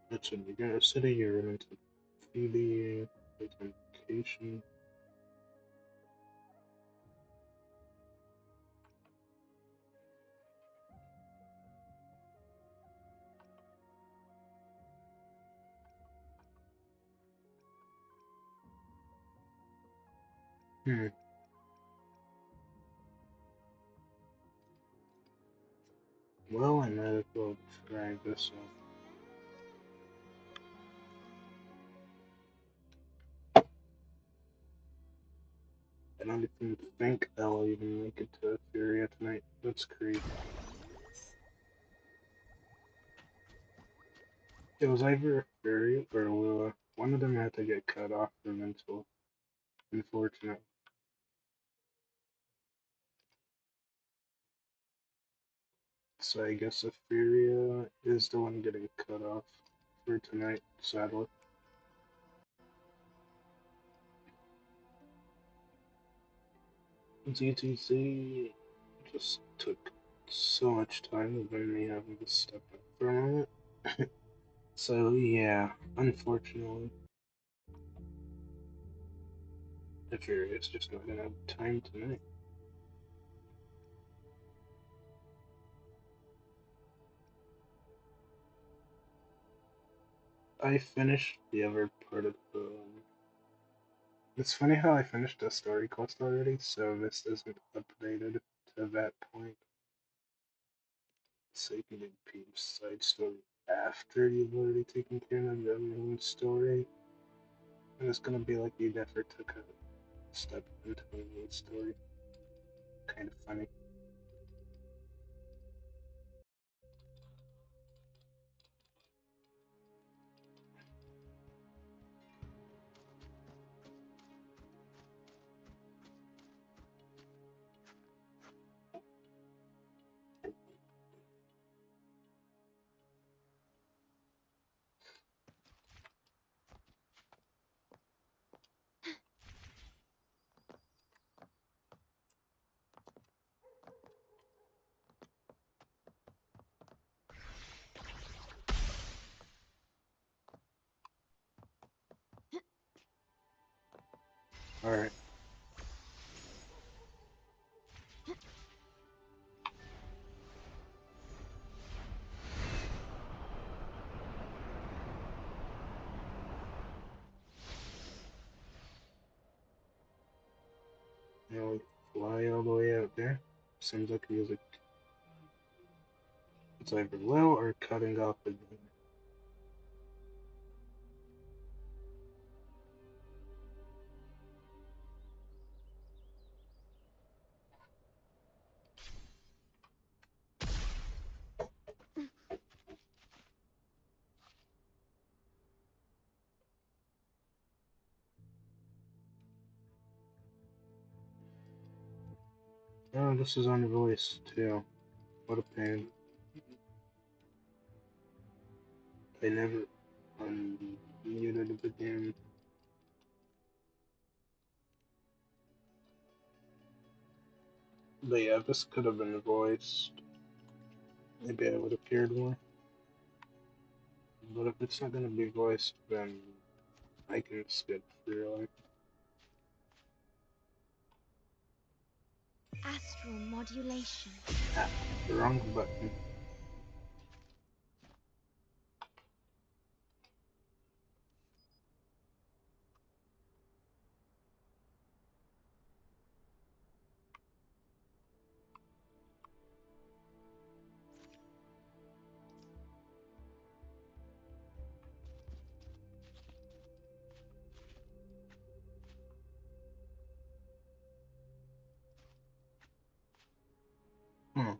Speaker 1: That's when you're gonna city, you're into Phoebe, identification. Well, I might as well try this out. I don't even think I'll even make it to Furia tonight. That's crazy. It was either a Furia or a WUWA. One of them had to get cut off for mental. Unfortunate. So I guess a Furia is the one getting cut off for tonight, sadly. ZZZ just took so much time of me having to step up for a moment. So yeah, unfortunately, the Furious just not gonna have time tonight. I finished the other part of the. It's funny how I finished the story quest already, so this isn't updated to that point. So you can do Pete's side story after you've already taken care of the main story. And it's gonna be like you never took a step into the main story. Kind of funny. Alright. Now we fly all the way out there. Seems like music. It's either low or cutting off again. Oh, this is on voice too. What a pain. I never unmuted the game. But yeah, this could have been voiced. Maybe I would have appeared more. But if it's not gonna be voiced, then I can skip through it.
Speaker 4: Astral modulation.
Speaker 1: Ah, wrong button. Hmm.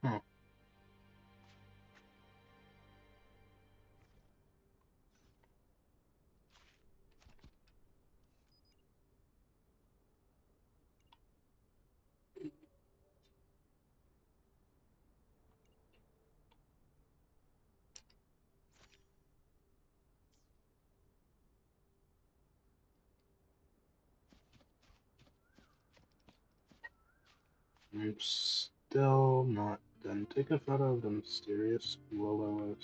Speaker 1: Hmm. I'm still not done. Take a photo of the mysterious WUWA.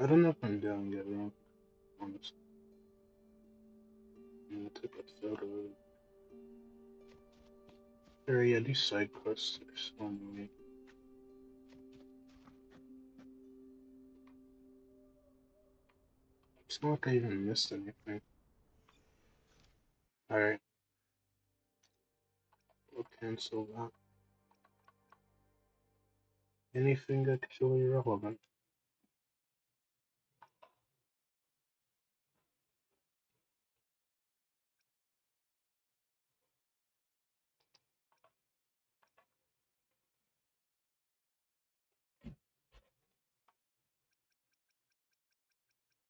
Speaker 1: I don't know if I'm doing it wrong, honestly. I'm gonna take a photo. Or yeah, these side quests are so annoying. It's not like I even missed anything. Alright, we'll cancel that. Anything actually relevant?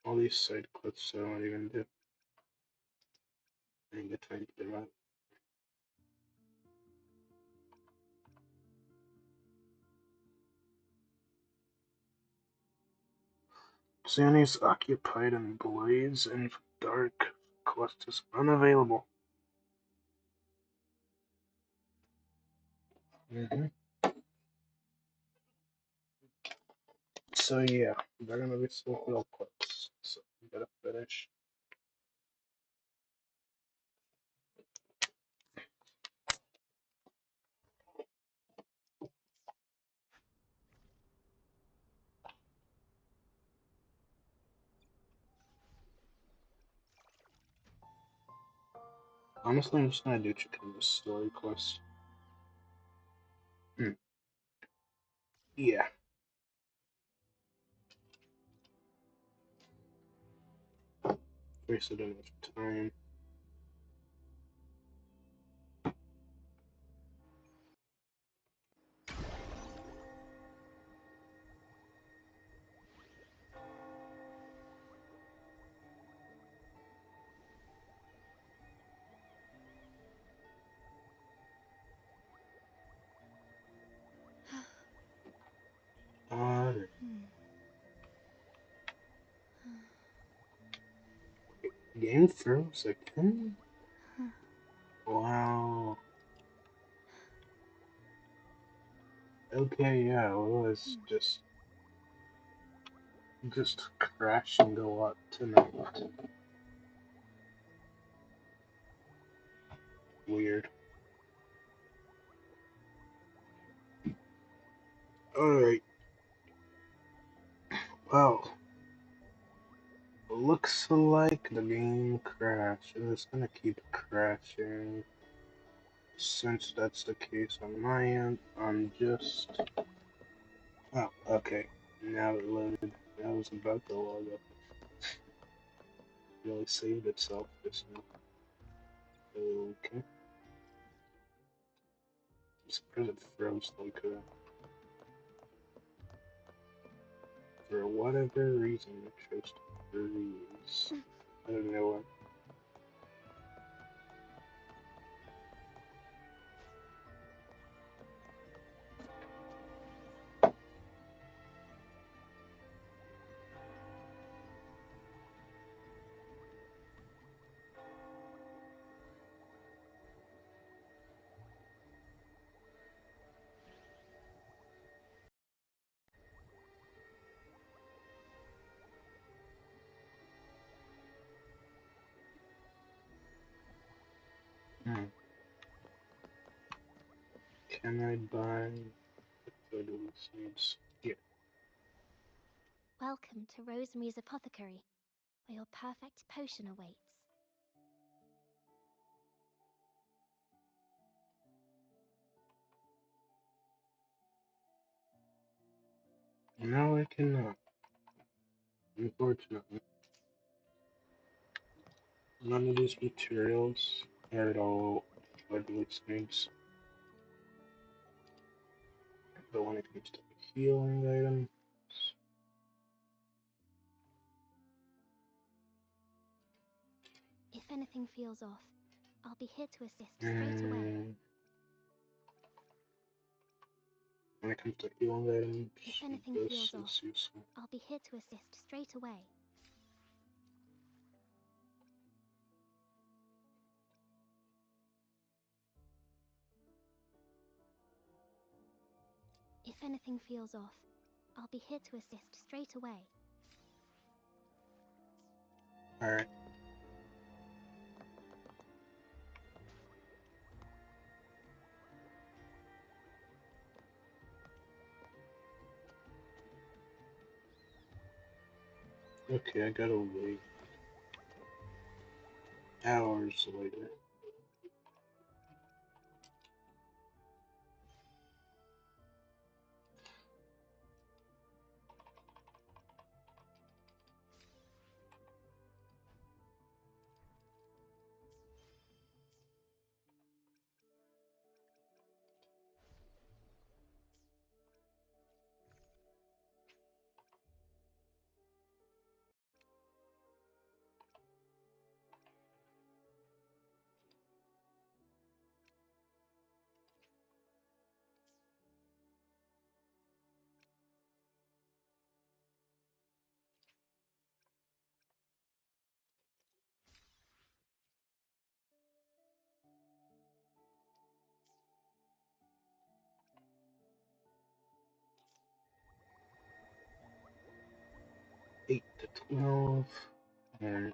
Speaker 1: All these side quests I don't even do. I ain't got time to do that. Zanny's occupied and Blaze in Dark quest is unavailable. So yeah, they're gonna be some little quests. So we gotta finish. Honestly, I'm just gonna do Chicago's story quest. Yeah. Wasted enough time. Alright. Game froze again? Wow. Okay, yeah, it was just crashing a lot tonight. Weird. Alright. Well, looks like the game crashed. It's gonna keep crashing. Since that's the case on my end, I'm just... Oh, okay. Now it loaded. I was about to log up. It really saved itself just now. Okay. I'm surprised it froze like that. For whatever reason, it chose to freeze. I don't know what. Can I buy the photo seeds? Yeah.
Speaker 4: Welcome to Rosemary's Apothecary, where your perfect potion awaits.
Speaker 1: No, I cannot. Unfortunately. None of these materials are at all deadly snakes. But when it comes to healing items,
Speaker 4: If anything feels off, I'll be here to assist straight away.
Speaker 1: when it comes to healing items,
Speaker 4: If anything
Speaker 1: this
Speaker 4: feels
Speaker 1: is
Speaker 4: off,
Speaker 1: useful.
Speaker 4: I'll be here to assist straight away. If anything feels off, I'll be here to assist straight away.
Speaker 1: Alright. Okay, I gotta wait. Hours later. Eight to 12. Alright.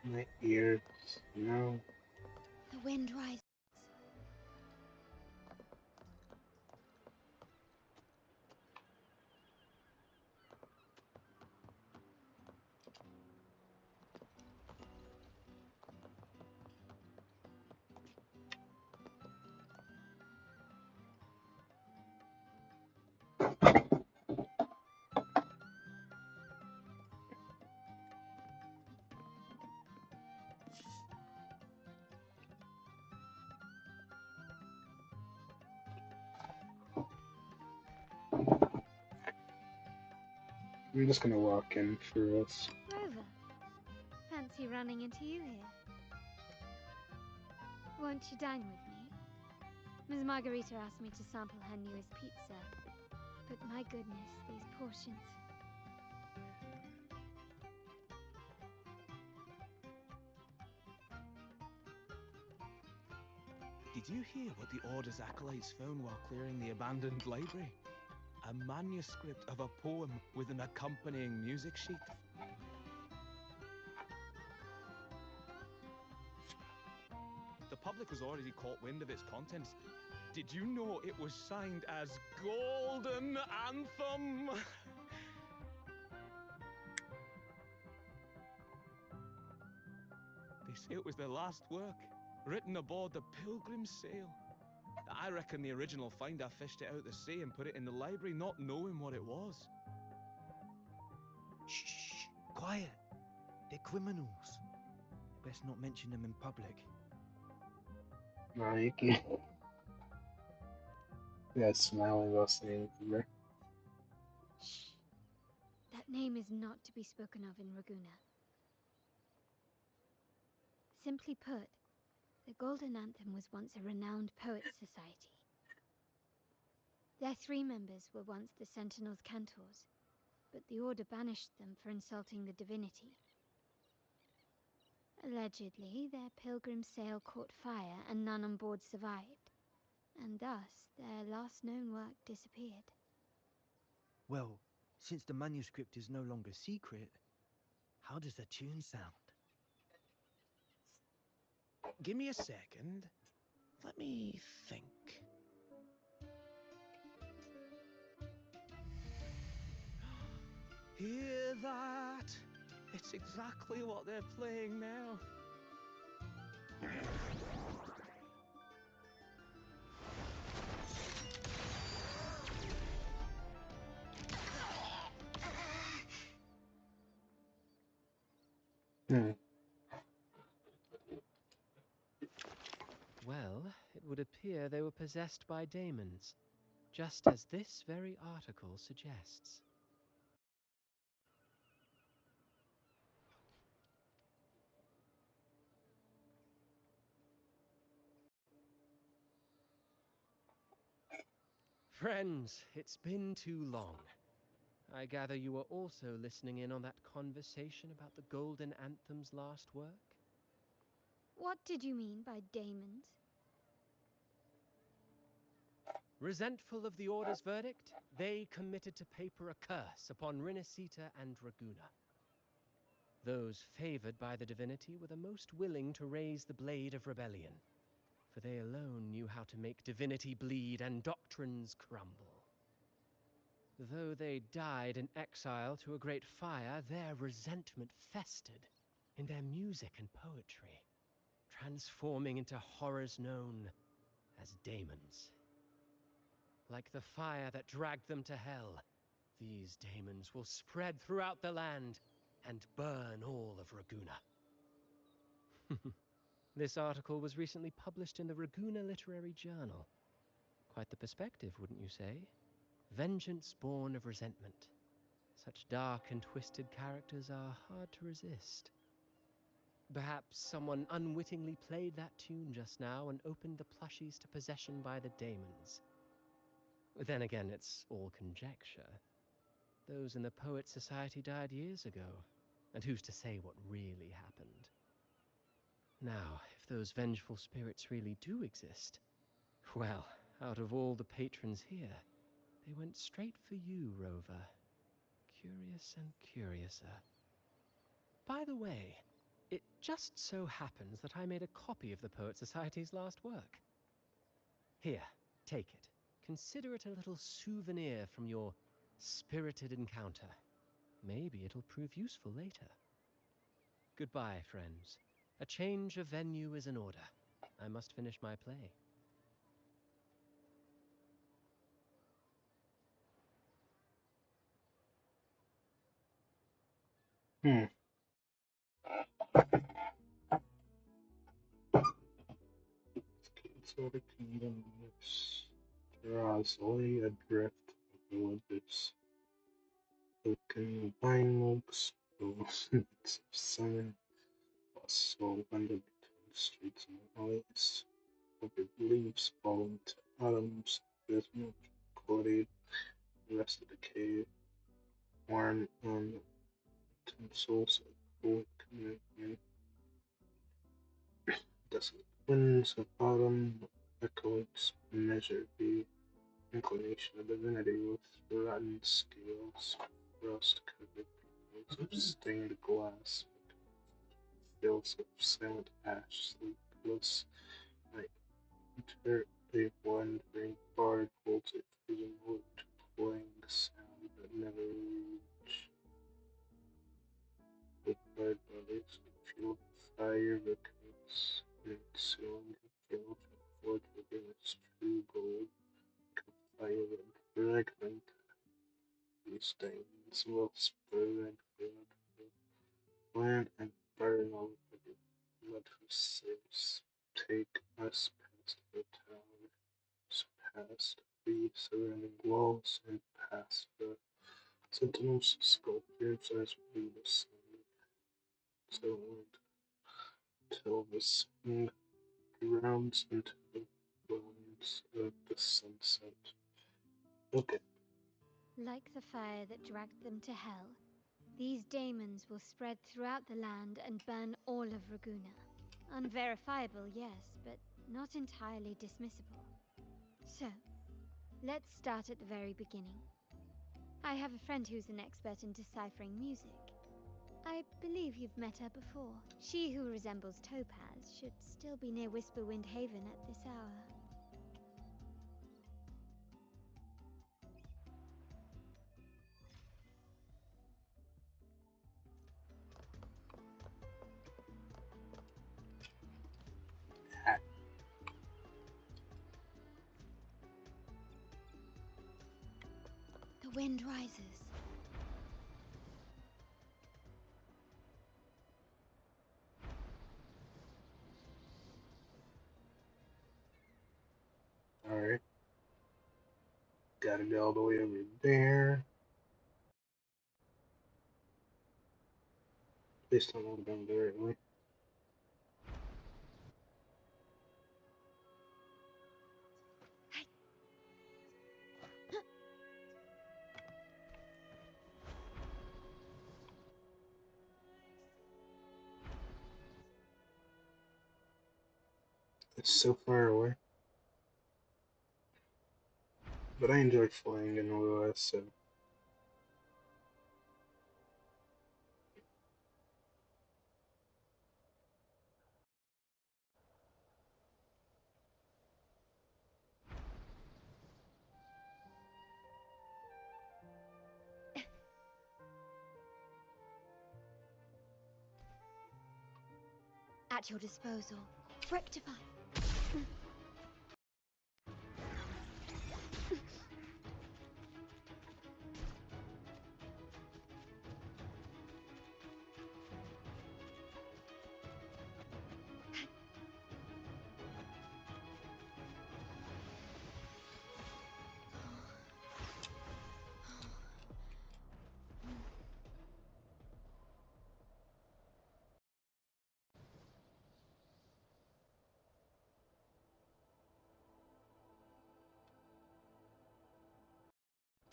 Speaker 1: My ears. No.
Speaker 4: The wind rises.
Speaker 1: I'm just gonna walk in for us.
Speaker 4: Rover, fancy running into you here. Won't you dine with me? Ms. Margarita asked me to sample her newest pizza. But my goodness, these portions.
Speaker 8: Did you hear what the Order's acolytes found while clearing the abandoned library? A manuscript of a poem with an accompanying music sheet. The public has already caught wind of its contents. Did you know it was signed as Golden Anthem? They say it was their last work, written aboard the Pilgrim's Sail. I reckon the original finder fished it out the sea and put it in the library, not knowing what it was.
Speaker 18: Shh, quiet. They're criminals. Best not mention them in public.
Speaker 1: No, you can't. Yeah, smiling while saying there.
Speaker 4: That name is not to be spoken of in Raguna. Simply put, the Golden Anthem was once a renowned poets' society. Their 3 members were once the Sentinel's cantors, but the Order banished them for insulting the divinity. Allegedly, their pilgrim sail caught fire and none on board survived, and thus their last known work disappeared.
Speaker 18: Well, since the manuscript is no longer secret, how does the tune sound?
Speaker 8: Give me a second. Let me think. Hear that? It's exactly what they're playing now.
Speaker 19: Well, it would appear they were possessed by daemons, just as this very article suggests. Friends, it's been too long. I gather you were also listening in on that conversation about the Golden Anthem's last work?
Speaker 4: What did you mean by daemons?
Speaker 19: Resentful of the Order's verdict, they committed to paper a curse upon Rinasita and Raguna. Those favored by the divinity were the most willing to raise the blade of rebellion, for they alone knew how to make divinity bleed and doctrines crumble. Though they died in exile to a great fire, their resentment festered in their music and poetry, transforming into horrors known as daemons. Like the fire that dragged them to hell, these daemons will spread throughout the land and burn all of Raguna. This article was recently published in the Raguna Literary Journal. Quite the perspective, wouldn't you say? Vengeance born of resentment. Such dark and twisted characters are hard to resist. Perhaps someone unwittingly played that tune just now and opened the plushies to possession by the daemons. Then again, it's all conjecture. Those in the Poets' Society died years ago, and who's to say what really happened? Now, if those vengeful spirits really do exist, well, out of all the patrons here, they went straight for you, Rover. Curious and curiouser. By the way, it just so happens that I made a copy of the Poets' Society's last work. Here, take it. Consider it a little souvenir from your spirited encounter. Maybe it'll prove useful later. Goodbye, friends. A change of venue is in order. I must finish my play.
Speaker 1: So the kingdom lives drowsily adrift of the woods, looking vine looks, those nights of summer, bustle wandered between the streets and alleys, over leaves falling to autumn's dismal cloudy, the rest of the cave, warm on the tinsels of cool communion. Desolate winds of autumn echoed measure the inclination of divinity with rotten scales, rust-covered pupils of stained glass, fields of silent ash, sleepless night. Enter a wandering bard holds a frozen lute, playing sound that never reach. The bard brothers fuel fire recruits, and soon filled and forth within its true gold. Fire and fragrant, these things will spread the land and burn all over the blood who saves. Take us past the towers, past the surrounding walls, and past the sentinels, sculptures as we descend. So till the sun grounds into the bones of the sunset. Okay.
Speaker 4: Like the fire that dragged them to hell, these daemons will spread throughout the land and burn all of Raguna. Unverifiable, yes, but not entirely dismissible. So, let's start at the very beginning. I have a friend who's an expert in deciphering music. I believe you've met her before. She who resembles Topaz should still be near Whisperwind Haven at this hour. The wind rises.
Speaker 1: Alright. Gotta go all the way over there. At least I'm not going the right way. It's so far away. But I enjoy flying in WUWA, so...
Speaker 4: At your disposal. Rectify.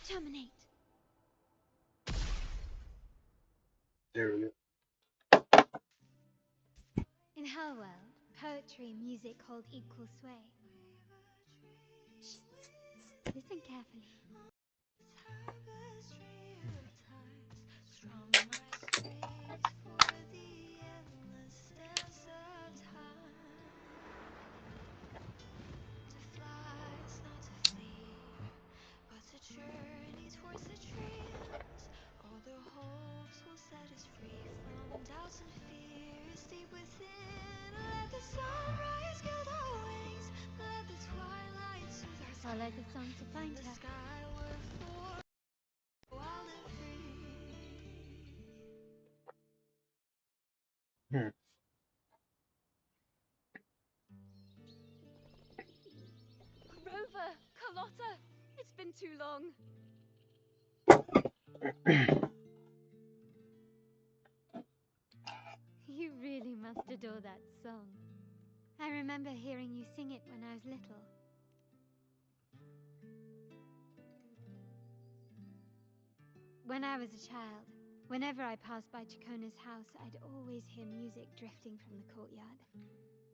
Speaker 4: Terminate.
Speaker 1: There we go.
Speaker 4: In her world, poetry and music hold equal sway. Shh. Listen carefully.
Speaker 20: Journey towards the dreams, all their hopes will set us free from doubts and fears deep within. Let the sunrise gild our wings, let the twilight soothe our skin.
Speaker 4: Follow the sun to find
Speaker 20: the
Speaker 4: her.
Speaker 20: skyward for wild and free.
Speaker 9: Rover, Carlotta, it's been too long.
Speaker 4: You really must adore that song. I remember hearing you sing it when I was little. When I was a child, whenever I passed by CIACCONA's house, I'd always hear music drifting from the courtyard.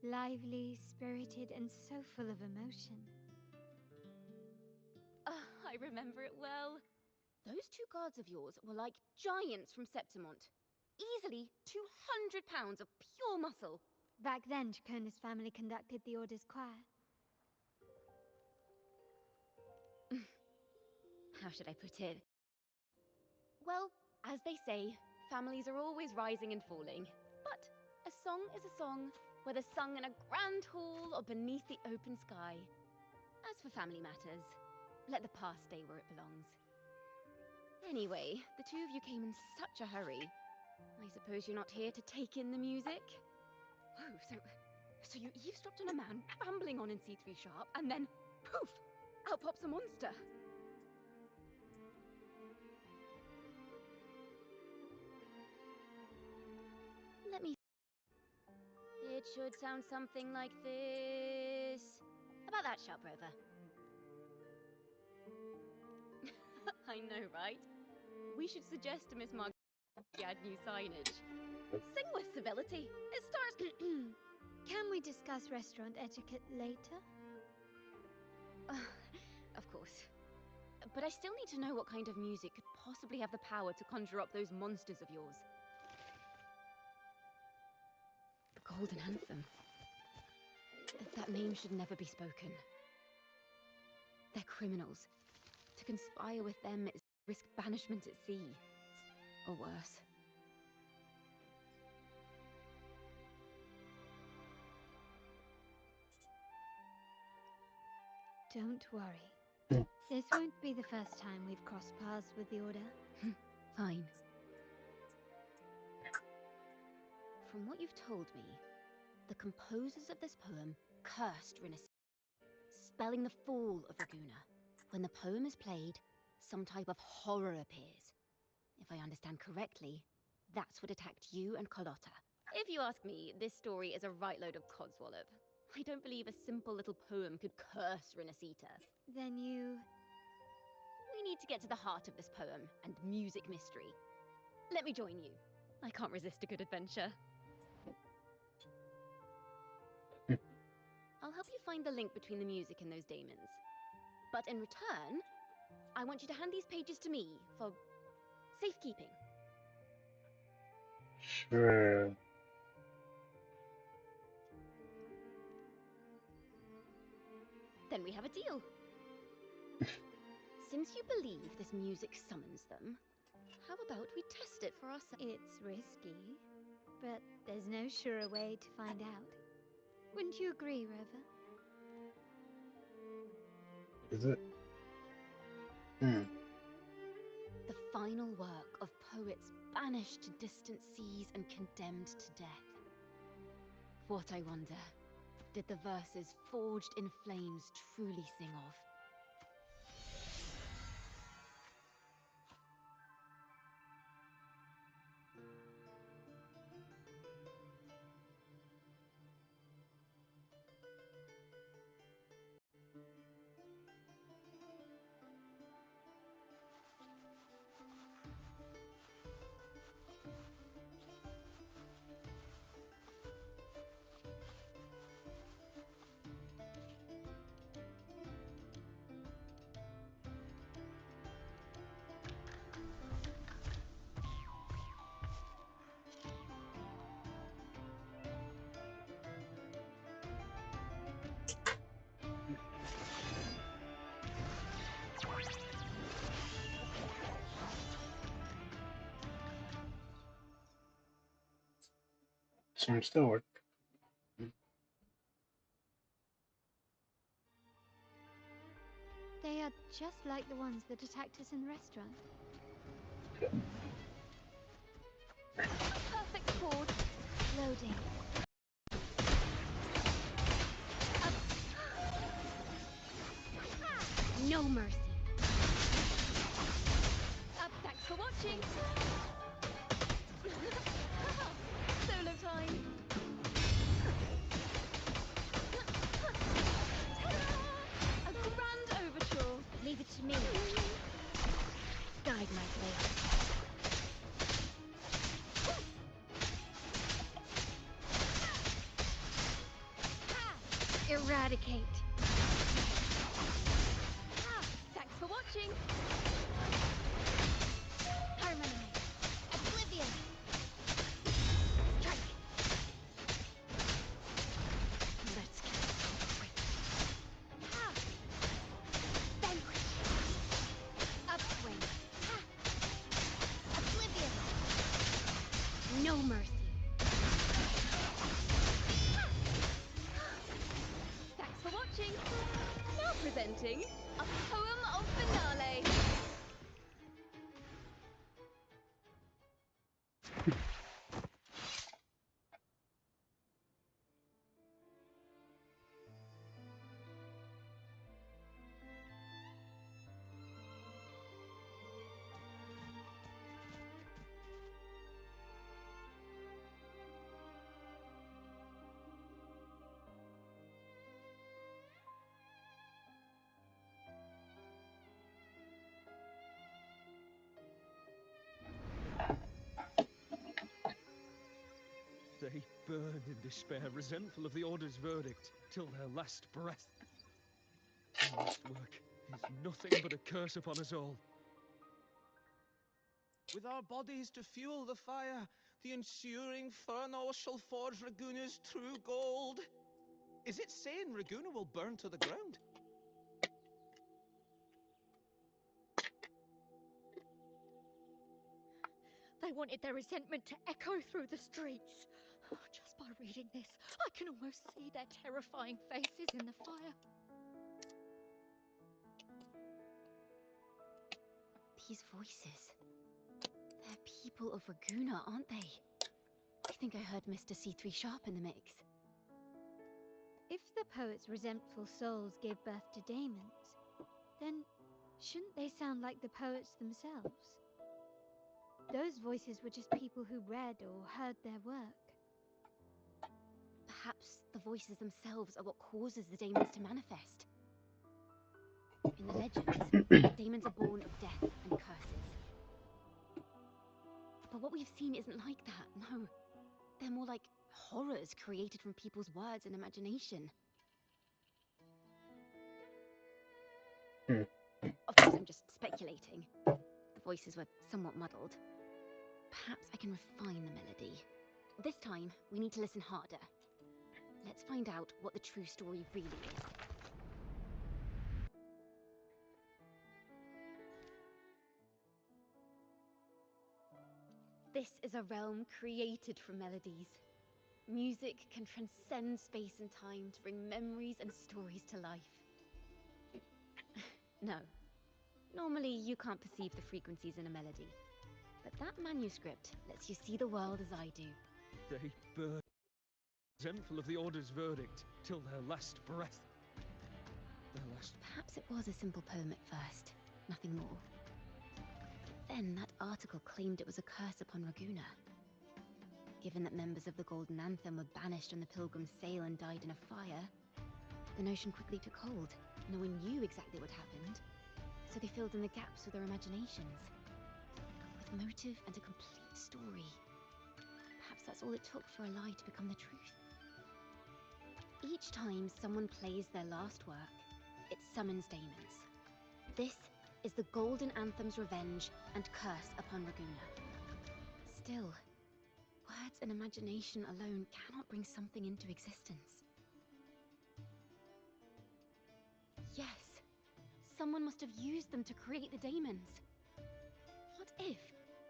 Speaker 4: Lively, spirited, and so full of emotion.
Speaker 9: I remember it well. Those two guards of yours were like giants from Septimont. Easily 200 pounds of pure muscle.
Speaker 4: Back then, CIACCONA's family conducted the Order's choir.
Speaker 9: How should I put it? Well, as they say, families are always rising and falling. But a song is a song, whether sung in a grand hall or beneath the open sky. As for family matters, let the past stay where it belongs. Anyway, the two of you came in such a hurry. I suppose you're not here to take in the music? Oh, so you eavesdropped on a man rambling on in C3 Sharp, and then, poof, out pops a monster. Let me... It should sound something like this. About that, Sharp Rover. I know, right? We should suggest to Miss Margaret add new signage. Sing with civility. It starts...
Speaker 4: Can we discuss restaurant etiquette later?
Speaker 9: Of course. But I still need to know what kind of music could possibly have the power to conjure up those monsters of yours. The Golden Anthem. That name should never be spoken. They're criminals. To conspire with them is risk banishment at sea. Or worse.
Speaker 4: Don't worry. This won't be the first time we've crossed paths with the Order.
Speaker 9: Fine. From what you've told me, the composers of this poem cursed Rinascence, spelling the fall of Raguna. When the poem is played, some type of horror appears. If I understand correctly, that's what attacked you and Carlotta. If you ask me, this story is a right load of codswallop. I don't believe a simple little poem could curse Renacita.
Speaker 4: Then you...
Speaker 9: We need to get to the heart of this poem and music mystery. Let me join you. I can't resist a good adventure.
Speaker 21: I'll help you find the link between the music and those daemons. But in return, I want you to hand these pages to me for safekeeping.
Speaker 1: Sure.
Speaker 21: Then we have a deal. Since you believe this music summons them, how about we test it for ourselves?
Speaker 15: It's risky, but there's no surer way to find out. Wouldn't you agree, Rover?
Speaker 1: Is it? Hmm.
Speaker 21: The final work of poets banished to distant seas and condemned to death. What, I wonder, did the verses forged in flames truly sing of?
Speaker 1: So I'm still working.
Speaker 15: They are just like the ones that attacked us in the restaurant. Perfect chord. Loading.
Speaker 21: No mercy.
Speaker 15: Thanks for watching. Solo time. A grand overture.
Speaker 21: Leave it to me. Guide my blade.
Speaker 15: Eradicate. Thanks for watching. Harmonize. Oblivion. Strike.
Speaker 21: Let's get it.
Speaker 15: Vanquish. Upswing. Oblivion.
Speaker 21: No mercy.
Speaker 15: Thanks for watching. Now presenting a poem of finale.
Speaker 8: They burn in despair, resentful of the Order's verdict, till their last breath. Our last work is nothing but a curse upon us all. With our bodies to fuel the fire, the ensuing furnace shall forge Raguna's true gold. Is it saying Raguna will burn to the ground?
Speaker 13: They wanted their resentment to echo through the streets. Just by reading this, I can almost see their terrifying faces in the fire.
Speaker 21: These voices. They're people of Raguna, aren't they? I think I heard Mr. C3 Sharp in the mix.
Speaker 15: If the poet's resentful souls gave birth to daemons, then shouldn't they sound like the poets themselves? Those voices were just people who read or heard their work.
Speaker 21: Perhaps the voices themselves are what causes the daemons to manifest. In the legends, daemons are born of death and curses. But what we've seen isn't like that, no. They're more like horrors created from people's words and imagination.
Speaker 9: Of course, I'm just speculating. The voices were somewhat muddled. Perhaps I can refine the melody. This time, we need to listen harder. Let's find out what the true story really is. This is a realm created from melodies. Music can transcend space and time to bring memories and stories to life. No. Normally, you can't perceive the frequencies in a melody. But that manuscript lets you see the world as I do.
Speaker 8: They burn, resentful of the Order's verdict, till their last breath.
Speaker 9: Perhaps it was a simple poem at first, nothing more. But then that article claimed it was a curse upon Raguna. Given that members of the Golden Anthem were banished on the Pilgrim's Sail and died in a fire, the notion quickly took hold. No one knew exactly what happened, so they filled in the gaps with their imaginations. With motive and a complete story. Perhaps that's all it took for a lie to become the truth. Each time someone plays their last work, it summons daemons. This is the Golden Anthem's revenge and curse upon Raguna. Still, words and imagination alone cannot bring something into existence. Yes, someone must have used them to create the daemons. What if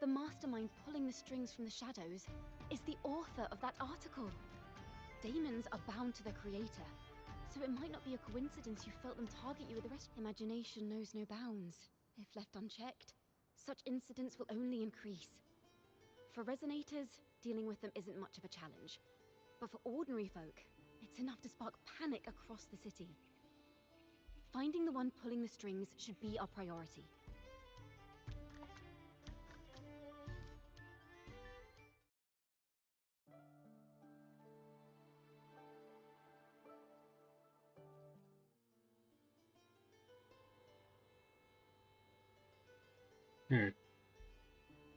Speaker 9: the mastermind pulling the strings from the shadows is the author of that article? Daemons are bound to their creator, so it might not be a coincidence you felt them target you with the rest. Imagination knows no bounds. If left unchecked, such incidents will only increase. For resonators, dealing with them isn't much of a challenge. But for ordinary folk, it's enough to spark panic across the city. Finding the one pulling the strings should be our priority.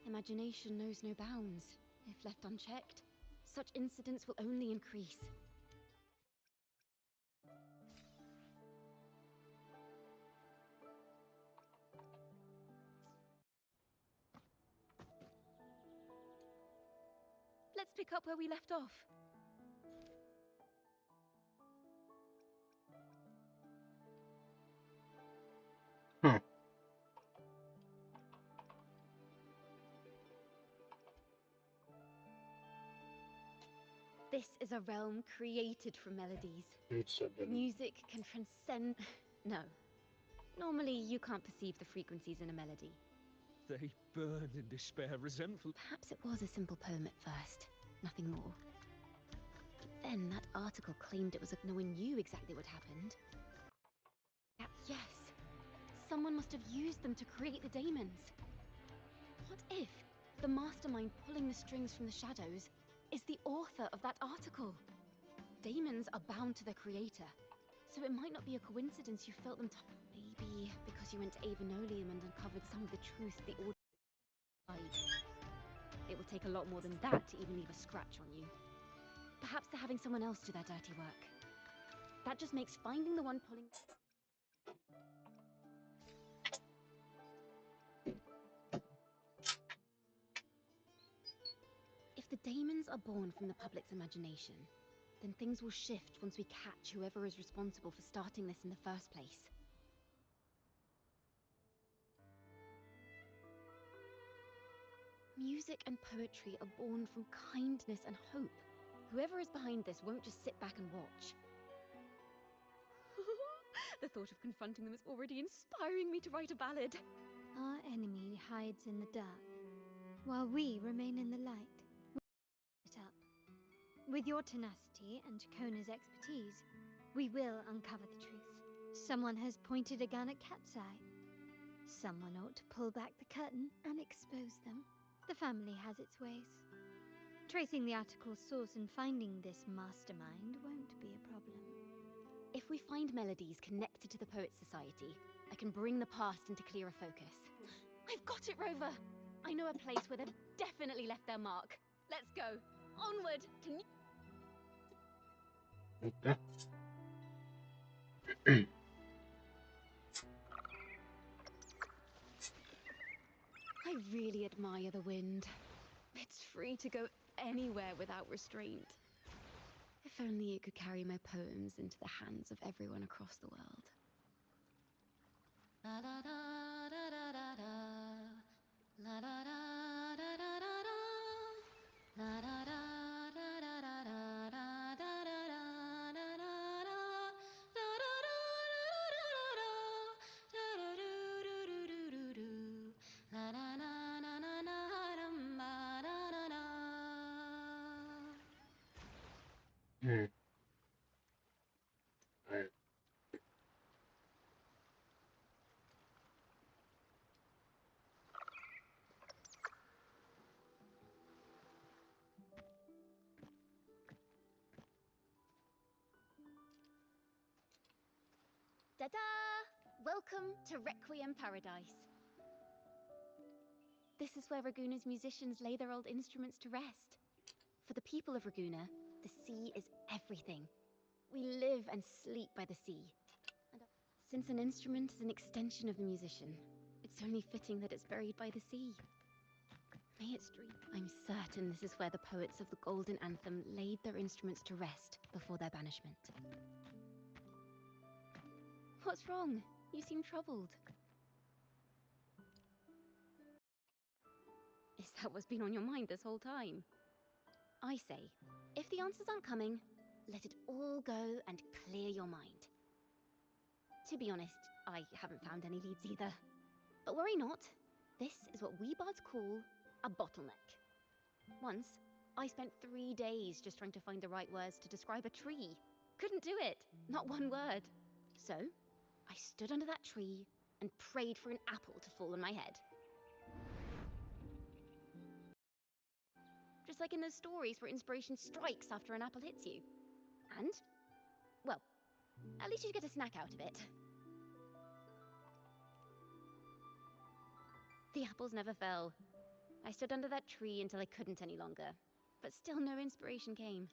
Speaker 9: Imagination knows no bounds. If left unchecked, such incidents will only increase. Let's pick up where we left off. This is a realm created from melodies. Music can transcend... No. Normally, you can't perceive the frequencies in a melody.
Speaker 8: They burn in despair, resentful.
Speaker 9: Perhaps it was a simple poem at first, nothing more. But then that article claimed it was no one knew exactly what happened. Yes, someone must have used them to create the daemons. What if the mastermind pulling the strings from the shadows is the author of that article? Daemons are bound to their creator, so it might not be a coincidence you felt them maybe because you went to Avenolium and uncovered some of the truth the Order hide. It will take a lot more than that to even leave a scratch on you. Perhaps they're having someone else do their dirty work. That just makes finding the one pulling... If the daemons are born from the public's imagination, then things will shift once we catch whoever is responsible for starting this in the first place. Music and poetry are born from kindness and hope. Whoever is behind this won't just sit back and watch. The thought of confronting them is already inspiring me to write a ballad.
Speaker 15: Our enemy hides in the dark, while we remain in the light. It up. With your tenacity and Kona's expertise, we will uncover the truth. Someone has pointed a gun at Cat's Eye. Someone ought to pull back the curtain and expose them. The family has its ways. Tracing the article's source and finding this mastermind won't be a problem.
Speaker 9: If we find melodies connected to the Poets Society, I can bring the past into clearer focus. I've got it, Rover! I know a place where they've definitely left their mark. Let's go! Onward to new...
Speaker 1: Okay.
Speaker 21: Follow the wind. It's free to go anywhere without restraint. If only it could carry my poems into the hands of everyone across the world. La da da da da da da. La da da da da da da. La da da da da da da da da da da da da da. Da da da da da da da. Da da do do do do do do. La na na na na na dum ba da da da.
Speaker 1: Alright.
Speaker 21: Ta-da! Welcome to Requiem Paradise. This is where Raguna's musicians lay their old instruments to rest. For the people of Raguna, the sea is everything. We live and sleep by the sea. And since an instrument is an extension of the musician, it's only fitting that it's buried by the sea. May its dream. I'm certain this is where the poets of the Golden Anthem laid their instruments to rest before their banishment. What's wrong? You seem troubled. Is that what's been on your mind this whole time? I say, if the answers aren't coming, let it all go and clear your mind. To be honest, I haven't found any leads either. But worry not. This is what we bards call a bottleneck. Once, I spent 3 days just trying to find the right words to describe a tree. Couldn't do it. Not one word. So, I stood under that tree and prayed for an apple to fall on my head. Just like in those stories where inspiration strikes after an apple hits you. And, well, at least you get a snack out of it. The apples never fell. I stood under that tree until I couldn't any longer, but still no inspiration came.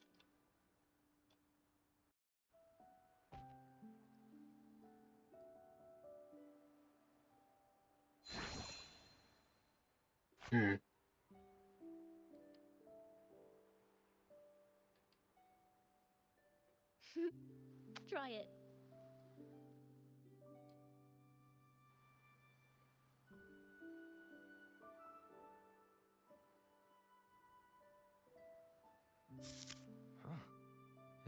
Speaker 21: Try it.
Speaker 2: Huh.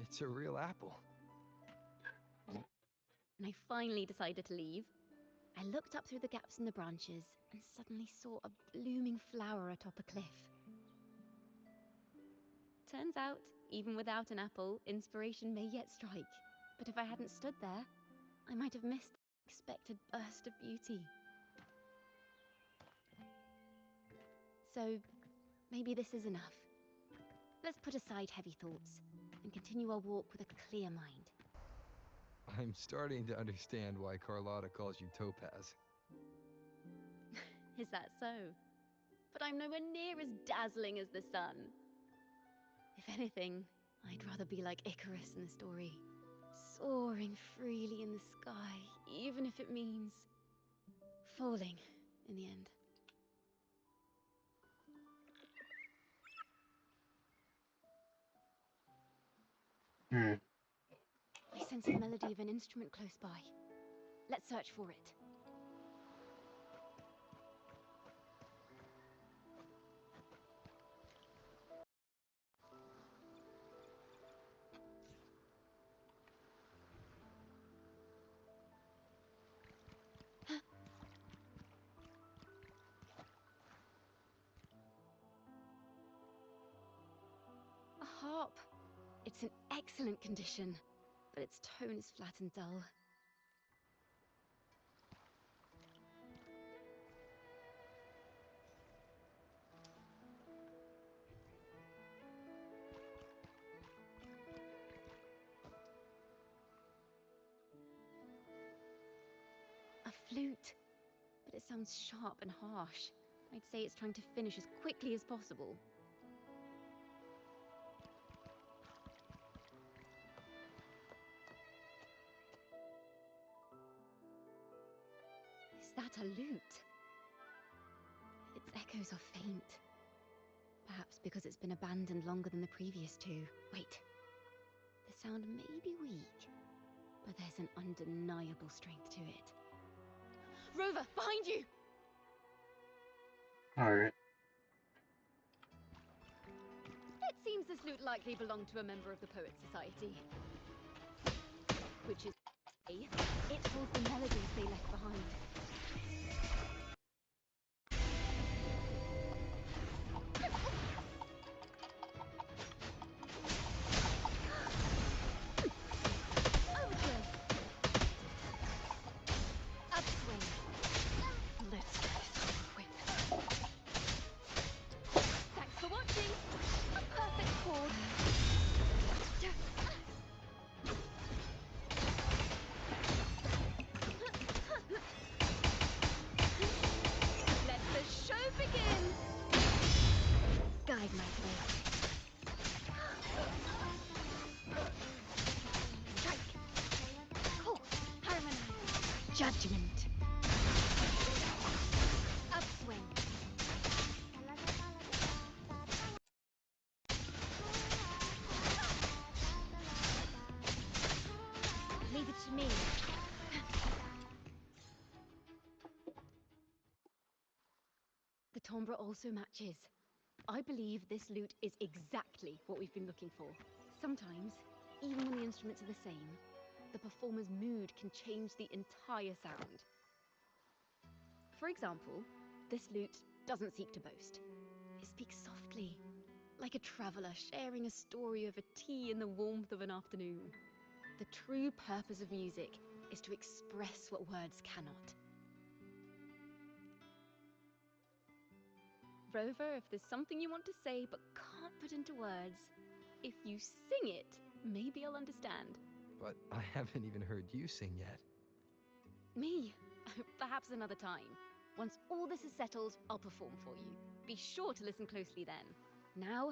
Speaker 2: It's a real apple.
Speaker 21: When I finally decided to leave, I looked up through the gaps in the branches and suddenly saw a blooming flower atop a cliff. Turns out, even without an apple, inspiration may yet strike. But if I hadn't stood there, I might have missed the expected burst of beauty. So, maybe this is enough. Let's put aside heavy thoughts and continue our walk with a clear mind.
Speaker 2: I'm starting to understand why Carlotta calls you Topaz.
Speaker 21: Is that so? But I'm nowhere near as dazzling as the sun. If anything, I'd rather be like Icarus in the story, soaring freely in the sky, even if it means falling in the end. I sense the melody of an instrument close by. Let's search for it. A harp. It's in excellent condition, but its tone is flat and dull. A flute, but it sounds sharp and harsh. I'd say it's trying to finish as quickly as possible. Is that a lute? Its
Speaker 9: echoes are faint. Perhaps because it's been abandoned longer than the previous two. Wait. The sound may be weak, but there's an undeniable strength to it. Rover, behind you!
Speaker 1: Alright.
Speaker 12: It seems this lute likely belonged to a member of the Poets Society. Which is
Speaker 9: it holds the melodies they left behind. Judgment. Upswing. Leave it to me. The timbre also matches. I believe this lute is exactly what we've been looking for. Sometimes, even when the instruments are the same, the performer's mood can change the entire sound. For example, this lute doesn't seek to boast. It speaks softly, like a traveler sharing a story over tea in the warmth of an afternoon. The true purpose of music is to express what words cannot. Rover, if there's something you want to say but can't put into words, if you sing it, maybe I'll understand.
Speaker 2: But I haven't even heard you sing yet.
Speaker 12: Me? Perhaps another time. Once all this is settled, I'll perform for you. Be sure to listen closely then. Now,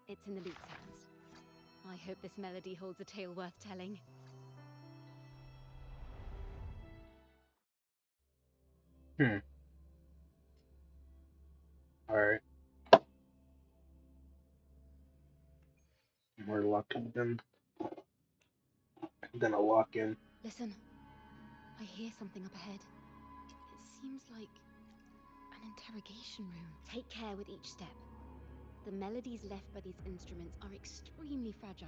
Speaker 12: it's in the lute's hands. I hope this melody holds a tale worth telling.
Speaker 1: Alright. More luck again. I'm gonna walk in.
Speaker 12: Listen. I hear something up ahead. It seems like an interrogation room. Take care with each step. The melodies left by these instruments are extremely fragile.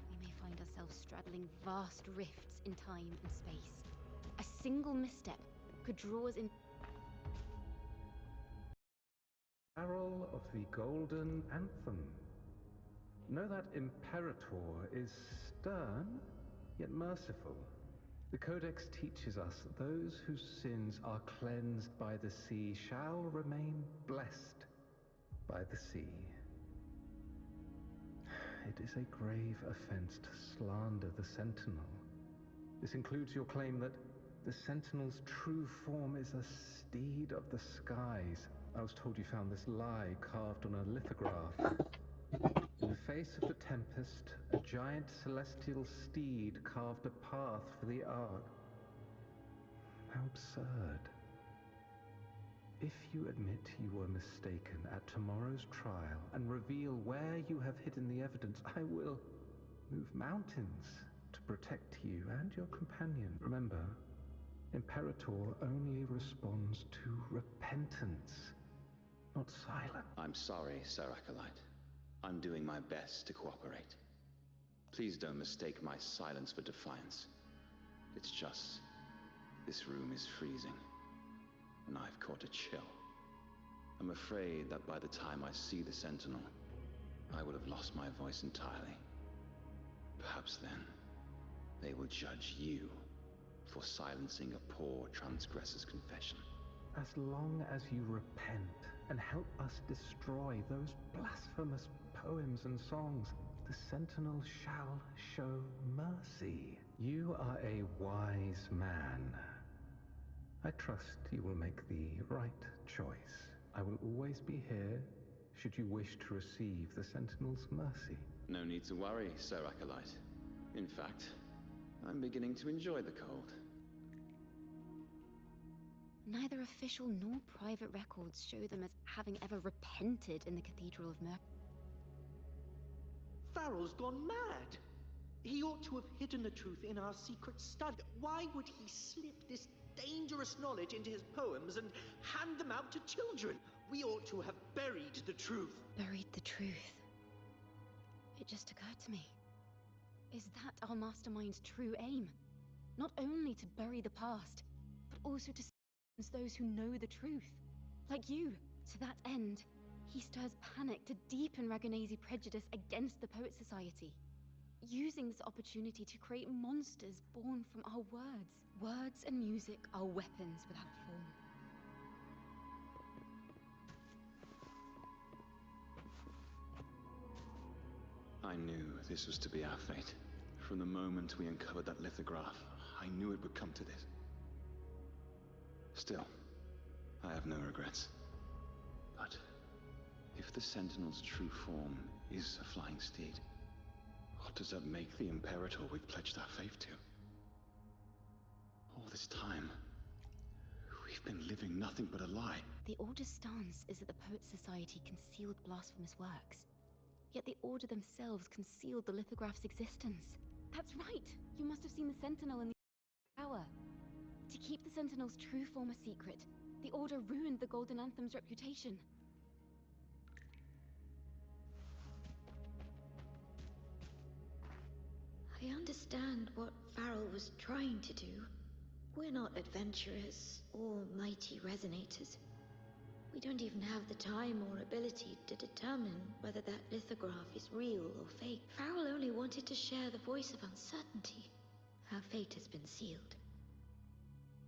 Speaker 12: We may find ourselves straddling vast rifts in time and space. A single misstep could draw us in.
Speaker 22: Carol of the Golden Anthem. Know that Imperator is stern, yet merciful. The Codex teaches us that those whose sins are cleansed by the sea shall remain blessed by the sea. It is a grave offense to slander the Sentinel. This includes your claim that the Sentinel's true form is a steed of the skies. I was told you found this lie carved on a lithograph. In the face of the tempest, a giant celestial steed carved a path for the Ark. How absurd. If you admit you were mistaken at tomorrow's trial and reveal where you have hidden the evidence, I will move mountains to protect you and your companion. Remember, Imperator only responds to repentance, not silence.
Speaker 23: I'm sorry, Sir Acolyte. I'm doing my best to cooperate. Please don't mistake my silence for defiance. It's just, this room is freezing, and I've caught a chill. I'm afraid that by the time I see the Sentinel, I will have lost my voice entirely. Perhaps then, they will judge you for silencing a poor transgressor's confession.
Speaker 22: As long as you repent and help us destroy those blasphemous poems and songs, the Sentinel shall show mercy. You are a wise man. I trust you will make the right choice. I will always be here should you wish to receive the Sentinel's mercy.
Speaker 23: No need to worry, Sir Acolyte. In fact, I'm beginning to enjoy the cold.
Speaker 12: Neither official nor private records show them as having ever repented in the Cathedral of Mercury.
Speaker 3: Farrell's gone mad. He ought to have hidden the truth in our secret study. Why would he slip this dangerous knowledge into his poems and hand them out to children? We ought to have buried the truth.
Speaker 12: Buried the truth. It just occurred to me. Is that our mastermind's true aim? Not only to bury the past, but also to silence those who know the truth. Like you. To that end, he stirs panic to deepen Ragonese prejudice against the Poet Society, using this opportunity to create monsters born from our words. Words and music are weapons without form.
Speaker 23: I knew this was to be our fate. From the moment we uncovered that lithograph, I knew it would come to this. Still, I have no regrets. But if the Sentinel's true form is a flying steed, what does that make the Imperator we've pledged our faith to? All this time, we've been living nothing but a lie.
Speaker 12: The Order's stance is that the Poet Society concealed blasphemous works. Yet the Order themselves concealed the lithograph's existence. That's right! You must have seen the Sentinel in the tower. To keep the Sentinel's true form a secret, the Order ruined the Golden Anthem's reputation.
Speaker 13: I understand what Farrell was trying to do. We're not adventurers or mighty resonators. We don't even have the time or ability to determine whether that lithograph is real or fake. Farrell only wanted to share the voice of uncertainty. Our fate has been sealed.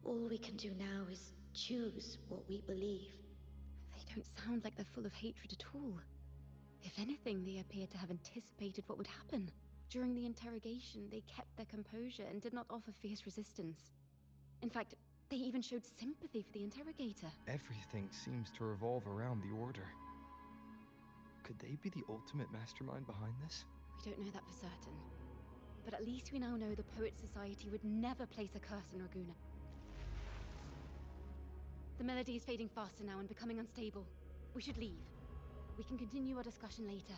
Speaker 13: All we can do now is choose what we believe.
Speaker 12: They don't sound like they're full of hatred at all. If anything, they appear to have anticipated what would happen. During the interrogation, they kept their composure and did not offer fierce resistance. In fact, they even showed sympathy for the interrogator.
Speaker 2: Everything seems to revolve around the Order. Could they be the ultimate mastermind behind this?
Speaker 12: We don't know that for certain. But at least we now know the Poet Society would never place a curse on Raguna. The melody is fading faster now and becoming unstable. We should leave. We can continue our discussion later.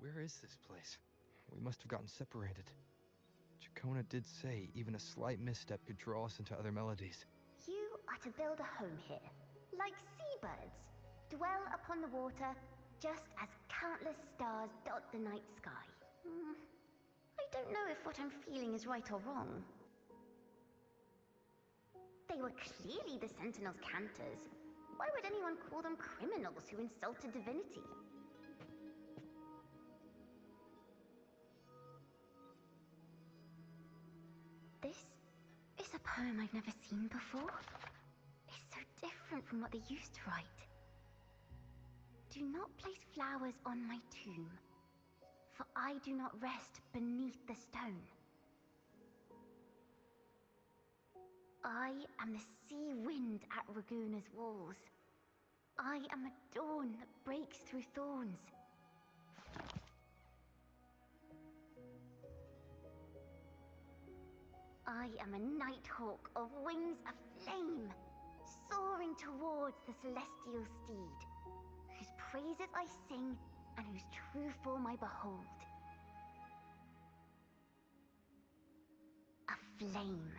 Speaker 2: Where is this place? We must have gotten separated. CIACCONA did say even a slight misstep could draw us into other melodies.
Speaker 4: You are to build a home here, like seabirds. Dwell upon the water, just as countless stars dot the night sky. I don't know if what I'm feeling is right or wrong. They were clearly the Sentinel's cantors. Why would anyone call them criminals who insulted divinity? This is a poem I've never seen before. It's so different from what they used to write. Do not place flowers on my tomb, for I do not rest beneath the stone. I am the sea wind at Raguna's walls. I am a dawn that breaks through thorns. I am a nighthawk of wings aflame, soaring towards the celestial steed, whose praises I sing and whose true form I behold. A flame,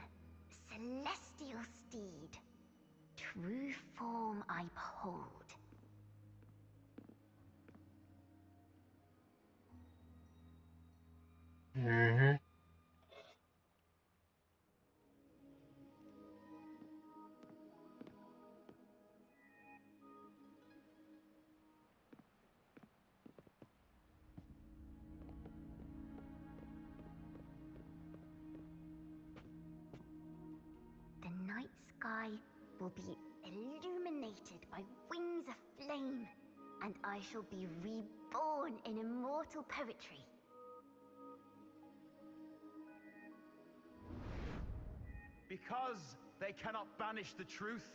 Speaker 4: celestial steed, true form I behold.
Speaker 1: Mm-hmm.
Speaker 4: The night sky will be illuminated by wings of flame, and I shall be reborn in immortal poetry.
Speaker 6: Because they cannot banish the truth,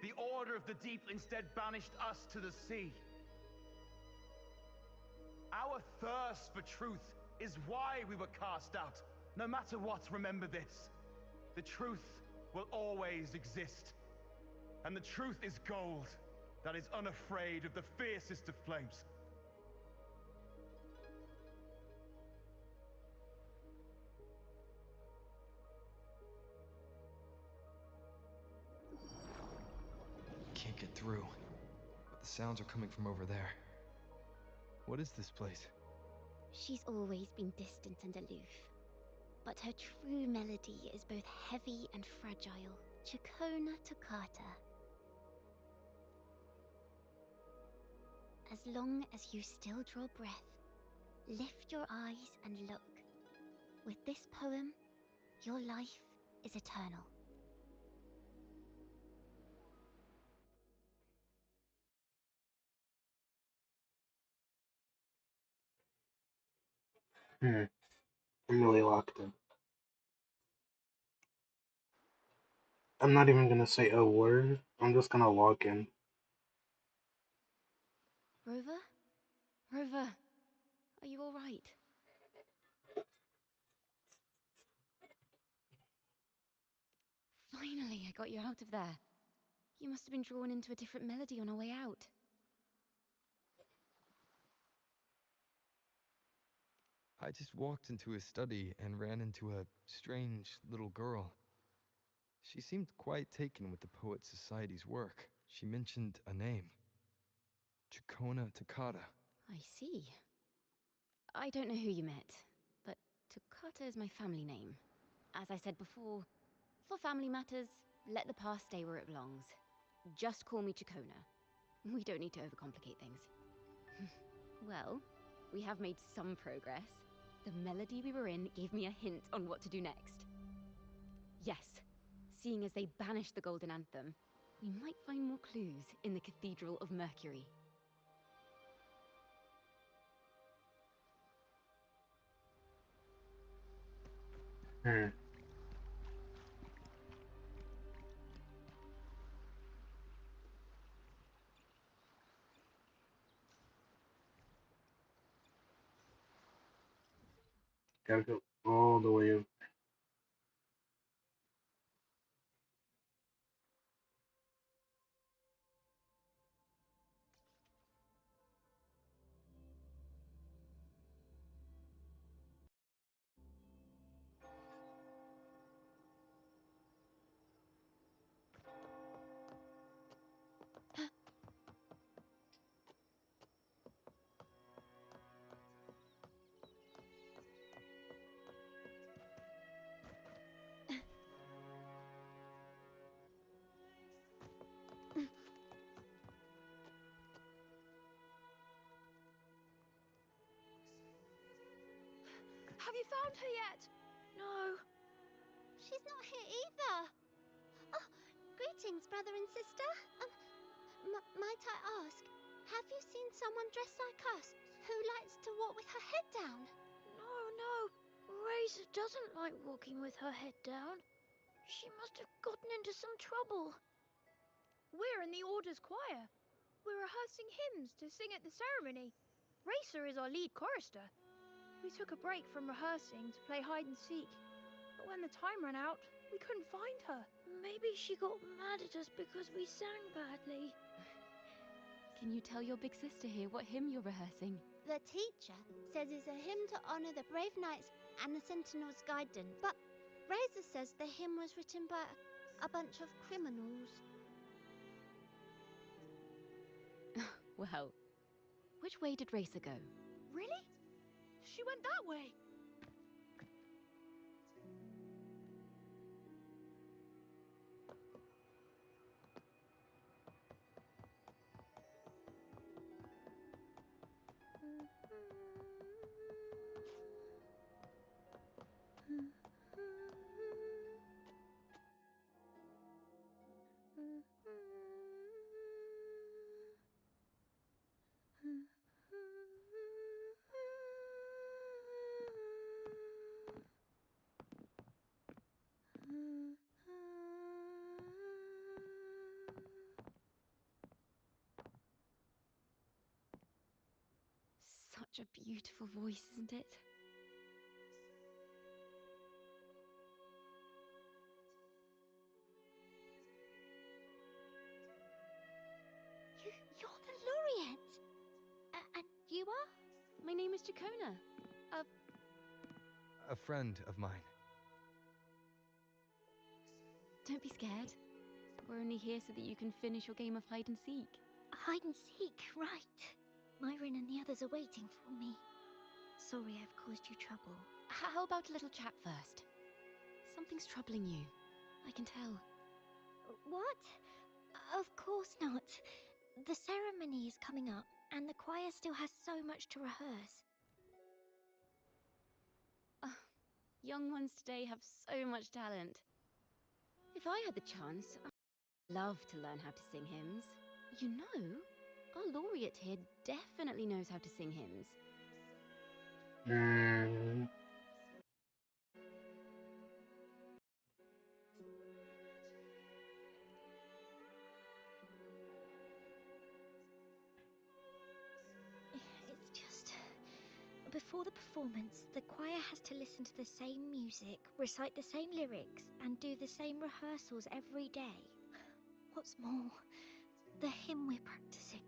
Speaker 6: the Order of the Deep instead banished us to the sea. Our thirst for truth is why we were cast out. No matter what, remember this. The truth will always exist. And the truth is gold that is unafraid of the fiercest of flames.
Speaker 2: Can't get through, but the sounds are coming from over there. What is this place?
Speaker 9: She's always been distant and aloof. But her true melody is both heavy and fragile. CIACCONA toccata. As long as you still draw breath, lift your eyes and look. With this poem, your life is eternal.
Speaker 1: I'm really locked in. I'm not even gonna say a word. I'm just gonna log in.
Speaker 12: Rover? Rover, are you alright? Finally, I got you out of there. You must have been drawn into a different melody on our way out.
Speaker 2: I just walked into his study and ran into a strange little girl. She seemed quite taken with the Poet Society's work. She mentioned a name. CIACCONA toccata.
Speaker 12: I see. I don't know who you met, but Toccata is my family name. As I said before, for family matters, let the past stay where it belongs. Just call me CIACCONA. We don't need to overcomplicate things. Well, we have made some progress. The melody we were in gave me a hint on what to do next. Yes, seeing as they banished the Golden Anthem, we might find more clues in the Cathedral of Mercury.
Speaker 1: Gotta go all the way up.
Speaker 15: Have you found her yet? No.
Speaker 4: She's not here either. Oh, greetings, brother and sister. Might I ask, have you seen someone dressed like us who likes to walk with her head down?
Speaker 15: No. Razor doesn't like walking with her head down. She must have gotten into some trouble. We're in the Order's choir. We're rehearsing hymns to sing at the ceremony. Racer is our lead chorister. We took a break from rehearsing to play hide and seek. But when the time ran out, we couldn't find her. Maybe she got mad at us because we sang badly.
Speaker 12: Can you tell your big sister here what hymn you're rehearsing?
Speaker 4: The teacher says it's a hymn to honor the brave knights and the Sentinel's guidance. But Razor says the hymn was written by a bunch of criminals.
Speaker 12: Well, which way did Racer go?
Speaker 15: Really? She went that way.
Speaker 12: such a beautiful voice, isn't it?
Speaker 4: You're the laureate! And you are?
Speaker 12: My name is CIACCONA.
Speaker 2: A friend of mine.
Speaker 12: Don't be scared. We're only here so that you can finish your game of hide and seek.
Speaker 4: Hide and seek, right. Myron and the others are waiting for me. Sorry I've caused you trouble.
Speaker 12: How about a little chat first? Something's troubling you. I can tell.
Speaker 4: What? Of course not. The ceremony is coming up, and the choir still has so much to rehearse.
Speaker 12: Young ones today have so much talent. If I had the chance, I'd love to learn how to sing hymns. You know, our laureate here definitely knows how to sing hymns.
Speaker 4: It's just... Before the performance, the choir has to listen to the same music, recite the same lyrics, and do the same rehearsals every day. What's more, the hymn we're practicing,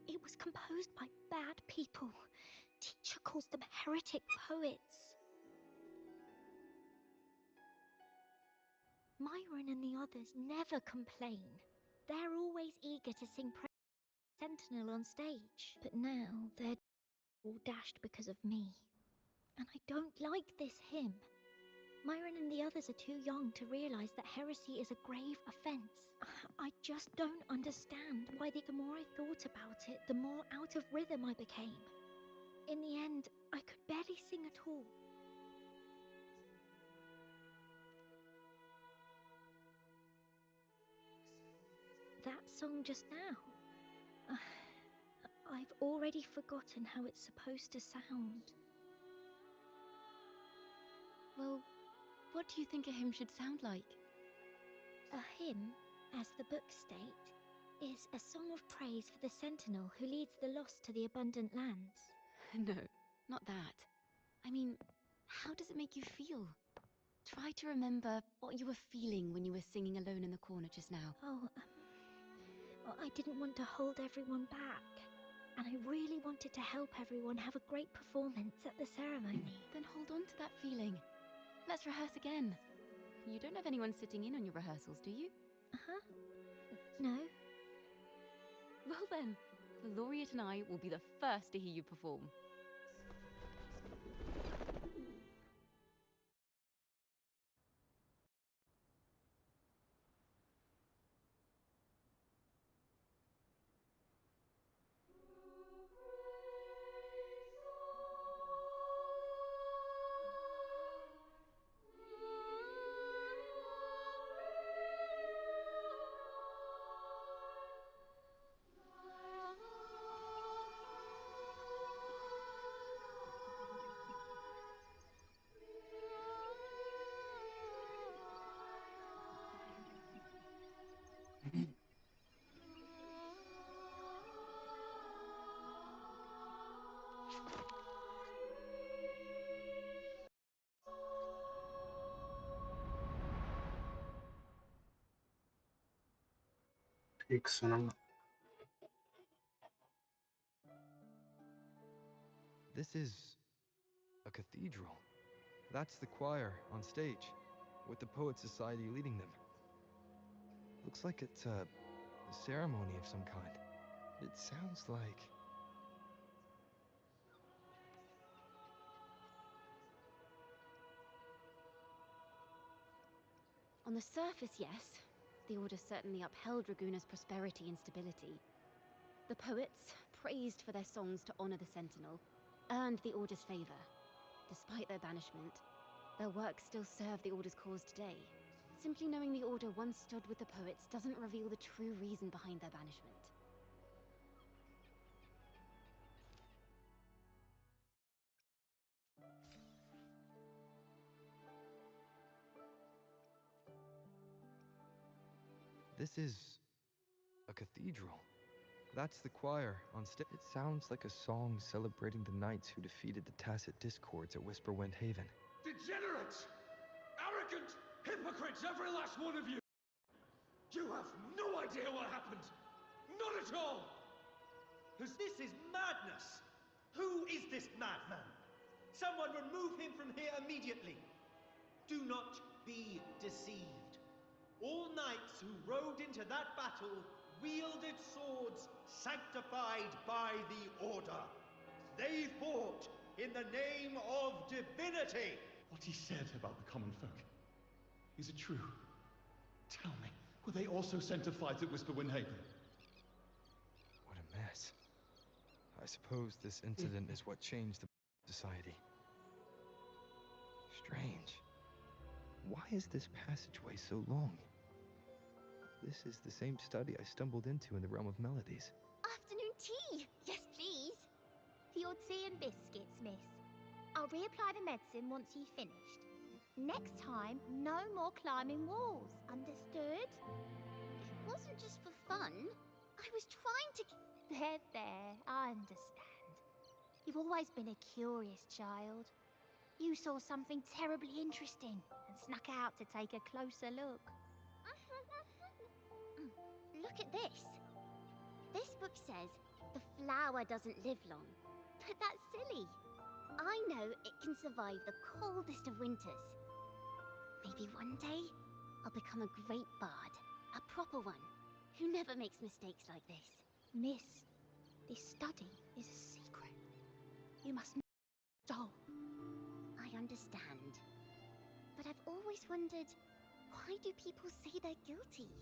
Speaker 4: it was composed by bad people. Teacher calls them heretic poets. Myron and the others never complain. They're always eager to sing Sentinel on stage. But now they're all dashed because of me. And I don't like this hymn. Myron and the others are too young to realize that heresy is a grave offense. I just don't understand why the more I thought about it, the more out of rhythm I became. In the end, I could barely sing at all. That song just now. I've already forgotten how it's supposed to sound.
Speaker 12: Well, what do you think a hymn should sound like?
Speaker 4: A hymn, as the books state, is a song of praise for the sentinel who leads the lost to the abundant lands.
Speaker 12: No, not that. I mean, how does it make you feel? Try to remember what you were feeling when you were singing alone in the corner just now.
Speaker 4: I didn't want to hold everyone back. And I really wanted to help everyone have a great performance at the ceremony.
Speaker 12: Then hold on to that feeling. Let's rehearse again. You don't have anyone sitting in on your rehearsals, do you?
Speaker 4: No.
Speaker 12: Well then, the laureate and I will be the first to hear you perform.
Speaker 1: Excellent.
Speaker 2: This is a cathedral. That's the choir on stage, with the Poet Society leading them. Looks like it's a ceremony of some kind. It sounds like...
Speaker 12: On the surface, yes. The Order certainly upheld Raguna's prosperity and stability. The poets, praised for their songs to honor the Sentinel, earned the Order's favor. Despite their banishment, their work still serve the Order's cause today. Simply knowing the Order once stood with the poets doesn't reveal the true reason behind their banishment.
Speaker 2: This is a cathedral. That's the choir on stage. It sounds like a song celebrating the knights who defeated the Tacit Discords at Whisperwind Haven.
Speaker 10: Degenerates! Arrogant hypocrites, every last one of you! You have no idea what happened! Not at all!
Speaker 3: This is madness! Who is this madman? Someone remove him from here immediately! Do not be deceived. All knights who rode into that battle wielded swords sanctified by the Order. They fought in the name of divinity!
Speaker 10: What he said about the common folk, is it true? Tell me, were they also sent to fight at Whisperwind Haven?
Speaker 2: What a mess. I suppose this incident is what changed the society. Strange. Why is this passageway so long? This is the same study I stumbled into in the realm of melodies.
Speaker 4: Afternoon tea! Yes, please. For your tea and biscuits, miss. I'll reapply the medicine once you've finished. Next time, no more climbing walls. Understood? It wasn't just for fun. I was trying to... There, I understand. You've always been a curious child. You saw something terribly interesting and snuck out to take a closer look. Look at this. This book says the flower doesn't live long. But that's silly. I know it can survive the coldest of winters. Maybe one day, I'll become a great bard. A proper one, who never makes mistakes like this. Miss, this study is a secret. You must not stall. I understand. But I've always wondered, why do people say they're guilty?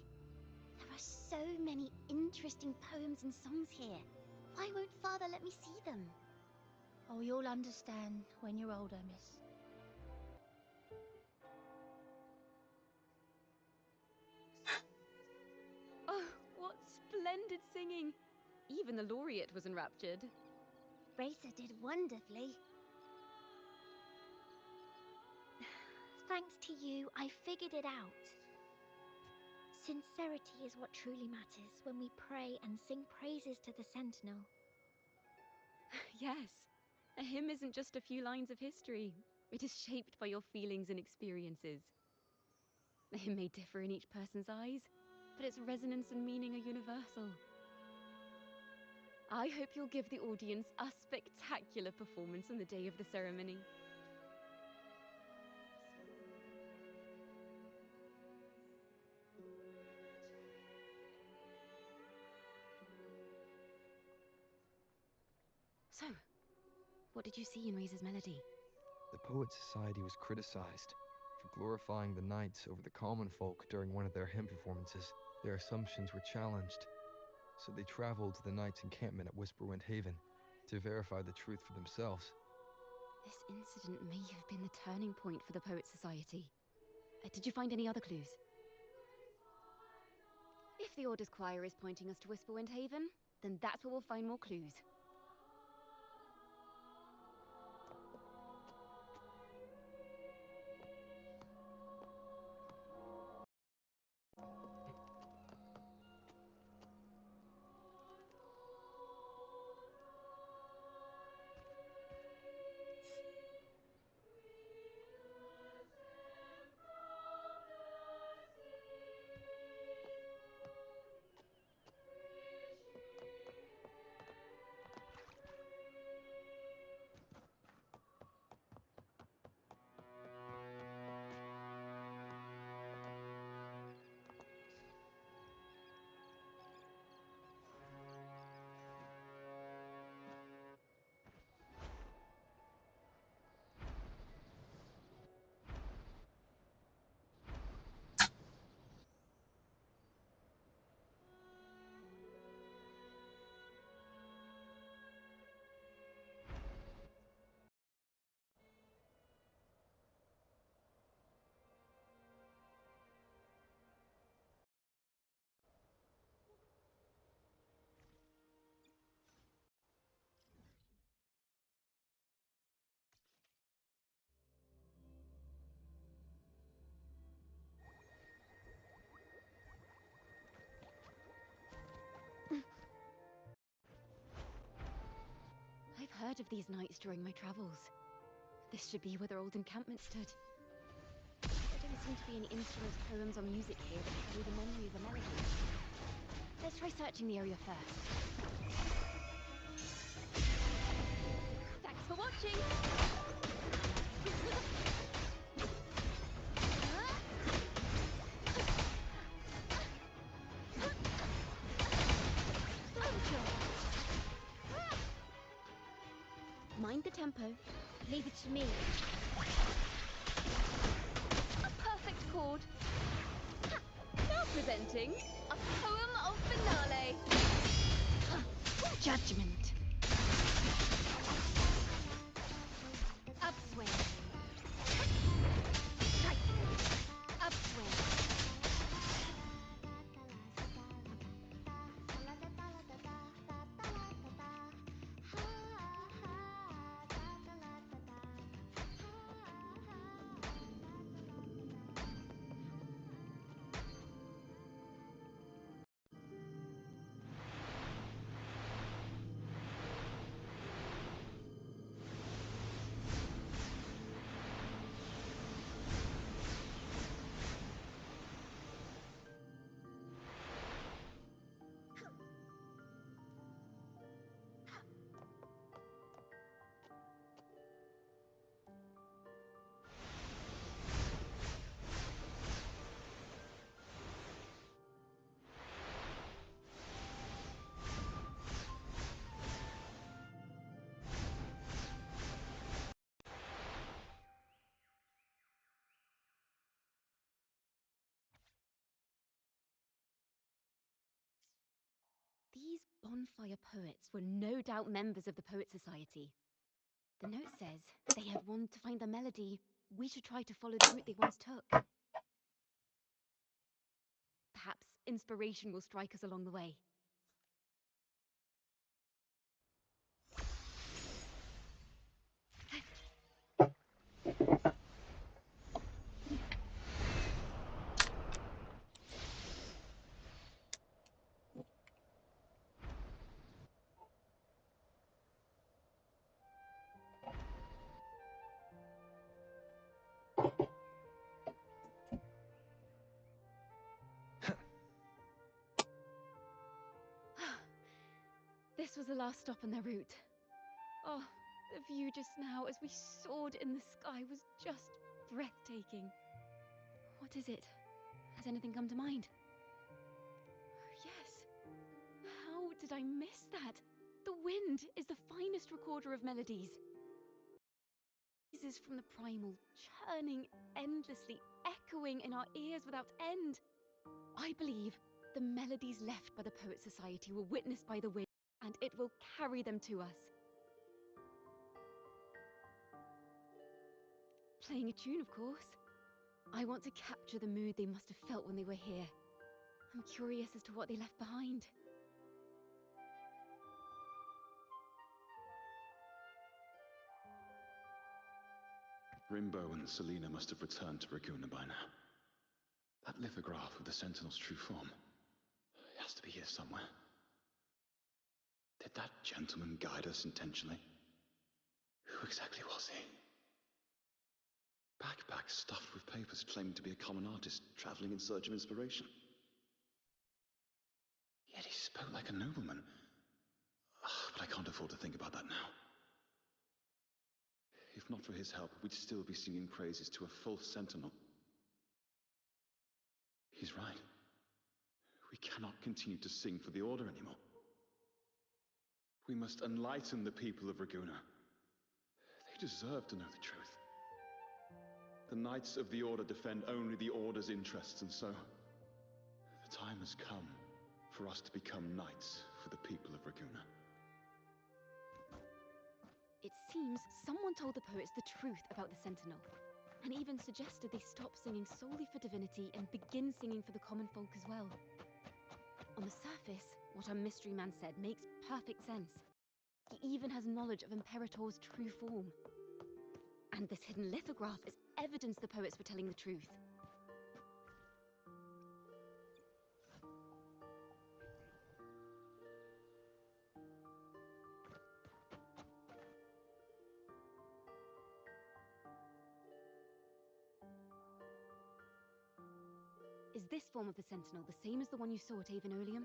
Speaker 4: There are so many interesting poems and songs here. Why won't Father let me see them? Oh, you'll understand when you're older, miss.
Speaker 12: Oh, what splendid singing! Even the laureate was enraptured.
Speaker 4: Racer did wonderfully. Thanks to you, I figured it out. Sincerity is what truly matters when we pray and sing praises to the Sentinel.
Speaker 12: Yes, a hymn isn't just a few lines of history. It is shaped by your feelings and experiences. A hymn may differ in each person's eyes, but its resonance and meaning are universal. I hope you'll give the audience a spectacular performance on the day of the ceremony. So, what did you see in Razor's melody?
Speaker 2: The Poets Society was criticized for glorifying the knights over the common folk during one of their hymn performances. Their assumptions were challenged, so they traveled to the knights' encampment at Whisperwind Haven to verify the truth for themselves.
Speaker 12: This incident may have been the turning point for the Poets Society. Did you find any other clues? If the Order's choir is pointing us to Whisperwind Haven, then that's where we'll find more clues. these nights during my travels. This should be where their old encampment stood. There don't seem to be any instruments, poems, or music here that carry the memory of the melody. Let's try searching the area first. Thanks for watching! Mind the tempo. Leave it to me. A perfect chord. Now presenting a poem of finale. Judgment. Upswing. Strike. Upswing. These bonfire poets were no doubt members of the Poet Society. The note says they had wanted to find the melody. We should try to follow the route they once took. Perhaps inspiration will strike us along the way. This was the last stop on their route. Oh, the view just now as we soared in the sky was just breathtaking. What is it? Has anything come to mind? Yes. How did I miss that? The wind is the finest recorder of melodies. Noises from the primal, churning endlessly, echoing in our ears without end. I believe the melodies left by the Poet Society were witnessed by the wind, and it will carry them to us. Playing a tune, of course. I want to capture the mood they must have felt when they were here. I'm curious as to what they left behind.
Speaker 23: Rimbo and Selena must have returned to Raguna by now. That lithograph of the Sentinel's true form. It has to be here somewhere. Did that gentleman guide us intentionally? Who exactly was he? Backpack stuffed with papers claiming to be a common artist traveling in search of inspiration. Yet he spoke like a nobleman. But I can't afford to think about that now. If not for his help, we'd still be singing praises to a false sentinel. He's right. We cannot continue to sing for the Order anymore. We must enlighten the people of Raguna. They deserve to know the truth. The Knights of the Order defend only the Order's interests, and so the time has come for us to become knights for the people of Raguna.
Speaker 12: It seems someone told the poets the truth about the Sentinel, and even suggested they stop singing solely for divinity and begin singing for the common folk as well. On the surface, what our mystery man said makes perfect sense. He even has knowledge of Imperator's true form. And this hidden lithograph is evidence the poets were telling the truth. Is this form of the Sentinel the same as the one you saw at Avenolium?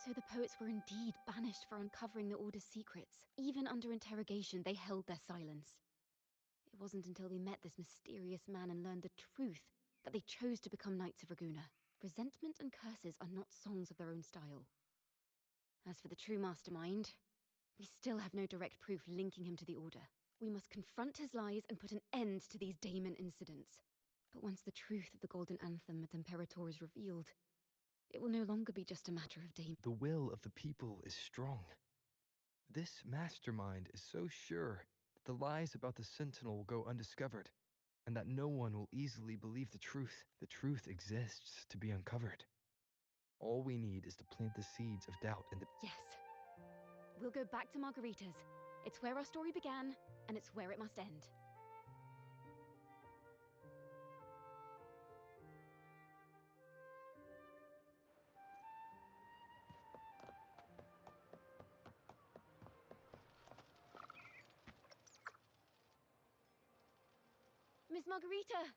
Speaker 12: So the poets were indeed banished for uncovering the Order's secrets. Even under interrogation, they held their silence. It wasn't until they met this mysterious man and learned the truth that they chose to become Knights of Raguna. Resentment and curses are not songs of their own style. As for the true mastermind, we still have no direct proof linking him to the Order. We must confront his lies and put an end to these daemon incidents. But once the truth of the Golden Anthem at Imperator is revealed, it will no longer be just a matter of daemon.
Speaker 2: The will of the people is strong. This mastermind is so sure that the lies about the Sentinel will go undiscovered, and that no one will easily believe the truth. The truth exists to be uncovered. All we need is to plant the seeds of doubt in the...
Speaker 12: Yes. We'll go back to Margarita's. It's where our story began, and it's where it must end. Miss Margarita!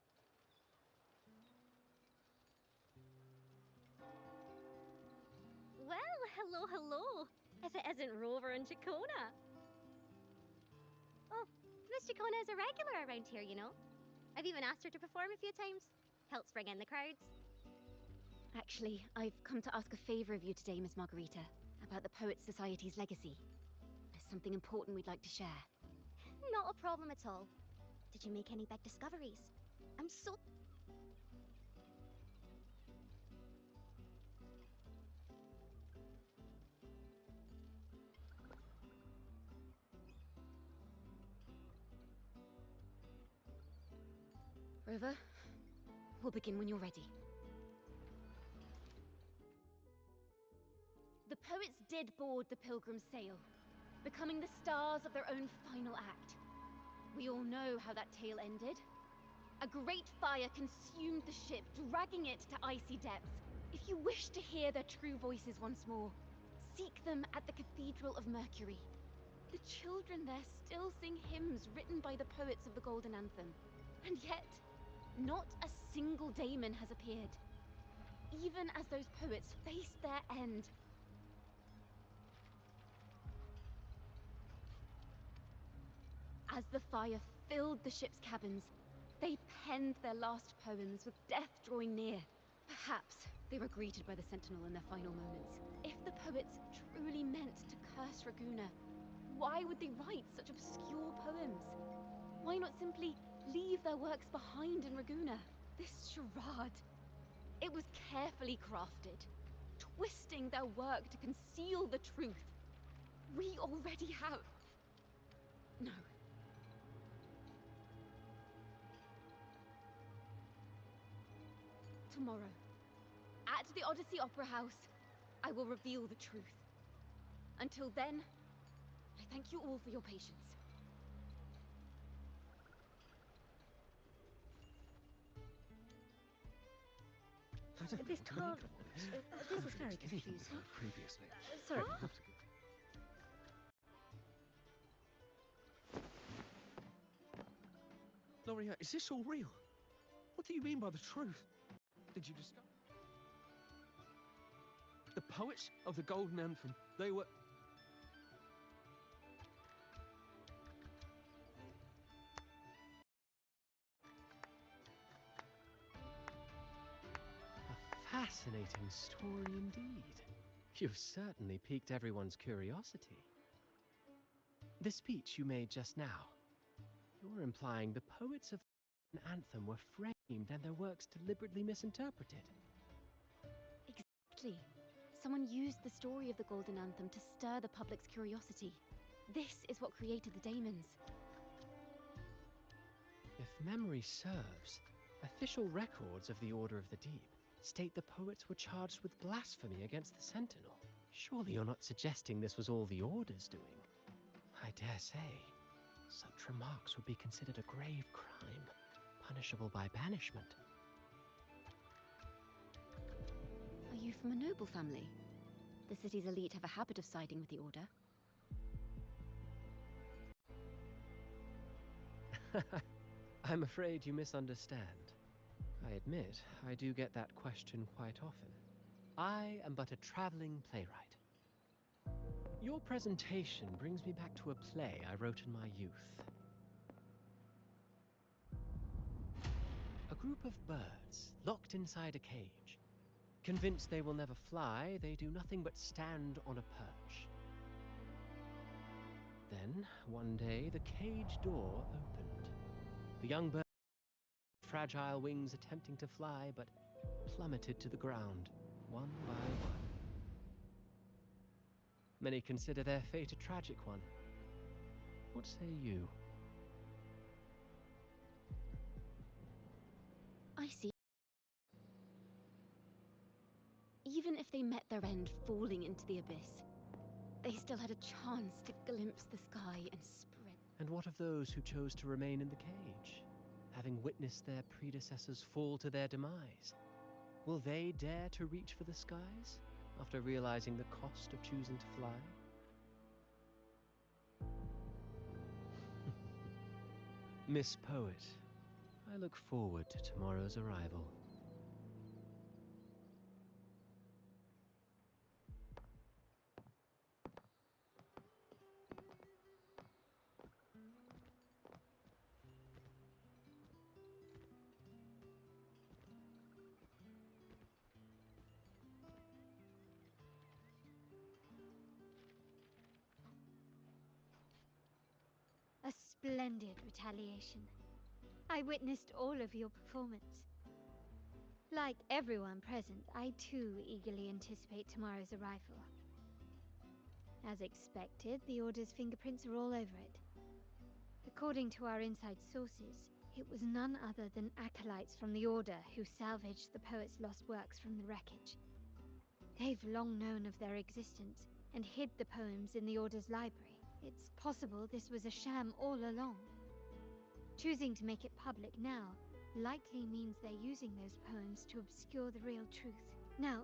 Speaker 14: Well, hello. If it isn't Rover and Chacona. Oh, Miss Chacona is a regular around here, you know. I've even asked her to perform a few times. Helps bring in the crowds.
Speaker 12: Actually, I've come to ask a favor of you today, Miss Margarita, about the Poets Society's legacy. There's something important we'd like to share.
Speaker 4: Not a problem at all. Did you make any big discoveries? I'm so...
Speaker 12: Rover, we'll begin when you're ready. The poets did board the Pilgrim's sail, becoming the stars of their own final act. We all know how that tale ended. A great fire consumed the ship, dragging it to icy depths. If you wish to hear their true voices once more, seek them at the Cathedral of Mercury. The children there still sing hymns written by the poets of the Golden Anthem. And yet, not a single daemon has appeared, even as those poets faced their end. As the fire filled the ship's cabins, they penned their last poems with death drawing near. Perhaps they were greeted by the Sentinel in their final moments. If the poets truly meant to curse Raguna, why would they write such obscure poems? Why not simply leave their works behind in Raguna? This charade, it was carefully crafted, twisting their work to conceal the truth. We already have... No. Tomorrow, at the Odyssey Opera House, I will reveal the truth. Until then, I thank you all for your patience.
Speaker 13: This can't... this is very confusing.
Speaker 18: Previously.
Speaker 13: Sorry.
Speaker 8: Loria, is this all real? What do you mean by the truth? Did you discover? The poets of the Golden Anthem, they were...
Speaker 19: A fascinating story indeed. You've certainly piqued everyone's curiosity. The speech you made just now, you're implying the poets of the Anthem were framed and their works deliberately misinterpreted.
Speaker 12: Exactly. Someone used the story of the Golden Anthem to stir the public's curiosity. This is what created the daemons.
Speaker 19: If memory serves, official records of the Order of the Deep state the poets were charged with blasphemy against the Sentinel. Surely you're not suggesting this was all the Order's doing? I dare say, such remarks would be considered a grave crime, punishable by banishment.
Speaker 12: Are you from a noble family? The city's elite have a habit of siding with the Order.
Speaker 19: I'm afraid you misunderstand. I admit, I do get that question quite often. I am but a traveling playwright. Your presentation brings me back to a play I wrote in my youth. A group of birds, locked inside a cage. Convinced they will never fly, they do nothing but stand on a perch. Then, one day, the cage door opened. The young bird, fragile wings attempting to fly, but plummeted to the ground, one by one. Many consider their fate a tragic one. What say you?
Speaker 12: I see. Even if they met their end falling into the abyss, they still had a chance to glimpse the sky and spread.
Speaker 19: And what of those who chose to remain in the cage, having witnessed their predecessors fall to their demise? Will they dare to reach for the skies after realizing the cost of choosing to fly? Miss Poet, I look forward to tomorrow's arrival.
Speaker 15: A splendid retaliation. I witnessed all of your performance. Like everyone present, I too eagerly anticipate tomorrow's arrival. As expected, the Order's fingerprints are all over it. According to our inside sources, it was none other than acolytes from the Order who salvaged the poet's lost works from the wreckage. They've long known of their existence and hid the poems in the Order's library. It's possible this was a sham all along. Choosing to make it public now likely means they're using those poems to obscure the real truth. Now,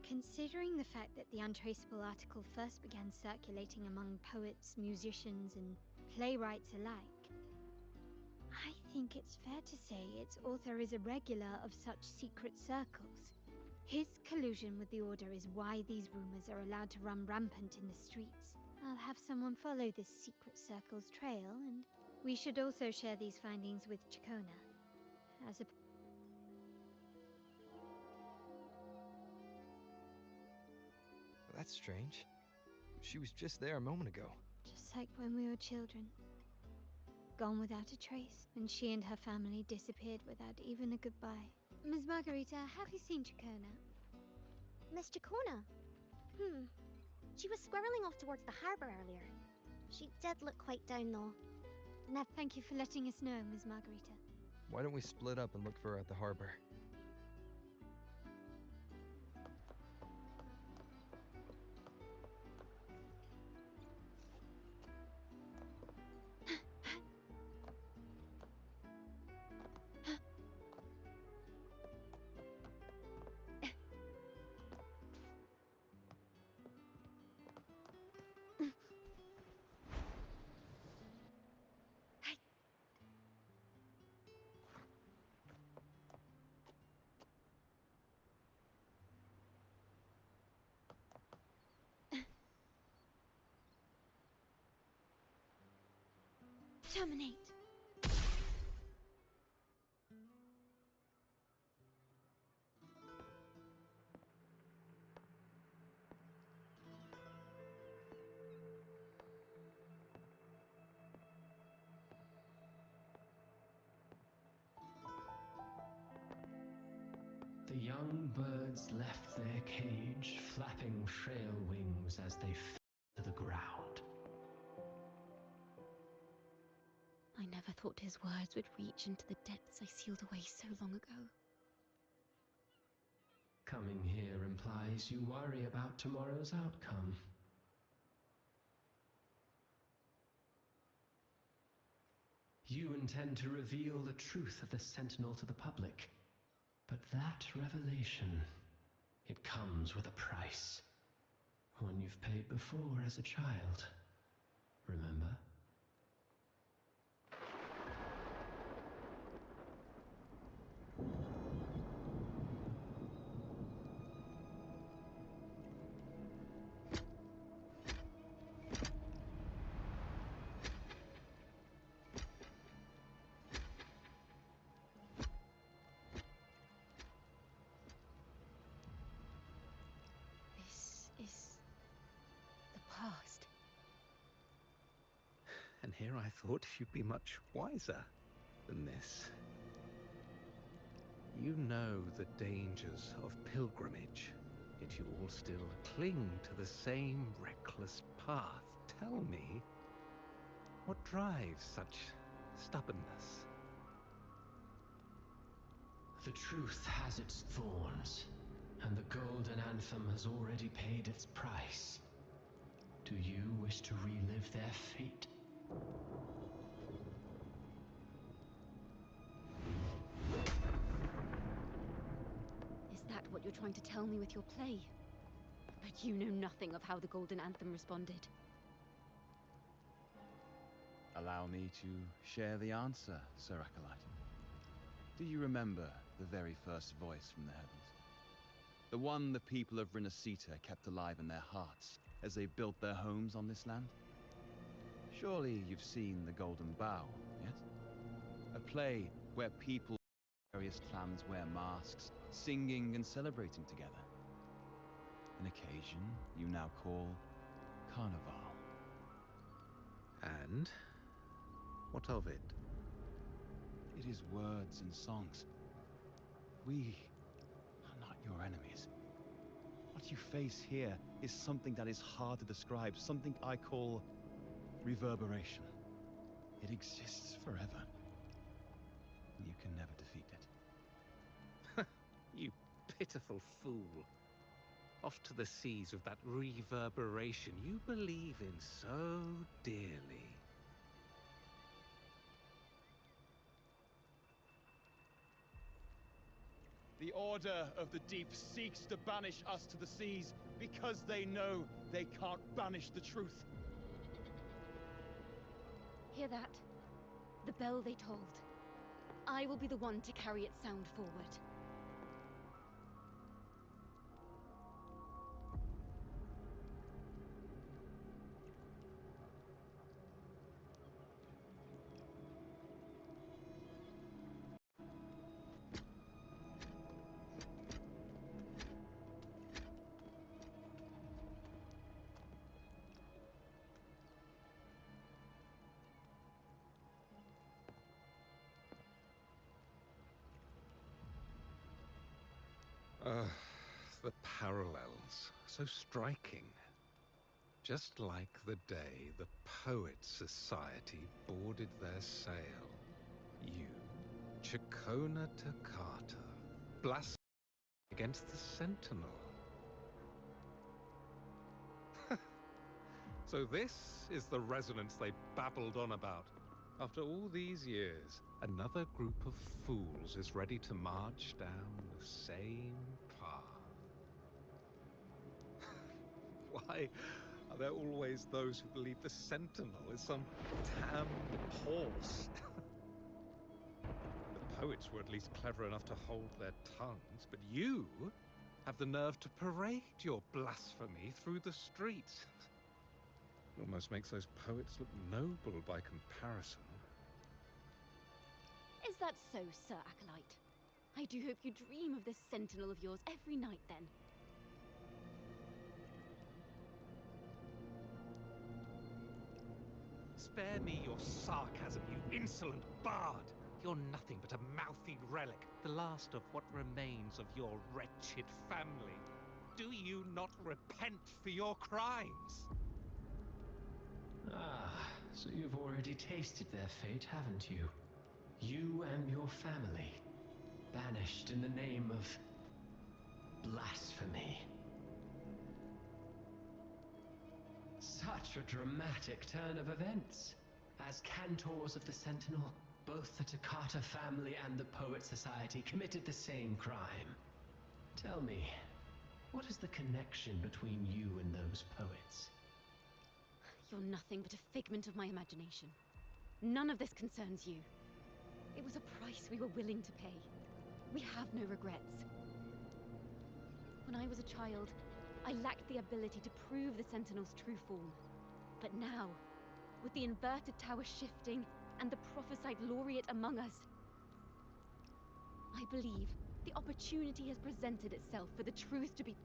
Speaker 15: considering the fact that the untraceable article first began circulating among poets, musicians, and playwrights alike, I think it's fair to say its author is a regular of such secret circles. His collusion with the Order is why these rumors are allowed to run rampant in the streets. I'll have someone follow this secret circle's trail, and we should also share these findings with CIACCONA. As a...
Speaker 2: That's strange. She was just there a moment ago.
Speaker 15: Just like when we were children. Gone without a trace, when she and her family disappeared without even a goodbye. Ms. Margarita, have you seen CIACCONA?
Speaker 14: Miss CIACCONA? She was squirreling off towards the harbor earlier. She did look quite down, though.
Speaker 15: Thank you for letting us know, Ms. Margarita.
Speaker 2: Why don't we split up and look for her at the harbor?
Speaker 15: Terminate!
Speaker 19: The young birds left their cage, flapping frail wings as they fell to the ground.
Speaker 12: I never thought his words would reach into the depths I sealed away so long ago.
Speaker 19: Coming here implies you worry about tomorrow's outcome. You intend to reveal the truth of the Sentinel to the public. But that revelation, it comes with a price. One you've paid before as a child. Remember?
Speaker 5: here, I thought you'd be much wiser than this. You know the dangers of pilgrimage, yet you all still cling to the same reckless path. Tell me, what drives such stubbornness?
Speaker 16: The truth has its thorns, and the Golden Anthem has already paid its price. Do you wish to relive their fate?
Speaker 12: Is that what you're trying to tell me with your play? But you know nothing of how the Golden Anthem responded.
Speaker 23: Allow me to share the answer, Sir Acolyte. Do you remember the very first voice from the heavens? The one the people of Rinascita kept alive in their hearts as they built their homes on this land? Surely you've seen The Golden Bough, yes? A play where people of various clans wear masks, singing and celebrating together. An occasion you now call Carnival.
Speaker 5: And what of it?
Speaker 23: It is words and songs. We are not your enemies. What you face here is something that is hard to describe, something I call reverberation. It exists forever. You can never defeat it.
Speaker 5: You pitiful fool. Off to the seas with that reverberation you believe in so dearly.
Speaker 6: The Order of the Deep seeks to banish us to the seas because they know they can't banish the truth.
Speaker 12: Hear that? The bell they tolled. I will be the one to carry its sound forward.
Speaker 5: The parallels, so striking. Just like the day the Poets Society boarded their sail. You, CIACCONA Toccata, blasphemy against the Sentinel. So this is the resonance they babbled on about. After all these years, another group of fools is ready to march down the same path. Why are there always those who believe the Sentinel is some damned horse? The poets were at least clever enough to hold their tongues, but you have the nerve to parade your blasphemy through the streets. It almost makes those poets look noble by comparison.
Speaker 12: Is that so, Sir Acolyte? I do hope you dream of this Sentinel of yours every night, then.
Speaker 5: Spare me your sarcasm, you insolent bard! You're nothing but a mouthy relic, the last of what remains of your wretched family. Do you not repent for your crimes?
Speaker 16: Ah, so you've already tasted their fate, haven't you? You and your family, banished in the name of blasphemy. Such a dramatic turn of events. As cantors of the Sentinel, both the Toccata family and the Poet Society committed the same crime. Tell me, what is the connection between you and those poets?
Speaker 12: You're nothing but a figment of my imagination. None of this concerns you. It was a price we were willing to pay. We have no regrets. When I was a child, I lacked the ability to prove the Sentinel's true form. But now, with the inverted tower shifting and the prophesied laureate among us, I believe the opportunity has presented itself for the truth to be